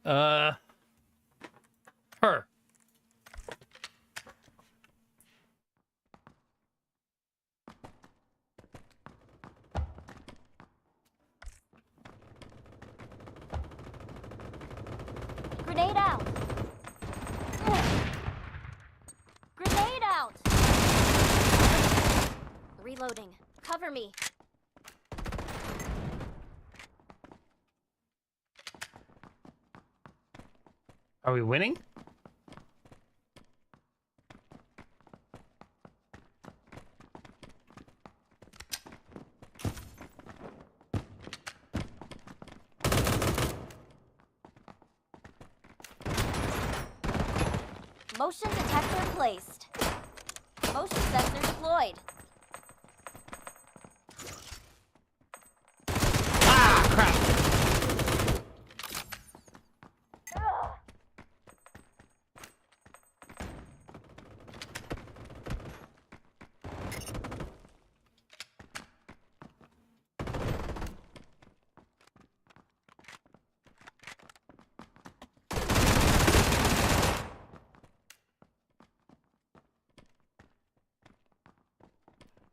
[SPEAKER 1] Her.
[SPEAKER 6] Grenade out. Grenade out. Reloading. Cover me.
[SPEAKER 1] Are we winning?
[SPEAKER 6] Motion detector placed. Motion sensor deployed.
[SPEAKER 1] Ah, crap!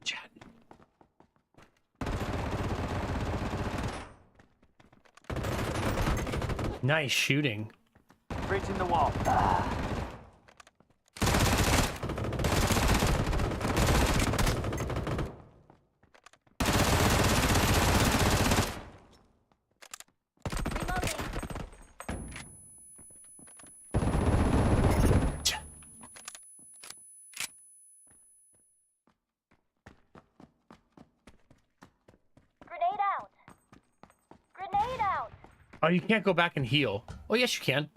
[SPEAKER 1] Chat. Nice shooting.
[SPEAKER 5] Breaching the wall.
[SPEAKER 6] Reloading. Grenade out. Grenade out.
[SPEAKER 1] Oh, you can't go back and heal. Oh, yes, you can.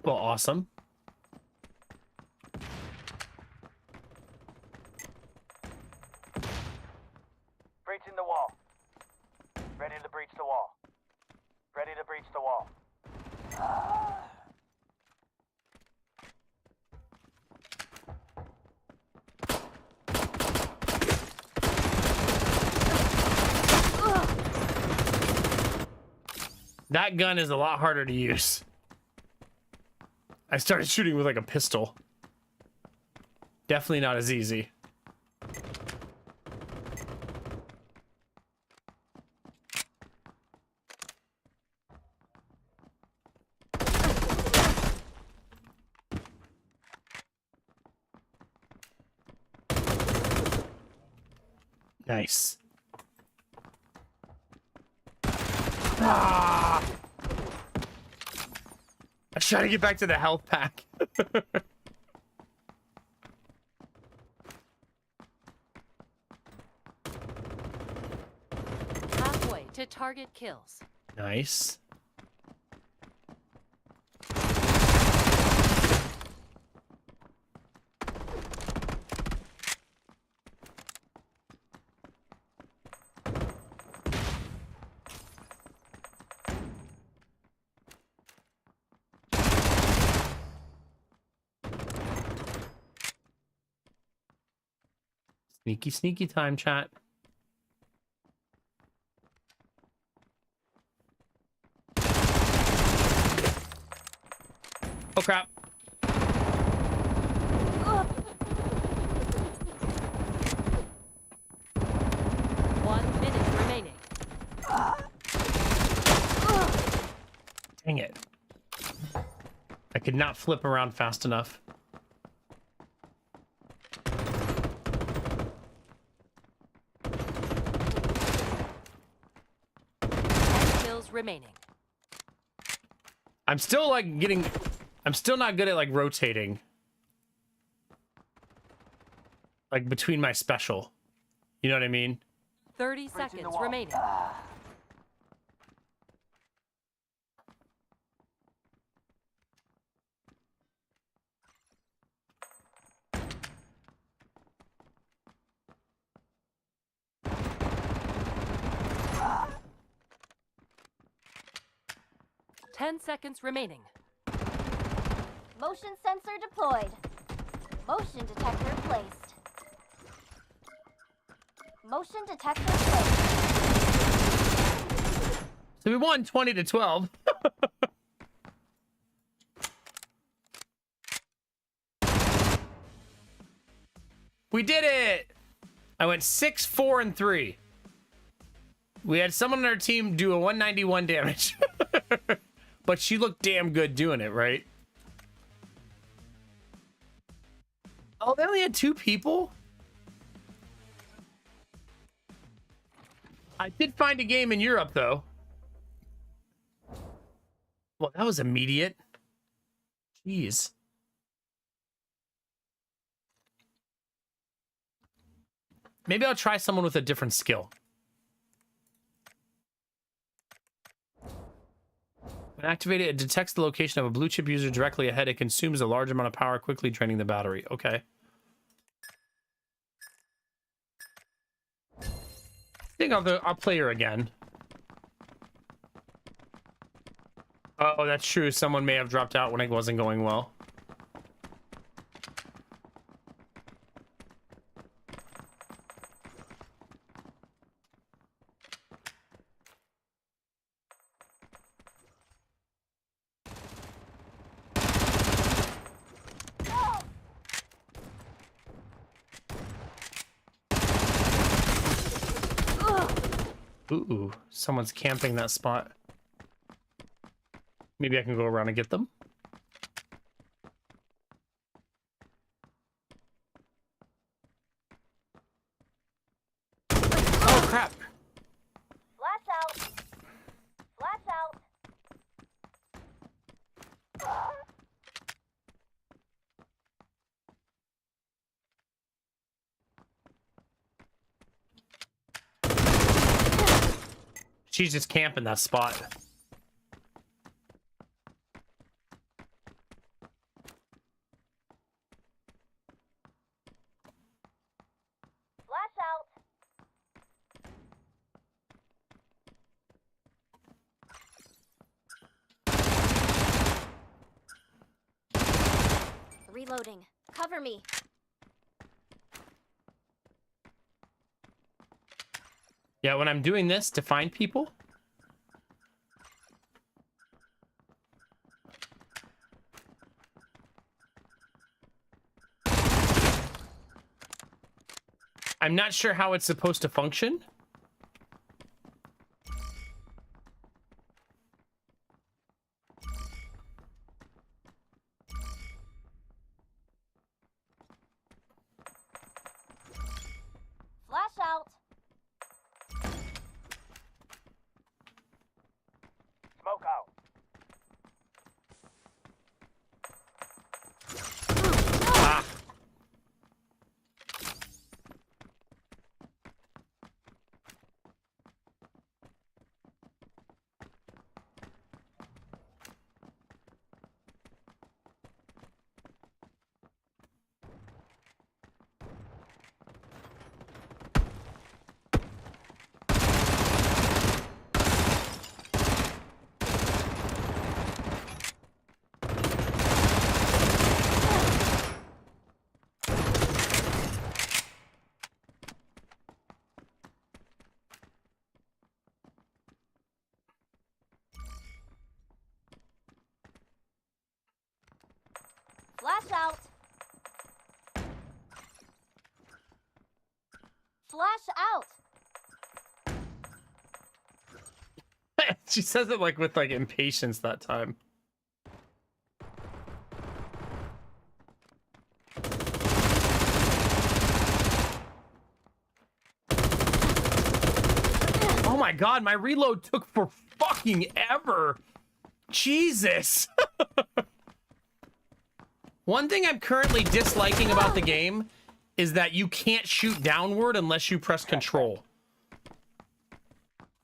[SPEAKER 1] Well, awesome.
[SPEAKER 5] Breaching the wall. Ready to breach the wall. Ready to breach the wall.
[SPEAKER 1] That gun is a lot harder to use. I started shooting with like a pistol. Definitely not as easy. Nice. Ah! I was trying to get back to the health pack.
[SPEAKER 7] to target kills.
[SPEAKER 1] Nice. Sneaky, sneaky time, chat. Oh, crap.
[SPEAKER 7] One minute remaining.
[SPEAKER 1] Dang it. I could not flip around fast enough.
[SPEAKER 7] 10 kills remaining.
[SPEAKER 1] I'm still like getting... I'm still not good at like rotating. Like between my special. You know what I mean?
[SPEAKER 7] 30 seconds remaining. 10 seconds remaining.
[SPEAKER 6] Motion sensor deployed. Motion detector placed. Motion detector placed.
[SPEAKER 1] So we won 20-12. We did it! I went 6, 4, and 3. We had someone on our team do a 191 damage. But she looked damn good doing it, right? Oh, they only had 2 people? I did find a game in Europe, though. Well, that was immediate. Jeez. Maybe I'll try someone with a different skill. When activated, it detects the location of a blue chip user directly ahead. It consumes a large amount of power, quickly draining the battery. Okay. I think I'll play her again. Oh, that's true. Someone may have dropped out when it wasn't going well. Ooh, someone's camping that spot. Maybe I can go around and get them. Oh, crap.
[SPEAKER 6] Flash out. Flash out.
[SPEAKER 1] She's just camping that spot.
[SPEAKER 6] Flash out. Reloading. Cover me.
[SPEAKER 1] Yeah, when I'm doing this to find people, I'm not sure how it's supposed to function.
[SPEAKER 6] Flash out.
[SPEAKER 5] Smoke out.
[SPEAKER 1] Ah.
[SPEAKER 6] Flash out. Flash out.
[SPEAKER 1] She says it like with like impatience that time. Oh my god, my reload took for fucking ever. Jesus. One thing I'm currently disliking about the game is that you can't shoot downward unless you press control.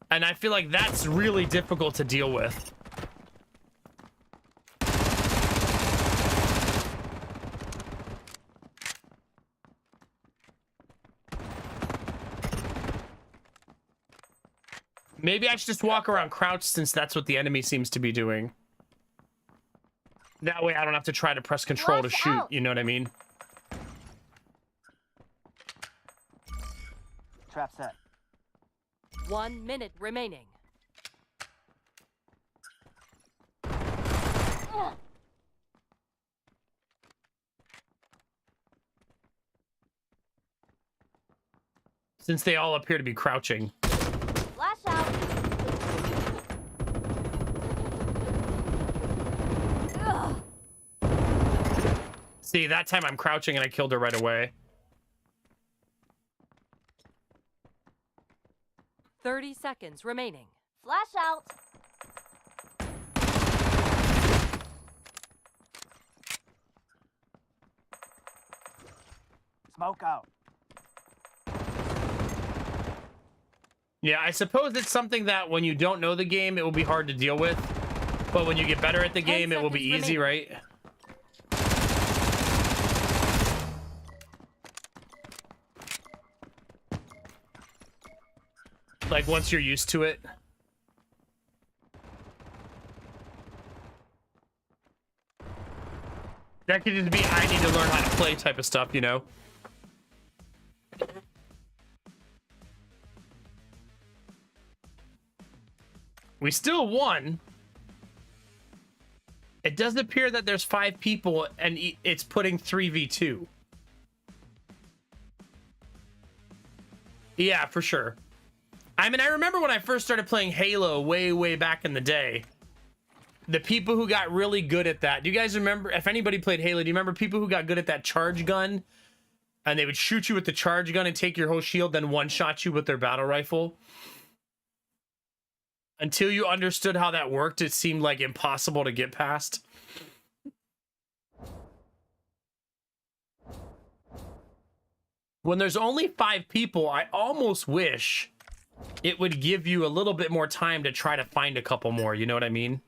[SPEAKER 1] And I feel like that's really difficult to deal with. Maybe I should just walk around crouched since that's what the enemy seems to be doing. That way I don't have to try to press control to
[SPEAKER 6] Flash
[SPEAKER 1] shoot,
[SPEAKER 6] out.
[SPEAKER 1] you know what I mean?
[SPEAKER 5] Trap set.
[SPEAKER 7] 1 minute remaining.
[SPEAKER 1] Since they all appear to be crouching.
[SPEAKER 6] Flash out. Ugh.
[SPEAKER 1] See, that time I'm crouching and I killed her right away.
[SPEAKER 7] 30 seconds remaining.
[SPEAKER 6] Flash out.
[SPEAKER 5] Smoke out.
[SPEAKER 1] Yeah, I suppose it's something that when you don't know the game, it will be hard to deal with. But when you get better at the
[SPEAKER 7] 10
[SPEAKER 1] game, it will be
[SPEAKER 7] seconds
[SPEAKER 1] easy,
[SPEAKER 7] remaining.
[SPEAKER 1] right? Like once you're used to it. That could just be I need to learn how to play type of stuff, you know? We still won. It does appear that there's 5 people and it's putting 3v2. Yeah, for sure. I mean, I remember when I first started playing Halo way back in the day. The people who got really good at that. Do you guys remember, if anybody played Halo, do you remember people who got good at that charge gun? And they would shoot you with the charge gun and take your whole shield, then one-shot you with their battle rifle? Until you understood how that worked, it seemed like impossible to get past. When there's only 5 people, I almost wish it would give you a little bit more time to try to find a couple more, you know what I mean?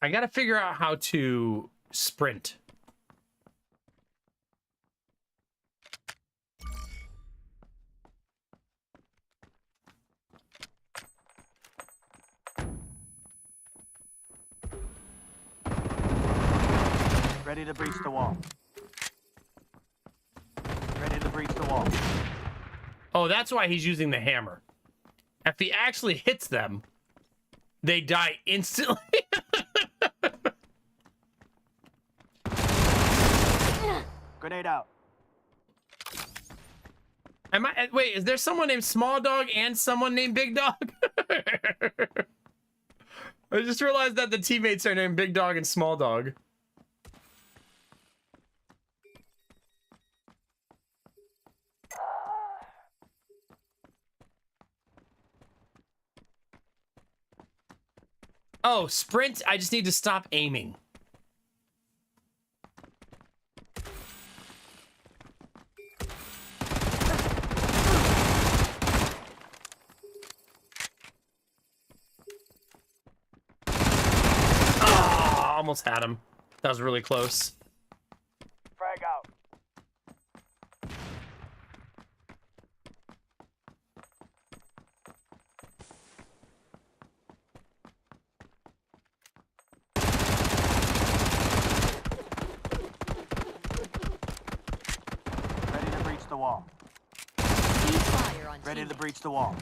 [SPEAKER 1] I gotta figure out how to sprint.
[SPEAKER 5] Ready to breach the wall. Ready to breach the wall.
[SPEAKER 1] Oh, that's why he's using the hammer. If he actually hits them, they die instantly.
[SPEAKER 5] Grenade out.
[SPEAKER 1] Am I? Wait, is there someone named Small Dog and someone named Big Dog? I just realized that the teammates are named Big Dog and Small Dog. Oh, sprint. I just need to stop aiming. Oh, almost had him. That was really close.
[SPEAKER 5] Frag out. wall.
[SPEAKER 7] Ceasefire on
[SPEAKER 5] Ready to
[SPEAKER 7] teammate.
[SPEAKER 5] breach the wall.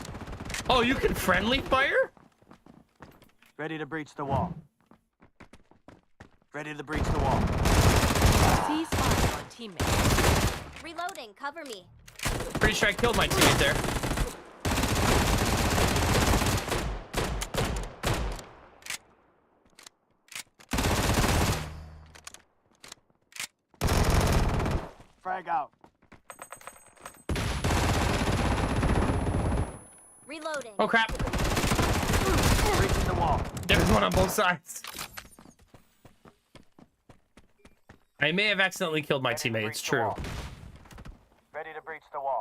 [SPEAKER 1] Oh, you can friendly fire?
[SPEAKER 5] Ready to breach the wall. Ready to breach the wall.
[SPEAKER 7] Ceasefire on teammate.
[SPEAKER 6] Reloading. Cover me.
[SPEAKER 1] Pretty sure I killed my teammate there.
[SPEAKER 5] Frag out.
[SPEAKER 6] Reloading.
[SPEAKER 1] Oh crap.
[SPEAKER 5] Breaching the wall.
[SPEAKER 1] There's one on both sides. I may have accidentally killed my
[SPEAKER 5] Ready to
[SPEAKER 1] teammate,
[SPEAKER 5] breach
[SPEAKER 1] it's
[SPEAKER 5] the
[SPEAKER 1] true.
[SPEAKER 5] wall. Ready to breach the wall.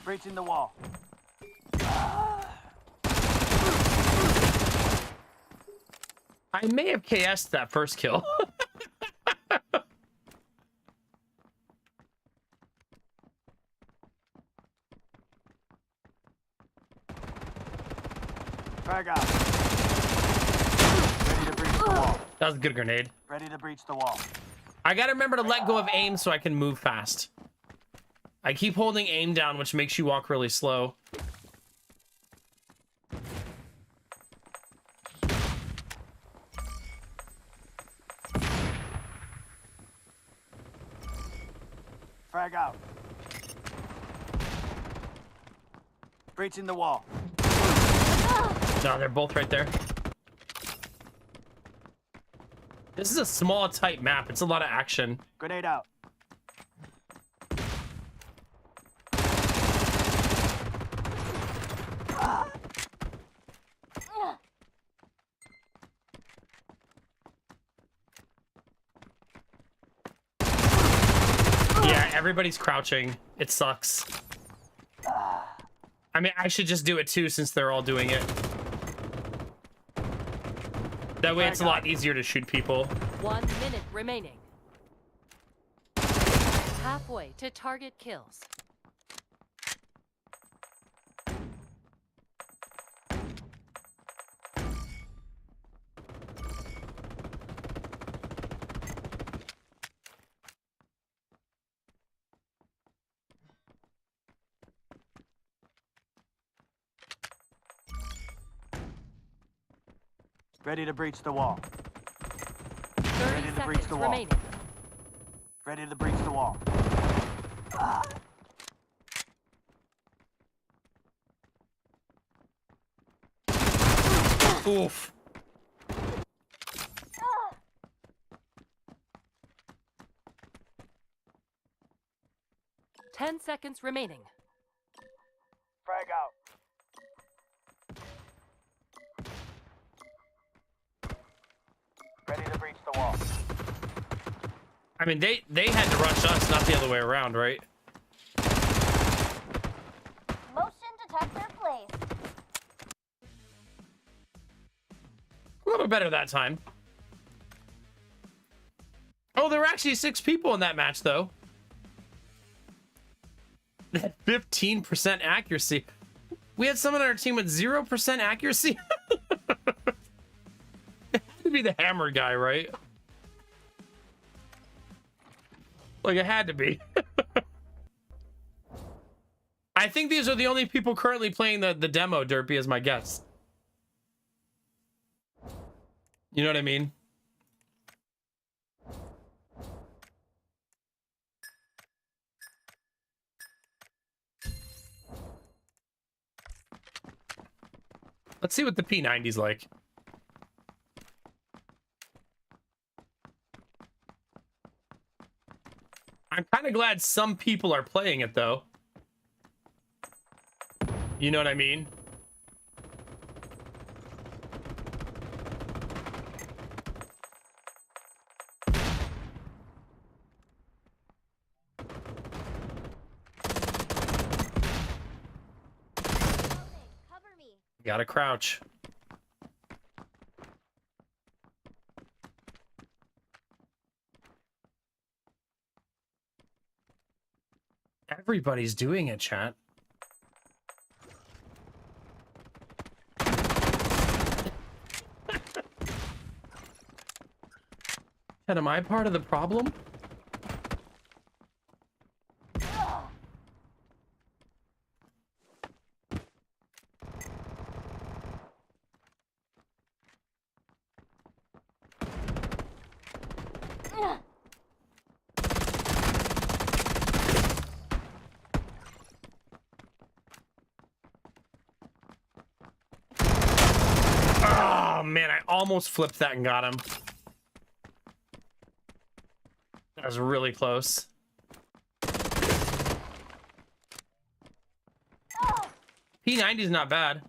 [SPEAKER 5] Breaching the wall.
[SPEAKER 1] I may have KS'd that first kill.
[SPEAKER 5] Frag out. Ready to breach the wall.
[SPEAKER 1] That was a good grenade.
[SPEAKER 5] Ready to breach the wall.
[SPEAKER 1] I gotta remember to let go of aim so I can move fast. I keep holding aim down, which makes you walk really slow.
[SPEAKER 5] Frag out. Breaching the wall.
[SPEAKER 1] No, they're both right there. This is a small, tight map. It's a lot of action.
[SPEAKER 5] Grenade out.
[SPEAKER 1] Yeah, everybody's crouching. It sucks. I mean, I should just do it too since they're all doing it. That way it's a lot easier to shoot people.
[SPEAKER 7] 1 minute remaining. Halfway to target kills.
[SPEAKER 5] Ready to breach the wall.
[SPEAKER 7] 30
[SPEAKER 5] Ready to breach
[SPEAKER 7] seconds
[SPEAKER 5] the wall.
[SPEAKER 7] remaining.
[SPEAKER 5] Ready to breach the wall.
[SPEAKER 1] Oof.
[SPEAKER 7] Ten seconds remaining.
[SPEAKER 5] Frag out. Ready to breach the wall.
[SPEAKER 1] I mean, they had to rush us, not the other way around, right?
[SPEAKER 6] Motion detector placed.
[SPEAKER 1] A little better that time. Oh, there were actually 6 people in that match, though. That 15% accuracy. We had someone on our team with 0% accuracy. It had to be the hammer guy, right? Like, it had to be. I think these are the only people currently playing the demo, Derpy, is my guess. You know what I mean? Let's see what the P90's like. I'm kind of glad some people are playing it, though. You know what I mean?
[SPEAKER 6] Cover me.
[SPEAKER 1] Gotta crouch. Everybody's doing it, chat. Chat, am I part of the problem? Oh man, I almost flipped that and got him. That was really close. P90 is not bad.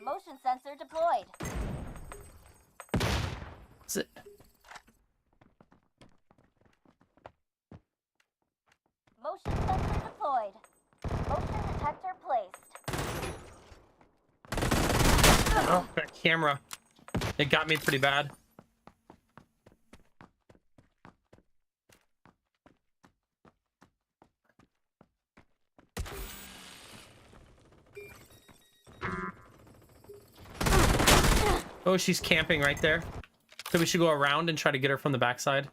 [SPEAKER 6] Motion sensor deployed.
[SPEAKER 1] What's it?
[SPEAKER 6] Motion sensor deployed. Motion detector placed.
[SPEAKER 1] Oh, that camera. It got me pretty bad. Oh, she's camping right there. So we should go around and try to get her from the backside.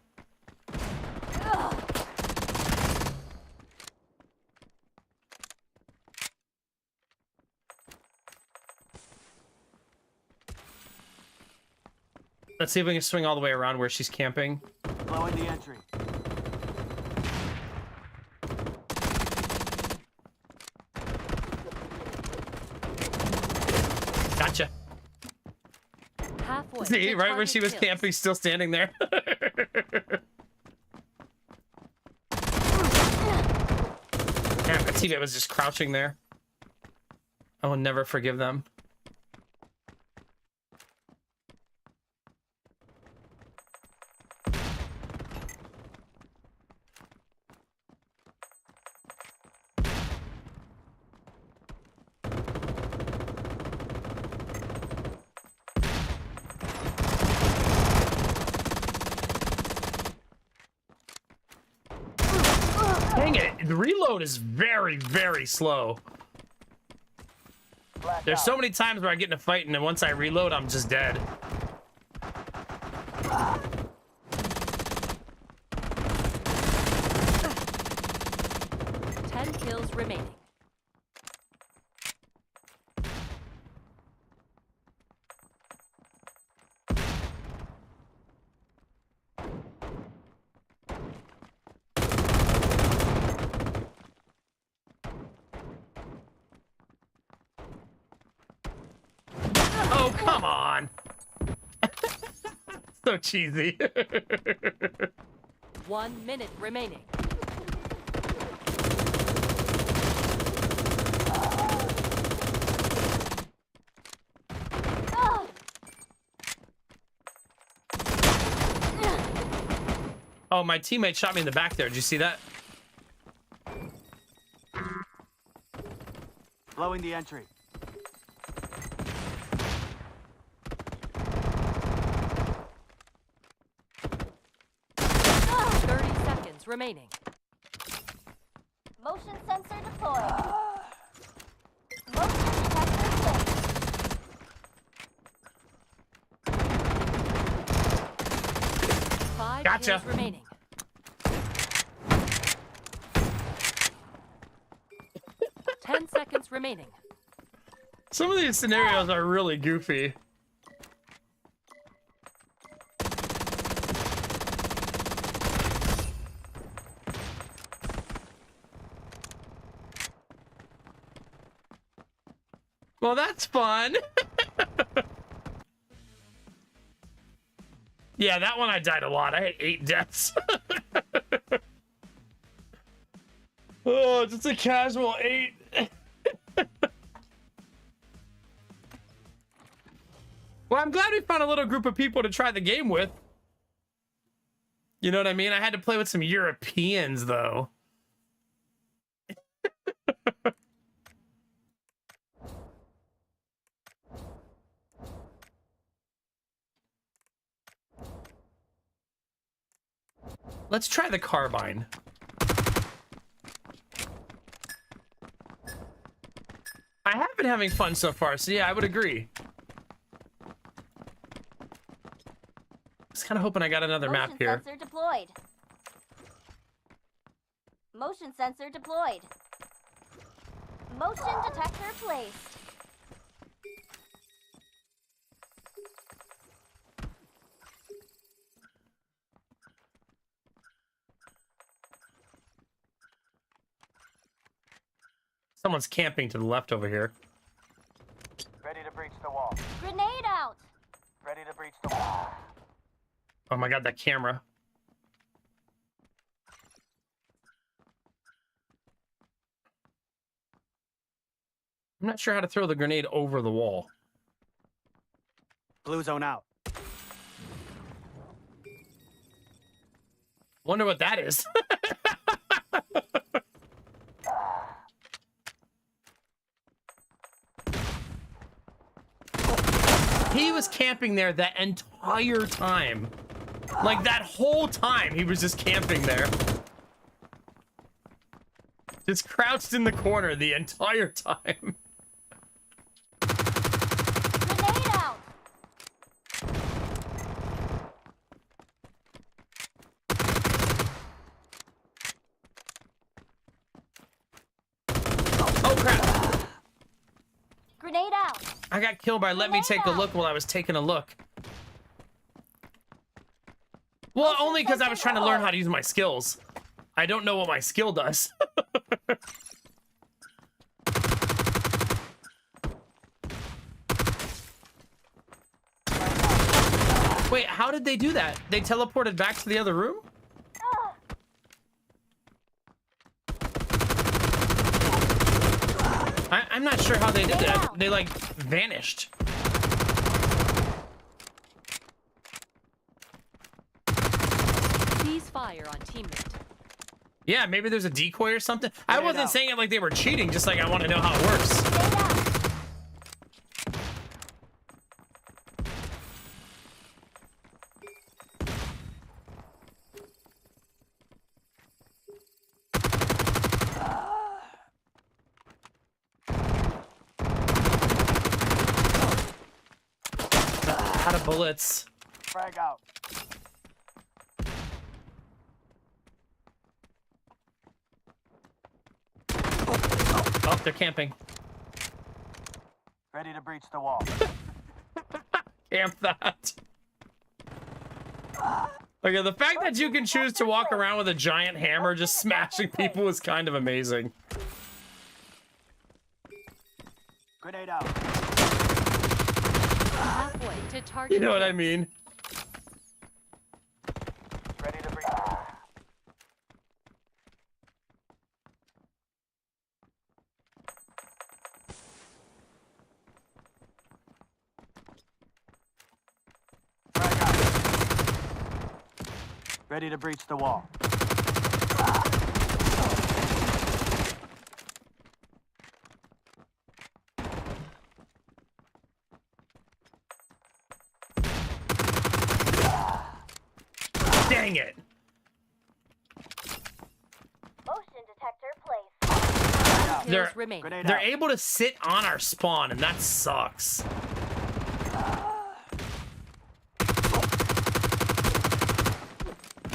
[SPEAKER 1] Let's see if we can swing all the way around where she's camping.
[SPEAKER 5] Blowing the entry.
[SPEAKER 1] Gotcha.
[SPEAKER 7] Halfway.
[SPEAKER 1] See,
[SPEAKER 7] to
[SPEAKER 1] right where
[SPEAKER 7] target
[SPEAKER 1] she was
[SPEAKER 7] kills.
[SPEAKER 1] camping, still standing there. Yeah, my teammate was just crouching there. I will never forgive them. Dang it, the reload is very, very slow. There's so many times where I get in a fight and then once I reload, I'm just dead.
[SPEAKER 7] Ten kills remaining.
[SPEAKER 1] Oh, come on. So cheesy.
[SPEAKER 7] 1 minute remaining.
[SPEAKER 1] Oh, my teammate shot me in the back there. Did you see that?
[SPEAKER 5] Blowing the entry.
[SPEAKER 7] Remaining.
[SPEAKER 6] Motion sensor deployed. Motion detector placed.
[SPEAKER 7] Five
[SPEAKER 1] Gotcha.
[SPEAKER 7] kills remaining. Ten seconds remaining.
[SPEAKER 1] Some of these scenarios are really goofy. Well, that's fun. Yeah, that one I died a lot. I had 8 deaths. Oh, just a casual 8. Well, I'm glad we found a little group of people to try the game with. You know what I mean? I had to play with some Europeans, though. Let's try the carbine. I have been having fun so far, so yeah, I would agree. Just kind of hoping I got another map here.
[SPEAKER 6] Motion sensor deployed. Motion sensor deployed. Motion detector placed.
[SPEAKER 1] Someone's camping to the left over here.
[SPEAKER 5] Ready to breach the wall.
[SPEAKER 6] Grenade out!
[SPEAKER 5] Ready to breach the wall.
[SPEAKER 1] Oh my god, that camera. I'm not sure how to throw the grenade over the wall.
[SPEAKER 5] Blue zone out.
[SPEAKER 1] Wonder what that is. He was camping there that entire time. Like that whole time he was just camping there. Just crouched in the corner the entire time.
[SPEAKER 6] Grenade out!
[SPEAKER 1] Oh crap.
[SPEAKER 6] Grenade out!
[SPEAKER 1] I got killed by let me take a look while I was taking a look. Well, only because I was trying to learn how to use my skills. I don't know what my skill does. Wait, how did they do that? They teleported back to the other room? I'm not sure how they did that. They like vanished.
[SPEAKER 7] Cease fire on teammate.
[SPEAKER 1] Yeah, maybe there's a decoy or something. I wasn't saying it like they were cheating, just like I want to know how it works.
[SPEAKER 6] Grenade out!
[SPEAKER 1] Out of bullets.
[SPEAKER 5] Frag out.
[SPEAKER 1] Oh, they're camping.
[SPEAKER 5] Ready to breach the wall.
[SPEAKER 1] Camp that. Okay, the fact that you can choose to walk around with a giant hammer just smashing people is kind of amazing.
[SPEAKER 5] Grenade out.
[SPEAKER 7] Halfway to target.
[SPEAKER 1] You know what I mean?
[SPEAKER 5] Ready to breach. Frag out. Ready to breach the wall.
[SPEAKER 1] Dang it.
[SPEAKER 6] Motion detector placed.
[SPEAKER 1] They're,
[SPEAKER 7] Kills remaining.
[SPEAKER 5] Grenade
[SPEAKER 1] they're
[SPEAKER 5] out.
[SPEAKER 1] able to sit on our spawn, and that sucks.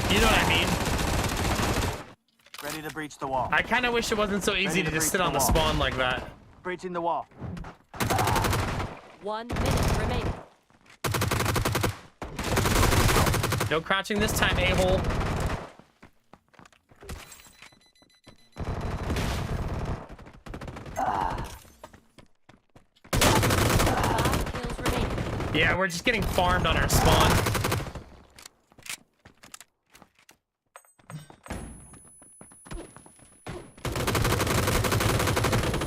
[SPEAKER 1] You know what I mean?
[SPEAKER 5] Ready to breach the wall.
[SPEAKER 1] I kind of wish it wasn't so easy
[SPEAKER 5] Ready
[SPEAKER 1] to
[SPEAKER 5] to
[SPEAKER 1] just
[SPEAKER 5] breach
[SPEAKER 1] sit
[SPEAKER 5] the
[SPEAKER 1] on the
[SPEAKER 5] wall.
[SPEAKER 1] spawn like that.
[SPEAKER 5] Breaching the wall.
[SPEAKER 7] 1 minute remaining.
[SPEAKER 1] No crouching this time, a-hole.
[SPEAKER 7] Five kills remaining.
[SPEAKER 1] Yeah, we're just getting farmed on our spawn.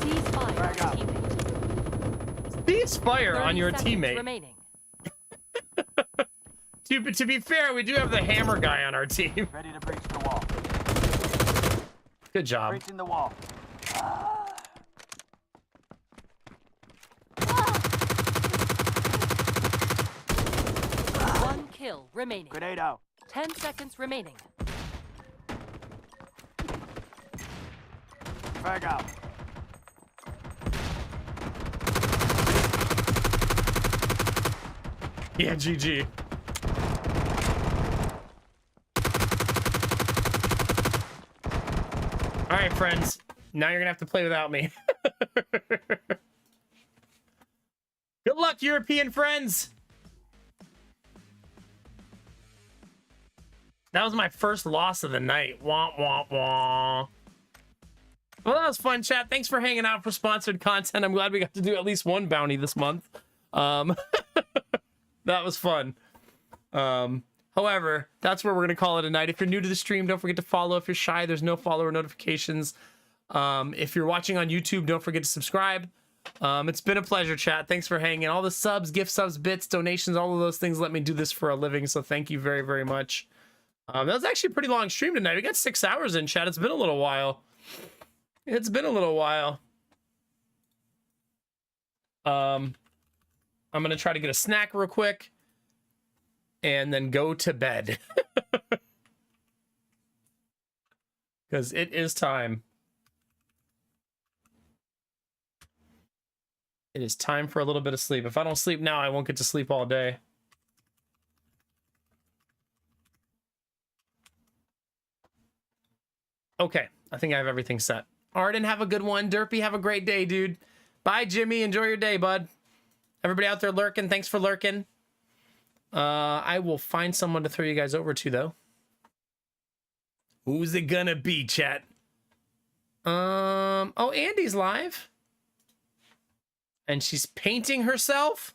[SPEAKER 7] Cease fire
[SPEAKER 5] Frag out.
[SPEAKER 7] on teammate.
[SPEAKER 1] Cease fire
[SPEAKER 7] 30
[SPEAKER 1] on your
[SPEAKER 7] seconds
[SPEAKER 1] teammate.
[SPEAKER 7] remaining.
[SPEAKER 1] To be fair, we do have the hammer guy on our team.
[SPEAKER 5] Ready to breach the wall.
[SPEAKER 1] Good job.
[SPEAKER 5] Breaching the wall.
[SPEAKER 7] One kill remaining.
[SPEAKER 5] Grenade out.
[SPEAKER 7] 10 seconds remaining.
[SPEAKER 5] Frag out.
[SPEAKER 1] Yeah, GG. All right, friends. Now you're gonna have to play without me. Good luck, European friends. That was my first loss of the night. Wah, wah, wah. Well, that was fun, chat. Thanks for hanging out for sponsored content. I'm glad we got to do at least one bounty this month. That was fun. However, that's where we're going to call it a night. If you're new to the stream, don't forget to follow. If you're shy, there's no follower notifications. If you're watching on YouTube, don't forget to subscribe. It's been a pleasure, chat. Thanks for hanging. All the subs, gift subs, bits, donations, all of those things let me do this for a living. So thank you very, very much. That was actually a pretty long stream tonight. We got 6 hours in, chat. It's been a little while. It's been a little while. I'm going to try to get a snack real quick and then go to bed. Because it is time. It is time for a little bit of sleep. If I don't sleep now, I won't get to sleep all day. Okay, I think I have everything set. Arden, have a good one. Derpy, have a great day, dude. Bye, Jimmy. Enjoy your day, bud. Everybody out there lurking, thanks for lurking. I will find someone to throw you guys over to, though. Who's it gonna be, chat? Oh, Andy's live. And she's painting herself.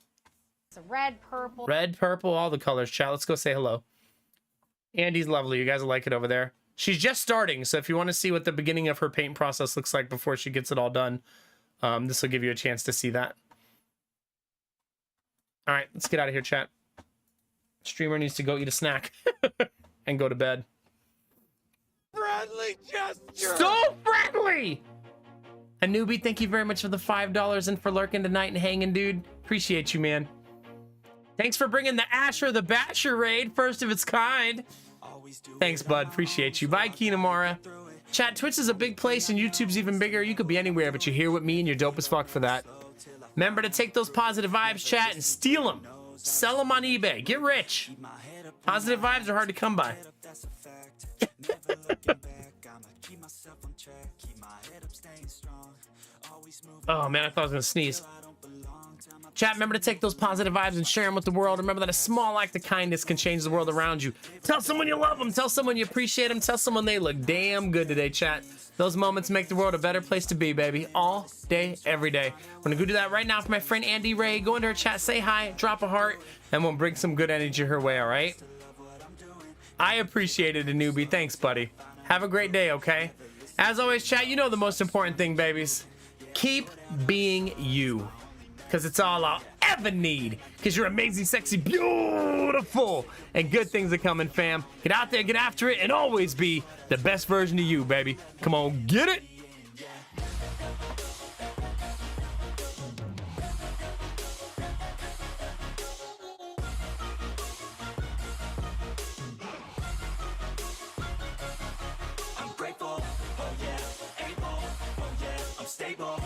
[SPEAKER 6] It's red, purple.
[SPEAKER 1] Red, purple, all the colors, chat. Let's go say hello. Andy's lovely. You guys will like it over there. She's just starting, so if you want to see what the beginning of her paint process looks like before she gets it all done, this will give you a chance to see that. All right, let's get out of here, chat. Streamer needs to go eat a snack and go to bed.
[SPEAKER 2] Friendly gesture!
[SPEAKER 1] So friendly! A newbie, thank you very much for the $5 and for lurking tonight and hanging, dude. Appreciate you, man. Thanks for bringing the Asher the Basher raid, first of its kind. Thanks, bud. Appreciate you. Bye, Kinamara. Chat, Twitch is a big place and YouTube's even bigger. You could be anywhere, but you're here with me and you're dope as fuck for that. Remember to take those positive vibes, chat, and steal them. Sell them on eBay. Get rich. Positive vibes are hard to come by. Oh, man, I thought I was going to sneeze. Chat, remember to take those positive vibes and share them with the world. Remember that a small act of kindness can change the world around you. Tell someone you love them. Tell someone you appreciate them. Tell someone they look damn good today, chat. Those moments make the world a better place to be, baby. All day, every day. I'm going to go do that right now for my friend Andy Ray. Go into her chat, say hi, drop a heart, and we'll bring some good energy her way, all right? I appreciate it, a newbie. Thanks, buddy. Have a great day, okay? As always, chat, you know the most important thing, babies. Keep being you. Because it's all I'll ever need. Because you're amazing, sexy, beautiful, and good things are coming, fam. Get out there, get after it, and always be the best version of you, baby. Come on, get it.
[SPEAKER 8] I'm grateful, oh yeah, able, oh yeah, I'm stable.